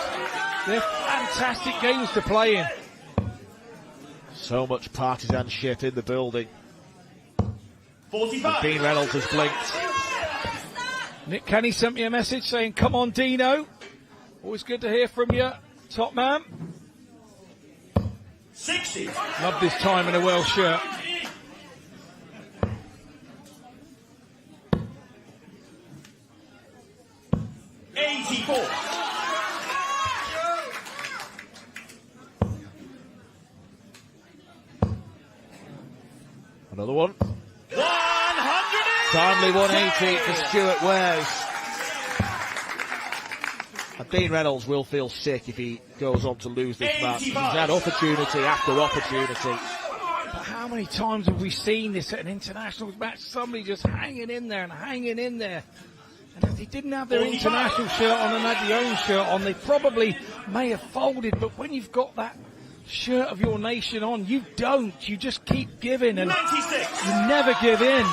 They're fantastic games to play in. So much partisanship in the building. 45. Dean Reynolds has blinked. Nick Kenny sent me a message saying, come on, Dino. Always good to hear from you, top man. 60. Love this time in a Welsh shirt. $84. Another one. 100. Timely 180 for Stuart Wares. And Dean Reynolds will feel sick if he goes on to lose this match. He's had opportunity after opportunity. But how many times have we seen this at an international match? Somebody just hanging in there and hanging in there. And if they didn't have their international shirt on and had the own shirt on, they probably may have folded. But when you've got that shirt of your nation on. You don't. You just keep giving, and 96. you never give in.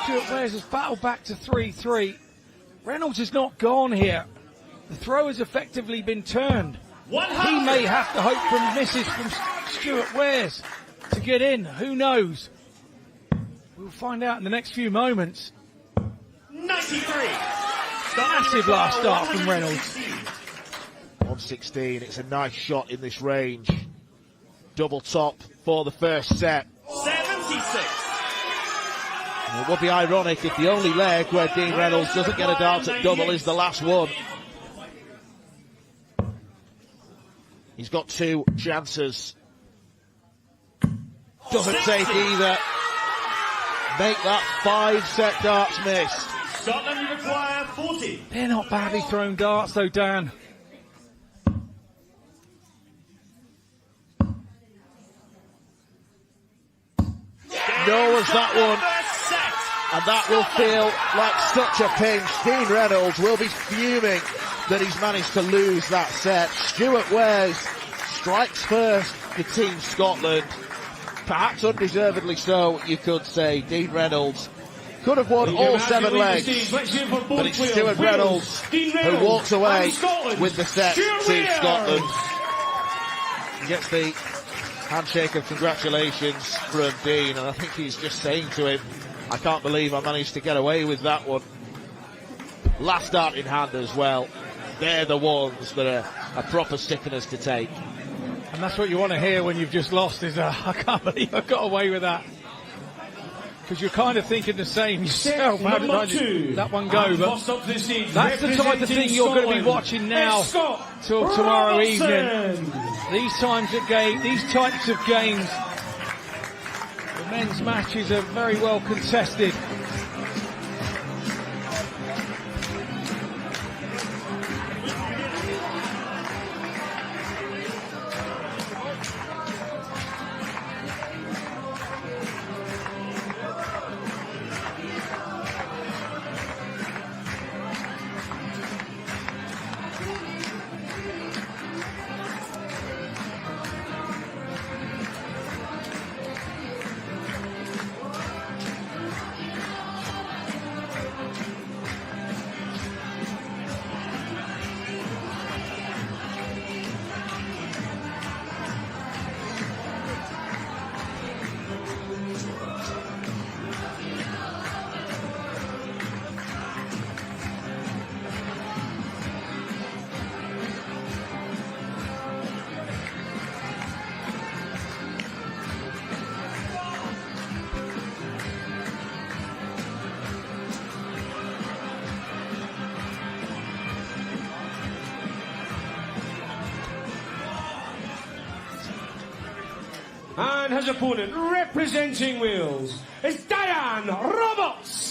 Stuart Wares has battled back to 3-3. Reynolds has not gone here. The throw has effectively been turned. 100. He may have to hope for misses from Stuart Wares to get in. Who knows? We'll find out in the next few moments. 93. Massive last start from Reynolds. 116, it's a nice shot in this range. Double top for the first set. 76. And it would be ironic if the only leg where Dean Reynolds doesn't get a dart at double is the last one. He's got 2 chances. Doesn't take either. Make that 5-set darts miss. Scotland require 40. They're not badly thrown darts though, Dan. Knows that one, and that will feel like such a pinch. Dean Reynolds will be fuming that he's managed to lose that set. Stuart Wares strikes first for Team Scotland, perhaps undeservedly so, you could say. Dean Reynolds could have won all 7 legs, but it's Stuart Reynolds who walks away with the set. Team Scotland gets the handshake of congratulations from Dean, and I think he's just saying to him, I can't believe I managed to get away with that one. Last dart in hand as well. They're the ones that are proper sickeners to take. And that's what you want to hear when you've just lost, is I can't believe I got away with that. Because you're kind of thinking the same yourself. How did I let that one go? But that's the type of thing you're going to be watching now till tomorrow evening. These types of games, the men's matches are very well contested. And his opponent, representing Wales, is Diane Roberts.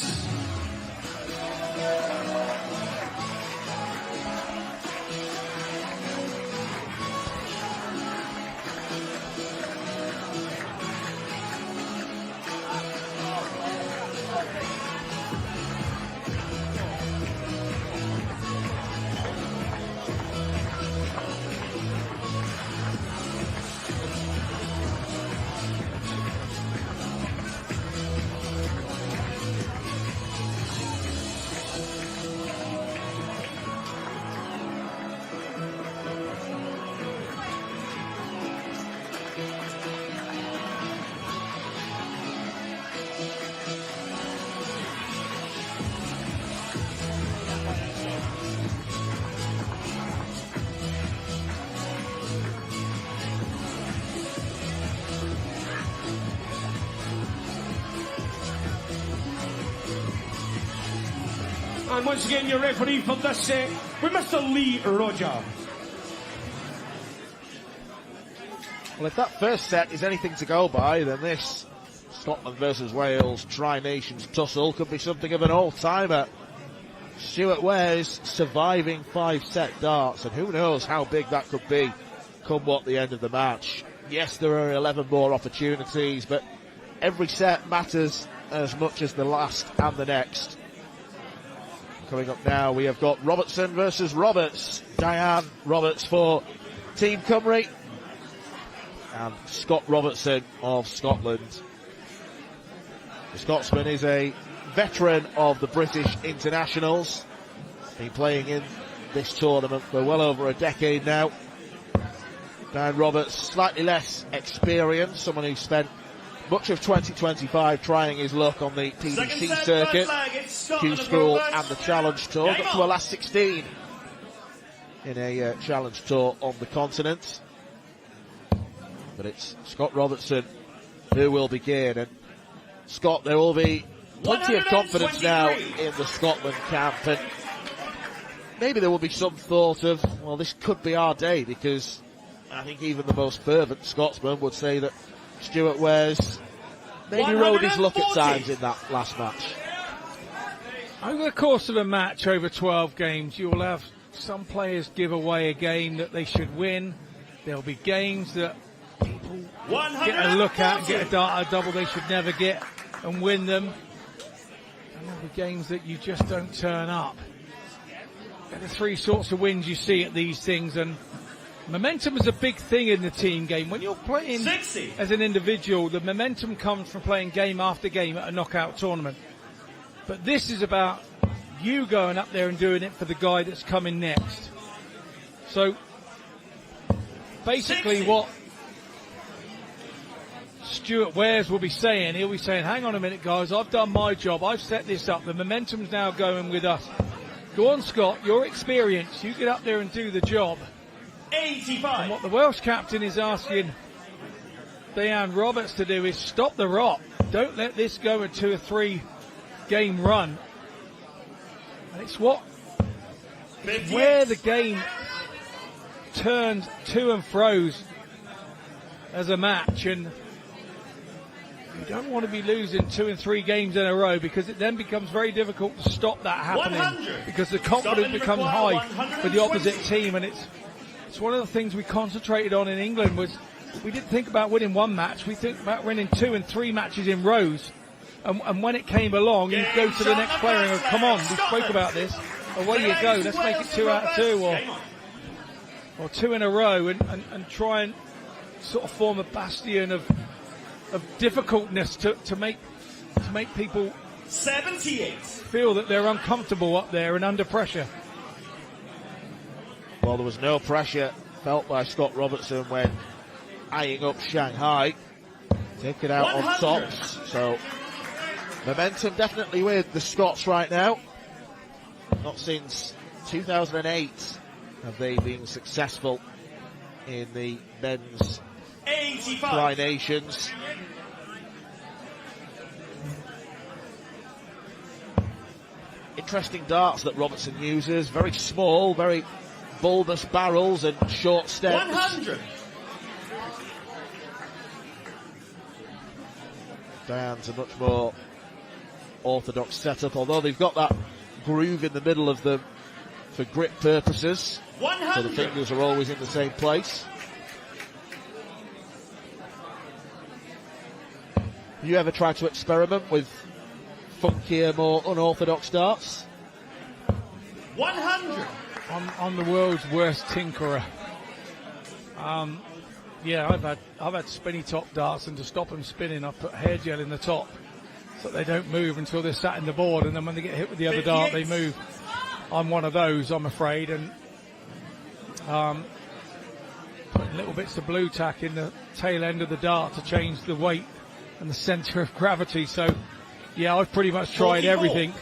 And once again, your referee for this set with Mr. Lee Roger. Well, if that first set is anything to go by, then this Scotland versus Wales Tri-Nations tussle could be something of an all-timer. Stuart Wares surviving 5-set darts, and who knows how big that could be come what the end of the match. Yes, there are 11 more opportunities, but every set matters as much as the last and the next. Coming up now, we have got Robertson versus Roberts. Diane Roberts for Team Cymru. and Scott Robertson of Scotland. The Scotsman is a veteran of the British internationals. Been playing in this tournament for well over a decade now. Dan Roberts, slightly less experienced, someone who spent much of 2025 trying his luck on the PDC circuit, Q School and the Challenge Tour. Got to a last 16 in a Challenge Tour on the continent. But it's Scott Robertson who will begin. And Scott, there will be plenty of confidence now in the Scotland camp. And maybe there will be some thought of, well, this could be our day, because I think even the most fervent Scotsman would say that Stuart Wares maybe rode his luck at times in that last match. Over the course of a match over 12 games, you'll have some players give away a game that they should win. There'll be games that people get a look at and get a double they should never get and win them. And there'll be games that you just don't turn up. They're the three sorts of wins you see at these things, and momentum is a big thing in the team game. When you're playing as an individual, the momentum comes from playing game after game at a knockout tournament. But this is about you going up there and doing it for the guy that's coming next. So basically what Stuart Wares will be saying, he'll be saying, hang on a minute guys, I've done my job, I've set this up, the momentum's now going with us. Go on Scott, you're experienced, you get up there and do the job. 85. And what the Welsh captain is asking Dan Roberts to do is stop the rot. Don't let this go a 2 or 3 game run. And it's where the game turns to and fro's as a match, and you don't want to be losing 2 and 3 games in a row, because it then becomes very difficult to stop that happening, because the confidence becomes high for the opposite team. And it's one of the things we concentrated on in England, was we didn't think about winning one match, we think about winning 2 and 3 matches in rows. And when it came along, you go to the next player and go, come on, we spoke about this, away you go, let's make it 2 out of 2 or 2 in a row, and try and sort of form a bastion of difficultness to make people 78 feel that they're uncomfortable up there and under pressure. Well, there was no pressure felt by Scott Robertson when eyeing up Shanghai. Take it out 100. On tops. So momentum definitely with the Scots right now. Not since 2008 have they been successful in the men's 85. Tri Nations. Interesting darts that Robertson uses. Very small, very bulbous barrels and short stems. 100. Diane's a much more orthodox setup, although they've got that groove in the middle of them for grip purposes. 100. So the fingers are always in the same place. Have you ever tried to experiment with funkier, more unorthodox darts? 100. I'm the world's worst tinkerer. Yeah, I've had spinny top darts, and to stop them spinning, I've put hair gel in the top so they don't move until they're sat in the board, and then when they get hit with the other dart, they move. I'm one of those, I'm afraid, and putting little bits of blue tack in the tail end of the dart to change the weight and the centre of gravity. So, yeah, I've pretty much tried everything.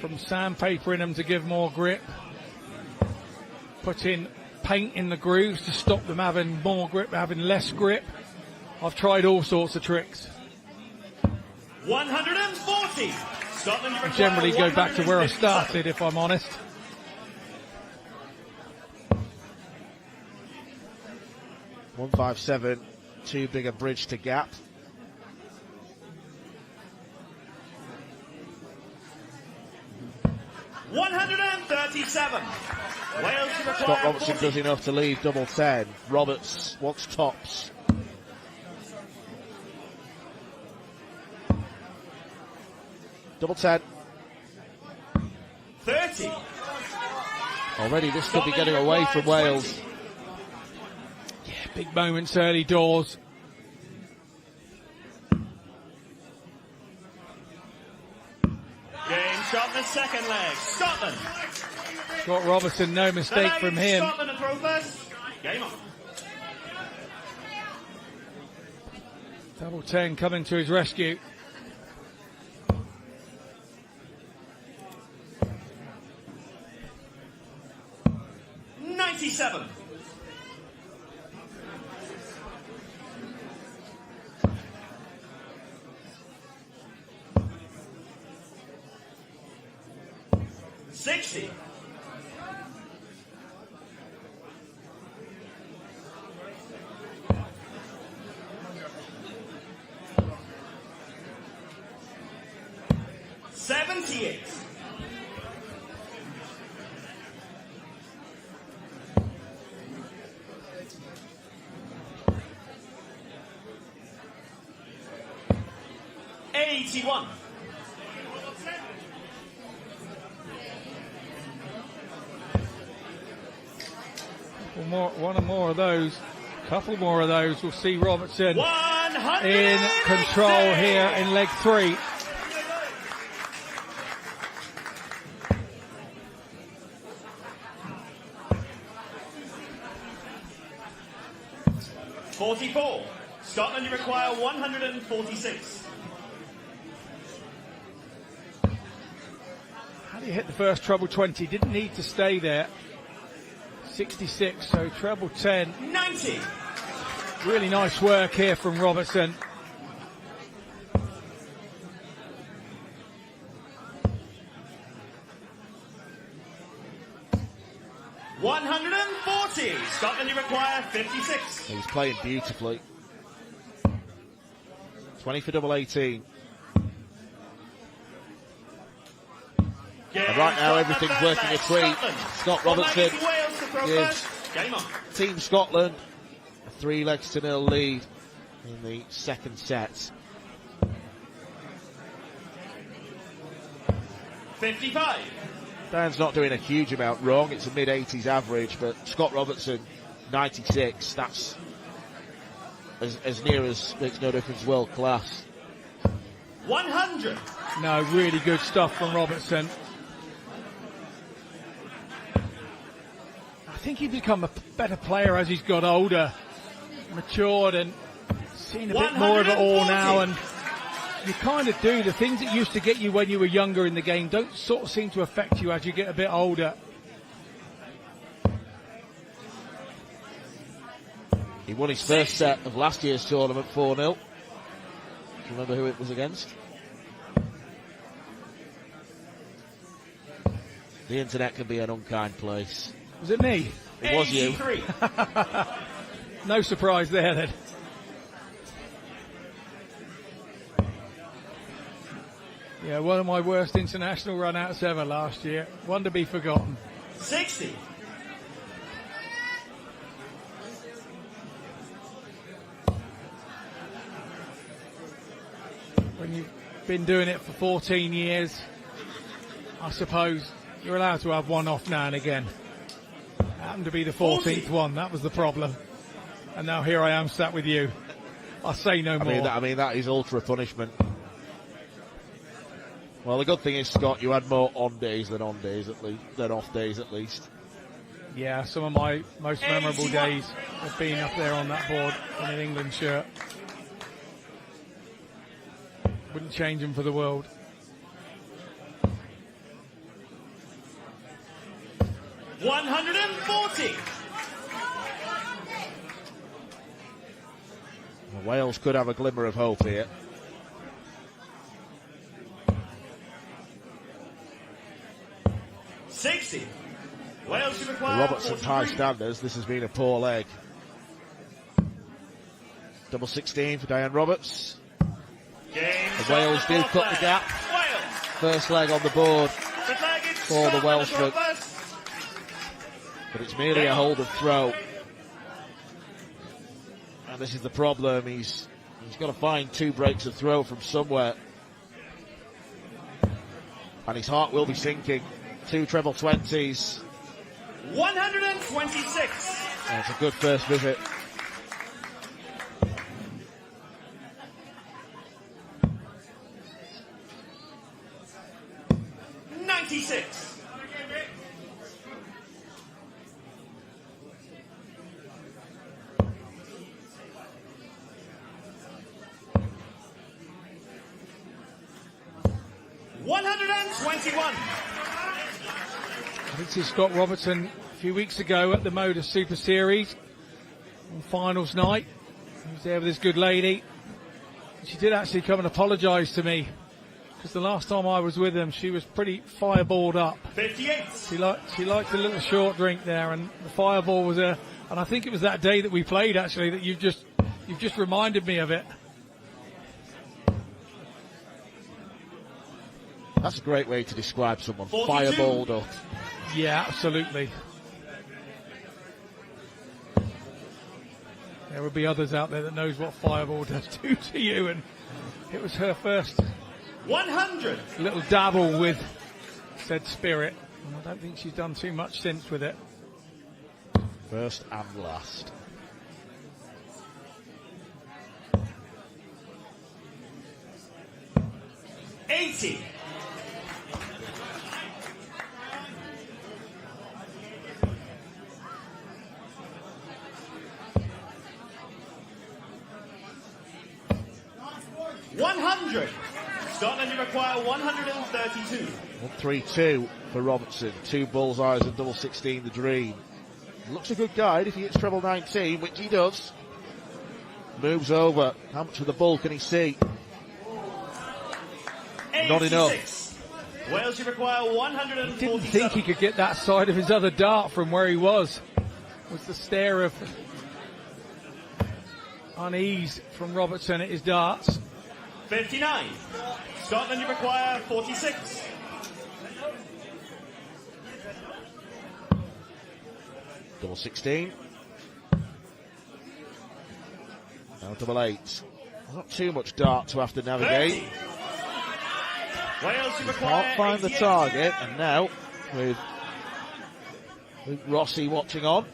From sandpapering them to give more grip, putting paint in the grooves to stop them having more grip, having less grip. I've tried all sorts of tricks. 140. Scotland I generally go back to where I started, if I'm honest. .157, too big a bridge to gap. .137. Wales to require Scott Robertson 40. does enough to leave double 10. Roberts wants tops. Double 10. 30. Already this could be getting away from Wales. Big moments early doors. Game shot in the second leg. Scotland. Scott Robertson, no mistake from him. Scotland and throw first. Game on. Double 10 coming to his rescue. '97. '60. '78. '81. One or more of those, couple more of those, we'll see Robertson in control here in leg 3. '44. Scotland, you require 146. How do you hit the first treble 20? Didn't need to stay there. 66, so treble 10. 90. Really nice work here from Robertson. '140. Scotland, you require 56. He's playing beautifully. 20 for double 18. And right now everything's working a treat. Scott Robertson gives Team Scotland a 3-0 lead in the second set. 55. Dan's not doing a huge amount wrong. It's a mid-80s average, but Scott Robertson, 96. That's as near as makes no difference world class. 100. No, really good stuff from Robertson. I think he's become a better player as he's got older, matured, and seen a bit more of it all now. And you kind of do. The things that used to get you when you were younger in the game don't sort of seem to affect you as you get a bit older. He won his first set of last year's tournament 4-0. Do you remember who it was against? The internet can be an unkind place. Was it me? It was you. No surprise there then. Yeah, one of my worst international run-outs ever last year. One to be forgotten. 60. When you've been doing it for 14 years, I suppose you're allowed to have one off now and again. Happened to be the 14th one, that was the problem. And now here I am sat with you. I'll say no more. I mean, that is ultra punishment. Well, the good thing is, Scott, you had more on days than off days at least. Yeah, some of my most memorable days have been up there on that board in an England shirt. Wouldn't change them for the world. $140. Well, Wales could have a glimmer of hope here. $60. Wales should require Robertson's high standards, this has been a poor leg. Double 16 for Diane Roberts. The Wales do cut the gap. First leg on the board for the Welshman. But it's merely a hold of throw. And this is the problem. He's got to find 2 breaks of throw from somewhere. And his heart will be sinking. 2 treble 20s. 126. That's a good first visit. 96. $121. This is Scott Robertson a few weeks ago at the Motor Super Series on finals night. He was there with this good lady. She did actually come and apologise to me, because the last time I was with them, she was pretty fireballed up. 58. She liked a little short drink there, and the fireball was and I think it was that day that we played actually that you've just reminded me of it. That's a great way to describe someone. 42. Fireballed up. Yeah, absolutely. There will be others out there that knows what fireball does do to you, and it was her first 100. little dabble with said spirit. And I don't think she's done too much since with it. First and last. $80. $100. Scotland, you require 132. 132 for Robertson. 2 bullseyes and double 16 the dream. Looks a good guide if he hits treble 19, which he does. Moves over. How much of the bull can he see? 86. Not enough. Wales, you require 147. Didn't think he could get that side of his other dart from where he was the stare of unease from Robertson at his darts. 59. Scotland, you require 46. Double 16. Now double 8. Not too much dart to have to navigate. 30. Wales, you require Can't find the 88. target, and now with Rossy watching on.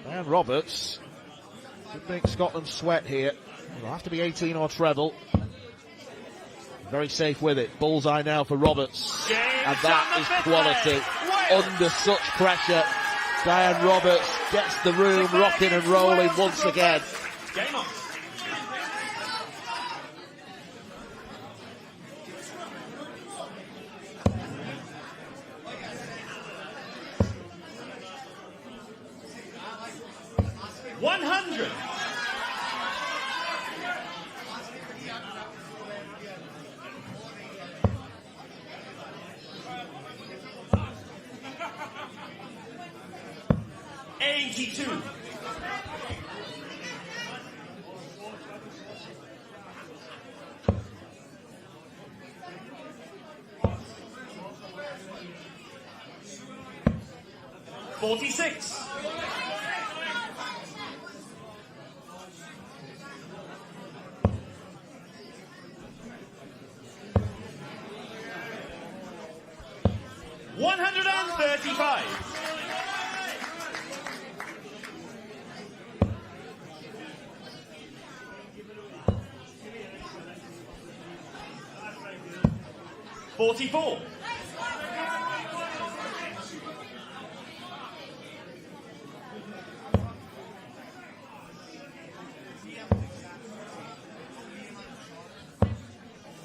And Roberts could make Scotland sweat here. It'll have to be 18 or treble. Very safe with it. Bullseye now for Roberts. And that is quality. Under such pressure, Diane Roberts gets the room rocking and rolling once again. Game on. $100. $82. $46. $135. $44.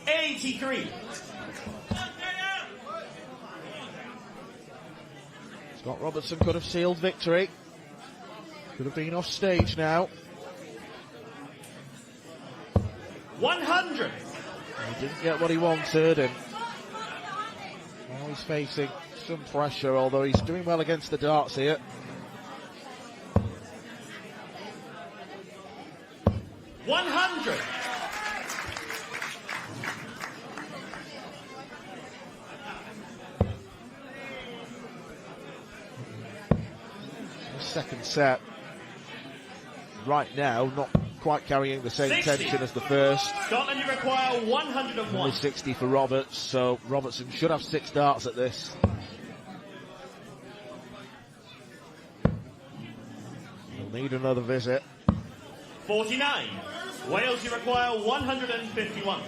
$83. Scott Robertson could have sealed victory. Could have been off stage now. 100. He didn't get what he wanted, and now he's facing some pressure, although he's doing well against the darts here. $100. Second set right now not quite carrying the same 60. tension as the first. Scotland, you require 101. Only 60 for Roberts, so Robertson should have 6 darts at this. He'll need another visit. 49. Wales, you require 151.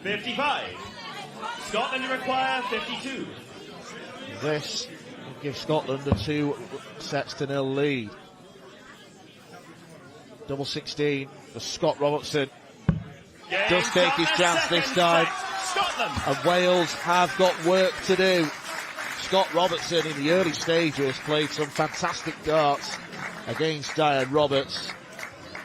55. Scotland require 52. This will give Scotland a 2-0 lead. Double 16 for Scott Robertson. Does take his chance this time. And Wales have got work to do. Scott Robertson in the early stages played some fantastic darts against Diane Roberts.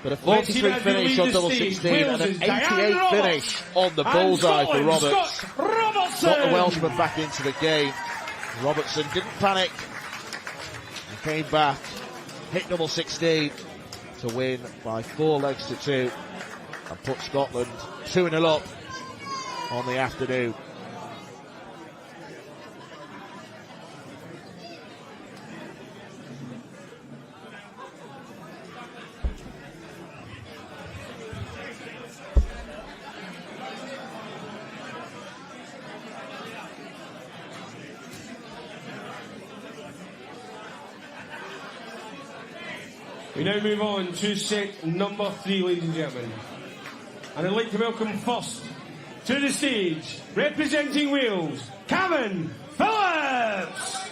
But a 43 finish on double 16 and an 88 finish on the bullseye for Roberts. Got the Welshman back into the game. Robertson didn't panic. He came back, hit double 16 to win by 4 legs to 2 and put Scotland 2-0 up on the afternoon. We now move on to set number 3, ladies and gentlemen. And I'd like to welcome first to the stage, representing Wales, Colin Phillips.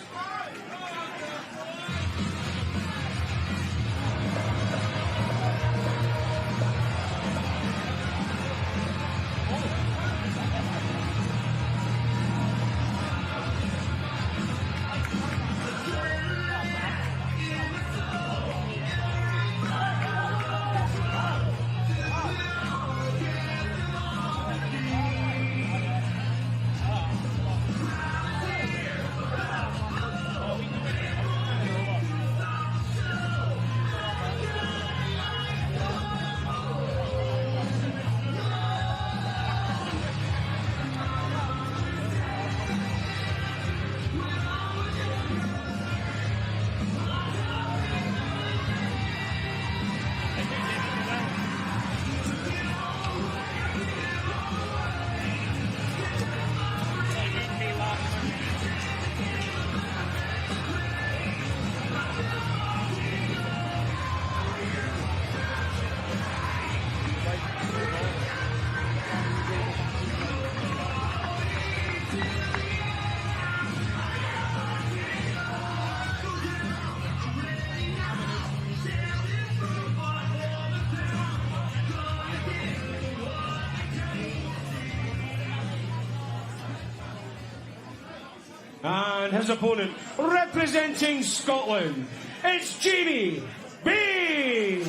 And his opponent, representing Scotland, it's Jamie Bain.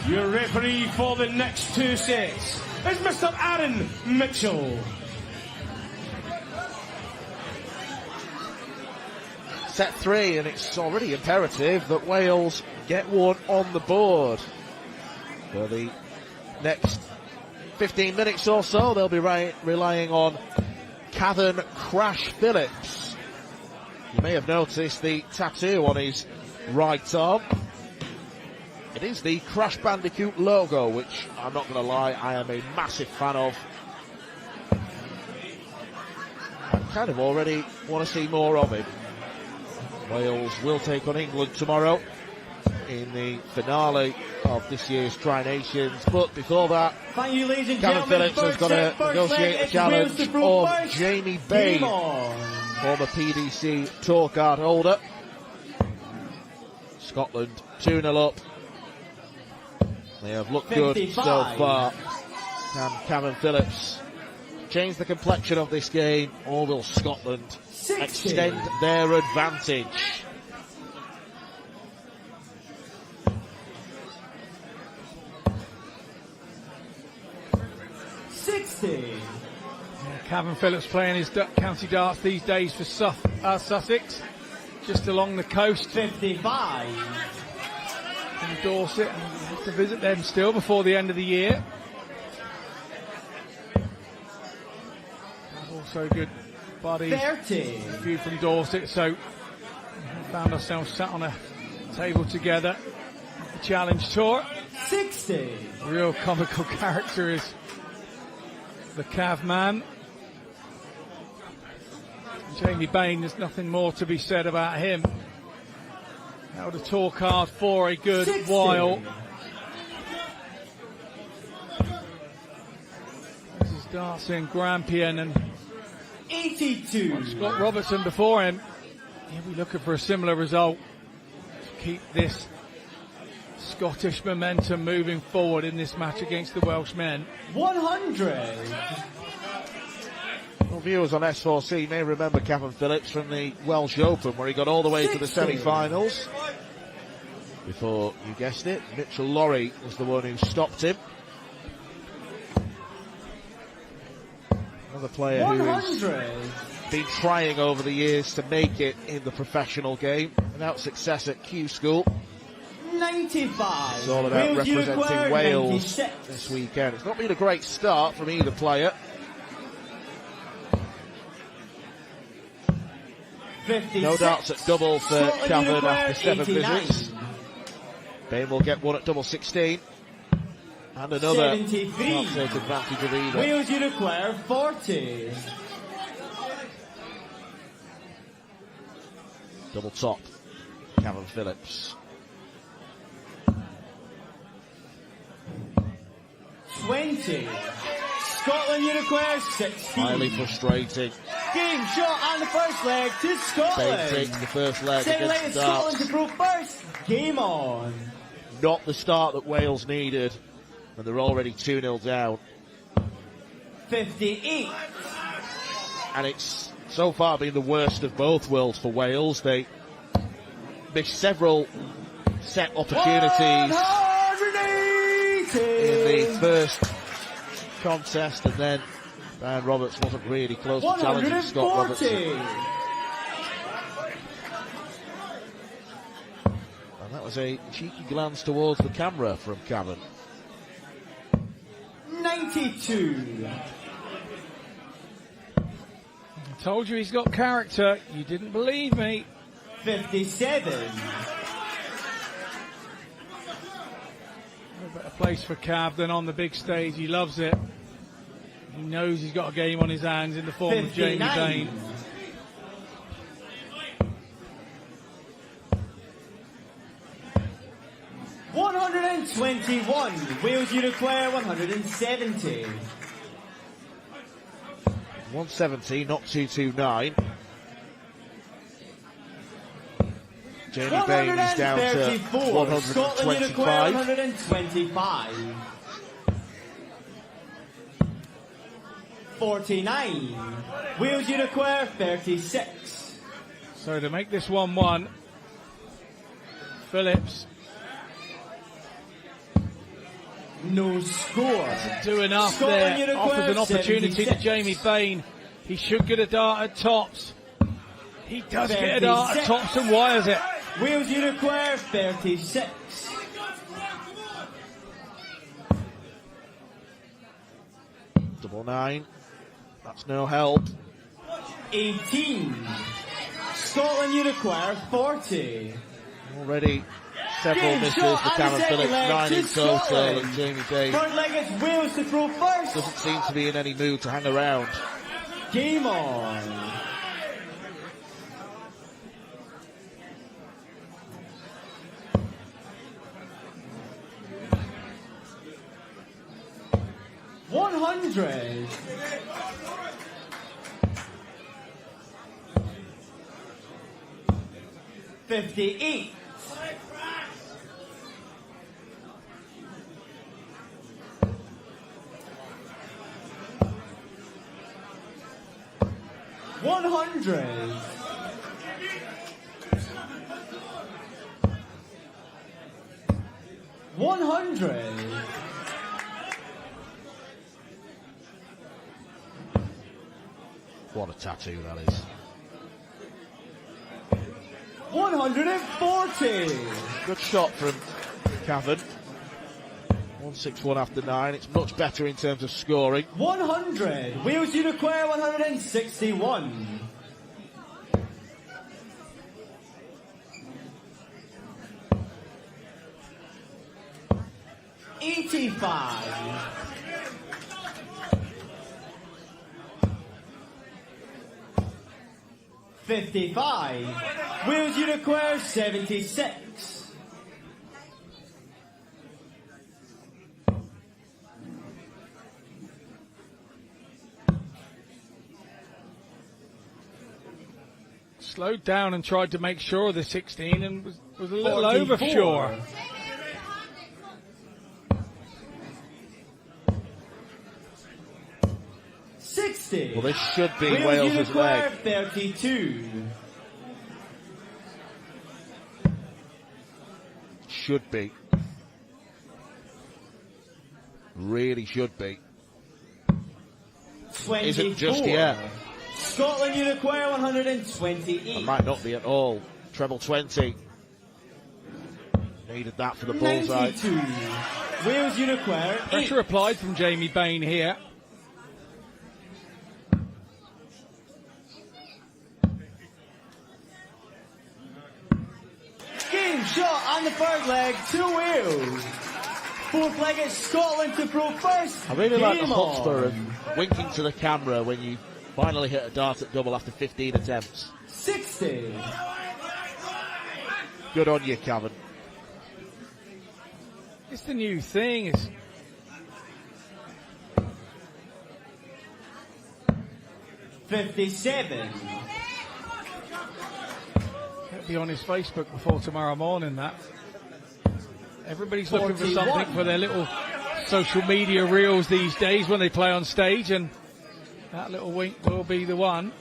Your referee for the next 2 sets is Mr. Aaron Mitchell. Set 3, and it's already imperative that Wales get one on the board. For the next 15 minutes or so, they'll be relying on Cavan Crash Phillips. You may have noticed the tattoo on his right arm. It is the Crash Bandicoot logo, which, I'm not going to lie, I am a massive fan of. I kind of already want to see more of him. Wales will take on England tomorrow in the finale of this year's Tri-Nations, but before that, thank you, ladies and Cavan Phillips has got to negotiate the challenge of Jamie Bain, former PDC tour card holder. Scotland 2-0 up. They have looked good 55. so far. Can Cavan Phillips change the complexion of this game, or will Scotland extend their advantage. Cavan Phillips playing his county darts these days for Sussex, just along the coast. 55. In Dorset, and we'll have to visit them still before the end of the year. Also good buddies. 30. A few from Dorset, so we found ourselves sat on a table together at the Challenge Tour. 60. Real comical character is the Cav man. Jamie Bain, there's nothing more to be said about him. Held a tour card for a good 60. while. This is Darcy and Grampian and 82. Scott Robertson before him. He'll be looking for a similar result to keep this Scottish momentum moving forward in this match against the Welsh men. 100. Well, viewers on S4C may remember Cavan Phillips from the Welsh Open, where he got all the way to the semi-finals. Before, you guessed it, Mitchell Lorry was the one who stopped him. Another player 100. who's been trying over the years to make it in the professional game, without success at Q School. 95. It's all about Wales representing Wales 96. this weekend. It's not been a great start from either player. 56. No darts at double for Scotland Cavan Unicorn, after 7 89. visits. Bain will get one at double 16. And another 73. can't take advantage of either. Wales Unicorn 40. Double top, Cavan Phillips. 20. Scotland Unicorn 16. Highly frustrating. Game shot on the first leg to Bain Scotland. takes the first leg Second leg against is the Scotland darts. to throw first. Game on. Not the start that Wales needed, and they're already 2-0 down. 58. And it's so far been the worst of both worlds for Wales. They missed several set opportunities in the first contest, and then Dan Roberts wasn't really close to challenging Scott Robertson. And that was a cheeky glance towards the camera from Cavan. 92. I told you he's got character. You didn't believe me. 57. No better place for Cav than on the big stage. He loves it. He knows he's got a game on his hands in the form of Jamie 59. Bain. $121. Wales Unicorn 170. 170, not 229. Jamie Bain is down to 134. Scotland Unicorn 125. 125. 49. Wales Unicorn 36. So to make this 1-1, Phillips no score. Doesn't do enough Scotland there. Unicorn Offers an opportunity 76. to Jamie Bain. He should get a dart at tops. He does get a dart at 36. tops and wires it. Wales Unicorn 36. Double 9. That's no help. 18. Scotland Unicorn 40. Already several Game misses shot for on Cavan the second Phillips. leg 9 to in total, Scotland. and Jamie Bain Third leg is Wales to throw first. doesn't seem to be in any mood to hang around. Game on. $100. $58. 100. What a tattoo that is. 140. Good shot from Cavan. 161 after 9. It's much better in terms of scoring. 100. Wales you require 161. 85. 55. Wales you require 76. 'Slowed down and tried to make sure of the 16 and was a little 44. over sure. Well, this should be Wales's leg. 32. Should be. Really should be. 24. Isn't just yet. Scotland you require 128. It might not be at all. Treble 20. Needed that for the bullseye. 92. Wales you require 8. Pressure applied from Jamie Bain here. Game shot on the third leg to Wales. Fourth leg at Scotland to throw first. I really like the Game chutzpah on. of winking to the camera when you finally hit a dart at double after 15 attempts. 60. Good on you, Cavan. It's the new thing. It's 57. It'll be on his Facebook before tomorrow morning, that. Everybody's looking for 41. something for their little social media reels these days when they play on stage, and that little wink will be the one.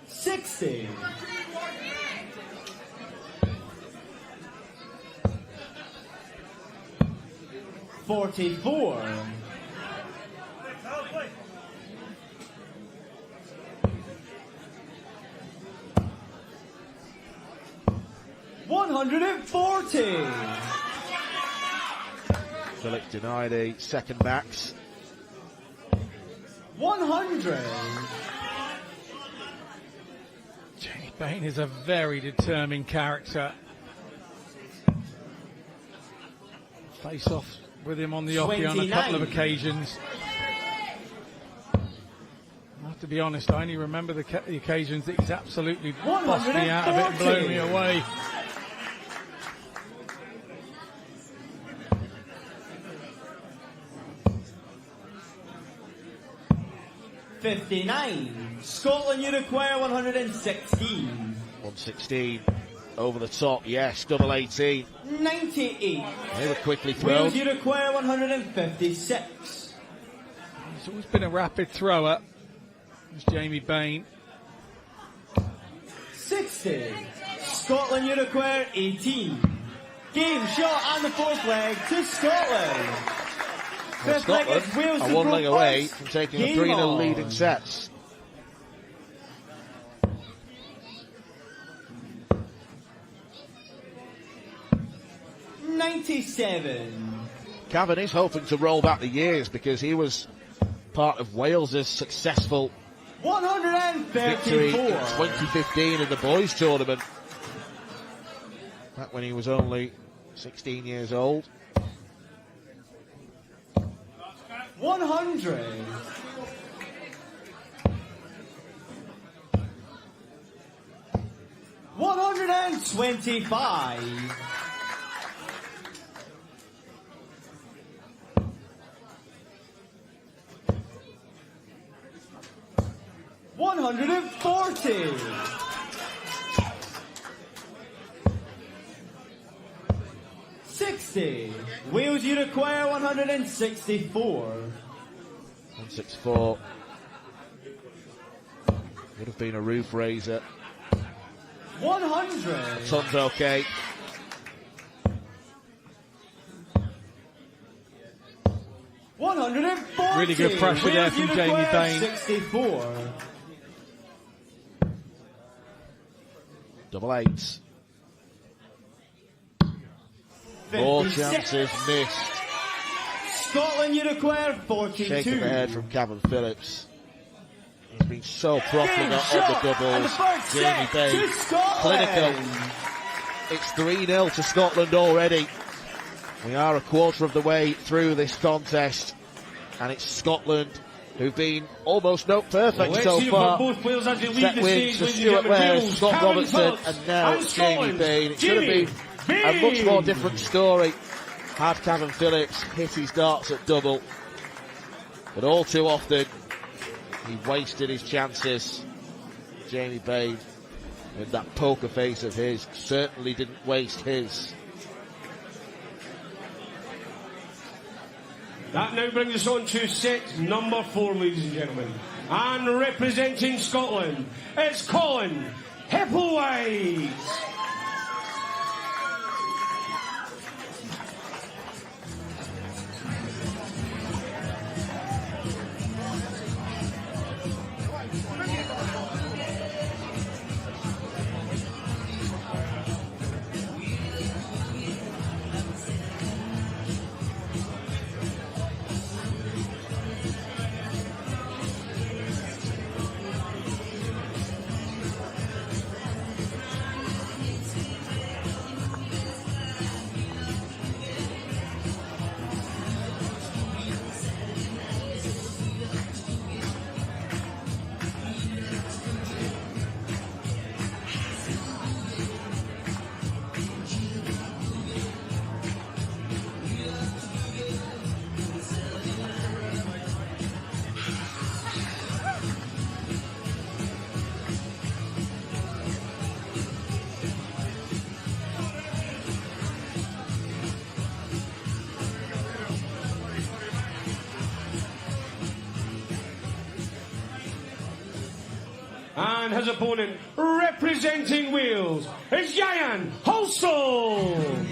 60. 44. 140. Philip denied a second max. 100. Jamie Bain is a very determined character. Face off with him on the offie on a couple of 29. occasions. I have to be honest, I only remember the occasions that he's absolutely bust me out of it and blown me away. 59. Scotland you require 116. 116 over the top, yes, double 18. 98. They were quickly thrown. Wales you require 156. He's always been a rapid thrower. It's Jamie Bain. 60. Scotland you require 18. Game shot on the fourth leg to Scotland. Well, Fifth leg Scotland is Wales are to one throw leg away first. from taking a Game 3-0 on. lead in sets. Cavan is hoping to roll back the years because he was part of Wales's successful victory in 134. 2015 in the boys tournament. Back when he was only 16 years old. 100. 125. 140. 60. Wales you require 164. 164. Would have been a roof raiser. 100. Ton's okay. Really good pressure there from Jamie Bain. 64. Double eights. More chances missed. Scotland, you require 42. Shaking the head from Cavan Phillips. He's been so profligate on the doubles. Jamie Bain, clinical. It's 3-0 to Scotland already. We are a quarter of the way through this contest, and it's Scotland who've been almost note perfect so far. Set wins for Stuart Ware, Scott Robertson, and now Jamie Bain. It should have been a much more different story had Cavan Phillips hit his darts at double, but all too often he wasted his chances. Jamie Bain, with that poker face of his, certainly didn't waste his. That now brings us on to set number 4, ladies and gentlemen. And representing Scotland, it's Colin Hippo. And his opponent, representing Wales, is Ian Halsall.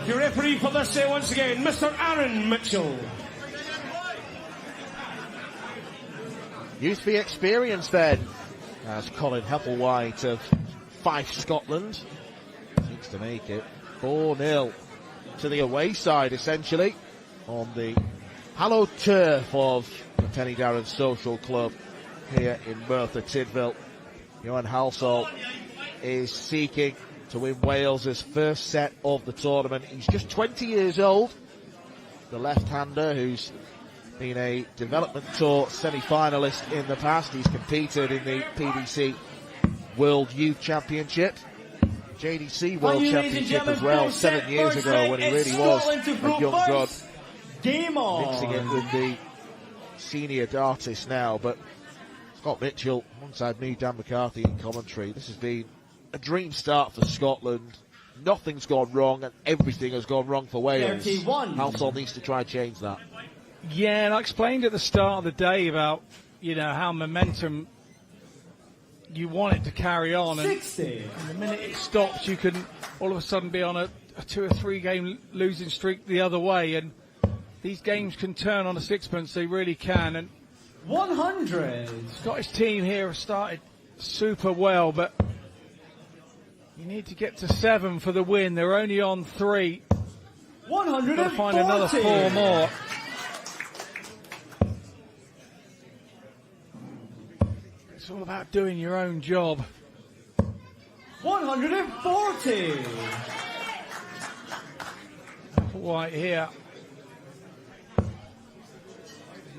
Your referee for this once again, Mr. Aaron Mitchell. Youth be experienced then, as Colin Hepplewhite of Fife, Scotland seeks to make it 4-0 to the away side, essentially, on the hallowed turf of the Penydarren Social Club here in Merthyr Tydfil. Johan Halsall is seeking to win Wales' first set of the tournament. He's just 20 years old, the left-hander who's been a development tour semi-finalist in the past. He's competed in the PDC World Youth Championship, JDC World Championship as well, 7 years ago, when he really was a young god. Game on. Mixing it with the senior dartist now, but Scott Mitchell alongside me, Dan McCarthy in commentary. This has been a dream start for Scotland. nothing's gone wrong and everything has gone wrong for Wales. 31. Halsall needs to try and change that. Yeah, and I explained at the start of the day about, how momentum, you want it to carry on. 60. And the minute it stops, you can all of a sudden be on a 2 or 3 game losing streak the other way. And these games can turn on a sixpence, they really can. And 100. Scottish team here have started super well, but you need to get to 7 for the win. They're only on 3. 140. Got to find another 4 more. It's all about doing your own job. 140. White here.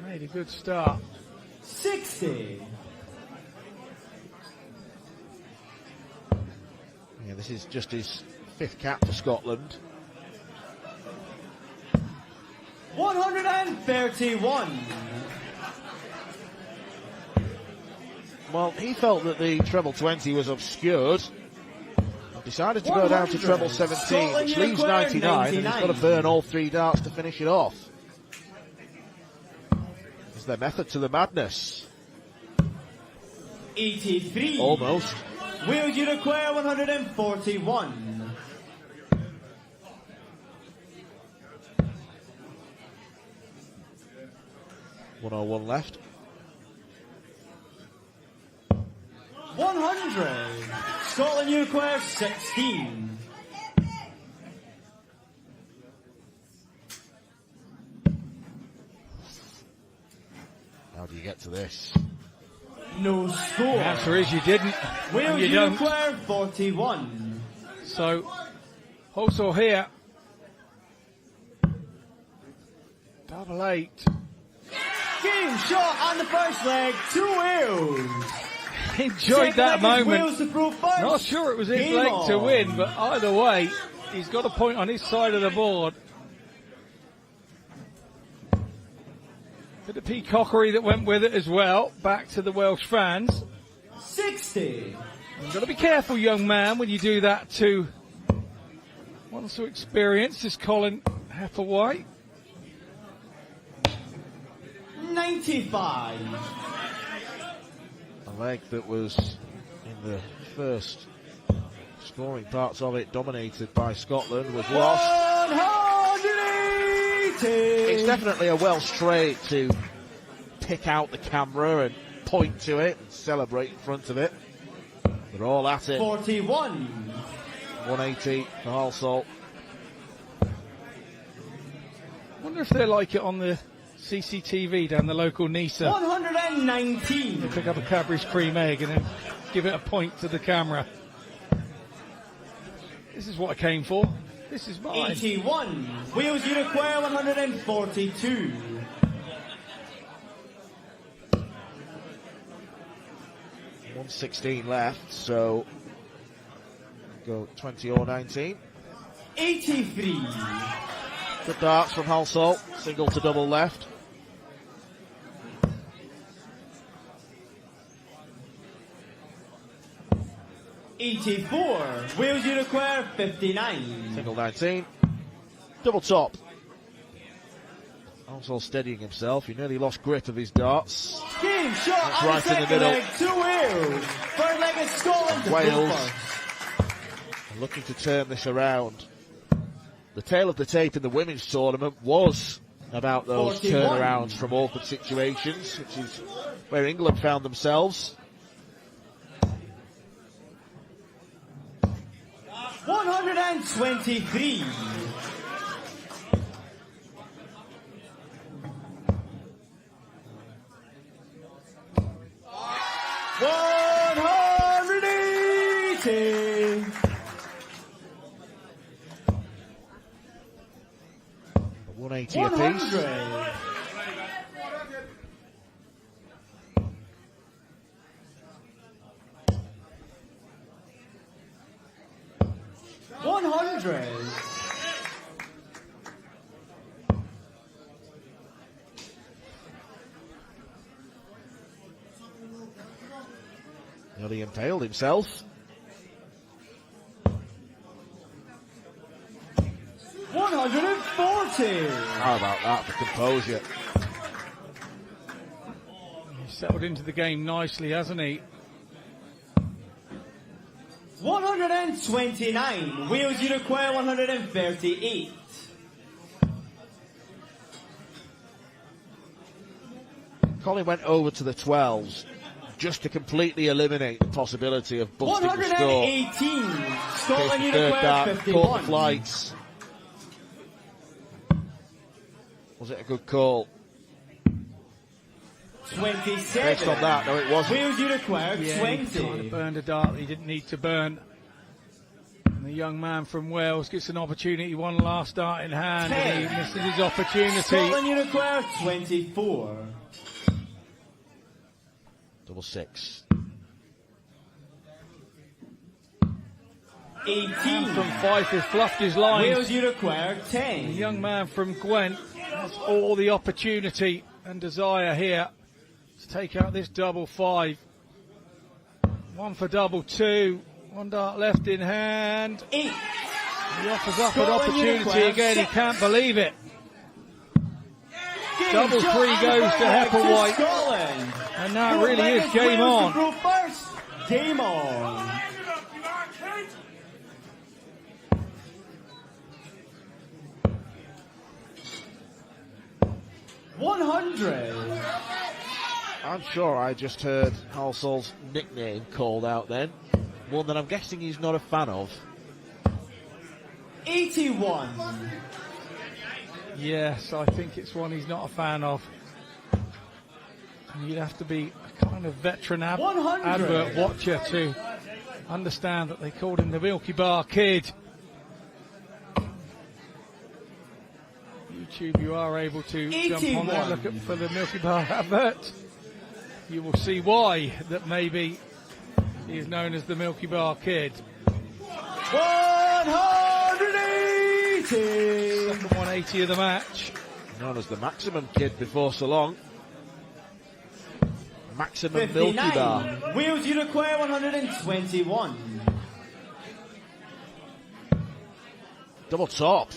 Made a good start. 60. Yeah, this is just his 5th cap for Scotland. 131. Well, he felt that the treble 20 was obscured. Decided to go down to treble 17, which leaves 99, and he's got to burn all 3 darts to finish it off. Is there method to the madness? 83. Almost. Wales you require 141. 101 left. 100. Scotland you require 16. How do you get to this? No score. The answer is you didn't. Wales You you don't. require 41. So, also here. Double 8. Game shot on the first leg to Wales. Enjoyed that moment. Wales to prove first. Not sure it was his Game leg to on. win, but either way, he's got a point on his side of the board. Bit of peacockery that went with it as well. Back to the Welsh fans. 60. You've got to be careful, young man, when you do that to one so experienced as Colin Hippo. 95. A leg that was in the first scoring parts of it dominated by Scotland was lost. 180. It's definitely a Welsh trait to pick out the camera and point to it and celebrate in front of it. They're all at it. 41. 180 for Halsall. Wonder if they're like it on the CCTV down the local Nisa. 119. They pick up a Cadbury's cream egg and then give it a point to the camera. This is what I came for. This is mine. 81. Wales you require 142. 116 left, so go 20 or 19. 83. Good darts from Halsall. Single to double left. 84. Wales you require 59. Single 19. Double top. Halsall steadying himself. He nearly lost grip of his darts. Game shot That's on right the in the second middle. leg to Wales. Third leg is Scotland to Wales go first. looking to turn this around. The tail of the tape in the women's tournament was about those 41. turnarounds from awkward situations, which is where England found themselves. 123. 180. 180 apiece. 100. 100. Nearly impaled himself. 140. How about that for composure? He's settled into the game nicely, hasn't he? 129. Wales Uruguay 138. Colin went over to the 12s just to completely eliminate the possibility of busting the score. 118. Scotland Uruguay Uruguay 51. Caught the flights. Was it a good call? 27. Based on that, no, it wasn't. Wales Uruguay 20. He kind of burned a dart that he didn't need to burn. And the young man from Wales gets an opportunity, one last dart in hand, 10. and he misses his opportunity. Scotland Uruguay 24. Double six. 18. From Fife has fluffed his lines. Wales Uruguay 10. The young man from Gwent has all the opportunity and desire here to take out this double 5. One for double 2. One dart left in hand. 8. He offers up an opportunity again. He can't believe it. Double 3 goes to Hepplewhite. And now it really is game on. Game on. I'm sure I just heard Halsol's nickname called out then. One that I'm guessing he's not a fan of. 81. Yes, I think it's one he's not a fan of. And you'd have to be a kind of veteran advert watcher to understand that they called him the Milky Bar Kid. YouTube, you are able to 81. jump on there, look at for the Milky Bar advert. You will see why that maybe he is known as the Milky Bar Kid. 180. Second 180 of the match. Known as the Maximum Kid before so long. Maximum 59. Milky Bar. Wales Uruguay 121. Double top.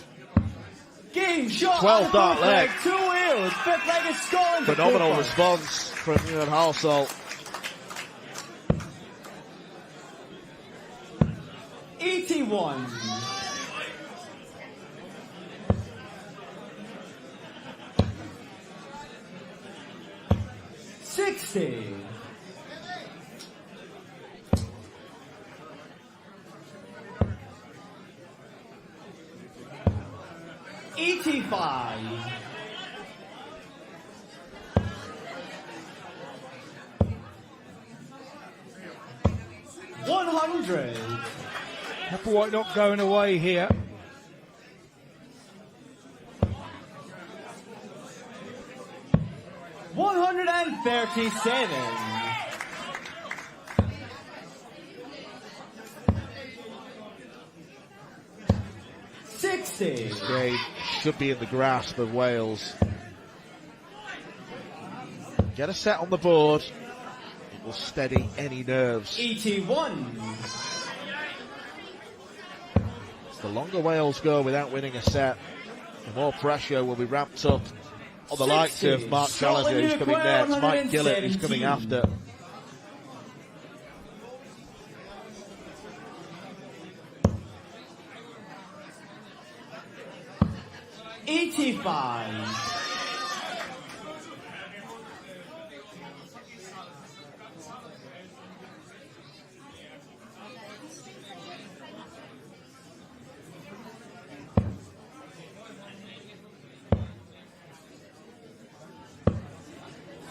Game shot. 12 dart leg. 2 Wales. 5th leg is Scotland. Phenomenal response from Ewan Halsall. 81. 60. 85. 100. Hepplewhite not going away here. 137. 60. This game should be in the grasp of Wales. Get a set on the board. It will steady any nerves. 81. The longer Wales go without winning a set, the more pressure will be ramped up on the likes of Mark Challenger, who's coming next, Mike Gillett, who's coming after.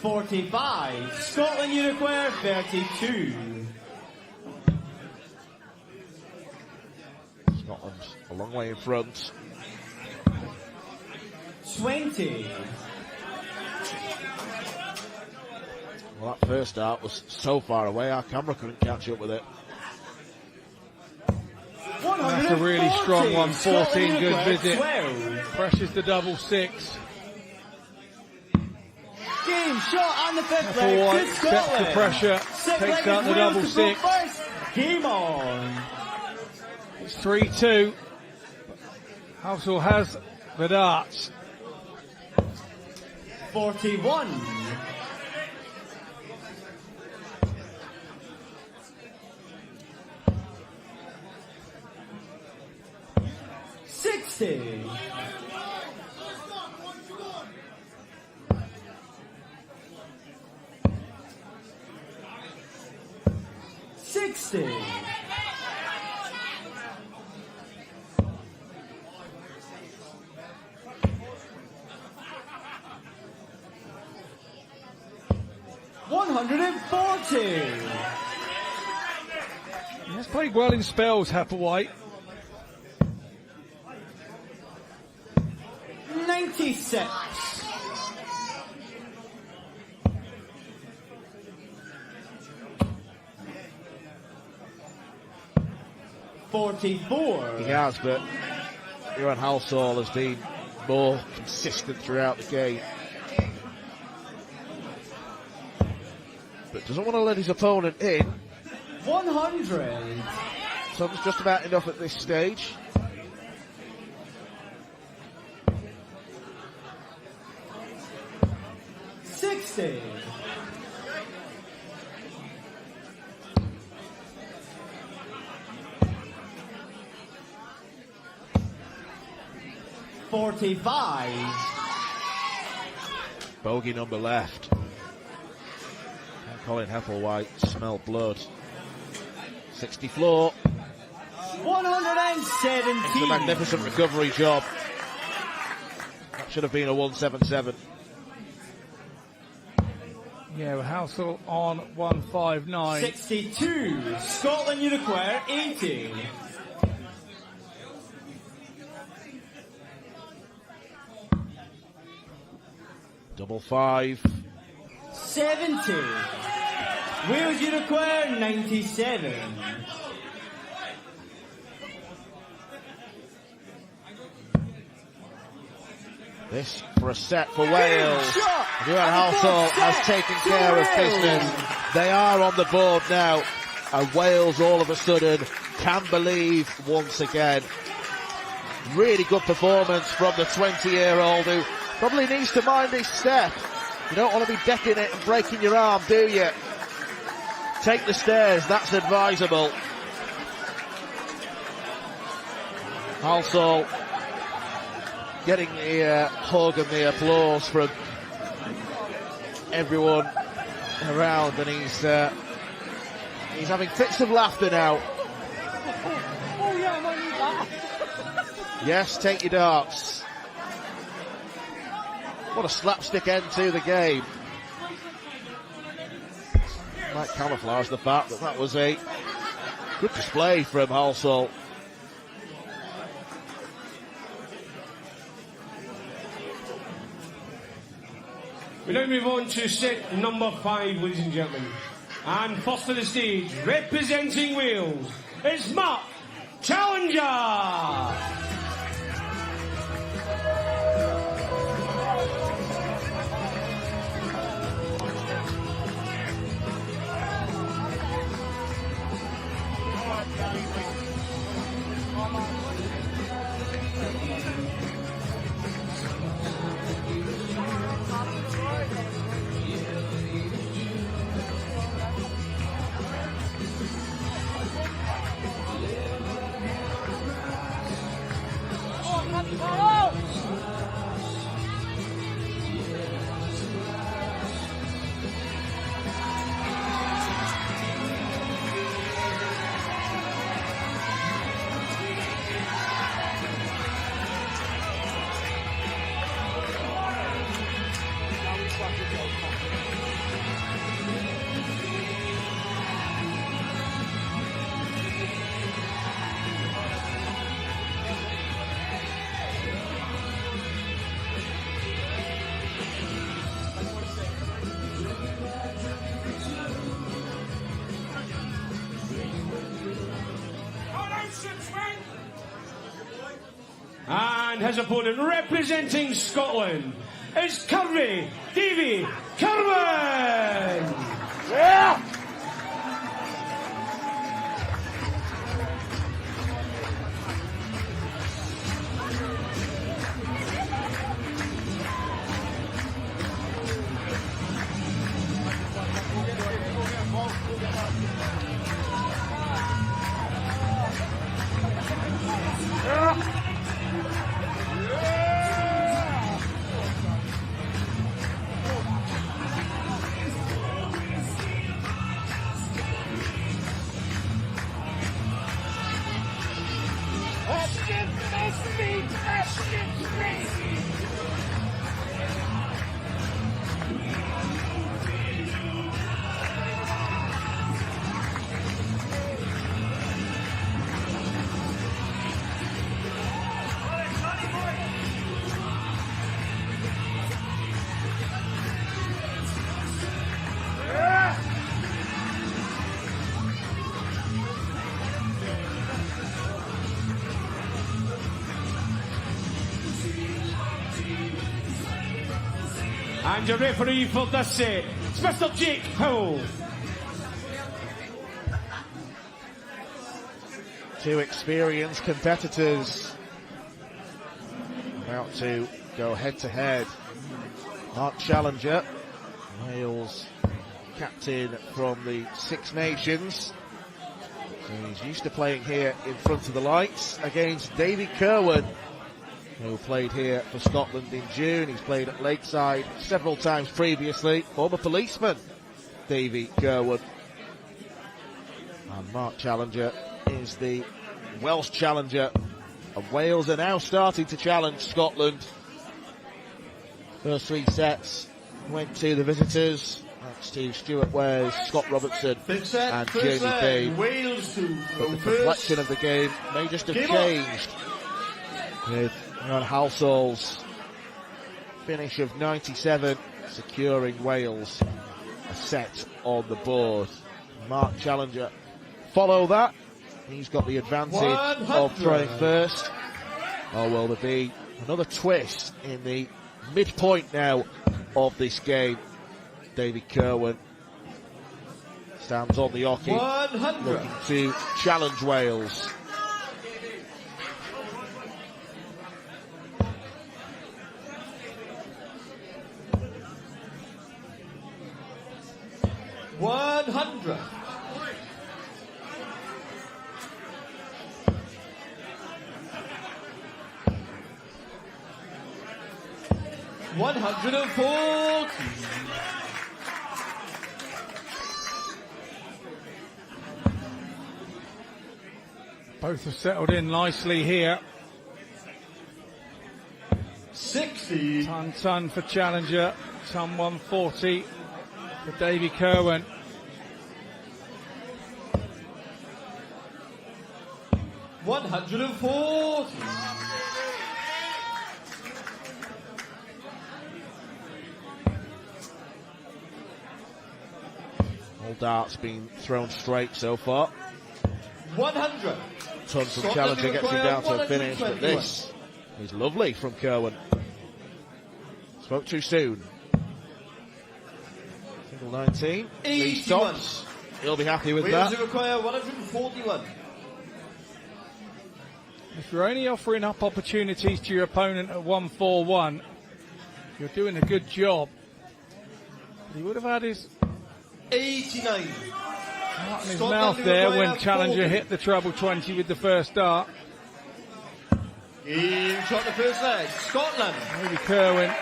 $45. Scotland Uruguay 32. Scotland a long way in front. 20. Well, that first dart was so far away, our camera couldn't catch up with it. That's a really strong one, 14, good visit. Pressures the double 6. Game shot on the 5th Hepplewhite leg. sets the pressure, takes out the double 6. Game on. It's 3-2. Halsall has the darts. 41. $60. 60. 140. He's played well in spells, Hepplewhite. 96. 44. He has, but Johan Halsall has been more consistent throughout the game. But doesn't want to let his opponent in. 100. Sun's just about enough at this stage. $60. 45. Bogey number left. Colin Hippo smell blood. 60 floor. 117. It's a magnificent recovery job. That should have been a 177. Yeah, with Halsall on 159. 62. Scotland, you require 80. Double five. 70. Wales, you require 97. This for a set for Wales. Johan Halsall has taken care of business. They are on the board now. And Wales all of a sudden can believe once again. Really good performance from the 20-year-old who probably needs to mind his step. You don't want to be decking it and breaking your arm, do you? Take the stairs, that's advisable. Halsall getting the hug and the applause from everyone around, and he's having fits of laughter now. Oh yeah, I might need that. Yes, take your darts. What a slapstick end to the game. Might camouflage the fact that that was a good display from Halsall. We now move on to set number 5, ladies and gentlemen. And first to the stage, representing Wales, it's Mark Challenger. And his opponent, representing Scotland, is Curvy Davy Curman. Yeah. And your referee for this set, it's Mr. Jake Powell. Two experienced competitors about to go head-to-head. Mark Challenger, Wales captain from the Six Nations. So he's used to playing here in front of the lights against Davy Kerwin, who played here for Scotland in June. He's played at Lakeside several times previously. Former policeman, Davy Kerwin. And Mark Challenger is the Welsh challenger. And Wales are now starting to challenge Scotland. First three sets went to the visitors. That's to Stuart Wares, Scott Robertson and Jamie Bain. Wales to But the complexion of the game may just have changed with Ron Halsol's finish of 97, securing Wales a set on the board. Mark Challenger follow that. He's got the advantage of throwing first. Or will there be another twist in the midpoint now of this game? David Kerwin stands on the hockey, looking to challenge Wales. Both have settled in nicely here. 60. Ton for Challenger, ton 140 for Davy Kerwin. All darts been thrown straight so far. 100. Ton from Challenger gets him down to a finish, but this is lovely from Kerwin. Spoke too soon. Single 19. These tops. He'll be happy with that. Wales require 141. If you're only offering up opportunities to your opponent at 141, you're doing a good job. But he would have had his 89. heart in his mouth there when Challenger hit the treble 20 with the first dart. He shot the first leg. Scotland. Maybe Kerwin.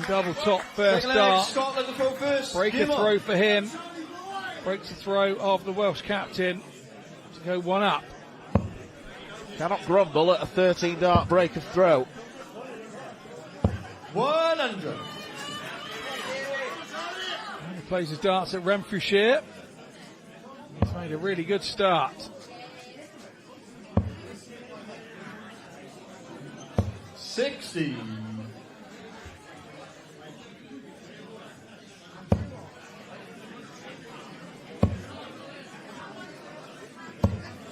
Double top first dart. Scotland to throw first. Break a throw for him. Breaks the throw of the Welsh captain to go one up. Cannot grumble at a 13 dart break of throw. 100. He plays his darts at Renfrewshire. He's made a really good start. 60.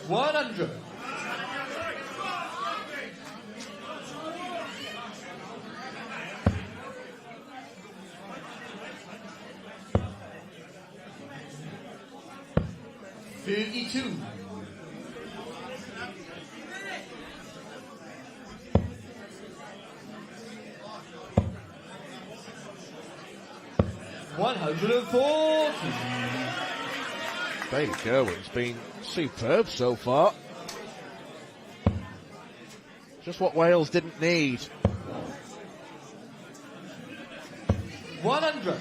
$100. $32. $140. David Kerwin's been superb so far. Just what Wales didn't need. 100.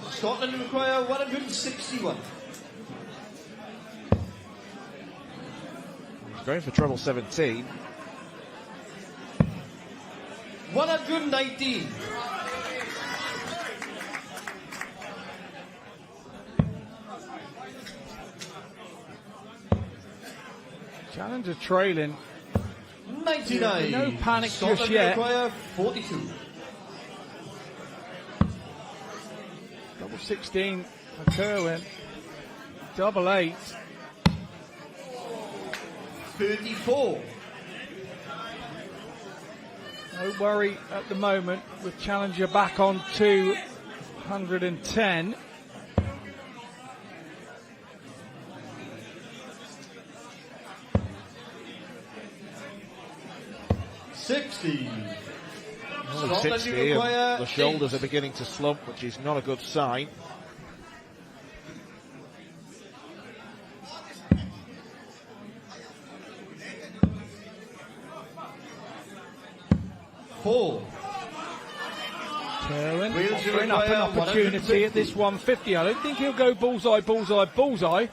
Scotland require 161. Going for treble 17. 119. Challenger trailing. 99. No panic Scotland just yet. require 42. Double 16 for Kerwin. Double 8. 34. No worry at the moment with Challenger back on 210. Only 60, and the shoulders are beginning to slump, which is not a good sign. Kerwin offering up an opportunity at this 150. I don't think he'll go bullseye, bullseye, bullseye.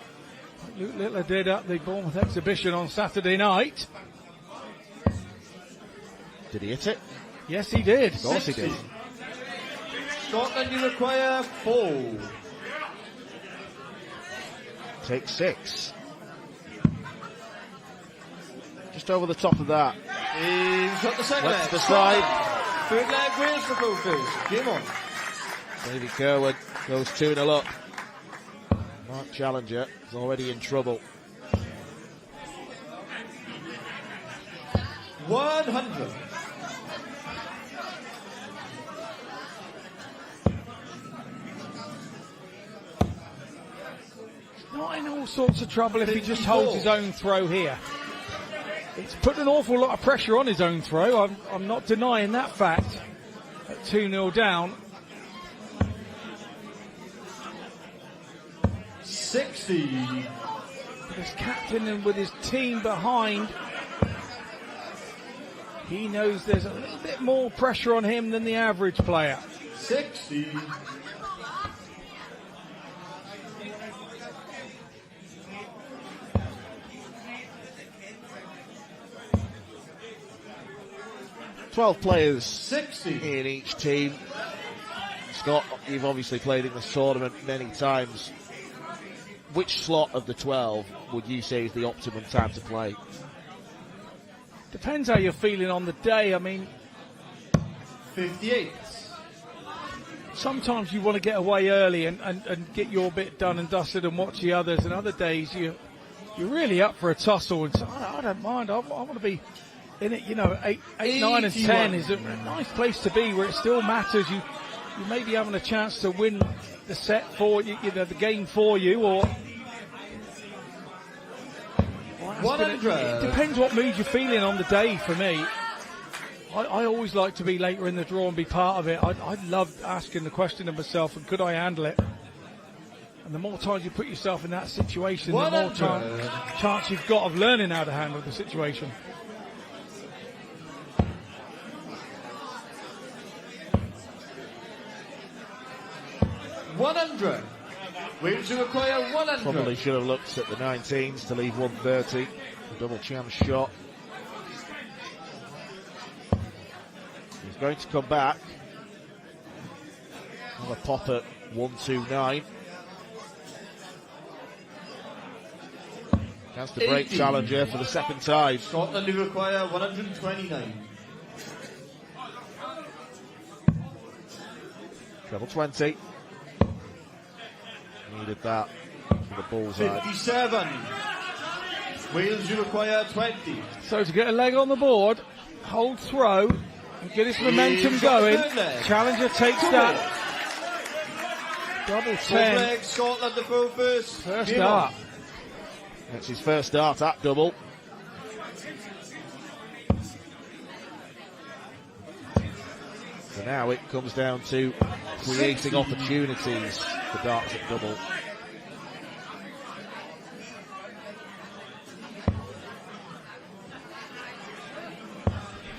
Luke Littler did at the Bournemouth exhibition on Saturday night. Did he hit it? Yes, he did. Of course he did. Scotland, you require 4. Take 6. Just over the top of that. He's got the second Let's leg. decide. Third leg, Wales for both first. Game on. Davy Kerwin goes 2-0 up. Mark Challenger is already in trouble. 100. Not in all sorts of trouble if he just holds his own throw here. It's put an awful lot of pressure on his own throw. I'm not denying that fact. At 2-0 down. 60. With his captain and with his team behind, he knows there's a little bit more pressure on him than the average player. 60. Twelve players 60. in each team. Scott, you've obviously played in this tournament many times. Which slot of the 12 would you say is the optimum time to play? Depends how you're feeling on the day. I mean, 58. Sometimes you want to get away early and get your bit done and dusted and watch the others, and other days you're really up for a tussle, and so I don't mind. I want to be in it, 8, 9 and 10 is a nice place to be where it still matters. You may be having a chance to win the set for you, the game for you, or 100. It depends what mood you're feeling on the day. For me, I always like to be later in the draw and be part of it. I love asking the question of myself, and could I handle it? And the more times you put yourself in that situation, the more chance you've got of learning how to handle the situation. 100. Wales to acquire 100. Probably should have looked at the 19s to leave 130. Double chance shot. He's going to come back. Have a pop at 129. Chance to break 80. Challenger for the second time. Scotland to acquire 129. Treble 20. Needed that for the bullseye. 57. Wales to acquire 20. So to get a leg on the board, hold throw, and get his momentum going. Challenger takes that. Double 10. Leg, Scotland to throw first. First dart. That's his first dart at double. So now it comes down to creating opportunities for darts at double.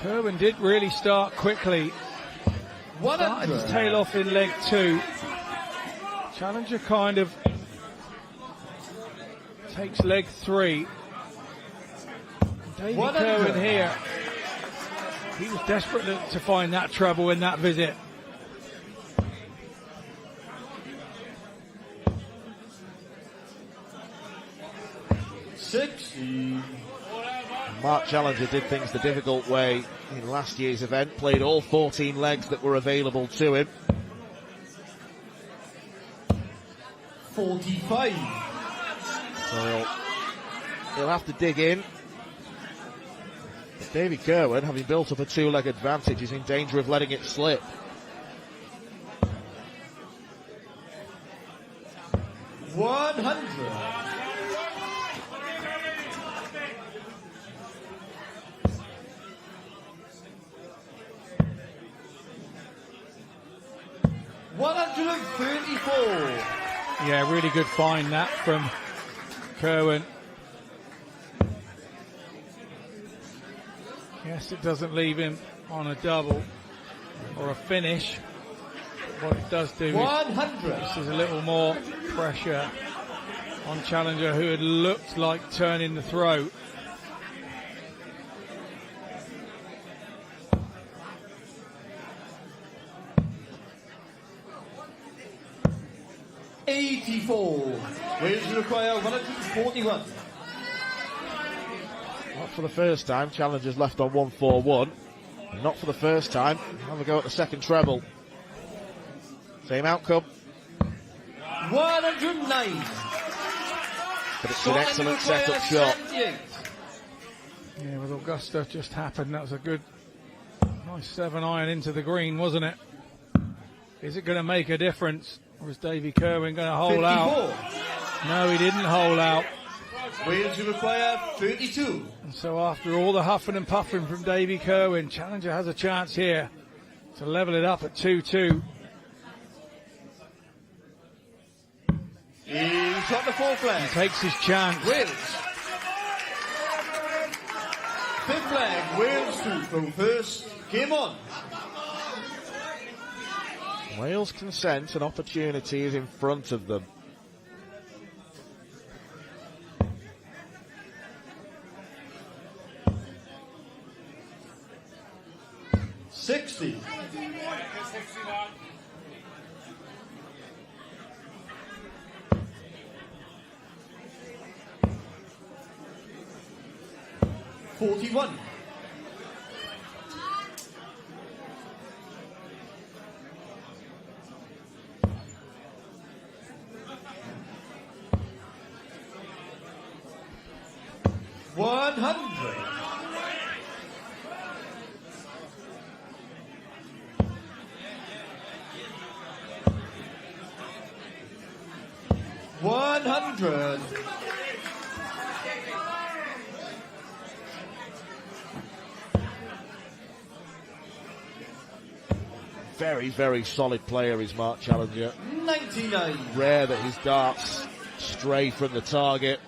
Kerwin did really start quickly. Started his tail off in leg 2. Challenger kind of takes leg 3. Davy Kerwin here. He was desperate to find that treble in that visit. Mark Challenger did things the difficult way in last year's event, played all 14 legs that were available to him. 45. So he'll have to dig in. But Davy Kerwin, having built up a two-leg advantage, is in danger of letting it slip. Yeah, really good find that from Kerwin. Yes, it doesn't leave him on a double or a finish. What it does do is this is a little more pressure on Challenger, who had looked like turning the throat. Wales require 141. Not for the first time, Challenger's left on 141. And not for the first time, have a go at the second treble. Same outcome. 109. But it's an excellent setup shot. Yeah, with Augusta just happened. That was a good, nice 7-iron into the green, wasn't it? Is it going to make a difference? Or is Davy Kerwin going to hold 54. out? No, he didn't hold out. Wales require 32. And so after all the huffing and puffing from Davy Kerwin, Challenger has a chance here to level it up at 2-2. He's got the fourth flag. He takes his chance. Wales. Fifth flag, Wales to throw first. Game on. Wales consent, an opportunity is in front of them. $60. $41. $100. $100. Very, very solid player is Mark Challenger. 99. Rare that his darts stray from the target.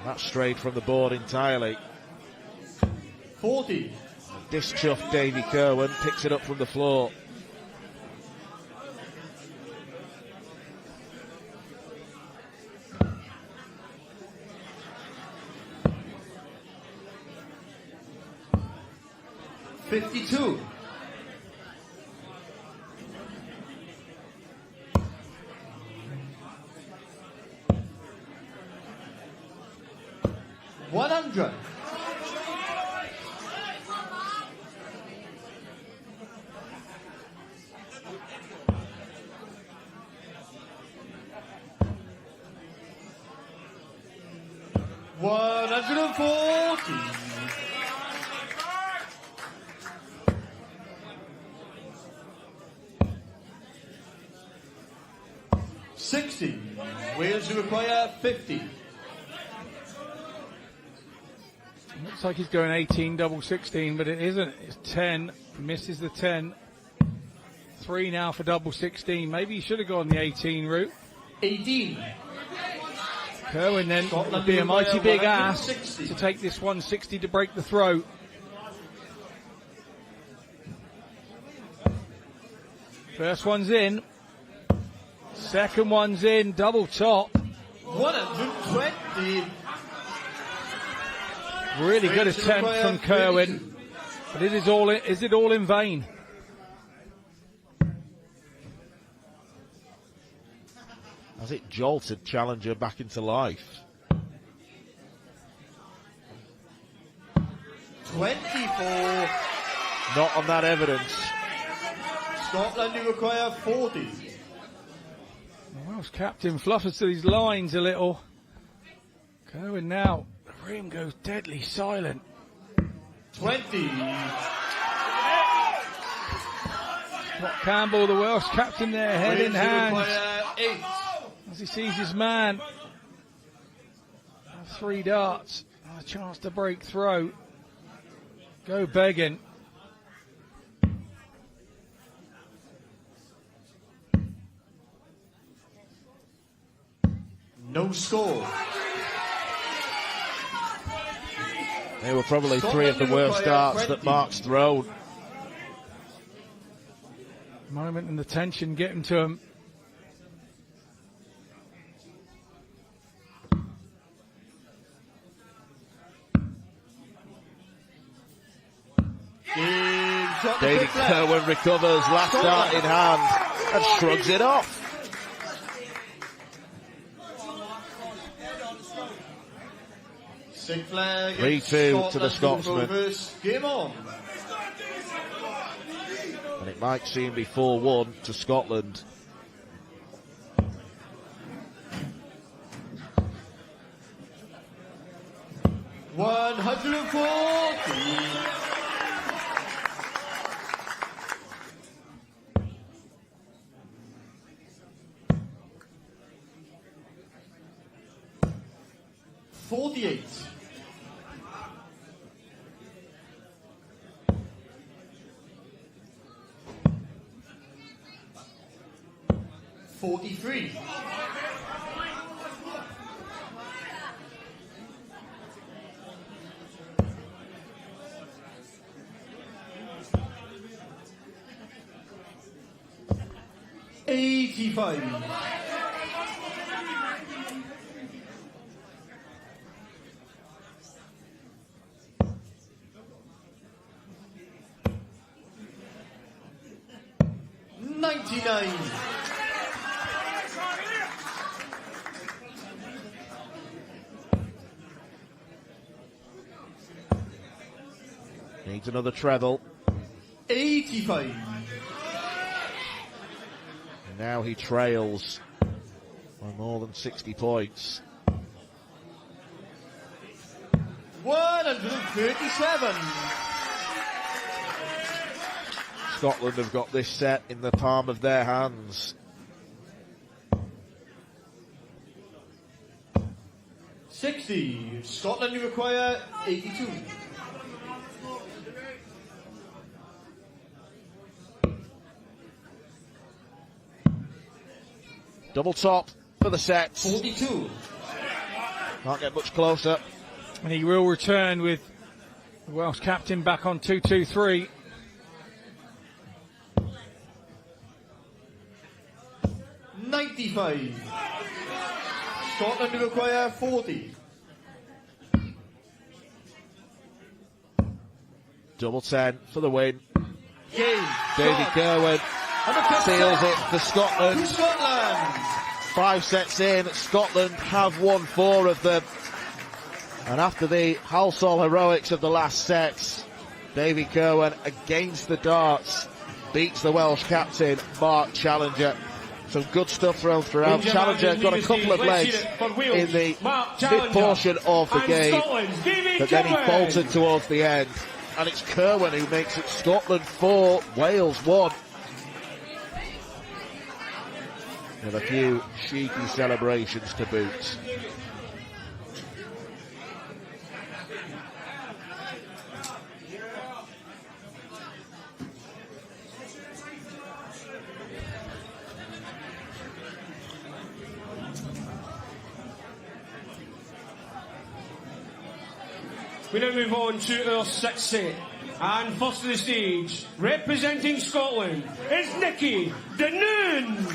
That strayed from the board entirely. 40. Disc chuffed Davy Kerwin picks it up from the floor. $52. $100. $140. $60. Wales require 50. Looks like he's going 18 double 16, but it isn't. It's 10. Misses the 10. 3 now for double 16. Maybe he should have gone the 18 route. 18. Kerwin then would be a mighty big ass to take this 160 to break the throat. First one's in. Second one's in, double top. 120. Really good attempt from Kerwin, but is it all in vain? Has it jolted Challenger back into life? 24. Not on that evidence. Scotland, you require 40. Welsh captain flutters to these lines a little. Kerwin now. The room goes deadly silent. 20. Scott Campbell, the Welsh captain there, head in hand. 8. As he sees his man. 3 darts. A chance to break through. Go begging. No score. They were probably 3 of the worst darts that Mark's thrown. Moment and the tension getting to him. David Kerwin recovers, last dart in hand, and shrugs it off. Sick flag. 3-2 to the Scotsman. Game on. And it might soon be 4-1 to Scotland. $140. 48. 43. 85. 99. 'Needs another treble. 85. And now he trails by more than 60 points. 137. Scotland have got this set in the palm of their hands. 60. Scotland, you require 82. Double top for the set. 42. Can't get much closer. And he will return with the Welsh captain back on 2-2-3. 95. Scotland to require 40. Double 10 for the win. Game. Davy Kerwin seals it for Scotland. Scotland. 5 sets in, Scotland have won 4 of them. And after the Halsall heroics of the last sets, Davy Kerwin against the darts beats the Welsh captain, Mark Challenger. Some good stuff thrown throughout. Challenger got a couple of legs in the mid-portion of the game, but then he faltered towards the end. And it's Kerwin who makes it Scotland 4, Wales 1. With a few cheeky celebrations to boot. We now move on to our 6th set. And first to the stage, representing Scotland, is Nicky Danoon.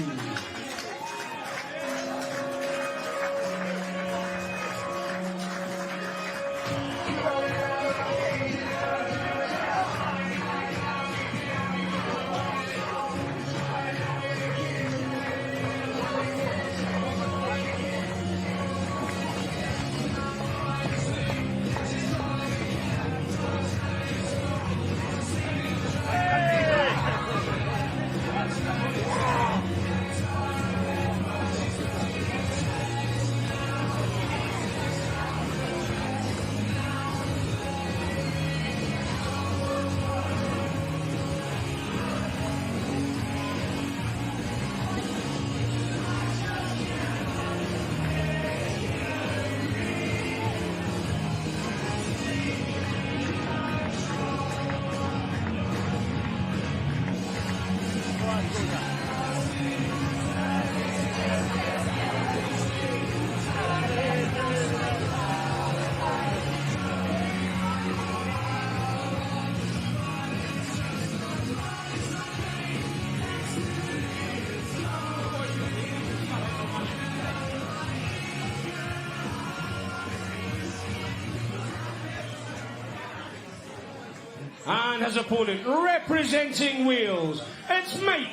And his opponent, representing Wales, it's Mike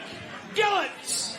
Gillett.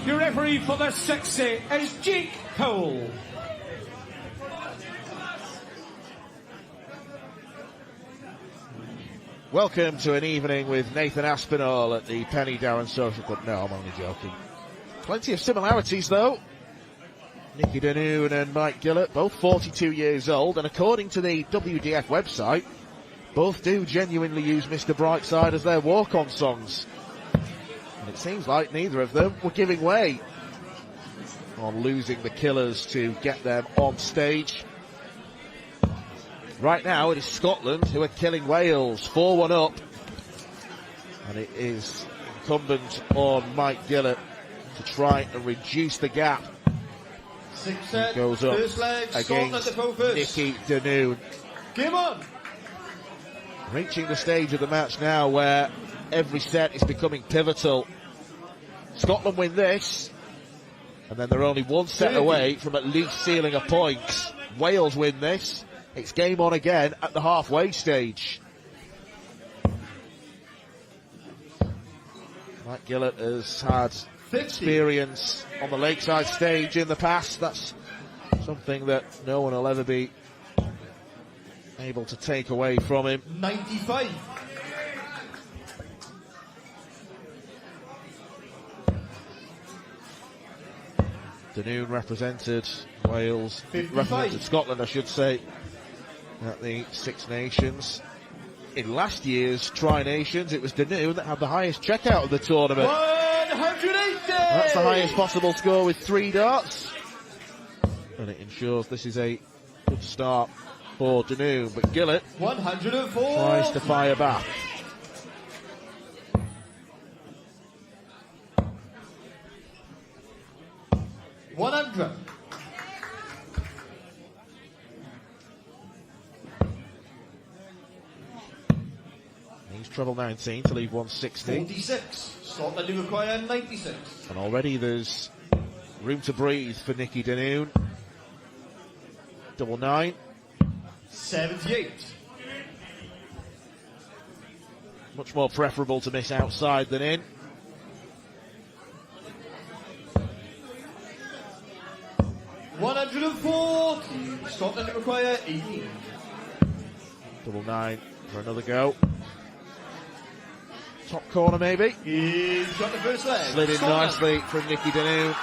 Your referee for the sixth set is Jake Powell. Welcome to an evening with Nathan Aspinall at the Penny Darren Social Club. No, I'm only joking. Plenty of similarities, though. Nicky Danoon and Mike Gillett, both 42 years old, and according to the WDF website, both do genuinely use Mr. Brightside as their walk-on songs. And it seems like neither of them were giving way on losing the Killers to get them on stage. Right now it is Scotland who are killing Wales, 4-1 up. And it is incumbent on Mike Gillett to try and reduce the gap. Six set, goes up first leg, against Nicky Danoon. Game on! Reaching the stage of the match now where every set is becoming pivotal. Scotland win this, and then they're only one set away from at least sealing a point. Wales win this, it's game on again at the halfway stage. Mike Gillett has had experience on the Lakeside stage in the past. That's something that no one will ever be able to take away from him. 95. Danoon represented Wales, represented Scotland, I should say, at the Six Nations. In last year's Tri-Nations, it was Danoon that had the highest checkout of the tournament. 180! That's the highest possible score with 3 darts. And it ensures this is a good start for Danoon. But Gillett 104 tries to fire back. $100. Needs treble 19 to leave 160. 46. Scotland do require 96. And already there's room to breathe for Nicky Danoon. Double 9. 78. Much more preferable to miss outside than in. $140. Scotland require 18. Double 9 for another go. Top corner maybe. He's got the first leg. Slid in Scotland. nicely from Nicky Danoon.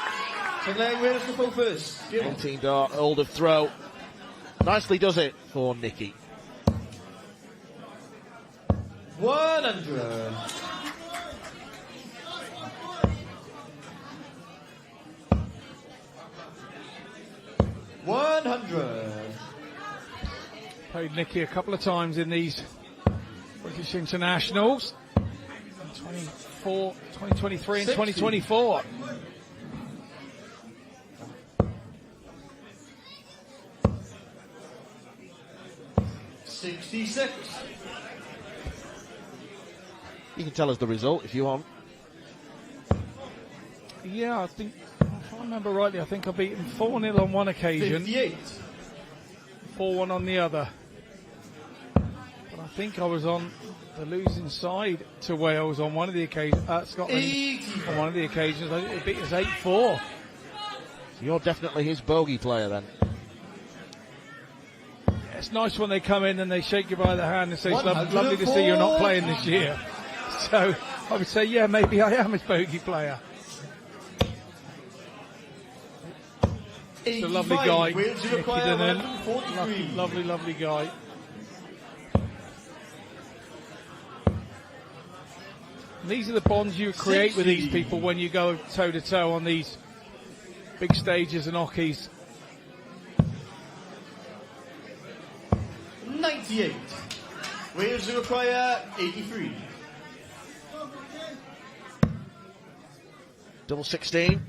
Second leg, Wales to go first. 18 dart, hold of throw. Nicely does it for Nicky. 100. Played Nicky a couple of times in these British internationals. 2023 and 2024. $66. You can tell us the result if you want. Yeah, I think If I remember rightly, I think I beat him 4-0 on one occasion. 58. 4-1 on the other. But I think I was on the losing side to Wales on one of the occasions. Scotland on one of the occasions. I think they beat us 8-4. So you're definitely his bogey player then. Yeah, it's nice when they come in and they shake you by the hand and say, it's lovely to see you're not playing this year. So I would say, yeah, maybe I am his bogey player. He's a lovely guy. Lovely guy. And these are the bonds you create with these people when you go toe to toe on these big stages and hockeys. 98. Wales require 83. Double 16.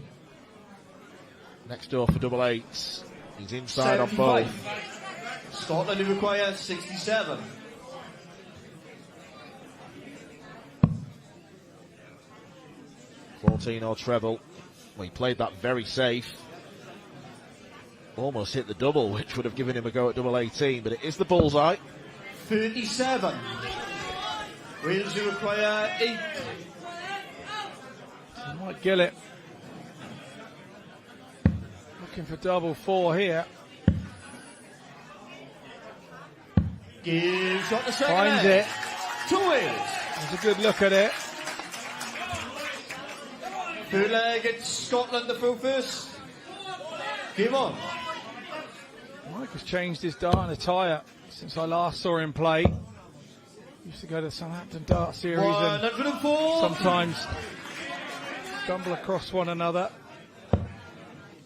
Next door for double 8s. He's inside on both. Scotland require 67. Or treble. Well, he played that very safe. Almost hit the double, which would have given him a go at double 18, but it is the bullseye. 37. Wales require 8. Mike Gillett looking for double 4 here. Gives up the second. Finds it. To Wales. There's a good look at it. Third leg, it's Scotland the full first. Game on. Mike has changed his dart and attire since I last saw him play. Used to go to the Southampton Dart Series and sometimes stumble across one another.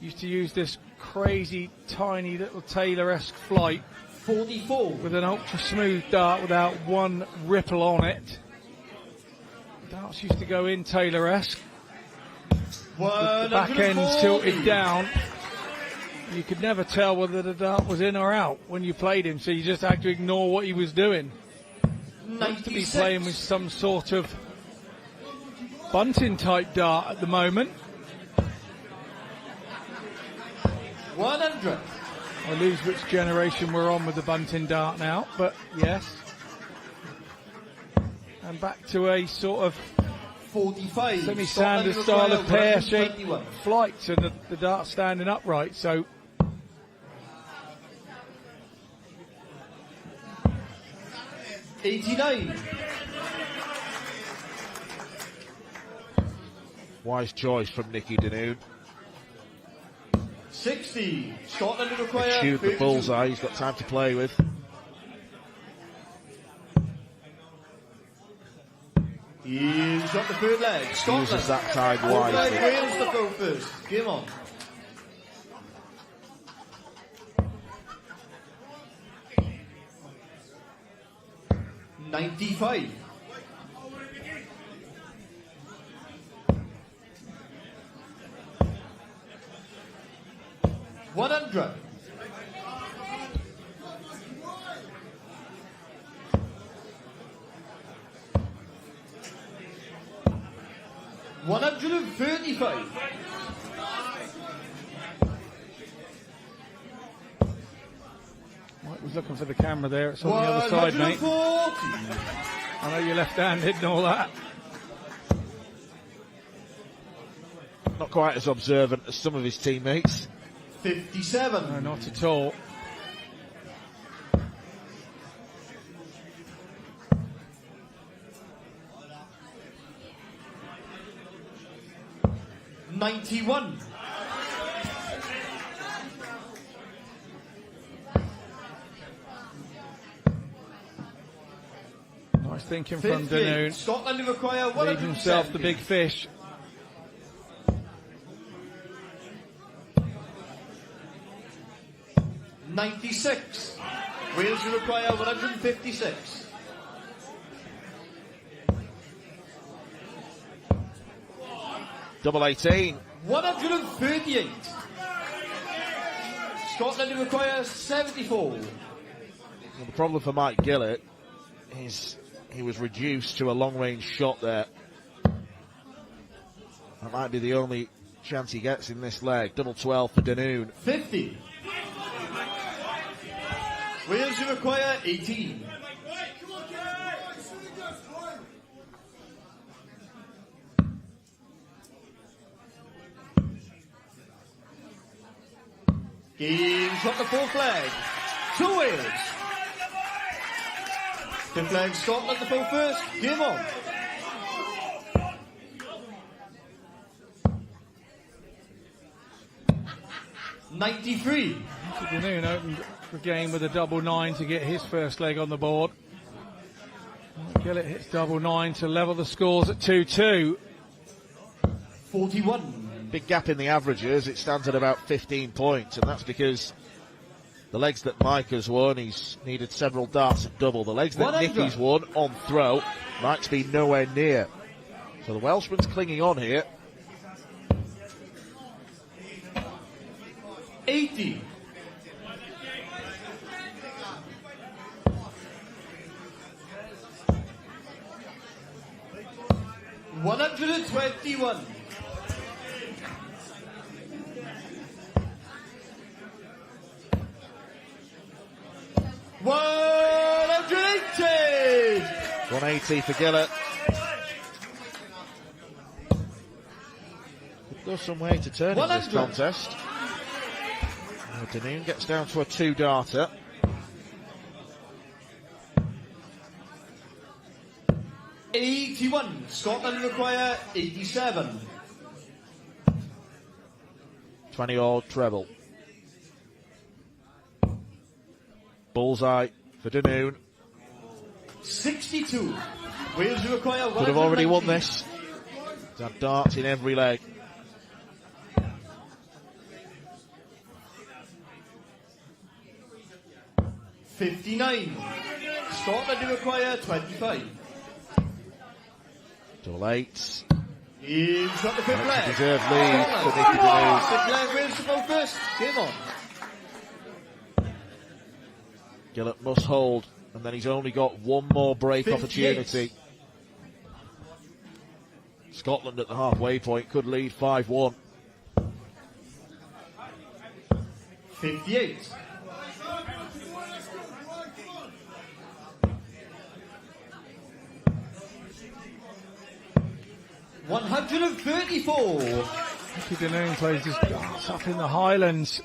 Used to use this crazy, tiny little Taylor-esque flight. 44. With an ultra smooth dart without one ripple on it. Darts used to go in Taylor-esque. The back end's tilted down. You could never tell whether the dart was in or out when you played him, so you just had to ignore what he was doing. Looks to be playing with some sort of bunting type dart at the moment. 100. I lose which generation we're on with the bunting dart now, but yes. And back to a sort of 45. semi-standard style of pear-shaped flight, so the dart standing upright. So 89. Wise choice from Nicky Danoon. 60. Scotland require Shoot the bullseye. He's got time to play with. He's got the third leg. Scotland. Uses that side wide. Wales to go first. Game on. $95. $100. $135. Mike was looking for the camera there. It's on the other side, mate. I know you're left-handed and all that. Not quite as observant as some of his teammates. 57. No, not at all. $91. Nice thinking from Danoon. Scotland require leave himself the big fish. $96. Wales require 156. Double 18. 138. Scotland require 74. Well, the problem for Mike Gillett is he was reduced to a long-range shot there. That might be the only chance he gets in this leg. Double 12 for Danoon. 50. Wales, you require 18. Game shot the fourth flag. 2 Wales. Fifth flag Scotland the full first. Game on. '93. Danoon opened the game with a double 9 to get his first leg on the board. Gillett hits double 9 to level the scores at 2-2. 41. Big gap in the averages. It stands at about 15 points, and that's because the legs that Mike has won, he's needed several darts at double. The legs that 100. Nicky's won on throw, Mike's been nowhere near. So the Welshman's clinging on here. 80. $121. $180. 180 for Gillett. Could go some way to turn in this contest. Danoon gets down to a 2-darter. $81. Scotland require 87. 20-odd treble. Bullseye for Danoon. 62. Wales require 119. Could have already won this. He's had darts in every leg. $59. Scotland require 25. Double 8. He's got the fifth leg. Deserved lead for Nicky Danoon. Fifth leg, Wales to go first. Game on. Gillett must hold, and then he's only got one more break 58. opportunity. Scotland at the halfway point could lead 5-1. 58. $134. Nicky Danoon plays his darts up in the Highlands.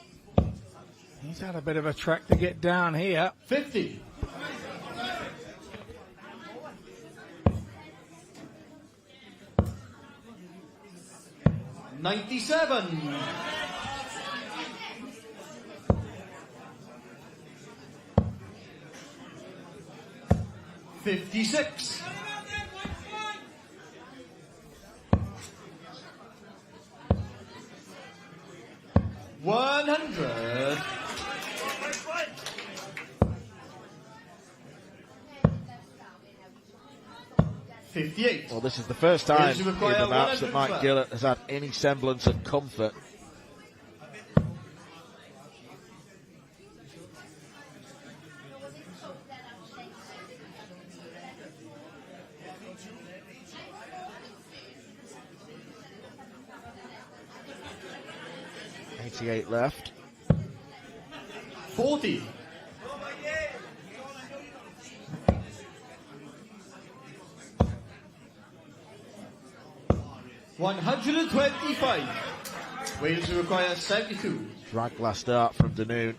He's had a bit of a track to get down here. 50. $97. $56. $100. $58. Well, this is the first time in the require match that Mike 112. Gillett has had any semblance of comfort. $88 left. 40. $125. Wales require 72. Drag last dart from Danoon.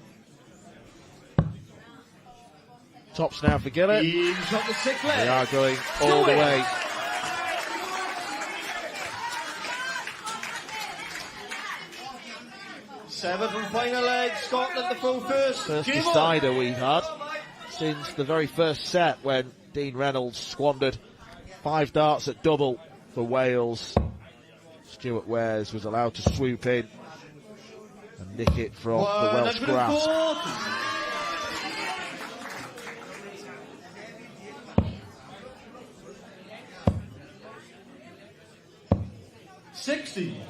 Tops now for Gillett. He's got the sixth leg. They are going all the way. Seventh and final leg. Scotland the full first. First Game decider on. we've had since the very first set when Dean Reynolds squandered 5 darts at double for Wales. Stuart Wares was allowed to swoop in and nick it from the Welsh grass. 60.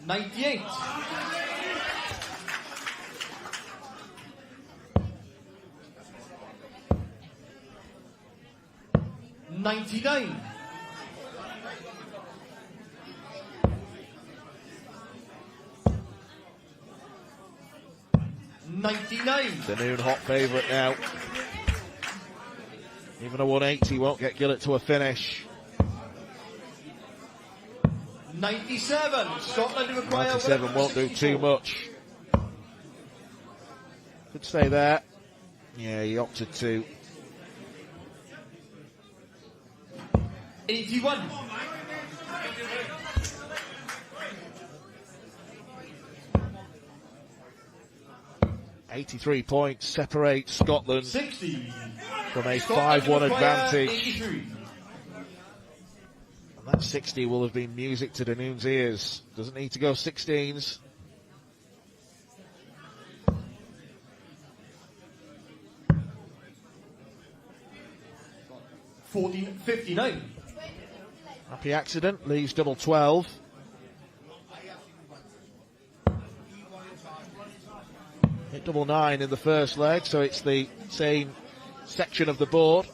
$98. 99. 99. Danoon hot favourite now. Even a 180 won't get Gillett to a finish. 97. Scotland require 97 won't do too much. Could stay there. Yeah, he opted to. 81. .83 points separate Scotland 60. from a Scotland 5-1 require advantage. 83. And that 60 will have been music to Danoon's ears. Doesn't need to go 16s. 59. Happy accident, leaves double 12. Hit double 9 in the first leg, so it's the same section of the board.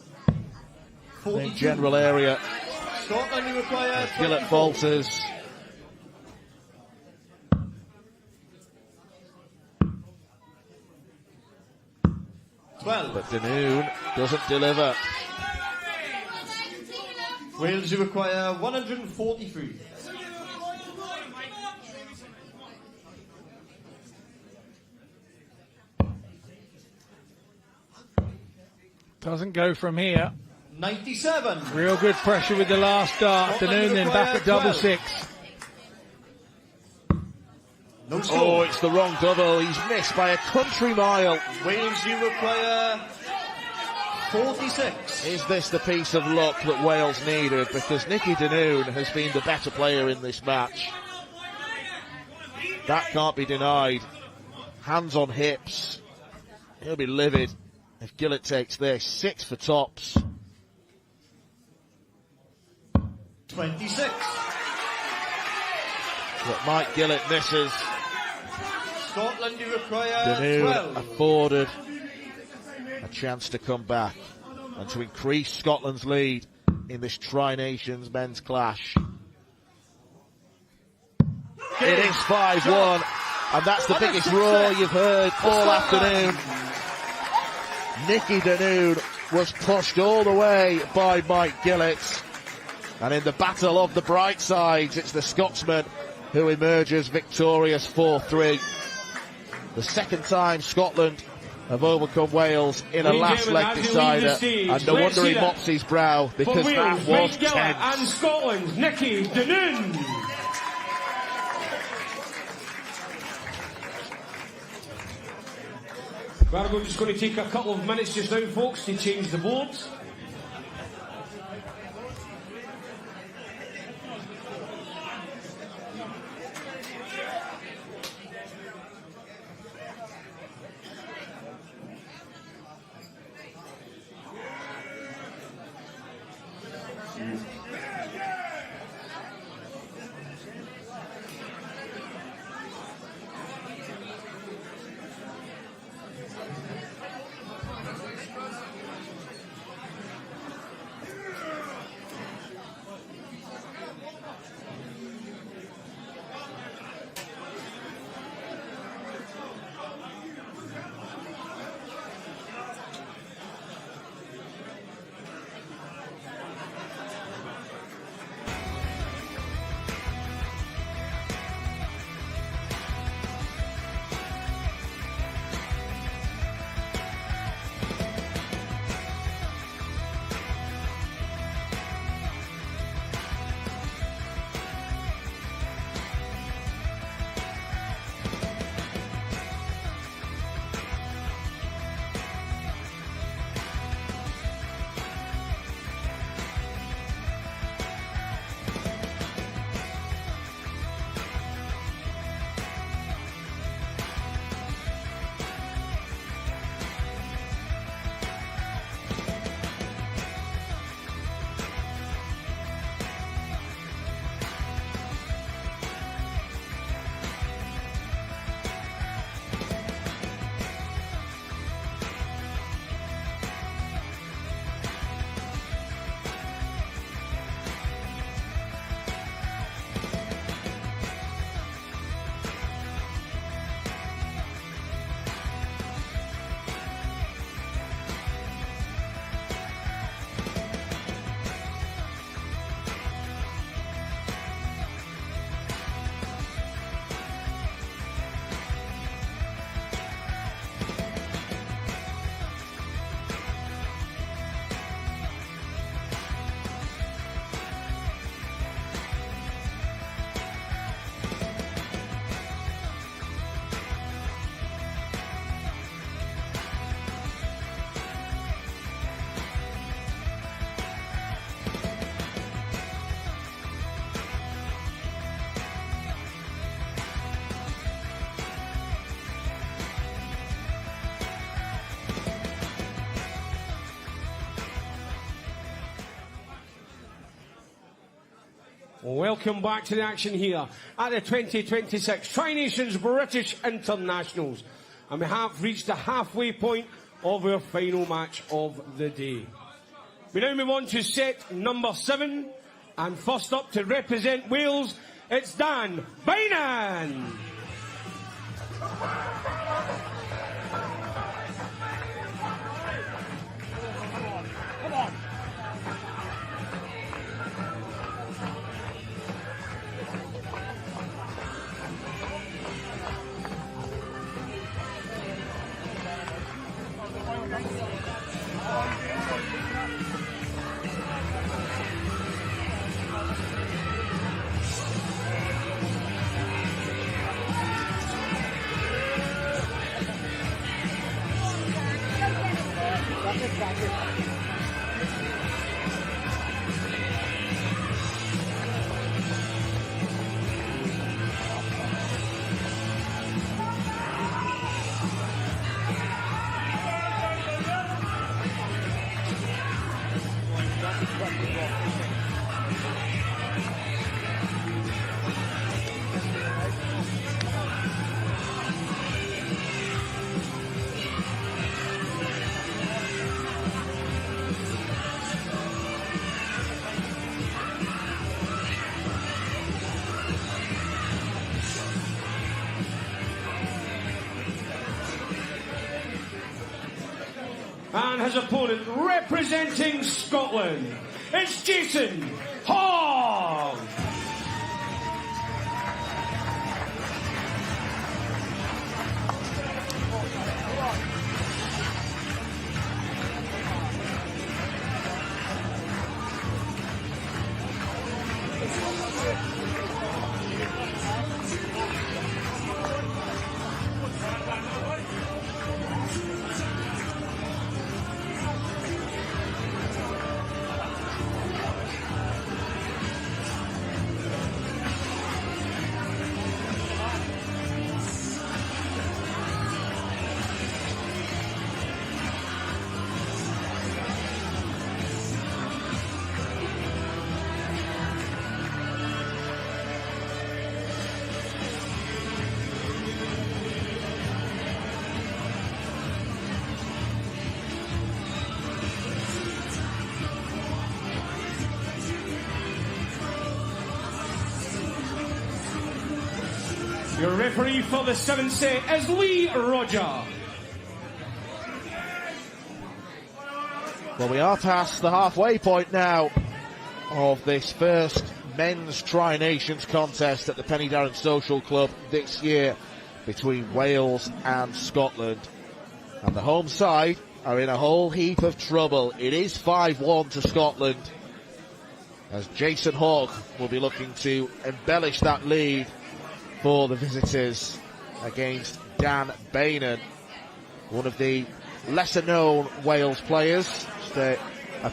Same general area. Scotland require Gillett falters. But Danoon doesn't deliver. Wales require 143. Doesn't go from here. 97. Real good pressure with the last dart. Danoon then back at double 6. Oh, it's the wrong double. He's missed by a country mile. Wales, you require 46. Is this the piece of luck that Wales needed? Because Nicky Danoon has been the better player in this match. That can't be denied. Hands on hips. He'll be livid if Gillett takes this. 6 for tops. 26. But Mike Gillett misses. Scotland, you require Danoon 12. afforded a chance to come back and to increase Scotland's lead in this Tri-Nations men's clash. It is 5-1, and that's the biggest roar you've heard all afternoon. Nicky Danoon was pushed all the way by Mike Gillett, and in the battle of the bright sides, it's the Scotsman who emerges victorious 4-3. The second time Scotland have overcome Wales in a last leg decider, and no wonder he mops his brow, because that was tense. And Scotland, Nicky Danoon. We're just going to take a couple of minutes just now, folks, to change the boards. Welcome back to the action here at the 2026 Tri-Nations British Internationals. And we have reached the halfway point of our final match of the day. We now move on to set number 7. And first up to represent Wales, it's Prydain. Come on. And his opponent representing Scotland, it's Jason Hogg. Your referee for the 7th set is Lee Roger. Well, we are past the halfway point now of this first men's Tri-Nations contest at the Prydain Social Club this year between Wales and Scotland. And the home side are in a whole heap of trouble. It is 5-1 to Scotland, as Jason Hogg will be looking to embellish that lead for the visitors against Dan Bainan, one of the lesser-known Wales players, just a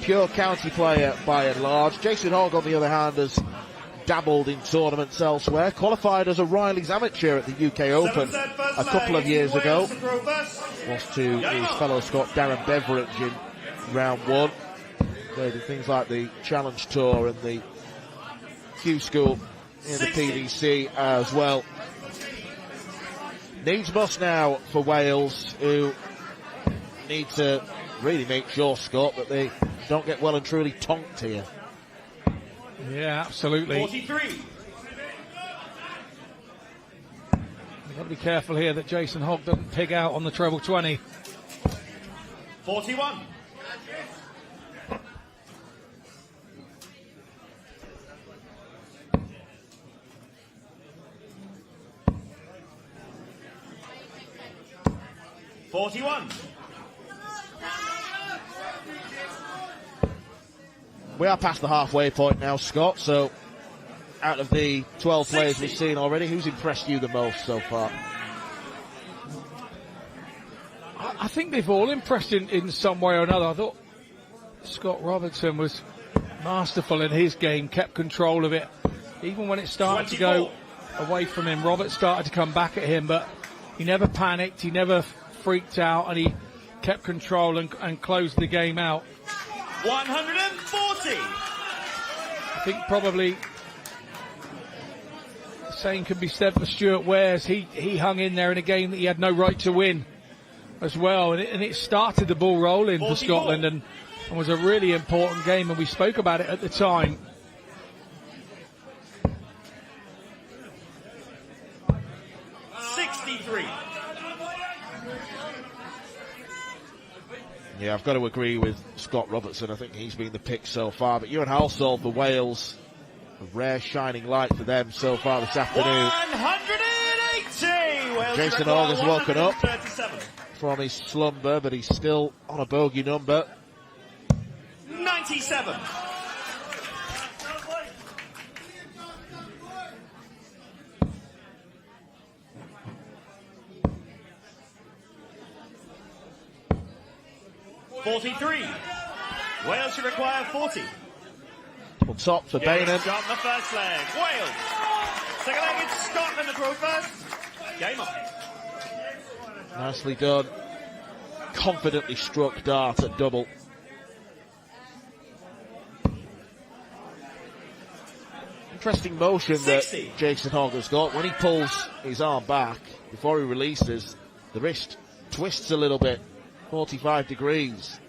pure county player by and large. Jason Hogg, on the other hand, has dabbled in tournaments elsewhere, qualified as a Riley's amateur at the UK Open a couple of years ago, lost to his fellow Scot Darren Beveridge in round 1. Played in things like the Challenge Tour and the Q School in the PDC as well. Needs must now for Wales, who need to really make sure, Scott, that they don't get well and truly tonked here. Yeah, absolutely. 43. You've got to be careful here that Jason Hogg doesn't pig out on the treble 20. 41. We are past the halfway point now, Scott, so out of the 12 players we've seen already, who's impressed you the most so far? I think they've all impressed in some way or another. I thought Scott Robertson was masterful in his game, kept control of it. Even when it started 24. To go away from him, Robert started to come back at him, but he never panicked, he never freaked out, and he kept control and closed the game out. 140. I think probably Same can be said for Stuart Wares. He hung in there in a game that he had no right to win as well, and it started the ball rolling for Scotland, and was a really important game, and we spoke about it at the time. Yeah, I've got to agree with Scott Robertson. I think he's been the pick so far. But Ewan Halsall for Wales, a rare shining light for them so far this afternoon. 180! Wales Jason Hogg has woken up from his slumber, but he's still on a bogey number. 97. .43. Wales should require 40. On top for Bainham. Shot in the first leg. Wales. Second leg, it's Scotland to throw first. Game on. Nicely done. Confidently struck dart at double. Interesting motion 60. that Jason Hogg has got. When he pulls his arm back, before he releases, the wrist twists a little bit. 45 degrees.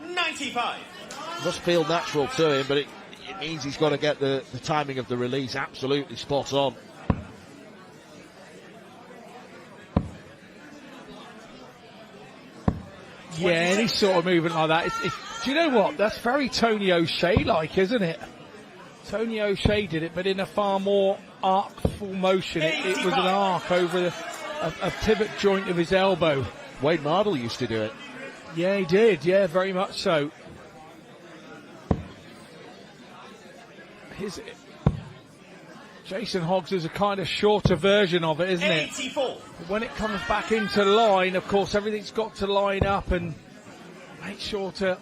95. Must feel natural to him, but it means he's got to get the timing of the release absolutely spot on. Yeah, any sort of movement like that. Do you know what? That's very Tony O'Shea-like, isn't it? Tony O'Shea did it, but in a far more arcful motion. It was an arc over a pivot joint of his elbow. Wade Mardle used to do it. Yeah, he did. Yeah, very much so. Jason Hogg's is a kind of shorter version of it, isn't it? 84. When it comes back into line, of course, everything's got to line up and make sure for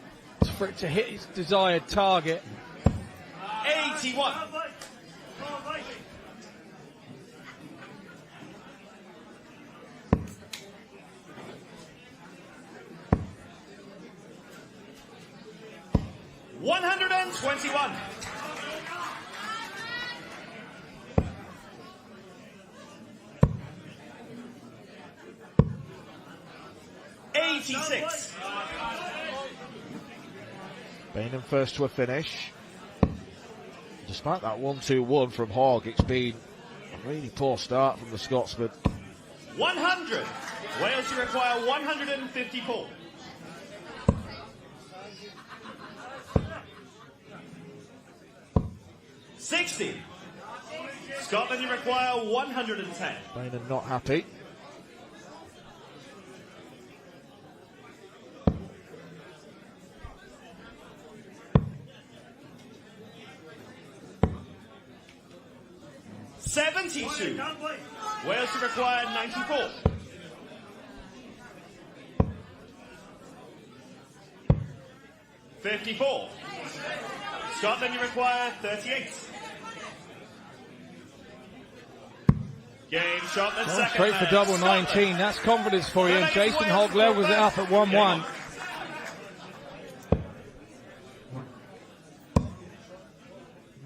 it to hit its desired target. 81. $121. $86. Bainham first to a finish. Despite that 1-2-1 from Hogg, it's been a really poor start from the Scotsman. 100. Wales should require 154. $60. Scotland, you require 110. Bainham not happy. $72. Wales should require 94. $54. Scotland, you require 38. Game shot the second. Straight for double 19. That's confidence for you. And Jason Hogg levels it up at 1-1.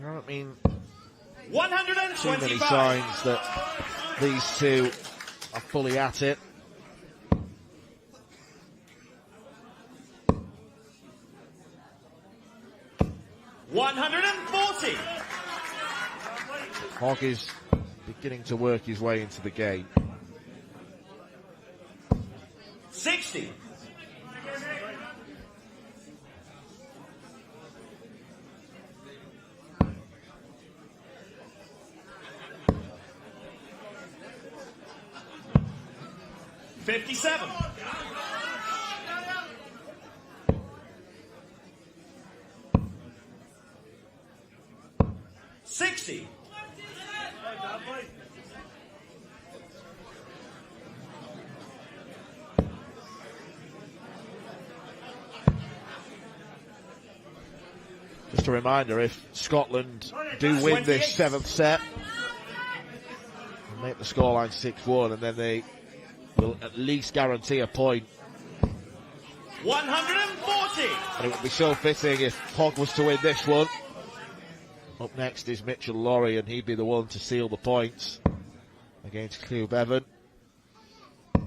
I mean, 125. too many signs that these two are fully at it. $140. Hogg is beginning to work his way into the game. 60. $57. $60. Just a reminder, if Scotland do win this 7th set and make the scoreline 6-1, and then they will at least guarantee a point. 140. And it would be so fitting if Hogg was to win this one. Up Up next is Mitchell Laurie, and he'd be the one to seal the points against Clew Bevan. You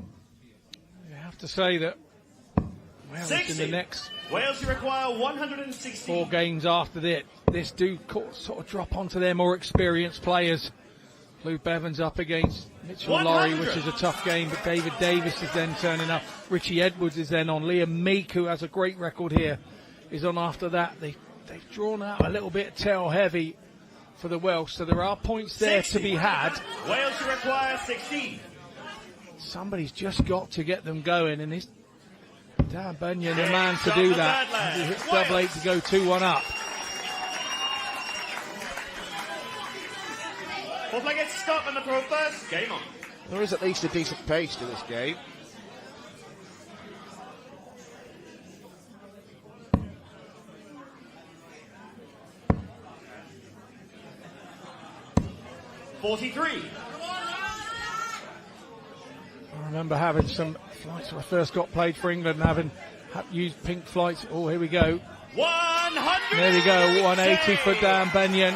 have to say that Wales in the next Wales, you require 160. 4 games after this do sort of drop onto their more experienced players. Clew Bevan's up against Mitchell Laurie, which is a tough game, but David Davis is then turning up. Richie Edwards is then on. Liam Meek, who has a great record here, is on after that. They've drawn out a little bit tail heavy for the Welsh, so there are points there 60. To be had. Wales to require 16. Somebody's just got to get them going, and it's Dan Bunyan, the man to do that. He hits double 8 to go 2-1 up. Fourth leg, it's Scotland to throw first. Game on. There is at least a decent pace to this game. I remember having some flights when I first got played for England and having used pink flights. Oh, here we go. 100. There we go, 180 for Dan Bunyan.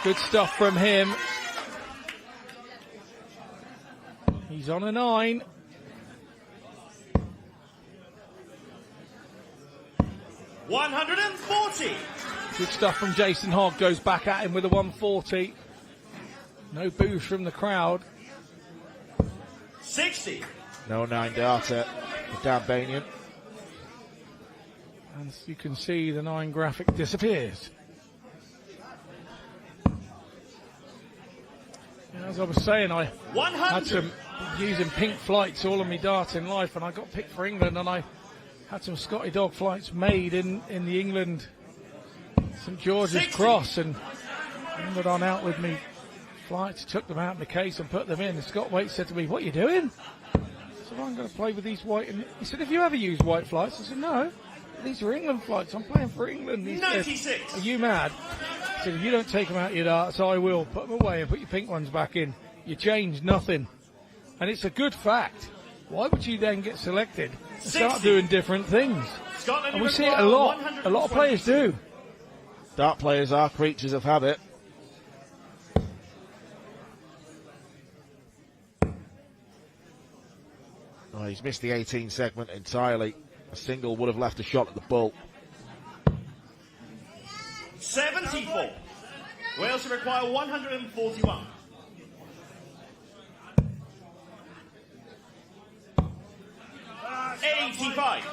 Good stuff from him. He's on a 9. $140. Good stuff from Jason Hogg. Goes back at him with a 140. No boos from the crowd. 60. No 9 data for Dan Bunyan. And as you can see, the 9 graphic disappears. As I was saying, I had some using pink flights all of my dart in life, and I got picked for England, and I had some Scotty Dog flights made in the England St George's 60. Cross, and I ended on out with me flights, took them out in the case and put them in. And Scott Waite said to me, "What are you doing?" I said, "I'm going to play with these white." And he said, "Have you ever used white flights?" I said, "No, these are England flights. I'm playing for England." He 96. said, "Are you mad?" I said, "If you don't take them out your darts, I will. Put them away and put your pink ones back in. You change nothing." And it's a good fact. Why would you then get selected and start doing different things? Scotland, and we see it a lot. A lot of players do. Dart players are creatures of habit. Oh, he's missed the 18 segment entirely. A single would have left a shot at the bull. 74. Wales require 141. $85.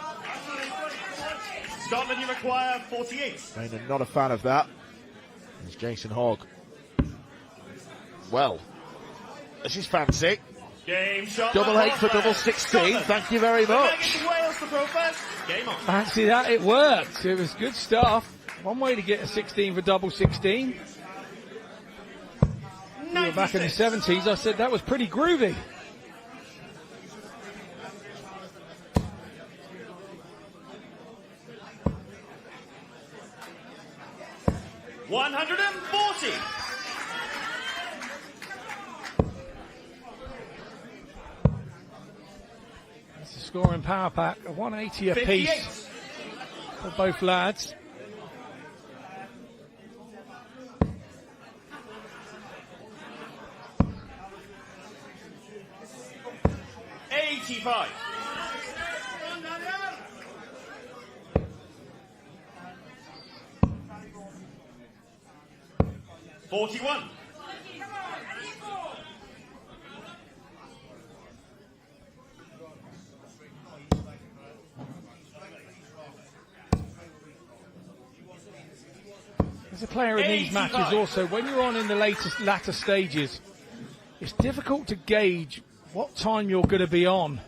Scotland, you require 48. I'm not a fan of that. It's Jason Hogg. Well, this is fancy. Game shot. Double 8 for double 16. Thank you very much. Wales to throw first. Game on. Fancy that, it worked. It was good stuff. One way to get a 16 for double 16. We were back in the 70s. I said that was pretty groovy. $140. That's the scoring power pack, a 180 apiece for both lads. $85. $41. As a player in these matches also, when you're on in the latter stages, it's difficult to gauge what time you're going to be on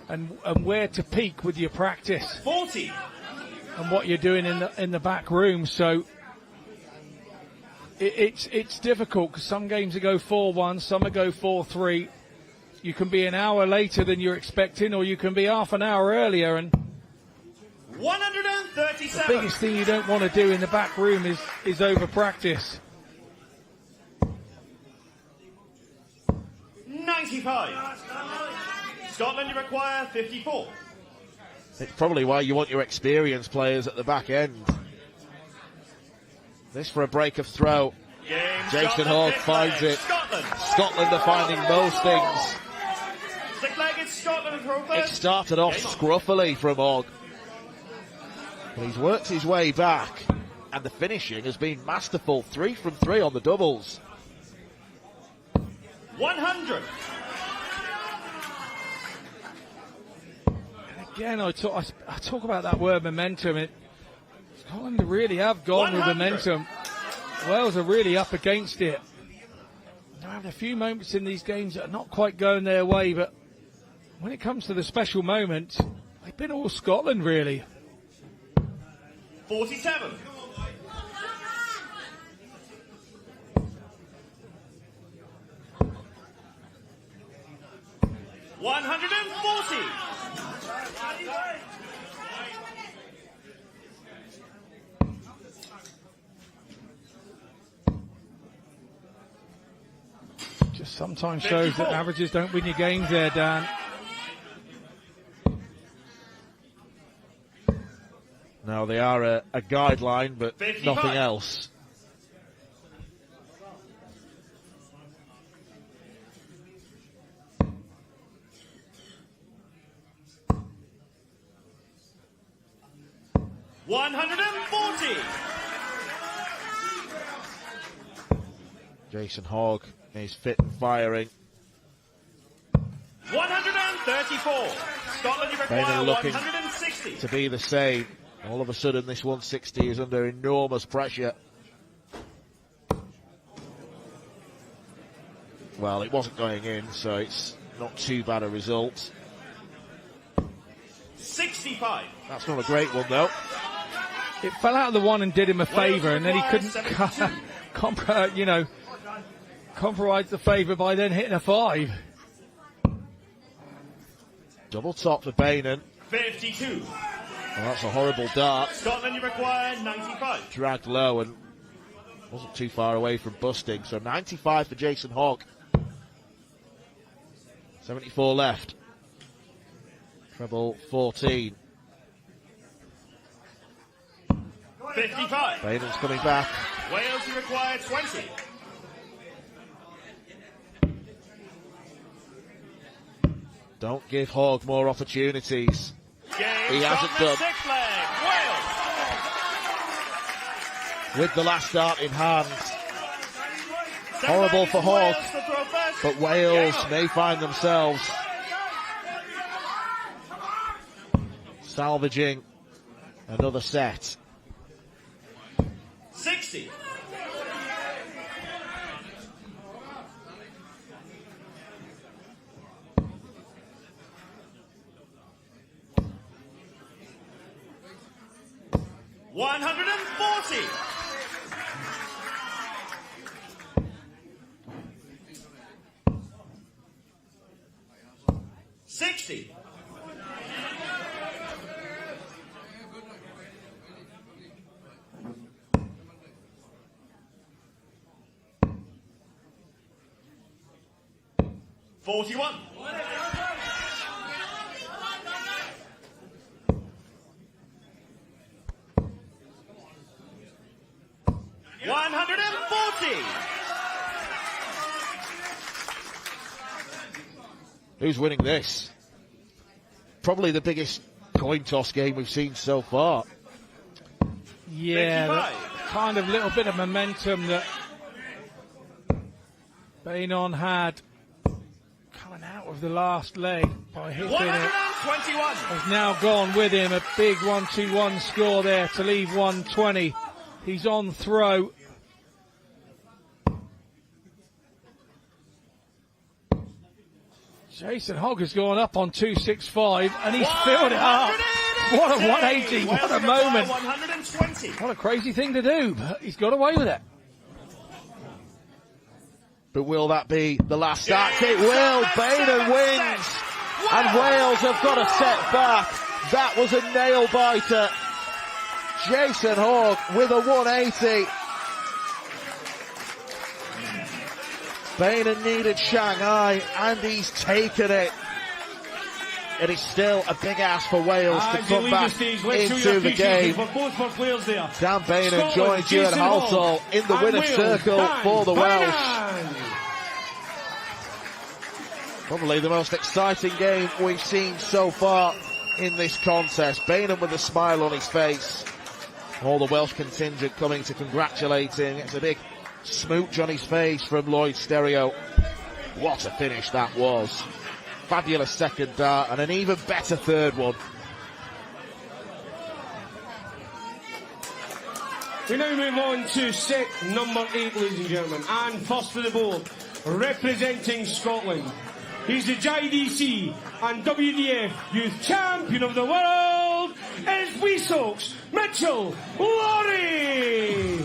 and where to peak with your practice. 40. And what you're doing in the back room. So it's difficult because some games go 4-1, some go 4-3. You can be an hour later than you're expecting, or you can be half an hour earlier. And 137. the biggest thing you don't want to do in the back room is over practice. 95. Scotland, you require 54. It's probably why you want your experienced players at the back end. This for a break of throw. Jason Hogg finds it. Scotland are finding most things. It started off scruffily from Hogg, but he's worked his way back, and the finishing has been masterful. 3 from 3 on the doubles. 100. And again, I talk about that word momentum. Scotland really have gone 100. With momentum. Wales are really up against it. They're having a few moments in these games that are not quite going their way, but when it comes to the special moments, they've been all Scotland, really. 47. $140. Just sometimes shows 54. That averages don't win your games there, Dan. No, they are a guideline, but 55. Nothing else. $140. Jason Hogg is fit and firing. 134. Scotland, you require 160. To be the same. All of a sudden, this 160 is under enormous pressure. Well, it wasn't going in, so it's not too bad a result. 65. That's not a great one, though. It fell out of the one and did him a favour, and then he couldn't compromise the favour by then hitting a 5. Double top for Bainan. 52. Well, that's a horrible dart. Scotland, you require 95. Dragged low and wasn't too far away from busting. So 95 for Jason Hogg. 74 left. Treble 14. 55. Bainan's coming back. Wales, you require 20. Don't give Hogg more opportunities. He hasn't done. With the last dart in hand. Horrible for Hogg, but Wales may find themselves salvaging another set. 60. $140. $60. $41. $140. Who's winning this? Probably the biggest coin toss game we've seen so far. Yeah, that kind of little bit of momentum that Bainan had coming out of the last leg by hitting it has now gone with him. A big 1-2-1 score there to leave 120. He's on throw. Jason Hogg has gone up on 265 and he's filled it up. What a 180, what a moment. What a crazy thing to do, but he's got away with it. But will that be the last start? It will. Bainan wins. And Wales have got a set back. That was a nail biter. Jason Hogg with a 180. Bainan needed Shanghai, and he's taken it. It is still a big ask for Wales to come back into the game. Dan Bainham joins you at Haltall in the winner's circle for the Welsh. Probably the most exciting game we've seen so far in this contest. Bainham with a smile on his face. All the Welsh contingent coming to congratulate him. It's a big smooch on his face from Lloyd Stereo. What a finish that was. Fabulous second dart and an even better third one. We now move on to set number 8, ladies and gentlemen. And first to the board, representing Scotland. He's the JDC and WDF Youth Champion of the World. It's Weasoaks Mitchell Laurie.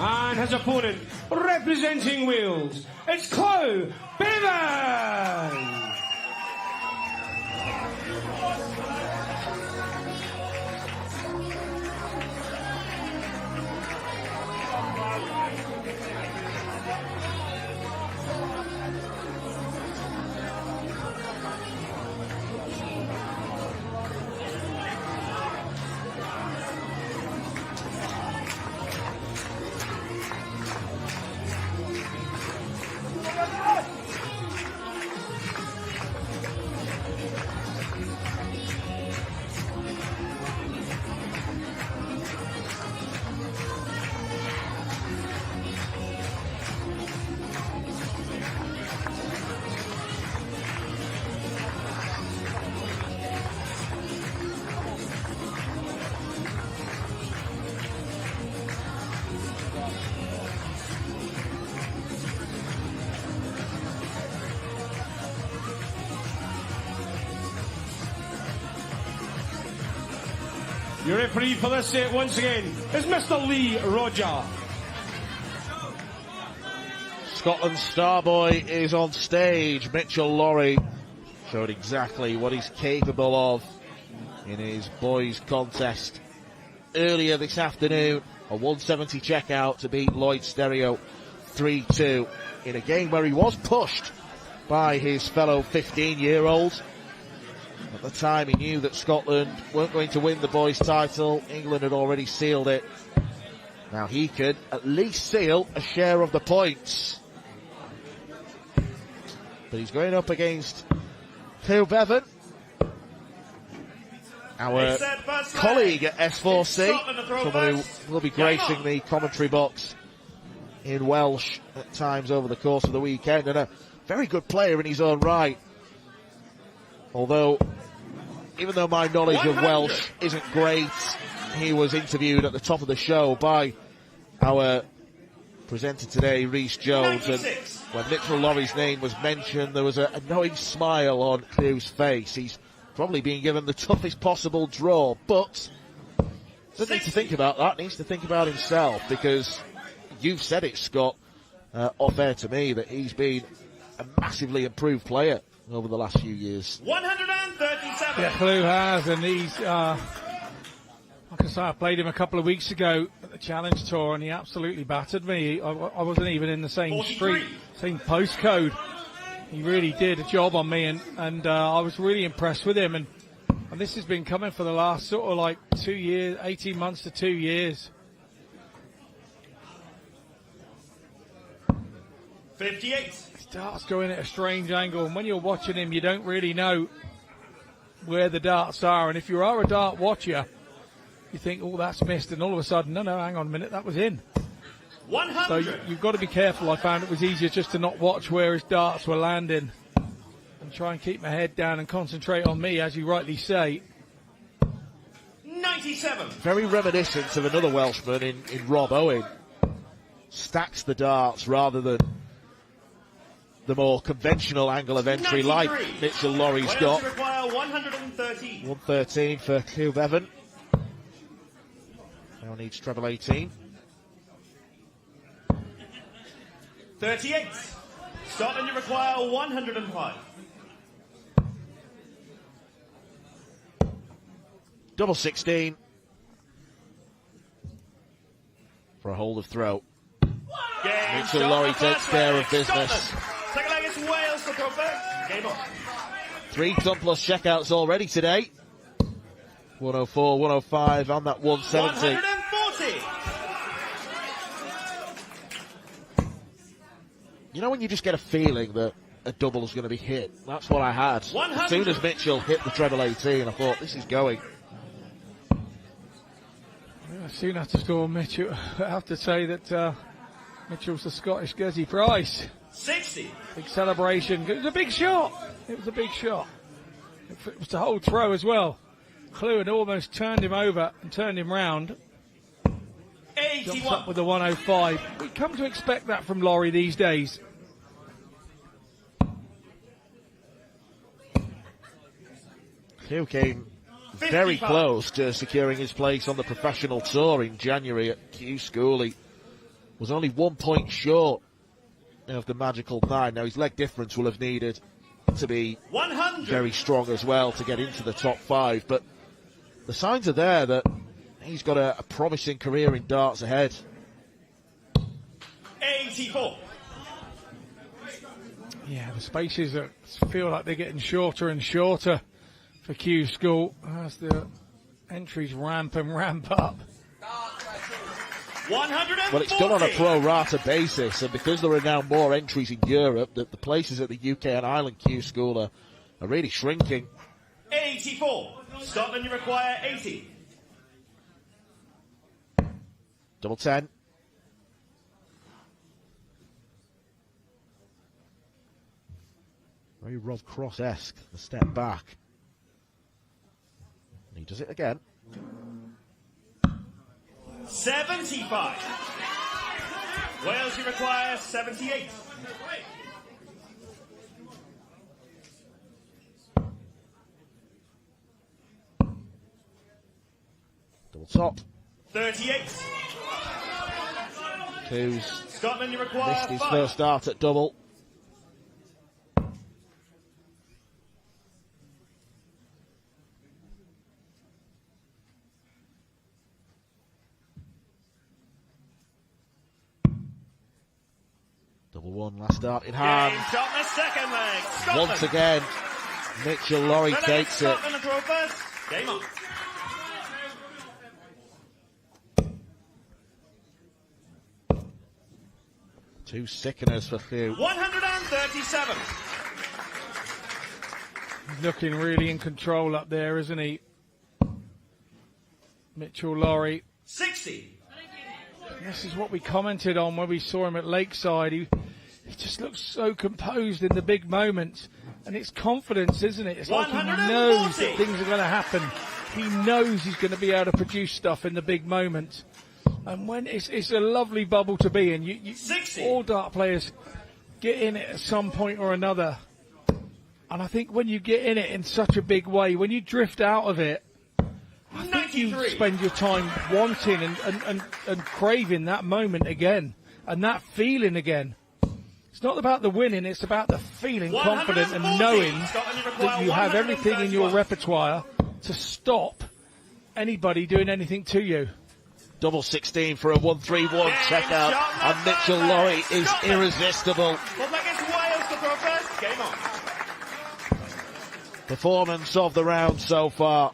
And his opponent, representing Wales, it's Clow Bevan. Your referee for this set once again is Mr. Lee Roger. Scotland's star boy is on stage. Mitchell Laurie showed exactly what he's capable of in his boys contest earlier this afternoon. A 170 checkout to beat Lloyd Stereo 3-2 in a game where he was pushed by his fellow 15-year-olds. At the time, he knew that Scotland weren't going to win the boys' title. England had already sealed it. Now he could at least seal a share of the points. But he's going up against Clow Bevan, our colleague at S4C, someone who will be gracing the commentary box in Welsh at times over the course of the weekend, and a very good player in his own right. Although, even though my knowledge of Welsh isn't great, he was interviewed at the top of the show by our presenter today, Rhys Jones, and when Mitchell Laurie's name was mentioned, there was a knowing smile on Clew's face. He's probably being given the toughest possible draw, but doesn't need to think about that, needs to think about himself, because you've said it, Scott, off air to me, that he's been a massively improved player over the last few years. 137. Yeah, Clew has, and he's, I Like I say, I played him a couple of weeks ago at the Challenge Tour, and he absolutely battered me. I wasn't even in the same street, same postcode. He really did a job on me, and I was really impressed with him. And this has been coming for the last sort of like 2 years, 18 months to 2 years. 58. Darts going at a strange angle, and when you're watching him, you don't really know where the darts are. And if you are a dart watcher, you think, oh, that's missed, and all of a sudden, no, hang on a minute, that was in. 100. So you've got to be careful. I found it was easier just to not watch where his darts were landing and try and keep my head down and concentrate on me, as you rightly say. 97. Very reminiscent of another Welshman in Rob Owen. Stacks the darts rather than the more conventional angle of entry 93. like Mitchell Laurie's got. Require 113. 113 for Clew Bevan. Now needs treble 18. 38. Scotland, you require 105. Double 16 for a hold of throw. Mitchell Laurie takes care of business. Second leg is Wales for throw first. Game on. 3 ton plus checkouts already today. 104, 105 and that 170. 140. You know when you just get a feeling that a double is going to be hit? That's what I had. 100. As soon as Mitchell hit the treble 18, I thought, this is going. I've soon had to score Mitchell. I have to say that Mitchell's the Scottish Gezi Price. 60. Big celebration. It was a big shot. It was a big shot. It was the whole throw as well. Clew had almost turned him over and turned him round. 81. Jumps up with the 105. We come to expect that from Laurie these days. Clew came very close to securing his place on the professional tour in January at Q School. He was only 1 point short of the magical 9. Now his leg difference will have needed to be 100. very strong as well to get into the top 5, but the signs are there that he's got a promising career in darts ahead. 84. Yeah, the spaces feel like they're getting shorter and shorter for Q School as the entries ramp up. 140. Well, it's done on a pro rata basis, and because there are now more entries in Europe, that the places at the UK and Ireland Q School are really shrinking. 84. Scotland, you require 80. Double 10. Very Rob Cross-esque, the step back. And he does it again. 75. Wales, you require 78. Double top. 38. Who's Scotland, you require missed his 5. first start at double. Double 1, last start in hand. Scotland, second leg. Scotland. Once again, Mitchell Laurie takes it. Scotland, throw first. Game on. Two sickeners for Hugh. 137. He's looking really in control up there, isn't he? Mitchell Laurie. 60. This is what we commented on when we saw him at Lakeside. He just looks so composed in the big moments. And it's confidence, isn't it? It's like he knows that things are going to happen. He knows he's going to be able to produce stuff in the big moments. And when it's a lovely bubble to be in. You all dart players get in it at some point or another. And I think when you get in it in such a big way, when you drift out of it, I think you spend your time wanting and craving that moment again and that feeling again. It's not about the winning, it's about the feeling confident and knowing that you have everything in your repertoire to stop anybody doing anything to you. Double 16 for a 1-3-1 checkout, and Mitchell Lorry is irresistible. Game on. Performance of the round so far.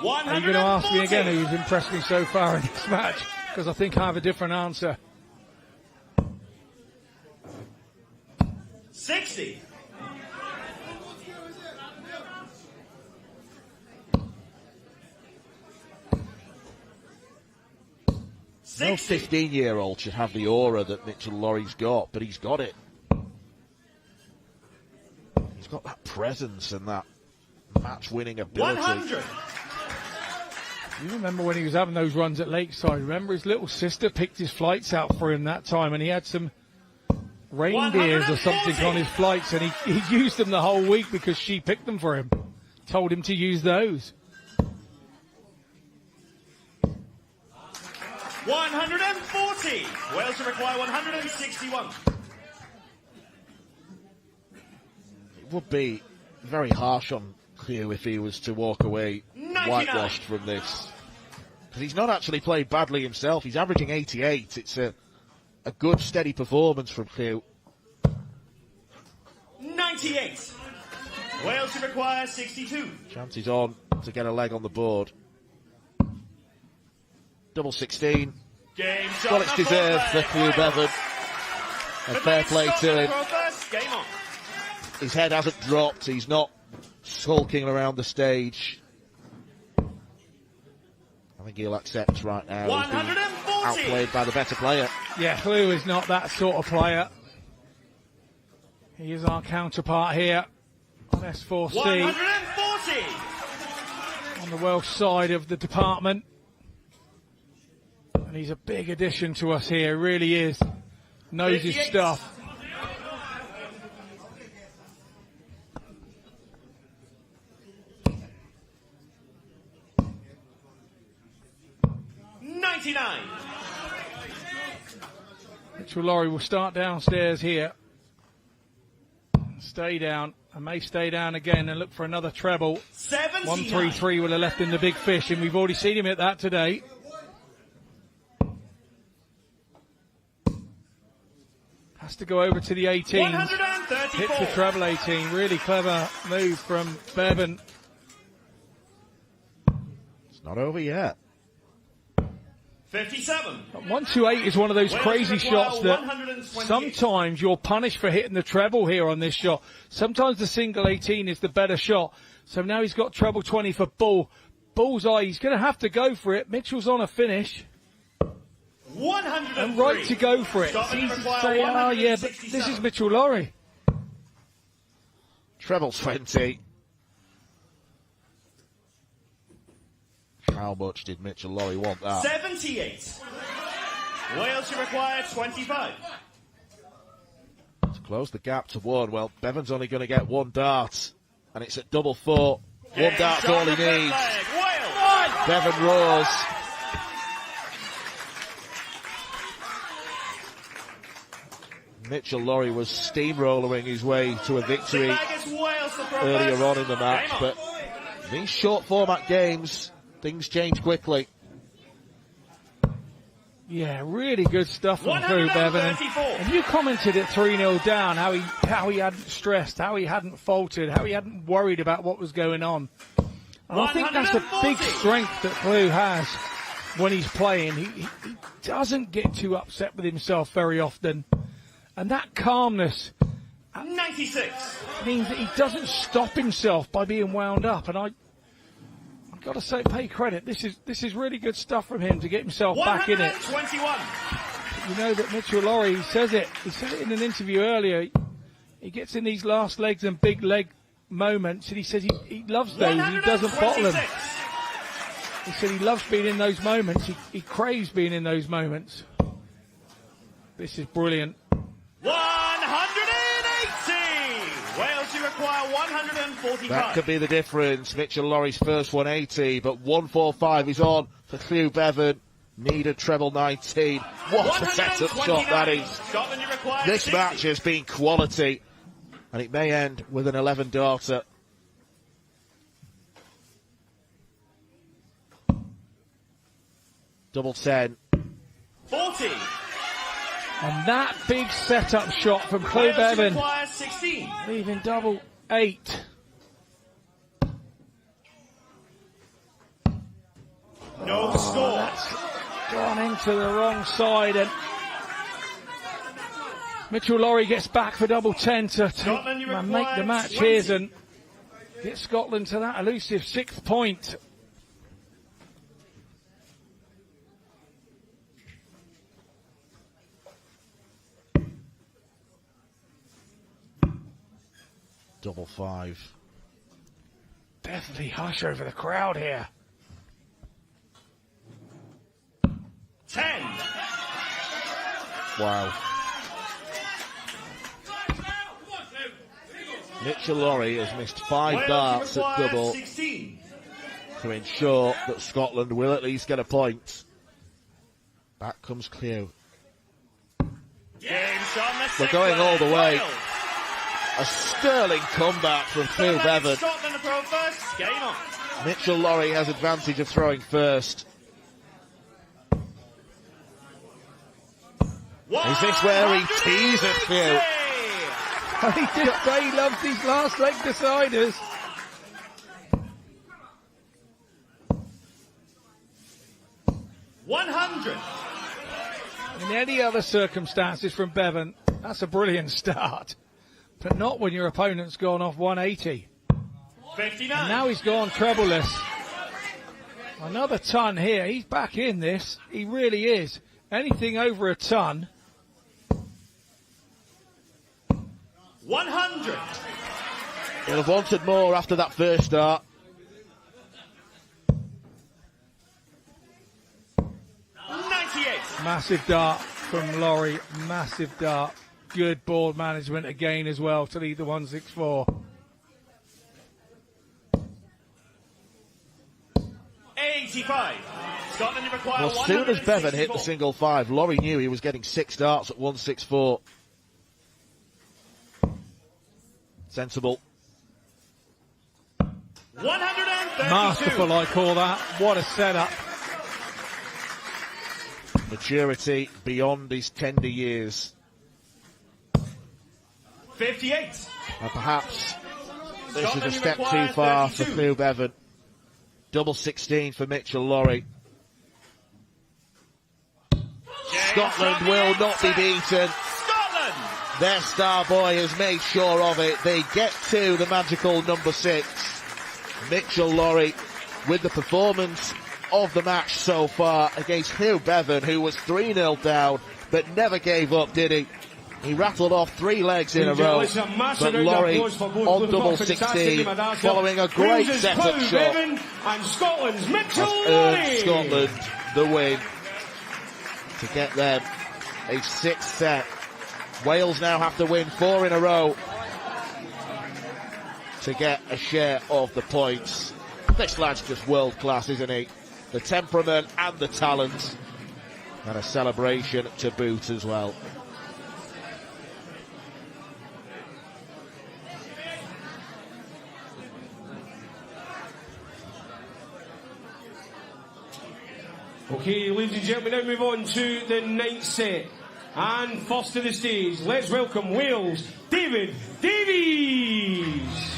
Are you going to ask me again who's impressed me so far in this match? Because I think I have a different answer. 60. No 15-year-old should have the aura that Mitchell Lorry's got, but he's got it. He's got that presence and that match-winning ability. 100. You remember when he was having those runs at Lakeside? Remember his little sister picked his flights out for him that time, and he had some reindeers or something on his flights, and he used them the whole week because she picked them for him. Told him to use those. 140. Wales to require 161. It would be very harsh on Cleo if he was to walk away 99. whitewashed from this. Because he's not actually played badly himself. He's averaging 88. It's a good, steady performance from Cleo. 98. Wales to require 62. Chances on to get a leg on the board. Double 16. Game Well, it's deserved for Cleo Bevan. And fair play to him. Game on. His head hasn't dropped. He's not sulking around the stage. I think he'll accept right now. He's being outplayed by the better player. Yeah, Cleo is not that sort of player. He is our counterpart here on S4C. 140. On the Welsh side of the department. And he's a big addition to us here, really is. Knows his stuff. Mitchell Lorry will start downstairs here. Stay down. And may stay down again and look for another treble. 1-3-3 will have left in the big fish, and we've already seen him at that today. Has to go over to the 18. Hits the treble 18. Really clever move from Bevan. It's not over yet. 57. 128 is one of those crazy shots that sometimes you're punished for hitting the treble here on this shot. Sometimes the single 18 is the better shot. So now he's got treble 20 for bullseye. He's going to have to go for it. Mitchell's on a finish. 103. And right to go for it. It's easy to say, oh yeah, but this is Mitchell Lorry. Treble 20. How much did Mitchell Lorry want that? 78. Wales to require 25. To close the gap to 1. Well, Bevan's only going to get 1 dart. And it's at double 4. 1 dart's all he needs. Bevan roars. Mitchell Lorry was steamrolling his way to a victory earlier on in the match, but these short format games, things change quickly. Yeah, really good stuff from Cleo Bevan. And you commented at 3-0 down how he hadn't stressed, how he hadn't faltered, how he hadn't worried about what was going on. And I think that's a big strength that Cleo has when he's playing. He doesn't get too upset with himself very often. And that calmness 96 means that he doesn't stop himself by being wound up. And I've got to say, pay credit. This is really good stuff from him to get himself back in it. 121. You know that Mitchell Lorry, he said it in an interview earlier. He gets in these last legs and big leg moments, and he says he loves those. He doesn't bottle them. He said he loves being in those moments. He craves being in those moments. This is brilliant. 180! Wales to require 145. That could be the difference. Mitchell Lorry's first 180, but 145 is on for Cleo Bevan. Needed treble 19. What a setup shot that is. This match has been quality, and it may end with an 11 darter. Double 10. 40. And that big setup shot from Chloe Wales Bevan, requires 16. leaving double 8. No score. That's gone into the wrong side, and Mitchell-Laurie gets back for double 10 to make the match 20. here and get Scotland to that elusive 6th point. Double 5. Definitely hush over the crowd here. 10. Wow. Mitchell-Laurie has missed 5 darts at double 16. to ensure that Scotland will at least get a point. Back comes Clew. We're going all the way. A sterling comeback from Clew Bevan. Scotland to throw first. Game on. Mitchell-Laurie has advantage of throwing first. Is this where he teases Clew? He did say he loves these last leg deciders. $100. In any other circumstances from Bevan, that's a brilliant start. But not when your opponent's gone off 180. 59. And now he's gone trebleless. Another ton here. He's back in this. He really is. Anything over a ton. 100. He'll have wanted more after that first start. 98. Massive dart from Laurie. Massive dart. Good board management again as well to lead the 164. 85. Scotland require Well, as soon as Bevan hit the 164. single 5, Laurie knew he was getting 6 darts at 164. Sensible. 132. Masterful, I call that. What a setup. Maturity beyond his tender years. 58. And perhaps this is a Scotland step require too far 32. for Clew Bevan. Double 16 for Mitchell-Laurie. Scotland will not be beaten. Scotland. Their star boy has made sure of it. They get to the magical number 6. Mitchell-Laurie with the performance of the match so far against Clew Bevan, who was 3-0 down, but never gave up, did he? He rattled off 3 legs in a row, but Laurie on double 16, following a great setup shot, and Scotland's has Mitchell-Laurie. earned Scotland the win to get them a 6th set. Wales now have to win 4 in a row to get a share of the points. This lad's just world class, isn't he? The temperament and the talent, and a celebration to boot as well. Okay, ladies and gentlemen, now move on to the 9th set. And first to the stage, let's welcome Wales, David Davies.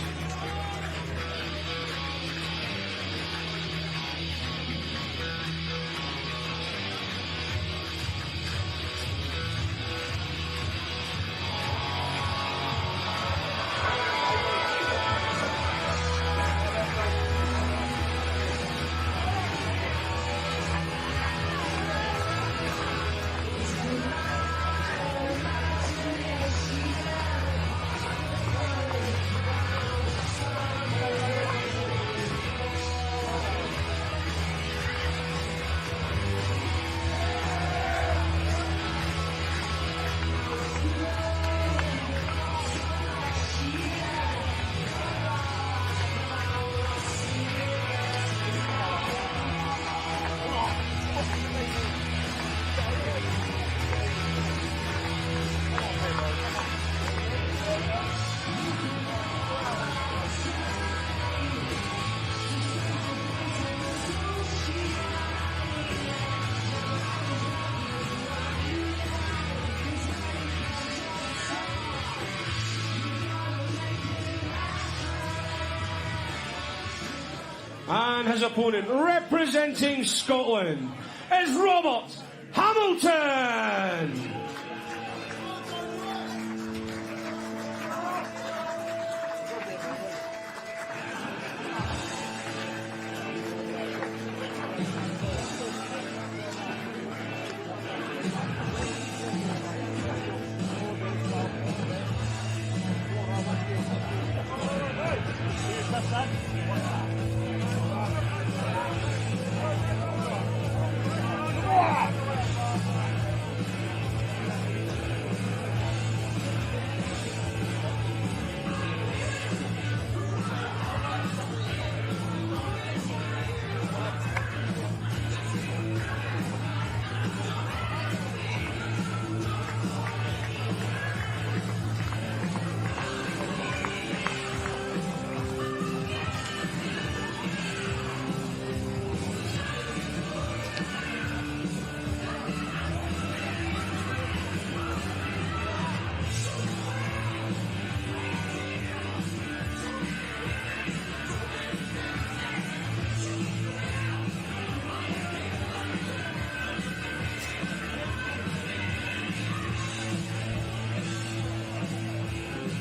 And his opponent, representing Scotland, is Robert Hamilton.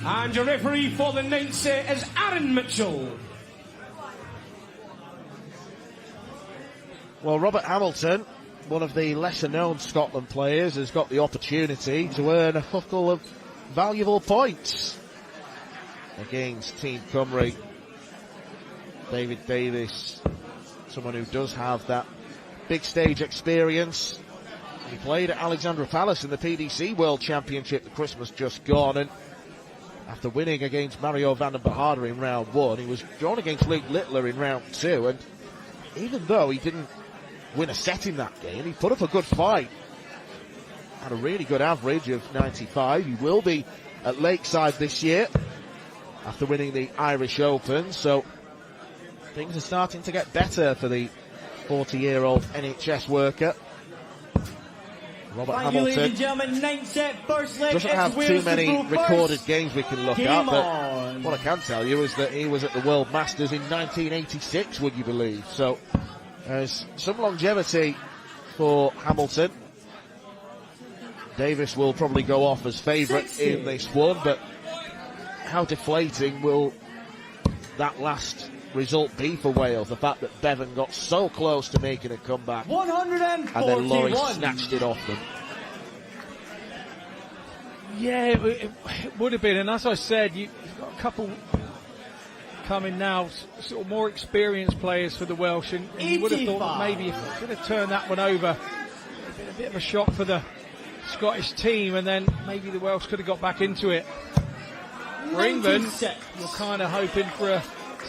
And your referee for the ninth set is Aaron Mitchell. Well, Robert Hamilton, one of the lesser-known Scotland players, has got the opportunity to earn a couple of valuable points against Team Cymru. David Davis, someone who does have that big stage experience. He played at Alexandra Palace in the PDC World Championship the Christmas just gone, and after winning against Mario van der Behade in round 1, he was drawn against Luke Littler in round 2, and even though he didn't win a set in that game, he put up a good fight. Had a really good average of 95. He will be at Lakeside this year after winning the Irish Open, so things are starting to get better for the 40-year-old NHS worker. Robert Hamilton ladies and gentlemen, ninth set, first leg. Doesn't have too many recorded games we can look at, but what I can tell you is that he was at the World Masters in 1986, would you believe? So there's some longevity for Hamilton. Davis will probably go off as favourite in this one, but how deflating will that last result be for Wales? The fact that Bevan got so close to making a comeback 141. and then Laurie snatched it off them. Yeah, it would have been, and as I said, you've got a couple coming now, sort of more experienced players for the Welsh, and you would have thought that maybe if they could have turned that one over, it would have been a bit of a shock for the Scottish team, and then maybe the Welsh could have got back into it. For England, you're kind of hoping for a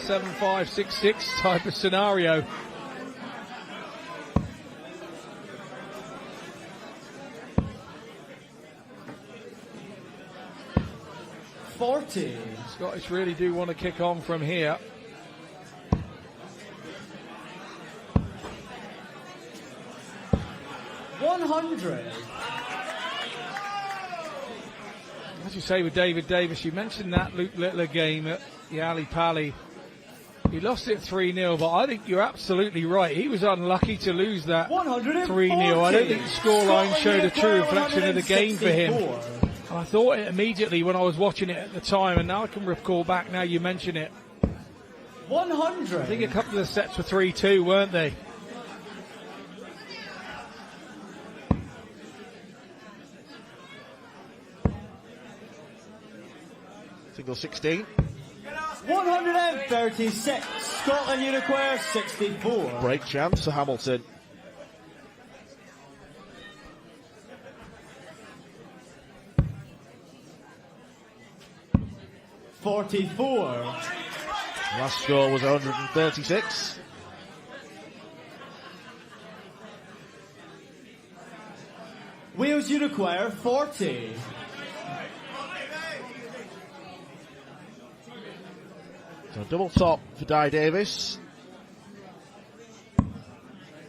7-5, 6-6 type of scenario. Scottish really do want to kick on from here. As you say with David Davis, you mentioned that Luke Littler game at the Ali Pali. He lost it 3-0, but I think you're absolutely right. He was unlucky to lose that 3-0. I don't think the scoreline showed a true reflection of the game for him. And I thought it immediately when I was watching it at the time, and now I can recall back now you mention it. 100. I think a couple of the sets were 3-2, weren't they? Single 16. 136. Scotland, you require 64. Break chance for Hamilton. Last score was 136. Wales, you require 40. So double top for Di Davis.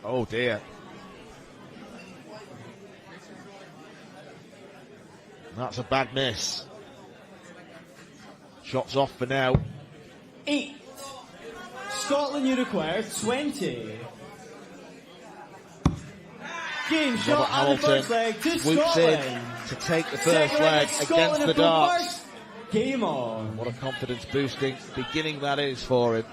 Oh dear. That's a bad miss. Shots off for now. 8. Scotland, you require 20. Game Robert shot on the Hamilton first leg to swoops Scotland. in to take the first Second leg Scotland against the have gone Darts. first. Game on. What a confidence boosting beginning that is for him.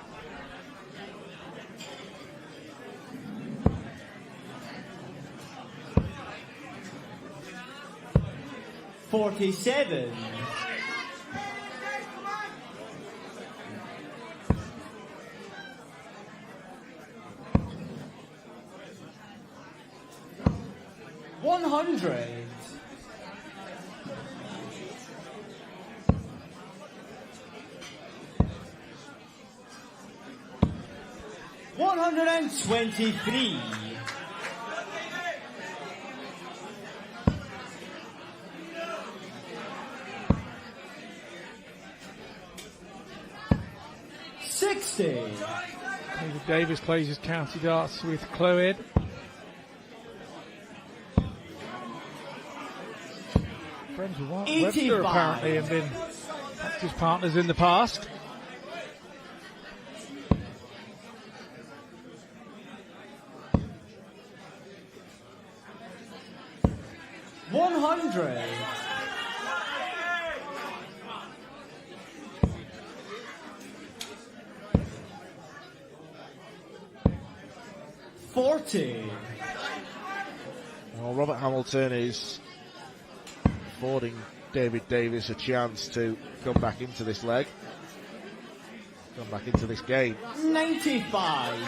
$47. $100. $123. $60. David Davis plays his county darts with Lloyd. Friends with Webster apparently have been practice partners in the past. $100. $40. Well, Robert Hamilton is affording David Davis a chance to come back into this leg, come back into this game. 95.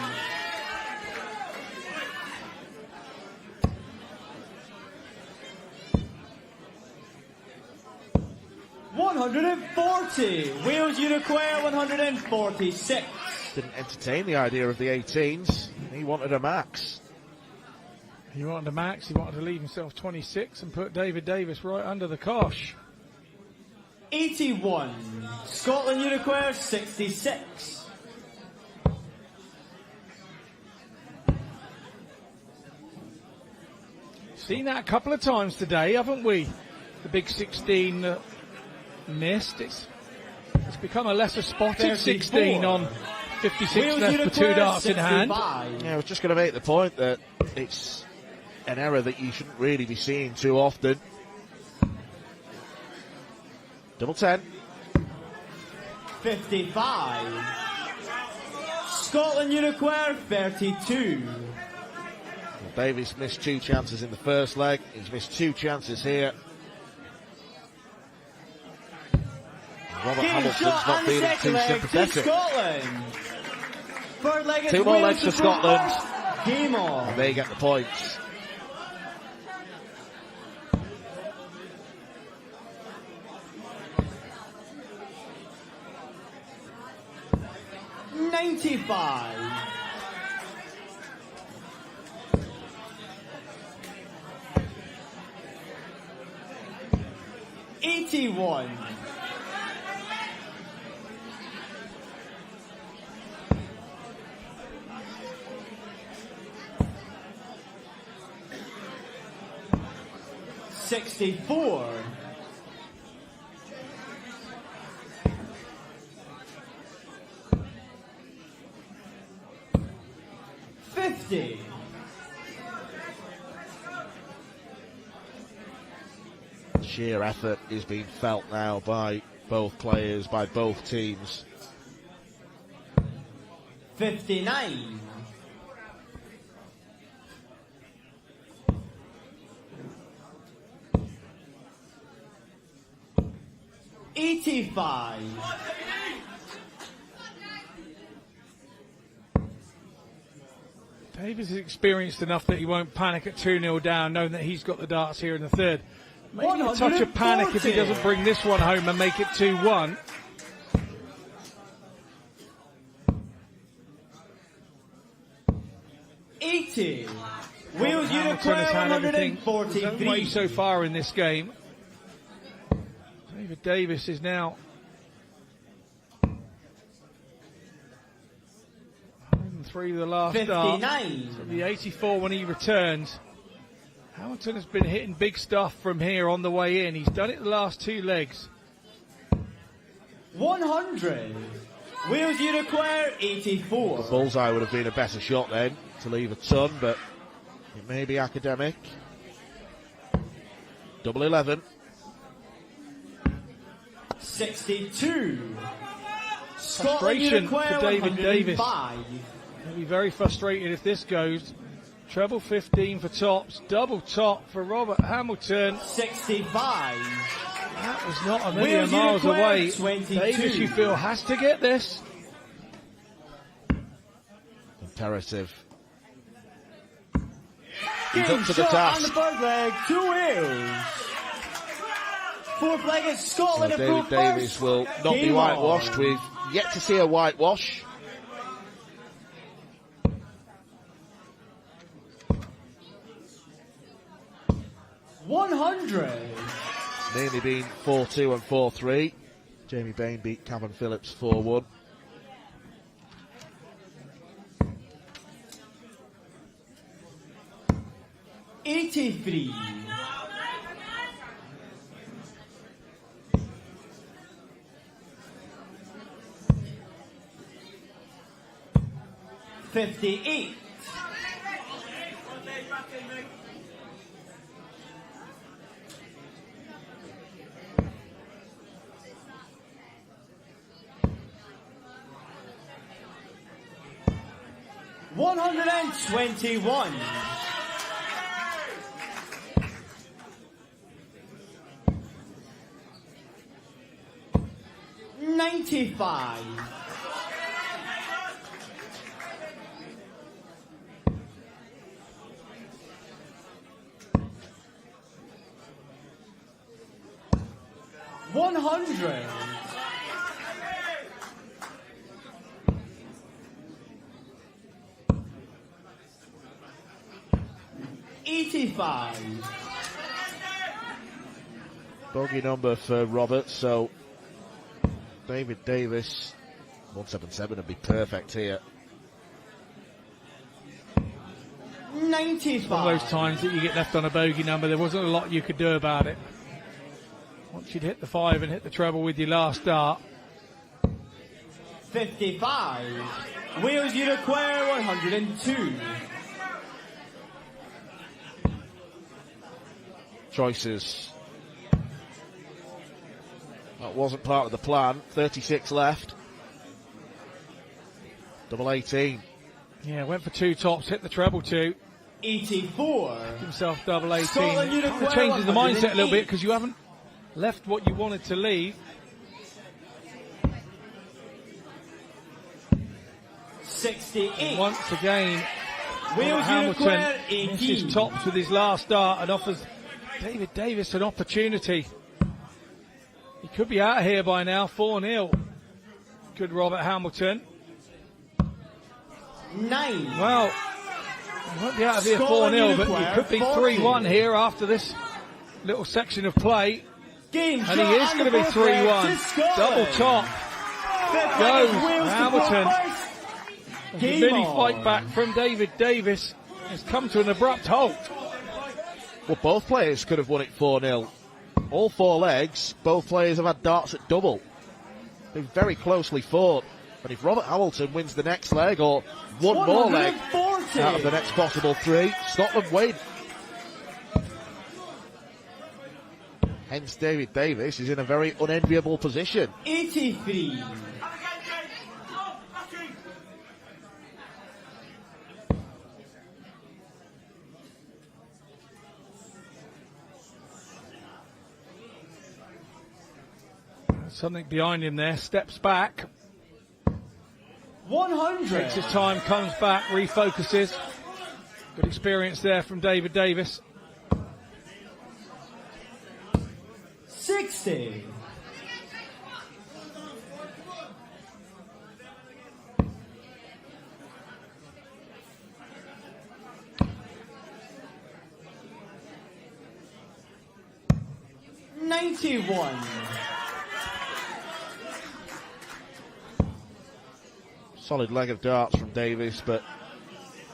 $140. Wales, you require 146. Didn't entertain the idea of the 18s. He wanted a max. He wanted a max. He wanted to leave himself 26 and put David Davis right under the cosh. 81. Scotland, you require 66. Seen that a couple of times today, haven't we? The big 16 missed. It's become a lesser spotted 16 on 56 left for 2 darts in hand. Yeah, I was just going to make the point that it's an error that you shouldn't really be seeing too often. Double 10. 55. Scotland, you require 32. Well, Davis missed 2 chances in the first leg. He's missed 2 chances here. Robert Hamilton's not feeling too sympathetic. Third leg 2 more legs for Scotland. Game on. And they get the points. $95. $81. $64. $50. Sheer effort is being felt now by both players, by both teams. 59. $85. Davis is experienced enough that he won't panic at 2-0 down, knowing that he's got the darts here in the third. Maybe a touch of panic if he doesn't bring this one home and make it 2-1. $80. Wales, you require 143. Way so far in this game. David Davis is now 103 the last 59. Start. So the 84 when he returns. Hamilton has been hitting big stuff from here on the way in. He's done it the last 2 legs. 100. Wales you require 84. The bullseye would have been a better shot then to leave a ton, but it may be academic. Double 11. 62. Frustration for David Davis. He'll be very frustrated if this goes. Treble 15 for tops, double top for Robert Hamilton. 65. That was not a million miles away. 22. Davis, you feel, has to get this. Imperative. He's up to the task. On the third leg, 2 Wales. Fourth leg is Scotland. So David Davis will not be whitewashed. We've yet to see a whitewash. $100. Nearly been 4-2 and 4-3. Jamie Bain beat Cavan Phillips 4-1. $83. $58. $121. $95. $100. $85. Bogey number for Robert, so David Davis, 177 would be perfect here. 95. One of those times that you get left on a bogey number, there wasn't a lot you could do about it. Once you'd hit the 5 and hit the treble with your last dart. 55. Wales you require 102. Choices. That wasn't part of the plan. 36 left. Double 18. Yeah, went for 2 tops, hit the treble 2. 84. Himself double 18. Scotland, Kind of changes the mindset a little bit because you haven't left what you wanted to leave. 68. Once again, Wales Hamilton 18. misses tops with his last dart and offers David Davis an opportunity. He could be out of here by now, 4-0. Good Robert Hamilton. 9. Well, he won't be out of here 4-0, but he could be 3-1 here after this little section of play. Game and he is going to be 3-1. Double top. Goes Hamilton. As the mini fight back from David Davis has come to an abrupt halt. Well, both players could have won it 4-0. All 4 legs, both players have had darts at double. They've very closely fought. And if Robert Hamilton wins the next leg, or one more leg out of the next possible 3, Scotland win. Hence, David Davis is in a very unenviable position. 83. Something behind him there, steps back. 100. Takes his time, comes back, refocuses. Good experience there from David Davis. 60. $91. Solid leg of darts from Davis, but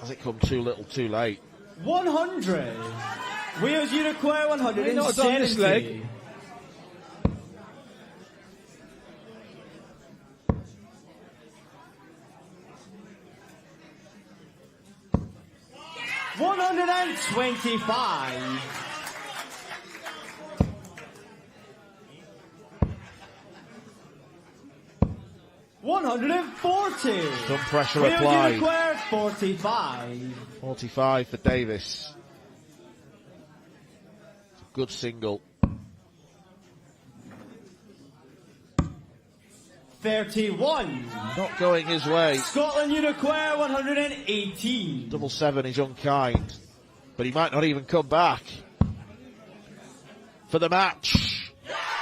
has it come too little too late? 100. Wales you require 170. Not done this leg. 125. $140. Some pressure Will applied. Require 45. 45 for Davis. It's a good single. 31. Not going his way. Scotland you require 118. Double 7 is unkind, but he might not even come back. For the match,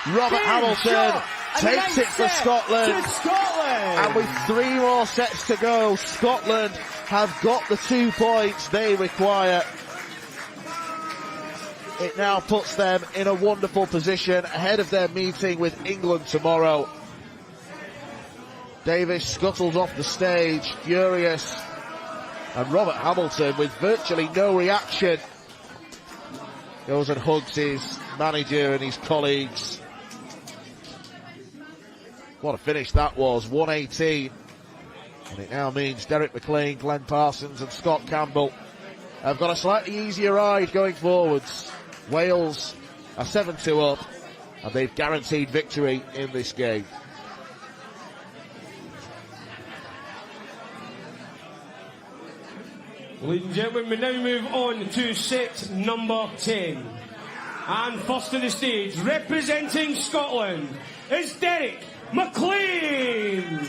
Robert Hamilton takes it for Scotland. And with 3 more sets to go, Scotland have got the 2 points they require. It now puts them in a wonderful position ahead of their meeting with England tomorrow. Davis scuttles off the stage, furious. And Robert Hamilton, with virtually no reaction, goes and hugs his manager and his colleagues. What a finish that was, 118. And it now means Derek McLean, Glenn Parsons and Scott Campbell have got a slightly easier ride going forwards. Wales are 7-2 up, and they've guaranteed victory in this game. Ladies and gentlemen, we now move on to set number 10. And first to the stage, representing Scotland, is Derek McLean.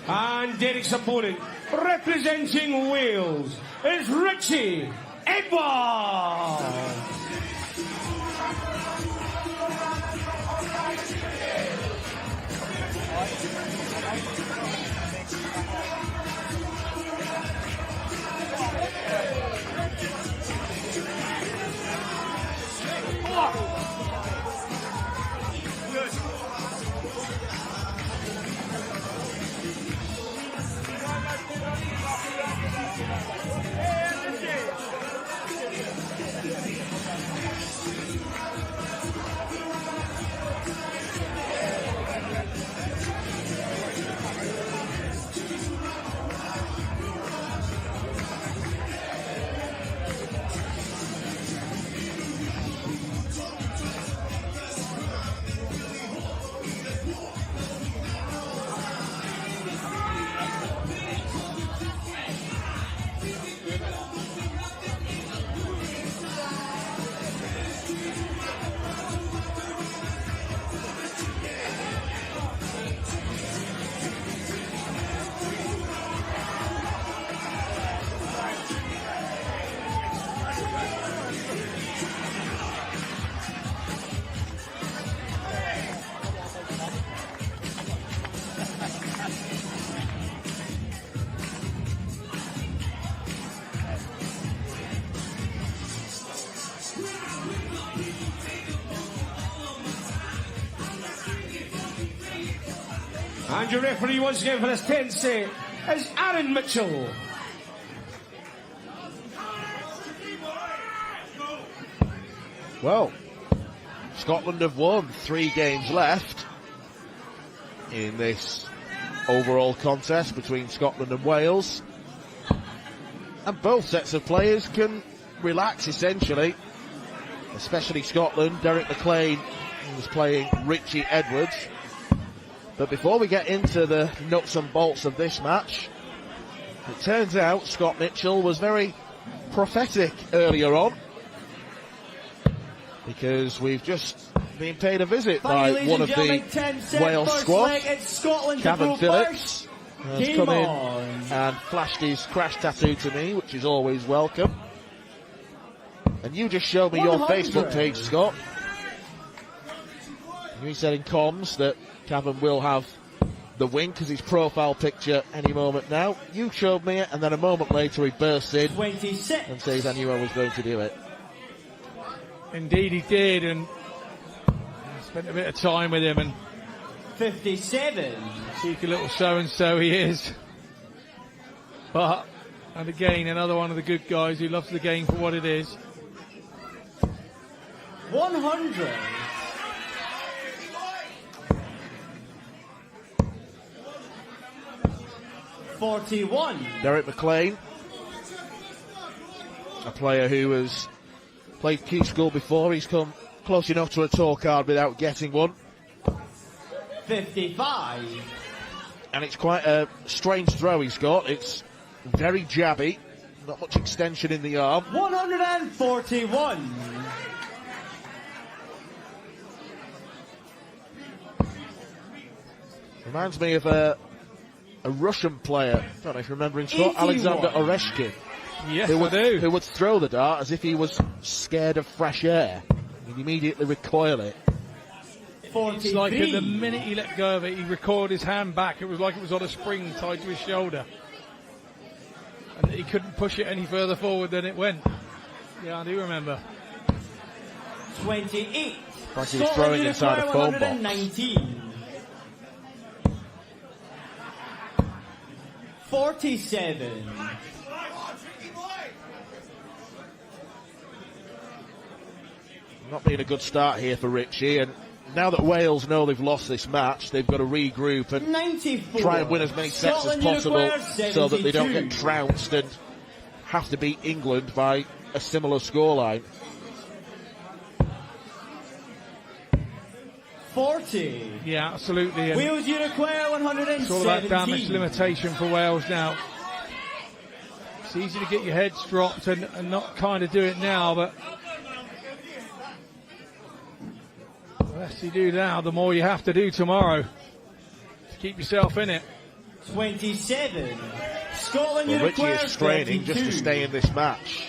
And Derek's opponent, representing Wales, is Richie Edwards. And your referee once again for this 10th set is Aaron Mitchell. Well, Scotland have won 3 games left in this overall contest between Scotland and Wales. And both sets of players can relax, essentially. Especially Scotland. Derek McLean was playing Richie Edwards. But before we get into the nuts and bolts of this match, it turns out Scott Mitchell was very prophetic earlier on, because we've just been paid a visit by one of the Wales squad. Cavan Phillips has come in and flashed his crash tattoo to me, which is always welcome. And you just showed me your Facebook page, Scott. You said in comms that Cavan will have the wink as his profile picture any moment now. You showed me it, and then a moment later he burst in 26. and says I knew I was going to do it. Indeed he did, and I spent a bit of time with him. And 57. Cheeky little so-and-so he is. But, and again, another one of the good guys who loves the game for what it is. 100. $41. Derek McLean, a player who has played Key School before. He's come close enough to a tour card without getting one. 55. And it's quite a strange throw he's got. It's very jabby, not much extension in the arm. 141. Reminds me of a Russian player, I don't know if you remember him, Scott, 81. Alexander Oreshkin. Yes, who I do. Who would throw the dart as if he was scared of fresh air. He'd immediately recoil it. 43. It's like at the minute he let go of it, he recoiled his hand back. It was like it was on a spring tied to his shoulder. And he couldn't push it any further forward than it went. Yeah, I do remember. 28. Like he was throwing inside a phone box. 119. 47. Not been a good start here for Richie, and now that Wales know they've lost this match, they've got to regroup and 94. try and win as many sets Scotland as possible Unicorn, so that they don't 72. get trounced and have to beat England by a similar scoreline. 40. Yeah, absolutely. And Wales Unicorn 117. it's all about damage limitation for Wales now. It's easy to get your heads dropped and not kind of do it now, but the less you do now, the more you have to do tomorrow to keep yourself in it. 27. Scotland Well, Richie Unicorn is straining just to 32. stay in this match.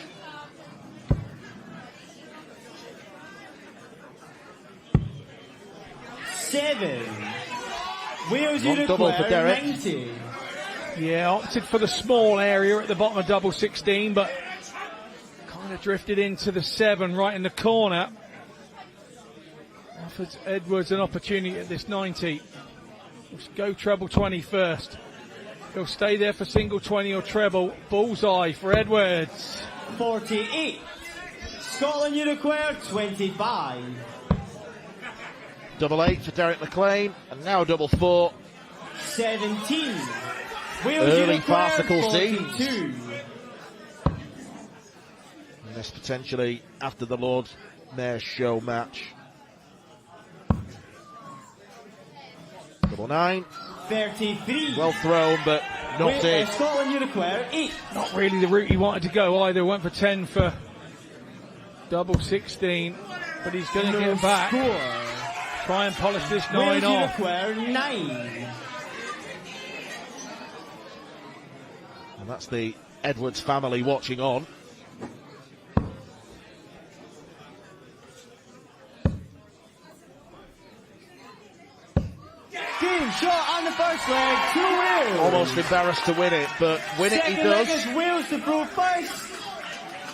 Seven. Wales One double Unicorn for Derek. 90. Yeah, opted for the small area at the bottom of double 16, but kind of drifted into the 7 right in the corner. Offers Edwards an opportunity at this 90. Let's go treble 20 first. He'll stay there for single 20 or treble. Bullseye for Edwards. 48. Scotland Unicorn 25. Double 8 for Derek McLean, and now double 4. 17. Wales Early Unicorn farcical 42. scenes. And this potentially after the Lord Mayor's Show match. Double 9. 33. Well thrown, but not in. Scotland Unicorn 8. Not really the route he wanted to go either. Went for 10 for double 16, but he's going to No get back. score. Try and polish this 9 Wales off. Unicorn 9. And that's the Edwards family watching on. Game shot on the first leg to Wales. Almost embarrassed to win it, but win it he Second leg does. is Wales to throw first.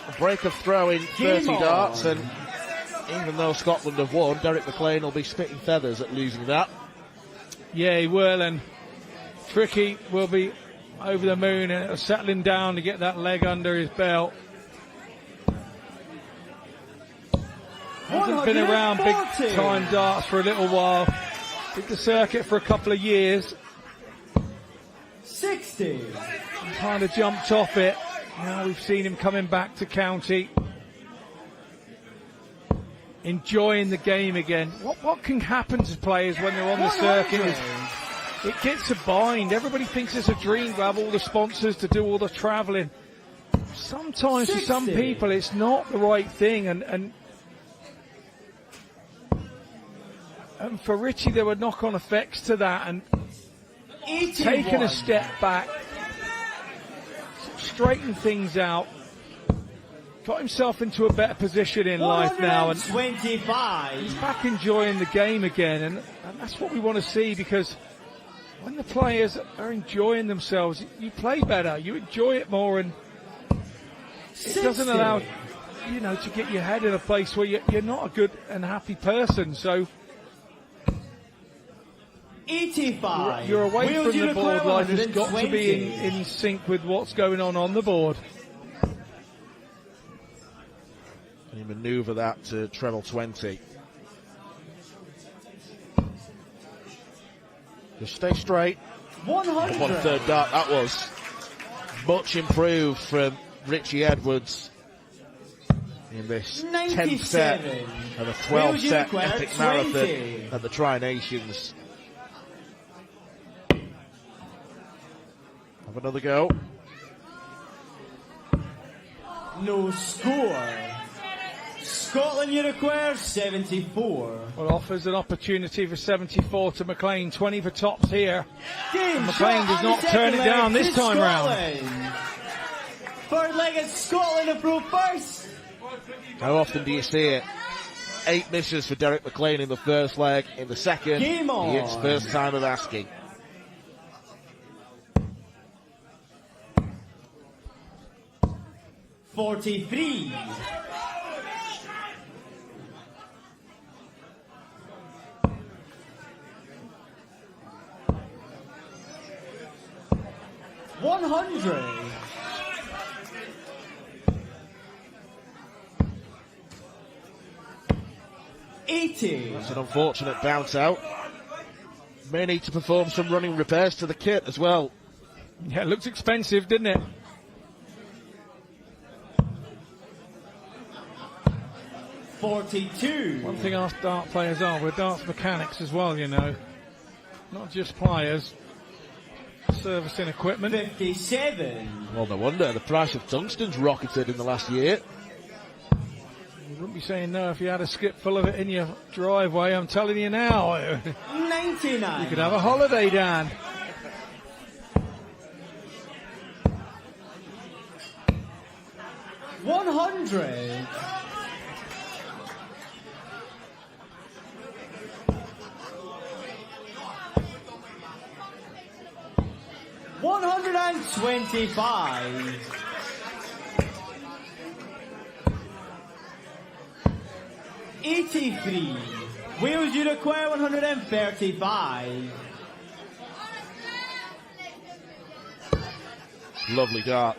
A break of throw in 30 Game on. darts, and even though Scotland have won, Derek McLean will be spitting feathers at losing that. Yeah, he will, and Tricky will be over the moon and settling down to get that leg under his belt. Hasn't been around big time darts for a little while. Did the circuit for a couple of years. 60. Kind of jumped off it. Now we've seen him coming back to county. Enjoying the game again. What can happen to players when they're on the circuit is it gets a bind. Everybody thinks it's a dream to have all the sponsors to do all the travelling. Sometimes 60. for some people it's not the right thing, and for Richie there were knock-on effects to that, and 81. taking a step back, straighten things out, got himself into a better position in life now, and 125. he's back enjoying the game again, and that's what we want to see, because when the players are enjoying themselves, you play better, you enjoy it more, and it doesn't allow to get your head in a place where you're not a good and happy person. So 85. you're away from the board line. It's got to be in sync with what's going on the board. Can you manoeuvre that to treble 20? Just stay straight. 100. 1/3 dart. That was much improved from Richie Edwards in this 10th set of a 12-set epic marathon at the Tri-Nations. Have another go. No score. Scotland you require 74. Well, offers an opportunity for 74 to McLean. 20 for tops here. Game McLean shot does on not the turn second it down leg this to time round. Scotland. Third leg is Scotland approach first. How often do you see it? 8 misses for Derek McLean in the first leg. In the second, Game on. it's first time of asking. $43. $100. $80. That's an unfortunate bounce out. May need to perform some running repairs to the kit as well. Yeah, it looks expensive, didn't it? $42. One thing our dart players are, we're darts mechanics as well, Not just players. Servicing equipment. 57. Well, no wonder. The price of tungsten's rocketed in the last year. You wouldn't be saying no if you had a skip full of it in your driveway, I'm telling you now. 99. You could have a holiday, Dan. $100. $125. $83. Wales you require 135. Lovely dart.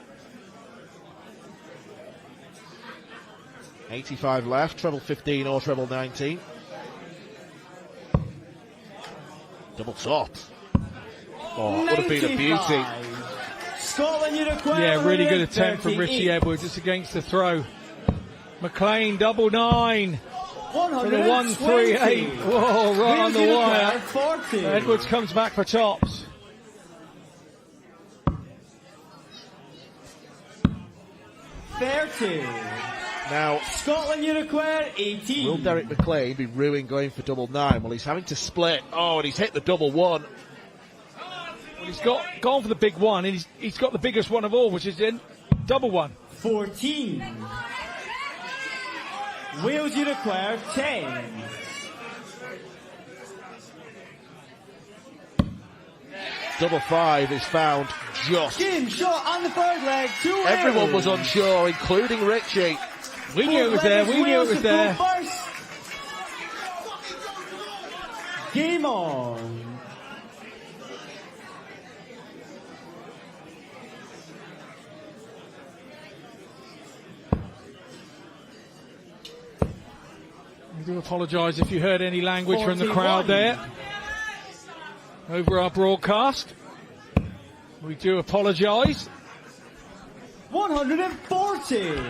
85 left, treble 15 or treble 19. Double top. Oh, it would have been a beauty. Scotland you require Yeah, really good attempt from Richie Edwards. It's against the throw. McLean, double 9. For the 138. Whoa, right on the wire. 40. Edwards comes back for tops. $30. Now, Scotland you require 18. will Derek McLean be ruined going for double 9? Well, he's having to split. Oh, and he's hit the double 1. Well, he's gone for the big one, and he's got the biggest one of all, which is in double 1. 14. Wales you require 10. Double 5 is found just. Game shot on the third leg. Everyone was unsure, including Richie. We knew it was there. We knew it was there. Game on. do apologise if you heard any language from the crowd there over our broadcast. We do apologise. 140.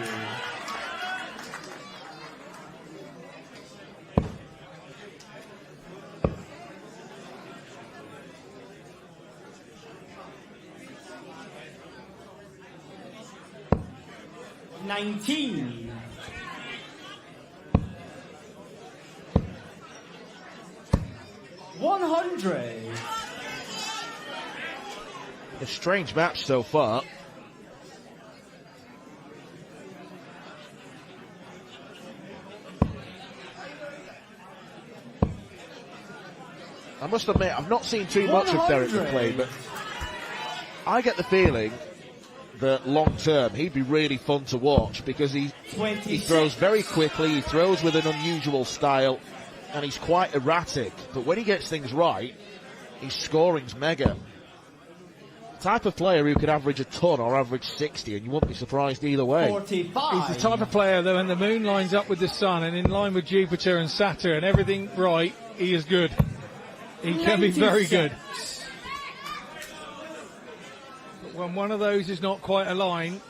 $19. 100. A strange match so far. I must admit, I've not seen too much of Derek McLean, but I get the feeling that long term he'd be really fun to watch because he throws very quickly, he throws with an unusual style, and he's quite erratic. But when he gets things right, his scoring's mega. Type of player who could average a ton or average 60, and you wouldn't be surprised either way. 45. He's the type of player that when the moon lines up with the sun and in line with Jupiter and Saturn, everything right, he is good. He can be very good. But when one of those is not quite aligned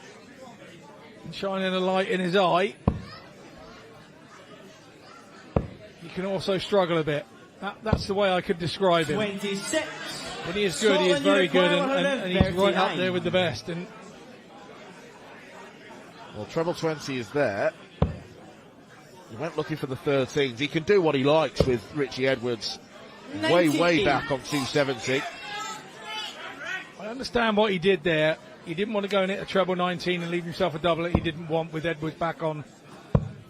and shining a light in his eye, he can also struggle a bit. That's the way I could describe him. 26. When he is good, he is very good, and he's right up there with the best. And well, treble 20 is there. He went looking for the 13s. He can do what he likes with Richie Edwards. Way back on 270. I understand what he did there. He didn't want to go and hit a treble 19 and leave himself a double that he didn't want with Edwards back on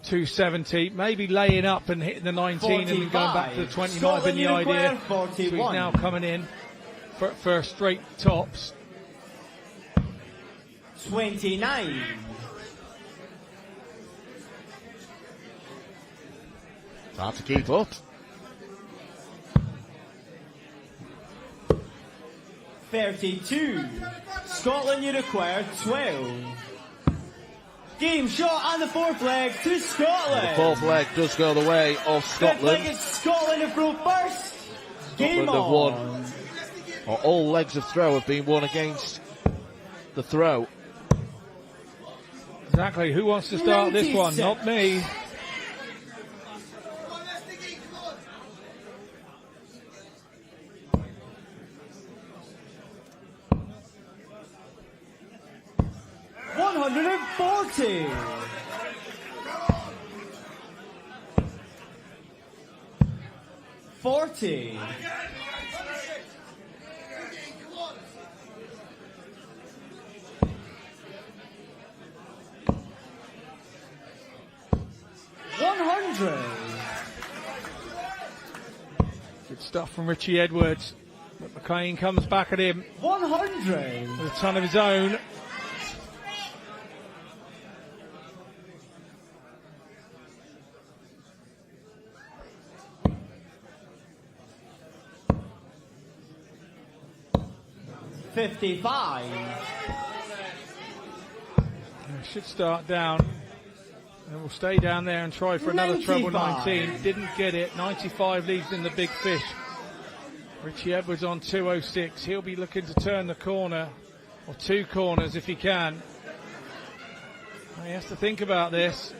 270. Maybe laying up and hitting the 19 45. And then going back to the 20 might have been the idea. So he's now coming in for straight tops. 29. It's hard to keep up. 32. Scotland, you require 12. Game shot on the fourth leg to Scotland. The fourth leg does go the way of Scotland. Fifth leg is Scotland have broke first. Game Scotland have won. Or all legs of throw have been won against the throw. Exactly. Who wants to start 96. This one? Not me. $140. 40. 100. Good stuff from Richie Edwards. But McLean comes back at him. 100. With a ton of his own. $55. Should start down. And we'll stay down there and try for another 95. treble 19. Didn't get it. 95 leaves in the big fish. Richie Edwards on 206. He'll be looking to turn the corner, or two corners if he can. He has to think about this.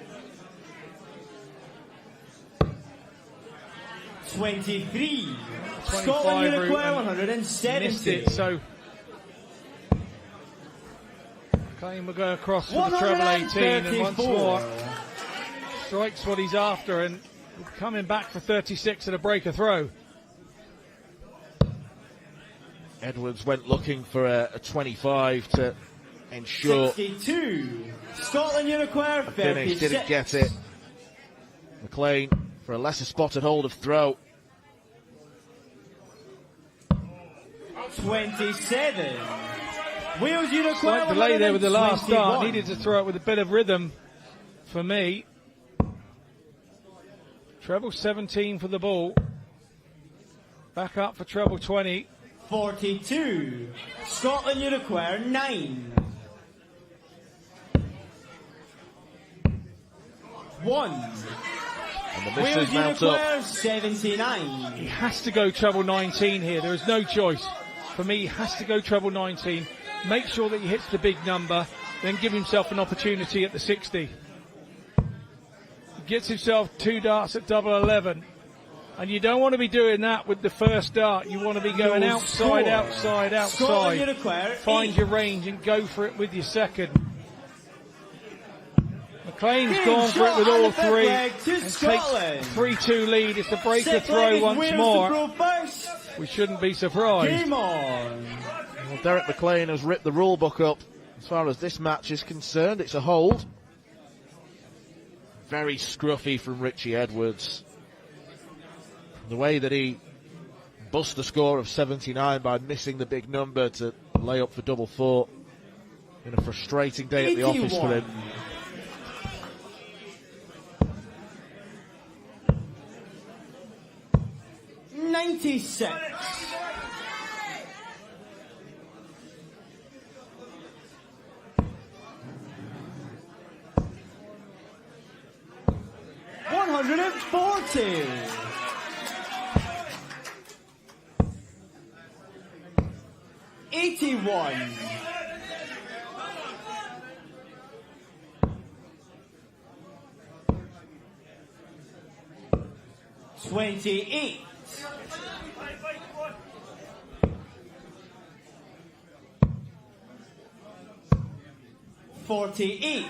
23. 25 Scotland route require 170. Missed it, so McLean will go across for the treble 18 and once more strikes what he's after and coming back for 36 at a breaker throw. Edwards went looking for a 25 to ensure 62. Scotland you require 36. Didn't get it. McLean for a lesser spotted hold of throw. 27. Wheels you require. Slight delay there with the last start. Needed to throw it with a bit of rhythm for me. Treble 17 for the ball. Back up for treble 20. 42. Scotland you require 9. 1. And the misses mount up. 79. He has to go treble 19 here. There is no choice. For me, he has to go treble 19. Make sure that he hits the big number, then give himself an opportunity at the 60. He gets himself 2 darts at double 11. And you don't want to be doing that with the first dart. You want to be going outside, outside, outside. Find your range and go for it with your second. McLean's gone for it with all three and takes 3-2 lead. It's a breaker throw once more. We shouldn't be surprised. Well, Derek McLean has ripped the rule book up as far as this match is concerned. It's a hold. Very scruffy from Richie Edwards. The way that he bust the score of 79 by missing the big number to lay up for double 4. Been a frustrating day at the office for him. $96. $140. 81. 28. 48.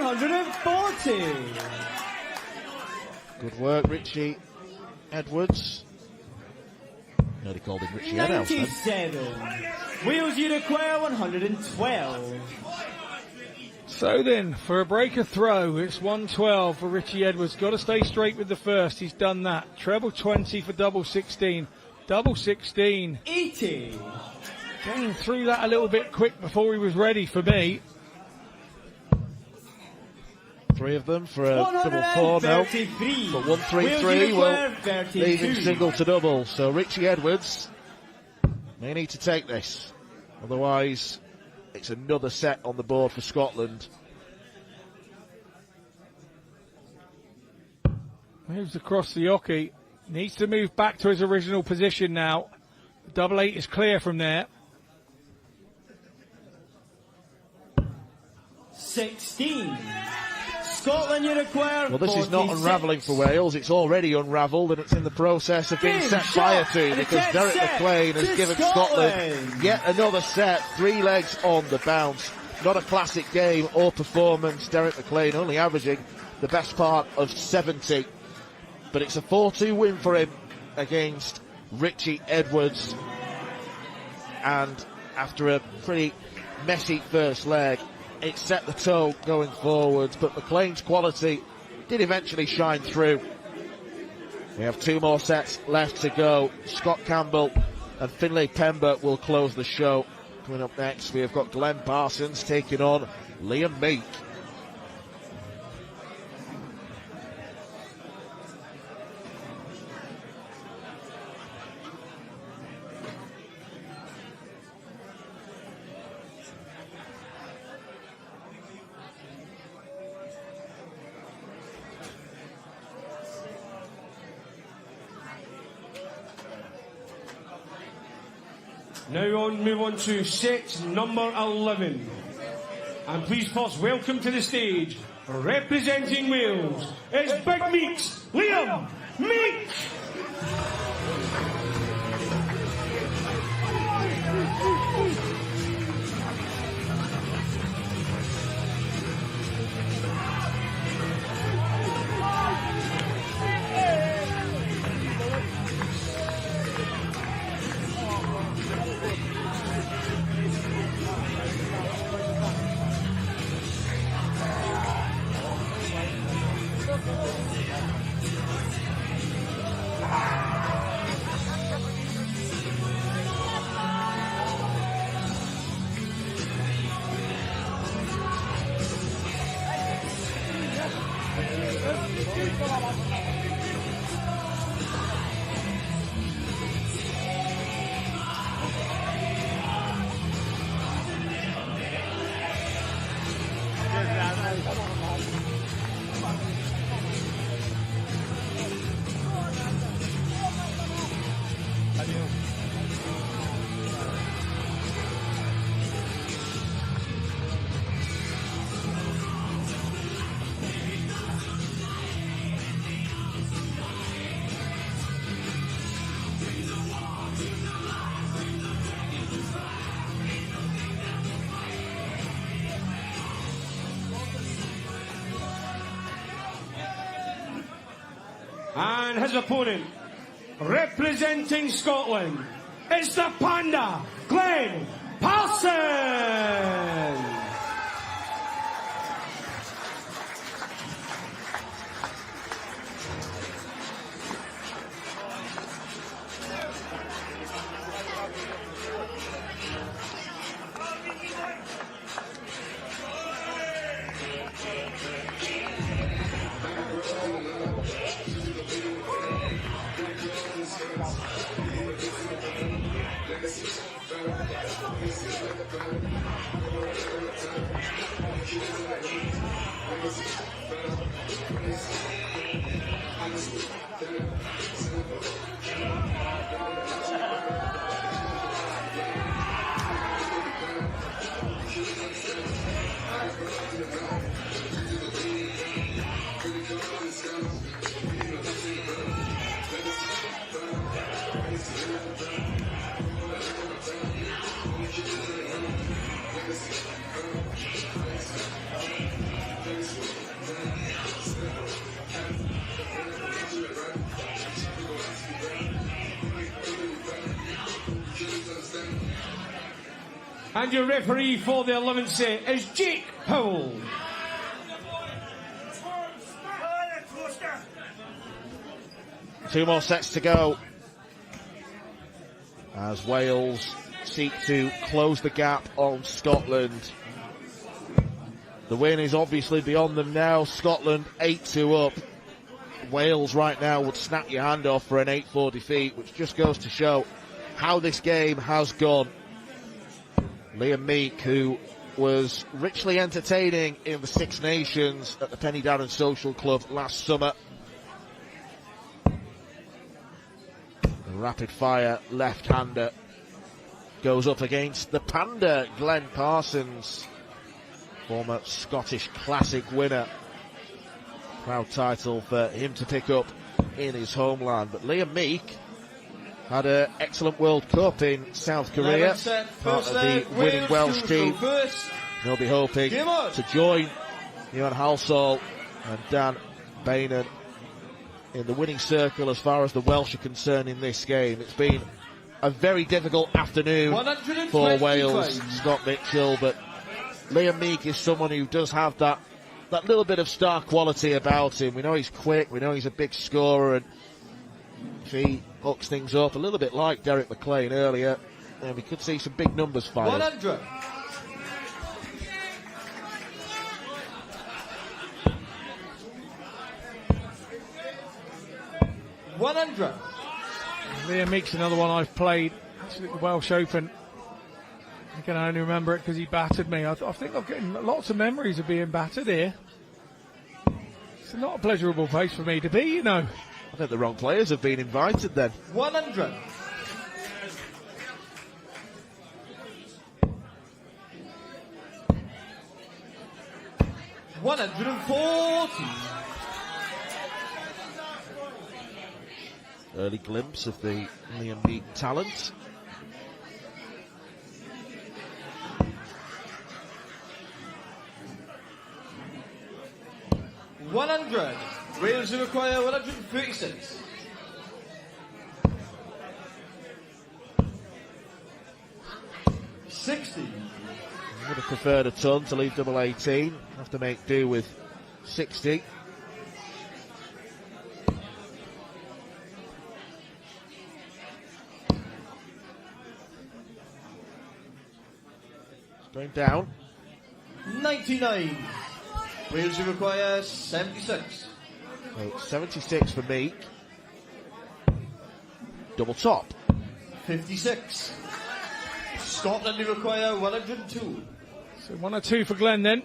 140. Good work, Richie Edwards. Nearly called him Richie Edwards. 97. Wheels you require 112. So then, for a breaker throw, it's 112 for Richie Edwards. Got to stay straight with the first. He's done that. Treble 20 for double 16. Double 16. 80. Getting through that a little bit quick before he was ready for me. 3 of them for a double 4 now. But 133 will leave him single to double. So Richie Edwards may need to take this. Otherwise, it's another set on the board for Scotland. Moves across the hockey. Needs to move back to his original position now. Double 8 is clear from there. 16. Scotland, you require. Well, this is not unravelling for Wales. It's already unravelled and it's in the process of being set fire to, because Derek McLean has given Scotland yet another set. 3 legs on the bounce. Not a classic game or performance. Derek McLean only averaging the best part of 70. But it's a 4-2 win for him against Richie Edwards. And after a pretty messy first leg, it set the tone going forwards, but McLean's quality did eventually shine through. We have 2 more sets left to go. Scott Campbell and Finlay Pember will close the show. Coming up next, we have got Glenn Parsons taking on Liam Meek. Now move on to set number 11. And please first welcome to the stage, representing Wales, it's Big Meeks, Liam Meek! And his opponent, representing Scotland, it's the Panda, Glenn Paulson. And your referee for the 11th set is Jake Powell. Two more sets to go as Wales seek to close the gap on Scotland. The win is obviously beyond them now. Scotland 8-2 up. Wales right now would snap your hand off for an 8-4 defeat, which just goes to show how this game has gone. Liam Meek, who was richly entertaining in the Six Nations at the Penny Darren Social Club last summer. The rapid-fire left-hander goes up against the Panda, Glenn Parsons, former Scottish Classic winner. Proud title for him to pick up in his homeland. But Liam Meek had an excellent World Cup in South Korea, part of the winning Welsh team. They'll be hoping to join Johan Halsall and Dan Bainan in the winning circle as far as the Welsh are concerned in this game. It's been a very difficult afternoon for Wales, Scott Mitchell, but Liam Meek is someone who does have that little bit of star quality about him. We know he's quick, we know he's a big scorer, and if he hooks things up a little bit like Derek McLean earlier, and we could see some big numbers fired. 100. Liam Meek's another one I've played actually at the Welsh Open. I can only remember it because he battered me. I think I'm getting lots of memories of being battered here. It's not a pleasurable place for me to be, you know. I think the wrong players have been invited then. 100. Early glimpse of the Liam Meek talent. Wales will require 136. I would have preferred a ton to leave double 18. Have to make do with 60. Going down. 99. Wales will require 76. So 76 for Meek. Double top. 56. Scotland will require 102. So 102 for Glenn then.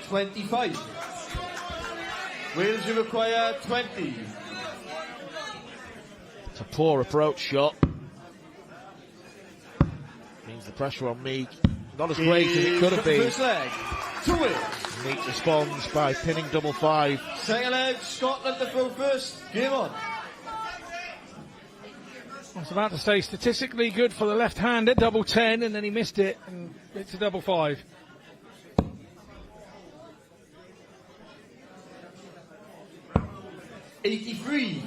$25. Wales will require 20. It's a poor approach shot. Means the pressure on Meek not as great as it could have been. First leg. to Wales. Meek responds by pinning double 5. Second leg, Scotland to throw first. Game on. I was about to say statistically good for the left-hander, double 10, and then he missed it, and it's a double 5. '83.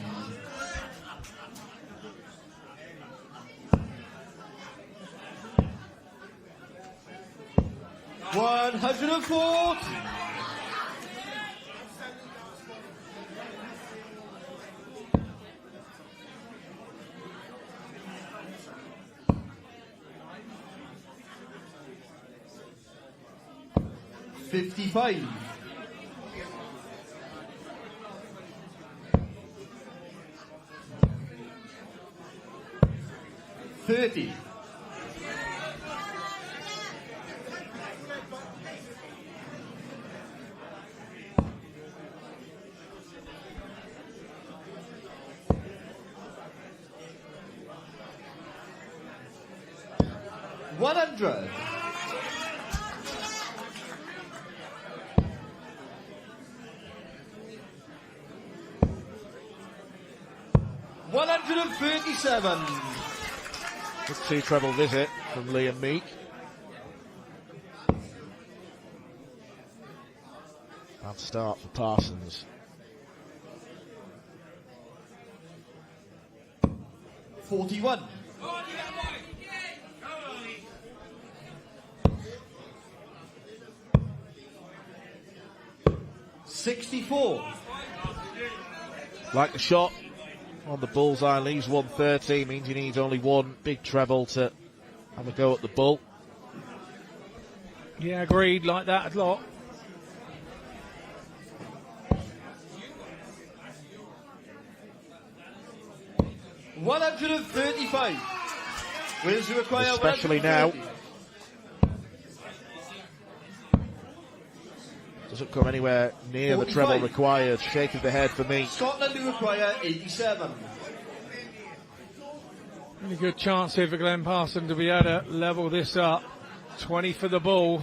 $104. $55. 30. $100. $137. Good 2 treble visit from Liam Meek. Bad start for Parsons. 41. $64. Like the shot on the bullseye, leaves 130, means he needs only one big treble to have a go at the bull. Yeah, agreed, like that a lot. $135. Wales require especially now. Doesn't come anywhere near 45. the treble required. Shaking the head for me. Scotland require 87. Really good chance here for Glenn Parson to be able to level this up. 20 for the bull.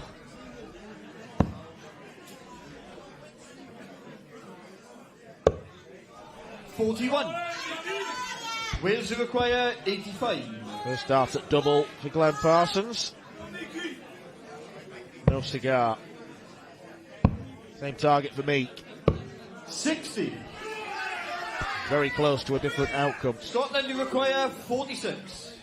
$41. Wales require 85. First start at double for Glenn Parsons. No cigar. Same target for Meek. 60. Very close to a different outcome. Scotland require 46.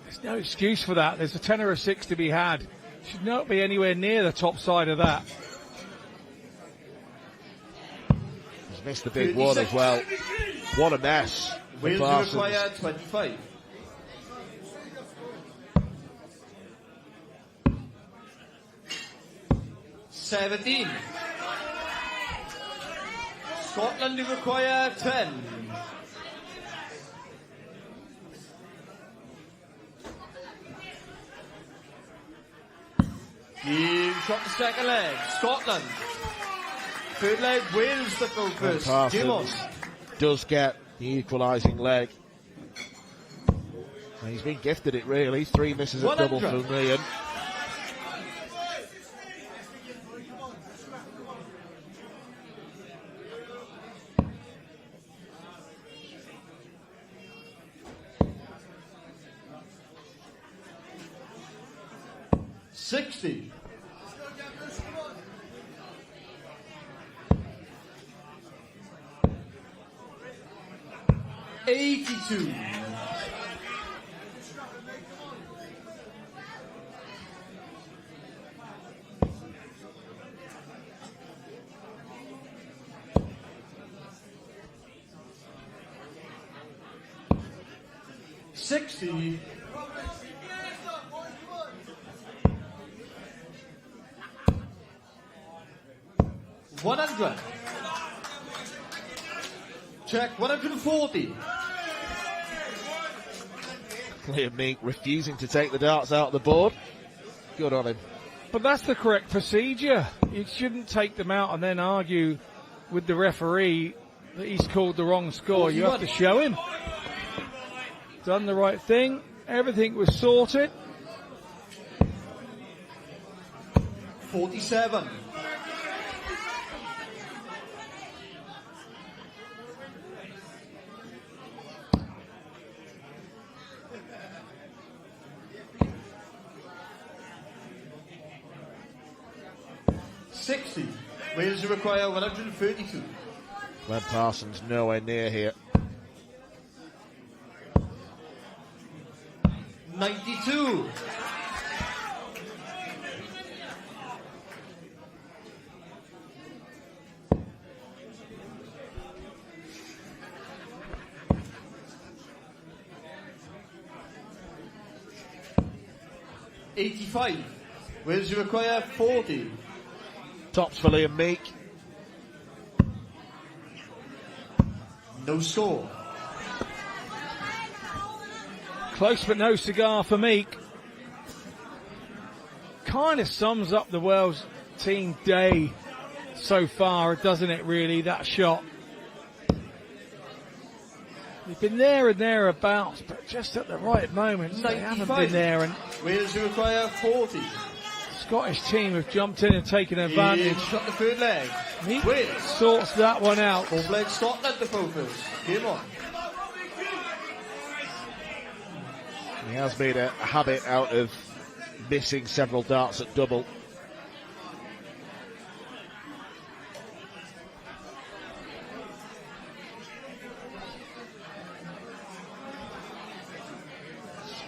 There's no excuse for that. There's a 10 or a 6 to be had. Should not be anywhere near the top side of that. He's missed the big 1 as well. What a mess. Wales Parsons. require 25. $17. Scotland require 10. Game shot the second leg. Scotland. Third leg, Wales to go first. Game on. Parsons does get the equalising leg. And he's been gifted it really. 3 misses at double from Liam. $60. $82. $60. $100. Check. 140. Liam Meek refusing to take the darts out of the board. Good on him. But that's the correct procedure. You shouldn't take them out and then argue with the referee that he's called the wrong score. You have to show him. done the right thing. Everything was sorted. 47. $60. Wales require 132. Glenn Parsons nowhere near here. 92. $85. Wales require 40. Tops for Liam Meek. No score. Close but no cigar for Meek. Kind of sums up the Wales team day so far, doesn't it, really, that shot? They've been there and thereabouts, but just at the right moments, they haven't been there. And Wales require 40. Scottish team have jumped in and taken advantage. He's got the third leg. He sorts that one out. Fourth leg Scotland the focus. Game on. He has made a habit out of missing several darts at double.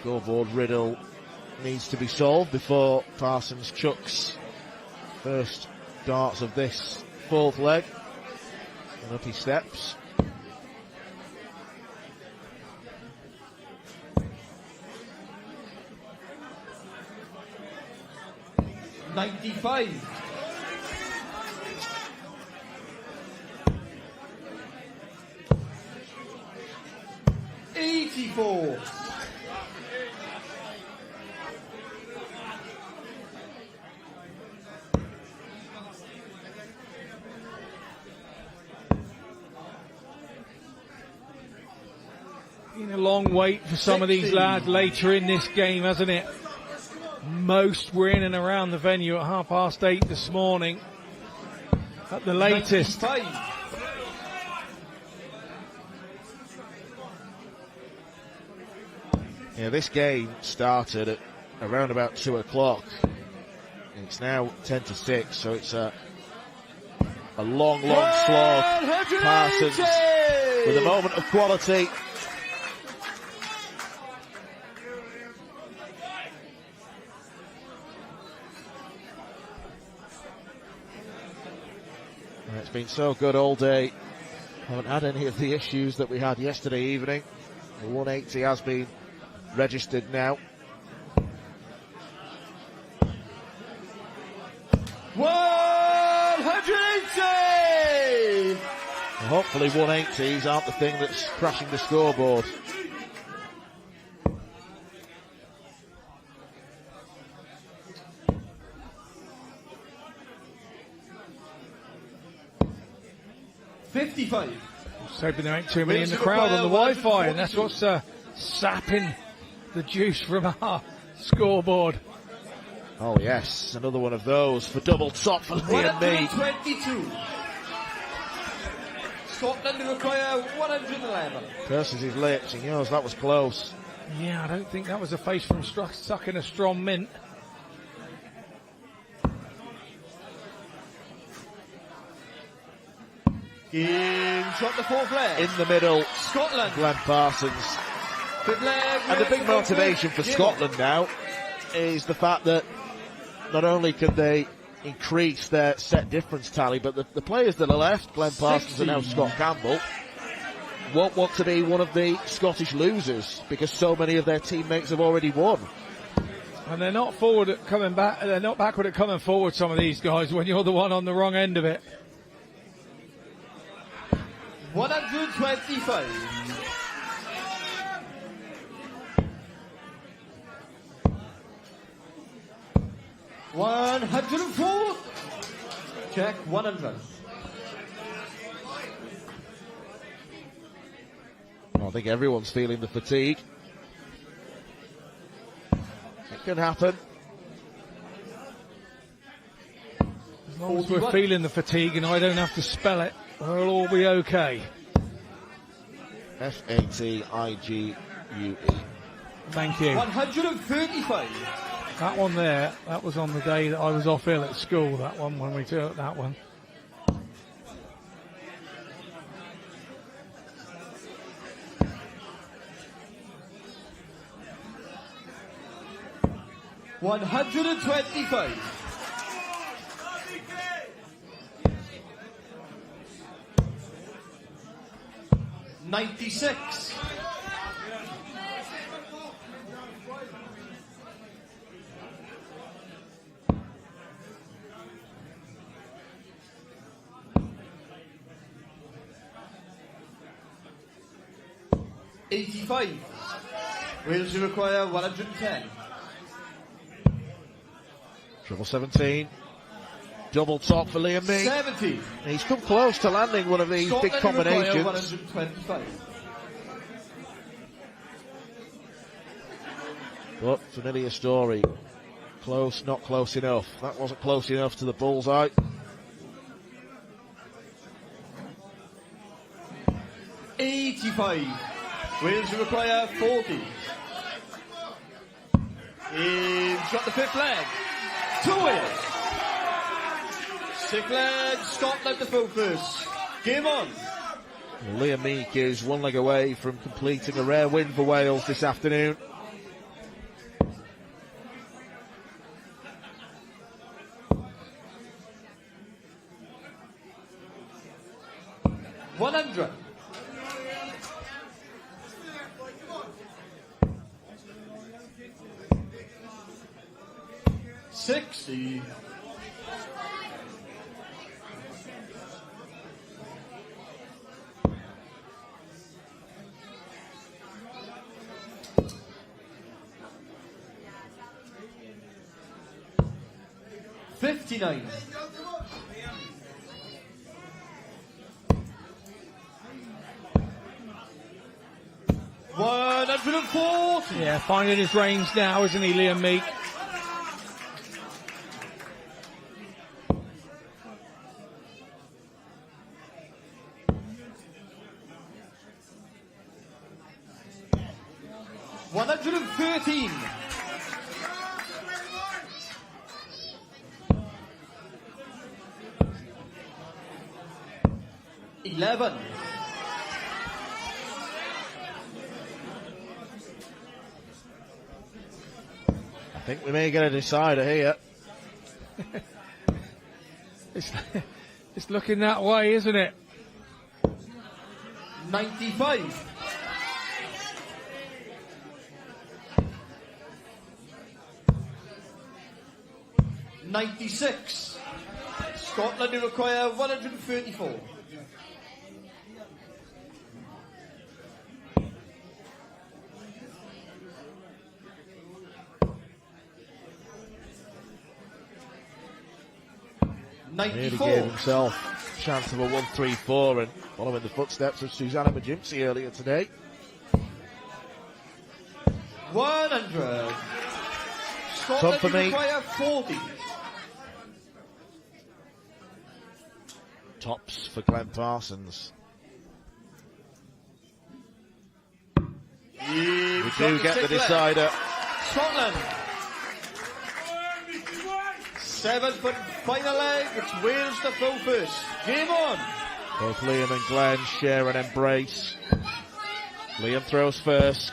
Scoreboard riddle needs to be solved before Parsons chucks first darts of this fourth leg. And up he steps. $95. $84. Been a long wait for some of these lads later in this game, hasn't it? Most were in and around the venue at 8:30 this morning at the latest. 95. Yeah, this game started at around about 2 o'clock. It's now 10 to 6, so it's a long slog. Parsons with a moment of quality. It's been so good all day. Haven't had any of the issues that we had yesterday evening. The 180 has been registered now. 180! Well, hopefully 180s aren't the thing that's crashing the scoreboard. $55. Just hoping there ain't too many in the crowd on the Wi-Fi, and that's what's sapping the juice from our scoreboard. Oh yes, another one of those for double top for Liam Meek. 122. Scotland require 111. Curses his lips, he knows that was close. Yeah, I don't think that was a face from sucking a strong mint. Game shot the fourth leg. In the middle, Scotland. Glenn Parsons. And the big motivation for Scotland now is the fact that not only can they increase their set difference tally, but the players that are left, Glenn Parsons and now Scott Campbell, won't want to be one of the Scottish losers because so many of their teammates have already won. And they're not forward at coming back. They're not backward at coming forward. Some of these guys, when you're the one on the wrong end of it. 125. $104. Check 100. Well, I think everyone's feeling the fatigue. Can happen. As long as we're feeling the fatigue and I don't have to spell it, we'll all be okay. Fatigue. Thank you. 135. That one there, that was on the day that I was off ill at school, that one, when we took that one. $125. 96. $85. Wales you require 110. 17. Double top for Liam Meek. 70. He's come close to landing one of these Scotland big combinations. 125. But familiar story. Close, not close enough. That wasn't close enough to the bullseye. $85. Wales require 40. He's got the fifth leg. 2 Wales. 6 legs, Scotland the full first. Game on. Liam Meek is 1 leg away from completing a rare win for Wales this afternoon. $100. $60. $59. $140. Yeah, finding his range now, isn't he, Liam Meek? $113. $11. I think we may get a decider here. It's looking that way, isn't it? 95. $96. Scotland will require 134. Really gave himself a chance of a 1-3-4 and following the footsteps of Susanna McGimpsey earlier today. 100. Scotland for me. require 40. Tops for Glenn Parsons. We do get the decider. Scotland. 7 foot final leg. It's Wales to full first. Game on. Both Liam and Glenn share an embrace. Liam throws first.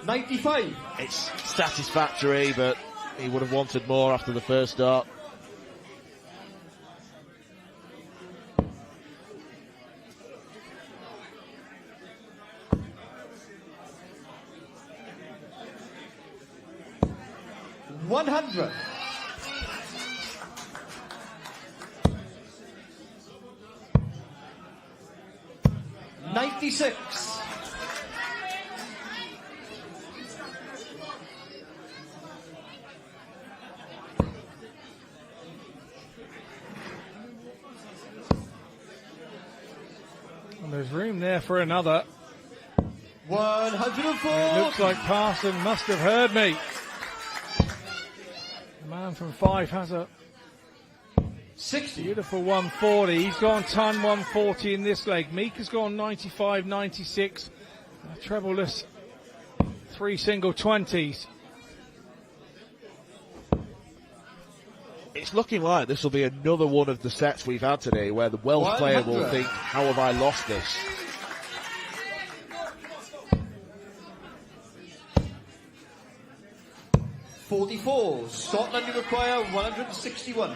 95. It's satisfactory, but he would have wanted more after the first start. $100. $96. And there's room there for another. 104. It looks like Parson must have heard me. The man from 5 has a 60. Beautiful 140. He's gone ton 140 in this leg. Meek has gone 95, 96. Trebleless 3 single 20s. It's looking like this will be another one of the sets we've had today where the Welsh player will think, how have I lost this? $44. Scotland require 161.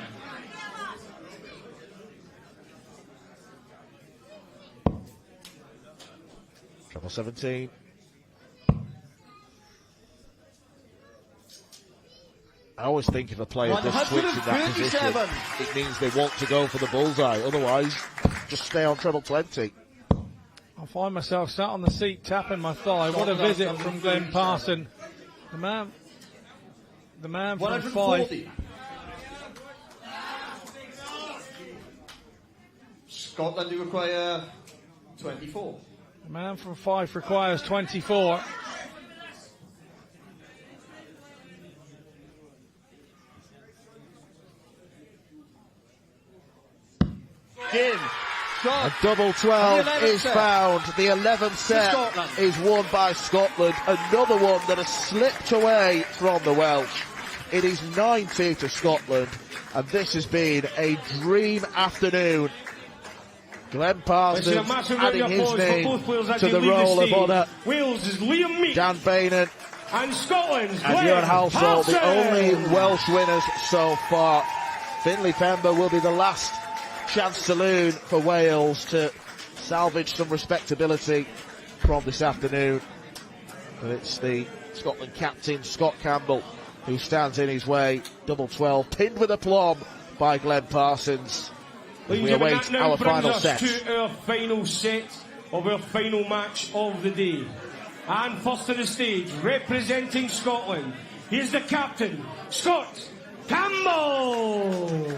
Treble 17. I always think if a player does switch in that position, it means they want to go for the bullseye. Otherwise, just stay on treble 20. I find myself sat on the seat tapping my thigh. What a visit from Glenn Parson. The man from 5. Scotland require 24. The man from 5 requires 24. A double 12 is found. The 11th set is won by Scotland. Another one that has slipped away from the Welsh. It is 9-2 to Scotland, and this has been a dream afternoon. Glenn Parsons adding his name to the roll of honour. Wales is Liam Meek. Dan Bainan and Scotland's and Johan Halsall, the only Welsh winners so far. Finlay Pember will be the last chance saloon for Wales to salvage some respectability from this afternoon. But it's the Scotland captain, Scott Campbell, who stands in his way. Double 12, pinned with aplomb by Glenn Parsons. We await our final set. To our final set of our final match of the day. And first to the stage, representing Scotland, here's the captain, Scott Campbell.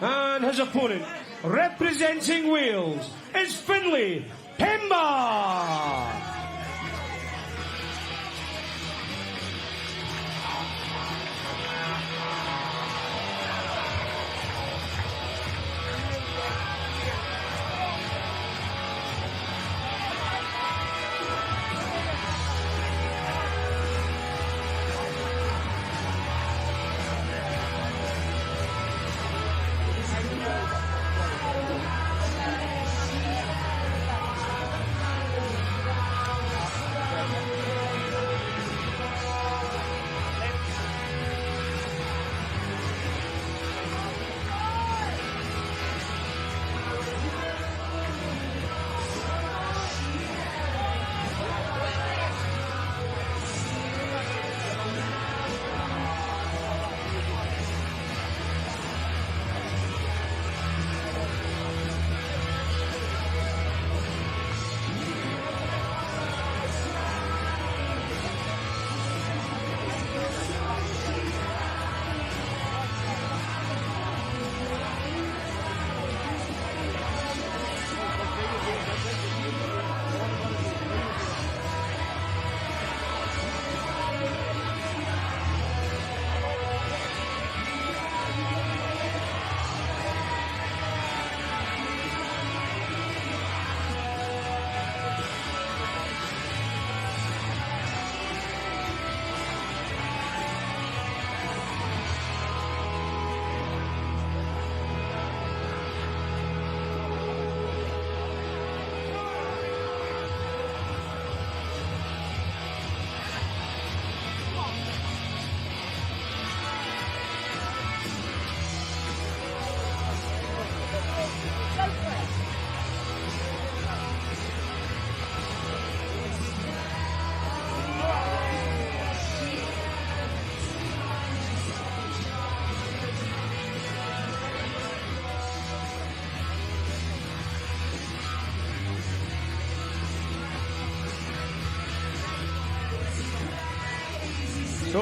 And his opponent, representing Wales, is Finlay Pember.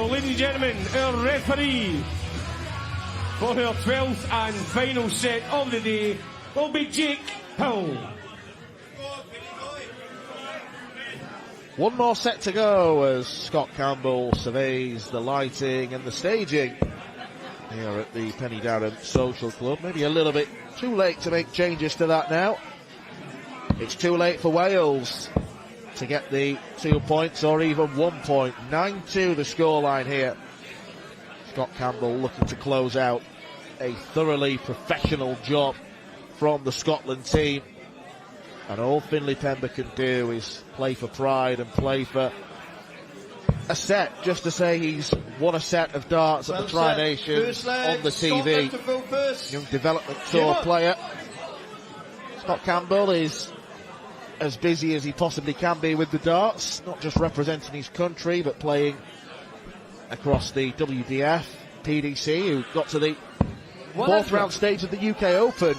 So, ladies and gentlemen, our referee for our 12th and final set of the day will be Jake Powell. One more set to go as Scott Campbell surveys the lighting and the staging here at the Penydarren Social Club. Maybe a little bit too late to make changes to that now. It's too late for Wales to get the 2 points or even 1 point. 9-2 the scoreline here. Scott Campbell looking to close out a thoroughly professional job from the Scotland team. And all Finlay Pember can do is play for pride and play for a set, just to say he's won a set of darts at the Tri Nations on the TV. Young development tour player. Scott Campbell is as busy as he possibly can be with the darts, not just representing his country, but playing across the WDF, PDC, who got to the fourth round stage of the UK Open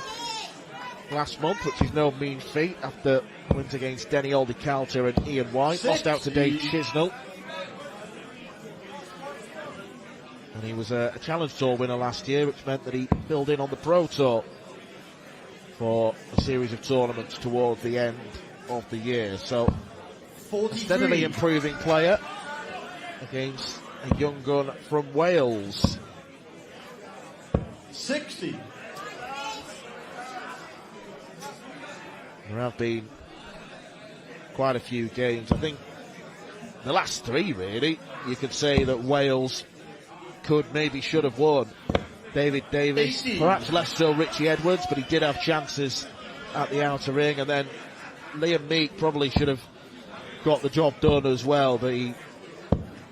last month, which is no mean feat after wins against Denny Aldi-Calter and Ian White. Lost out to Dave Chisnell. And he was a Challenge Tour winner last year, which meant that he filled in on the Pro Tour for a series of tournaments towards the end of the year. So, a steadily improving player against a young gun from Wales. 60. There have been quite a few games. I think the last three, really, you could say that Wales could, maybe should have won. David Davis, perhaps less so Richie Edwards, but he did have chances at the outer ring. And then Liam Meek probably should have got the job done as well, but he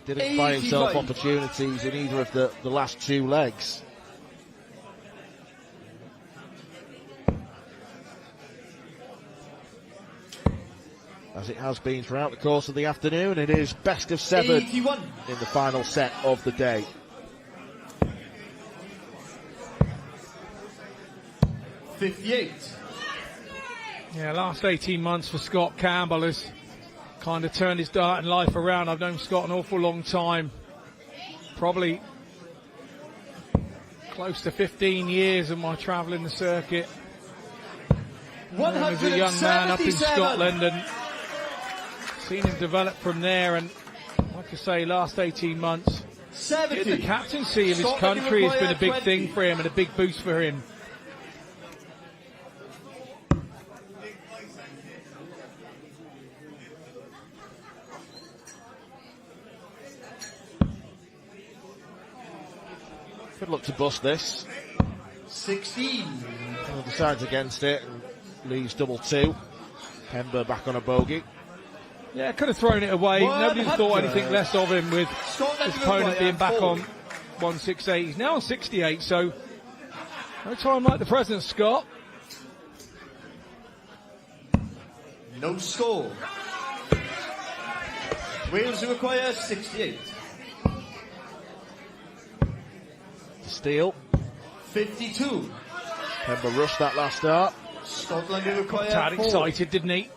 didn't buy himself opportunities in either of the last two legs. As it has been throughout the course of the afternoon, it is best of 7 81. In the final set of the day. 58. Yeah, last 18 months for Scott Campbell has kind of turned his darting life around. I've known Scott an awful long time, probably close to 15 years of my travelling the circuit. As a young man up in Scotland, and seen him develop from there, and like I say, last 18 months, the captaincy of his country has been a big thing for him and a big boost for him. Could look to bust this. 16. Well, decides against it and leaves double 2. Pember back on a bogey. Yeah, could have thrown it away. Nobody thought anything less of him with his opponent being back on 168. He's now on 68, so no time like the present, Scott. No score. Wales require 68. Steal. 52. Pember rushed that last start. Scotland require Tad 4. excited, didn't he?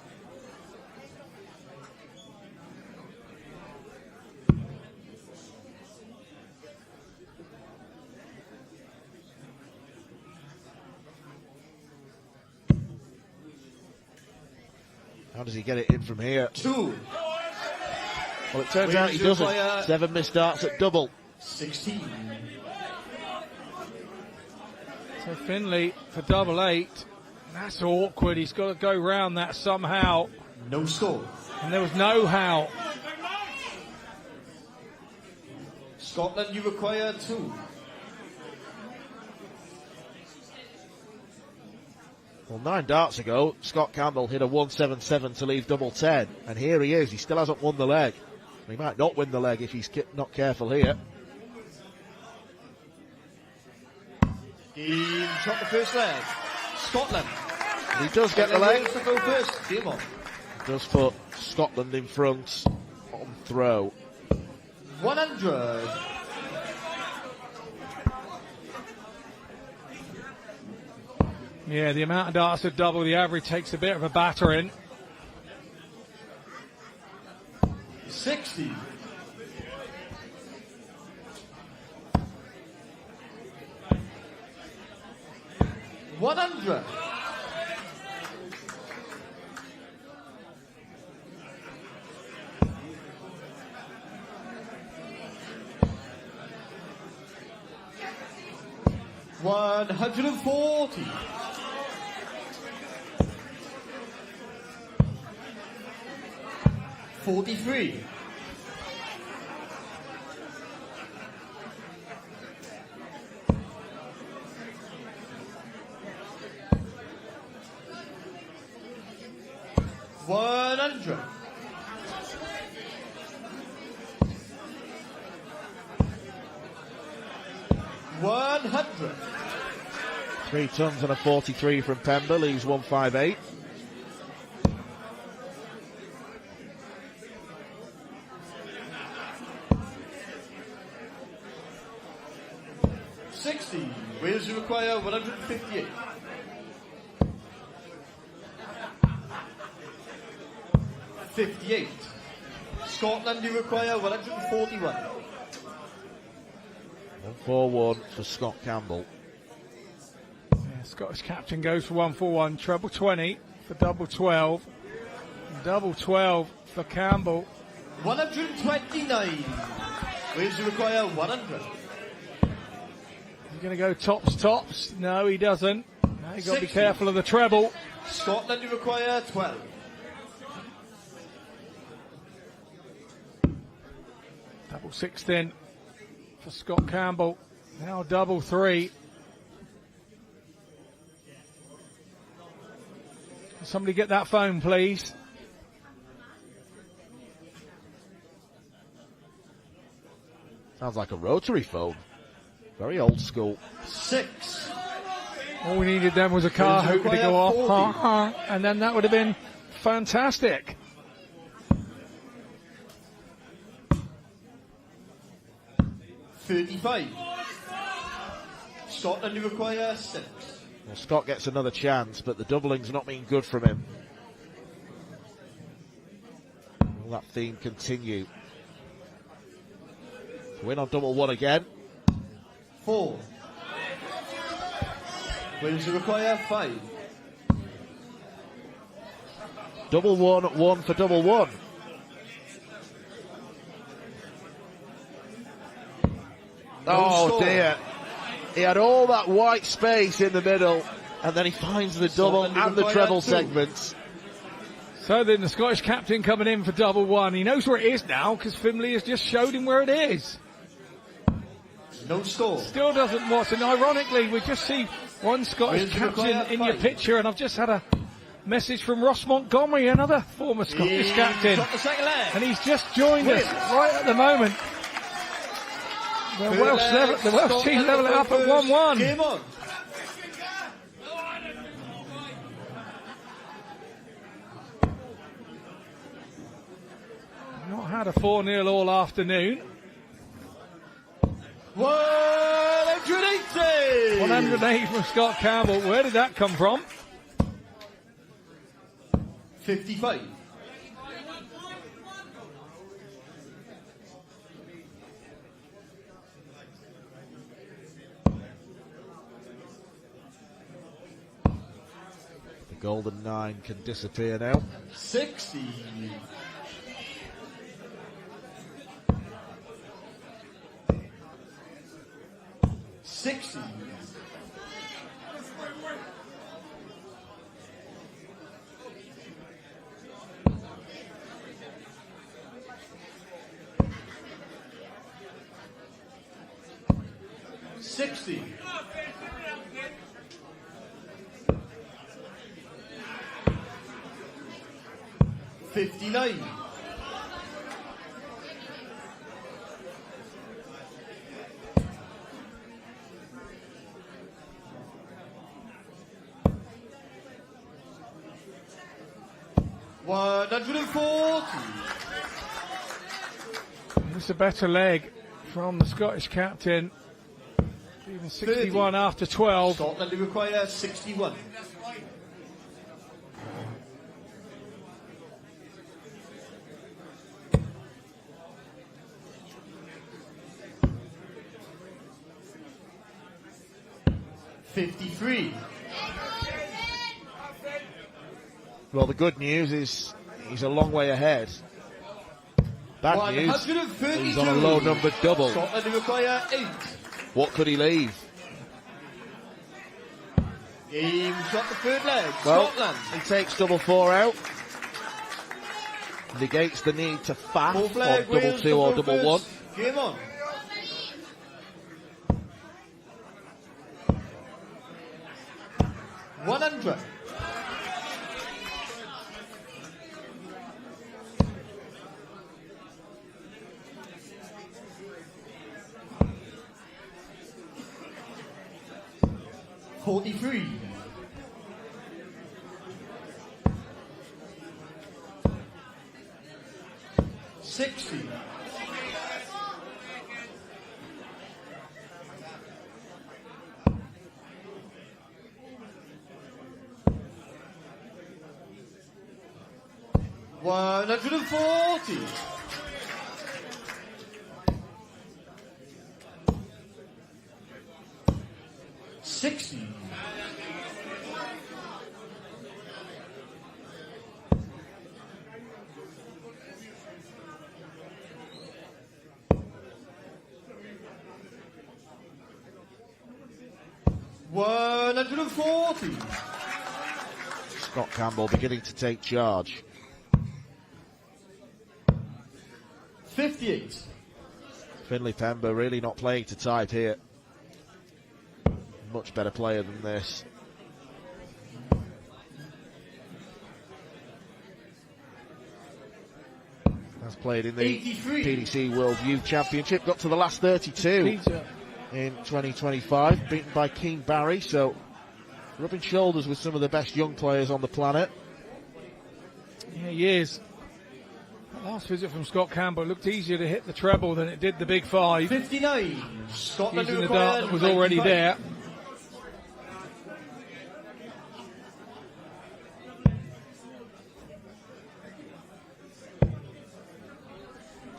How does he get it in from here? 2. Well, it turns out he doesn't. 7 missed darts at double. 16. So Finlay for double 8. That's awkward. He's got to go round that somehow. No score. And there was no how. Scotland, you require 2. Well, 9 darts ago, Scott Campbell hit a 177 to leave double 10. And here he is. He still hasn't won the leg. He might not win the leg if he's not careful here. Game shot the first leg. Scotland. And he does get the leg. To go first. Game on. Does put Scotland in front on throw. 100. Yeah, the amount of darts at double the average takes a bit of a battering. 60. 100. $140. 43. 100. 100. 3 tons and a 43 from Pember, leaves 158. Wales you require 158. 58. Scotland you require 141. 141 for Scott Campbell. Yeah, Scottish captain goes for 141, treble 20 for double 12, double 12 for Campbell. 129. Wales you require 100. He's going to go tops. No, he doesn't. Now you've got to be careful of the treble. Scotland you require 12. Double 16 for Scott Campbell. Now double 3. Can somebody get that phone, please? Sounds like a rotary phone. Very old school. 6. All we needed then was a car hooper to go off. And then that would have been fantastic. $35. Scotland you require 6. Well, Scott gets another chance, but the doubling's not been good from him. Will that theme continue? Win on double 1 again. 4. Wales you require 5. Double 1, 1 for double 1. Oh dear. He had all that white space in the middle, and then he finds the double and the treble segments. So then the Scottish captain coming in for double 1. He knows where it is now because Finley has just showed him where it is. No score. Still doesn't watch, and ironically we just see one Scottish captain in your picture, and I've just had a message from Ross Montgomery, another former Scottish captain, and he's just joined us right at the moment. The Welsh team level it up at 1-1. Game on. Not had a 4-0 all afternoon. 180! 108 from Scott Campbell. Where did that come from? 55. The golden 9 can disappear now. 60. 60. 60. 59. 140. It's a better leg from the Scottish captain. Even 61 after 12. Scotland require 61. $53. Well, the good news is he's a long way ahead. Bad news, he's on a low-numbered double. Scotland require 8. What could he leave? Game shot the third leg. Well, Scotland. he takes double 4 out. Negates the need to faff on double 2 or double 1. Game on. $100. $43. $60. $140. $60. $140. Scott Campbell beginning to take charge. 58. Finlay Pember really not playing to type here. Much better player than this. Has played in the 83. PDC World Youth Championship. Got to the last 32 in 2025. Beaten by Keen Barry. So rubbing shoulders with some of the best young players on the planet. Yeah, he is. That last visit from Scott Campbell looked easier to hit the treble than it did the big 5. 59. Scotland using the dart that was already 95. there.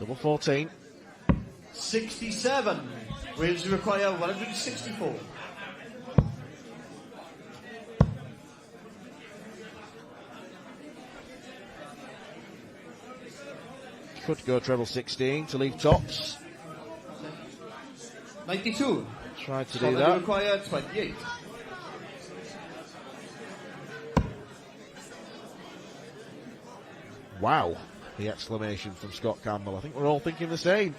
Double 14. 67. Wales require 164. Could go treble 16 to leave tops. 92. Tried to do Scotland that. require 28. Wow, the exclamation from Scott Campbell. I think we're all thinking the same.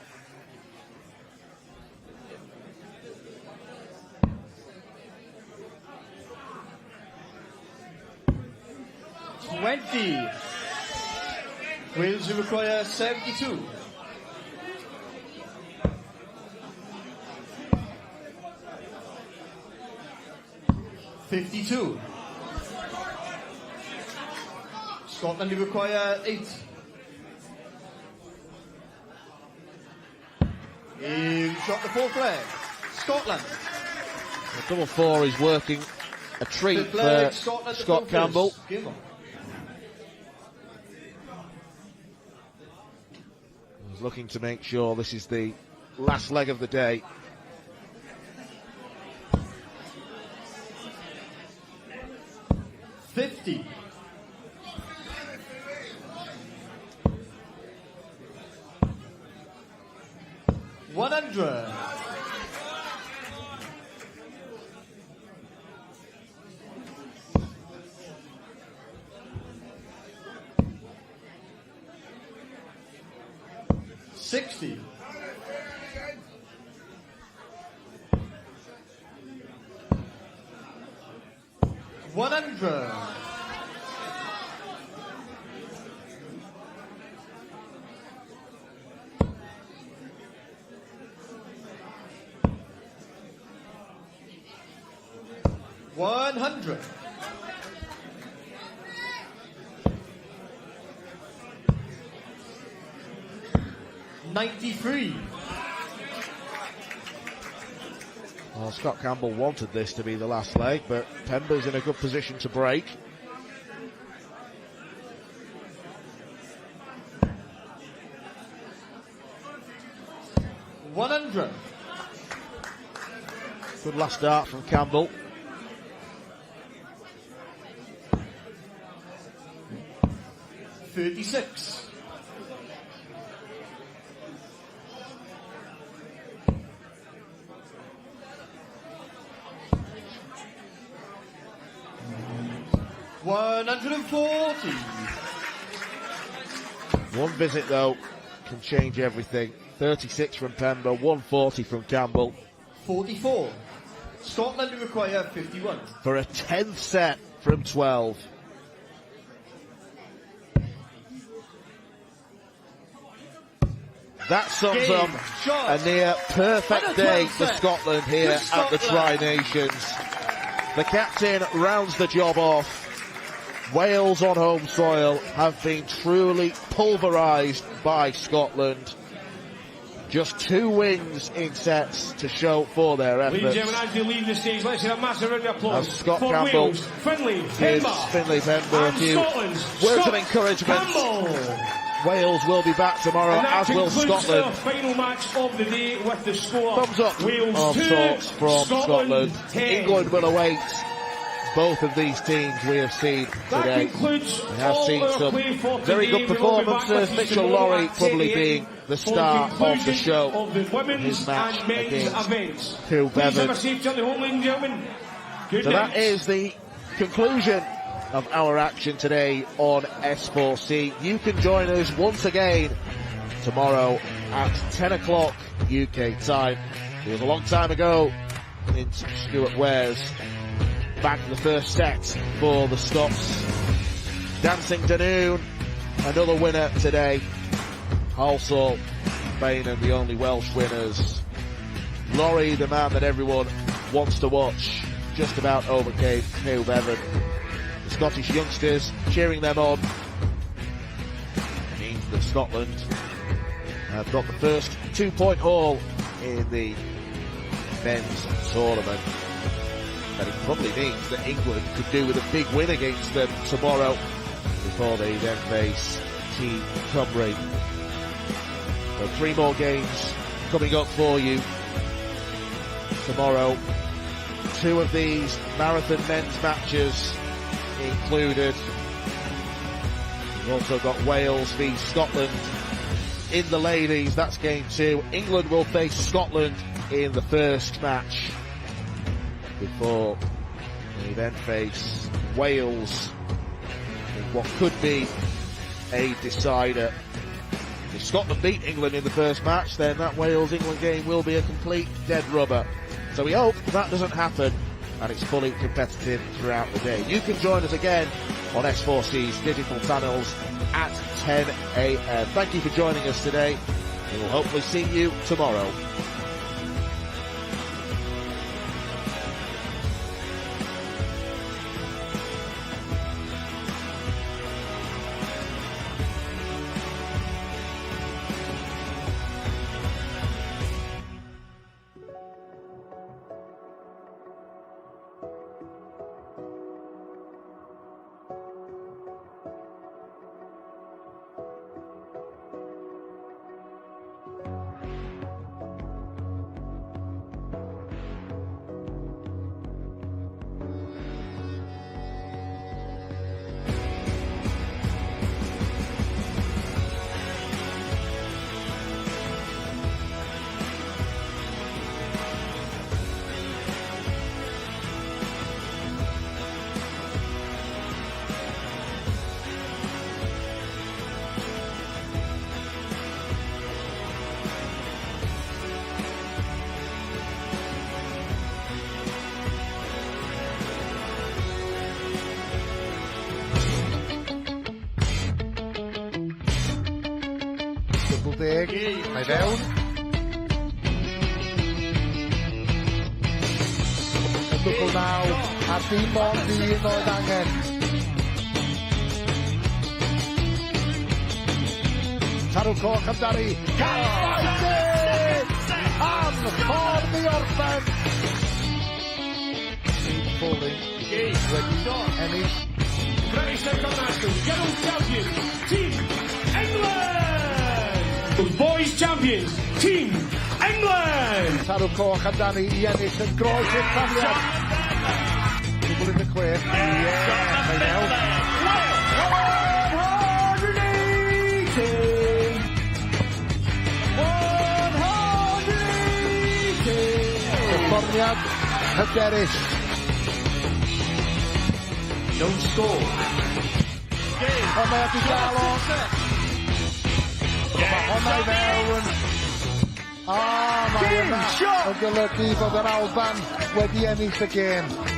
$20. Wales require 72. $52. Scotland require 8. Shot the fourth leg. Scotland. The double 4 is working a treat Fifth leg, for Scotland Scott Campbell. Game on. He's looking to make sure this is the last leg of the day. $50. $100. $60. $100. $100. $93. Well, Scott Campbell wanted this to be the last leg, but Pember's in a good position to break. $100. Good last start from Campbell. 36. $140. One visit, though, can change everything. 36 from Pember, 140 from Campbell. 44. Scotland require 51. For a 10th set from 12. That sums up a near perfect day for Scotland here at the Tri-Nations. The captain rounds the job off. Wales on home soil have been truly pulverised by Scotland. Just 2 wins in sets to show for their efforts. Ladies and gentlemen, as they leave the stage, let's hear a massive round of applause Scott for Campbell Wales, Finlay, gives Finlay Pember a and few Scotland's words Scott of encouragement. Campbell. Wales will be back tomorrow, And that as will concludes Scotland. our final match of the day with the score. Thumbs up Wales of 2, sorts from Scotland. 10. England will await both of these teams we have seen today. We have seen some very good performances. Mitchell Laurie probably being the star of the show. His match against Hugh Bevan. So that is the conclusion of our action today on S4C. You can join us once again tomorrow at 10 o'clock UK time. It was a long time ago since Stuart Ware's back the first set for the Scots. Dancing Danoon, another winner today. Also, Bain the only Welsh winners. Laurie, the man that everyone wants to watch, just about overcame Hugh Bevan. The Scottish youngsters cheering them on. It means that Scotland have got the first 2-point haul in the men's tournament. And it probably means that England could do with a big win against them tomorrow before they then face Team Humphre. So 3 more games coming up for you tomorrow. 2 of these marathon men's matches included. We've also got Wales v Scotland in the ladies. That's game 2. England will face Scotland in the first match before they then face Wales in what could be a decider. If Scotland beat England in the first match, then that Wales-England game will be a complete dead rubber. So we hope that doesn't happen and it's fully competitive throughout the day. You can join us again on S4C's digital channels at 10 a.m. Thank you for joining us today. We will hopefully see you tomorrow. Deg, mae fewn. Y dwbl 9, a dim ond un oedd angen. Tarw coch amdani. Gafaethig! Am ffordd i orffen. Falling. Wedi ennill. British International General Champion, Team England! The boys champions, Team England! Tarw coch amdani i ennill yn groes i'r cafliad. Dwbl 16. Ie, mae fewn. Darllediad, hyderus. No score. Ond mae wedi dal o. Mae honna i fewn. Mae yna yn golygu bod yr Alban wedi ennill y gêm.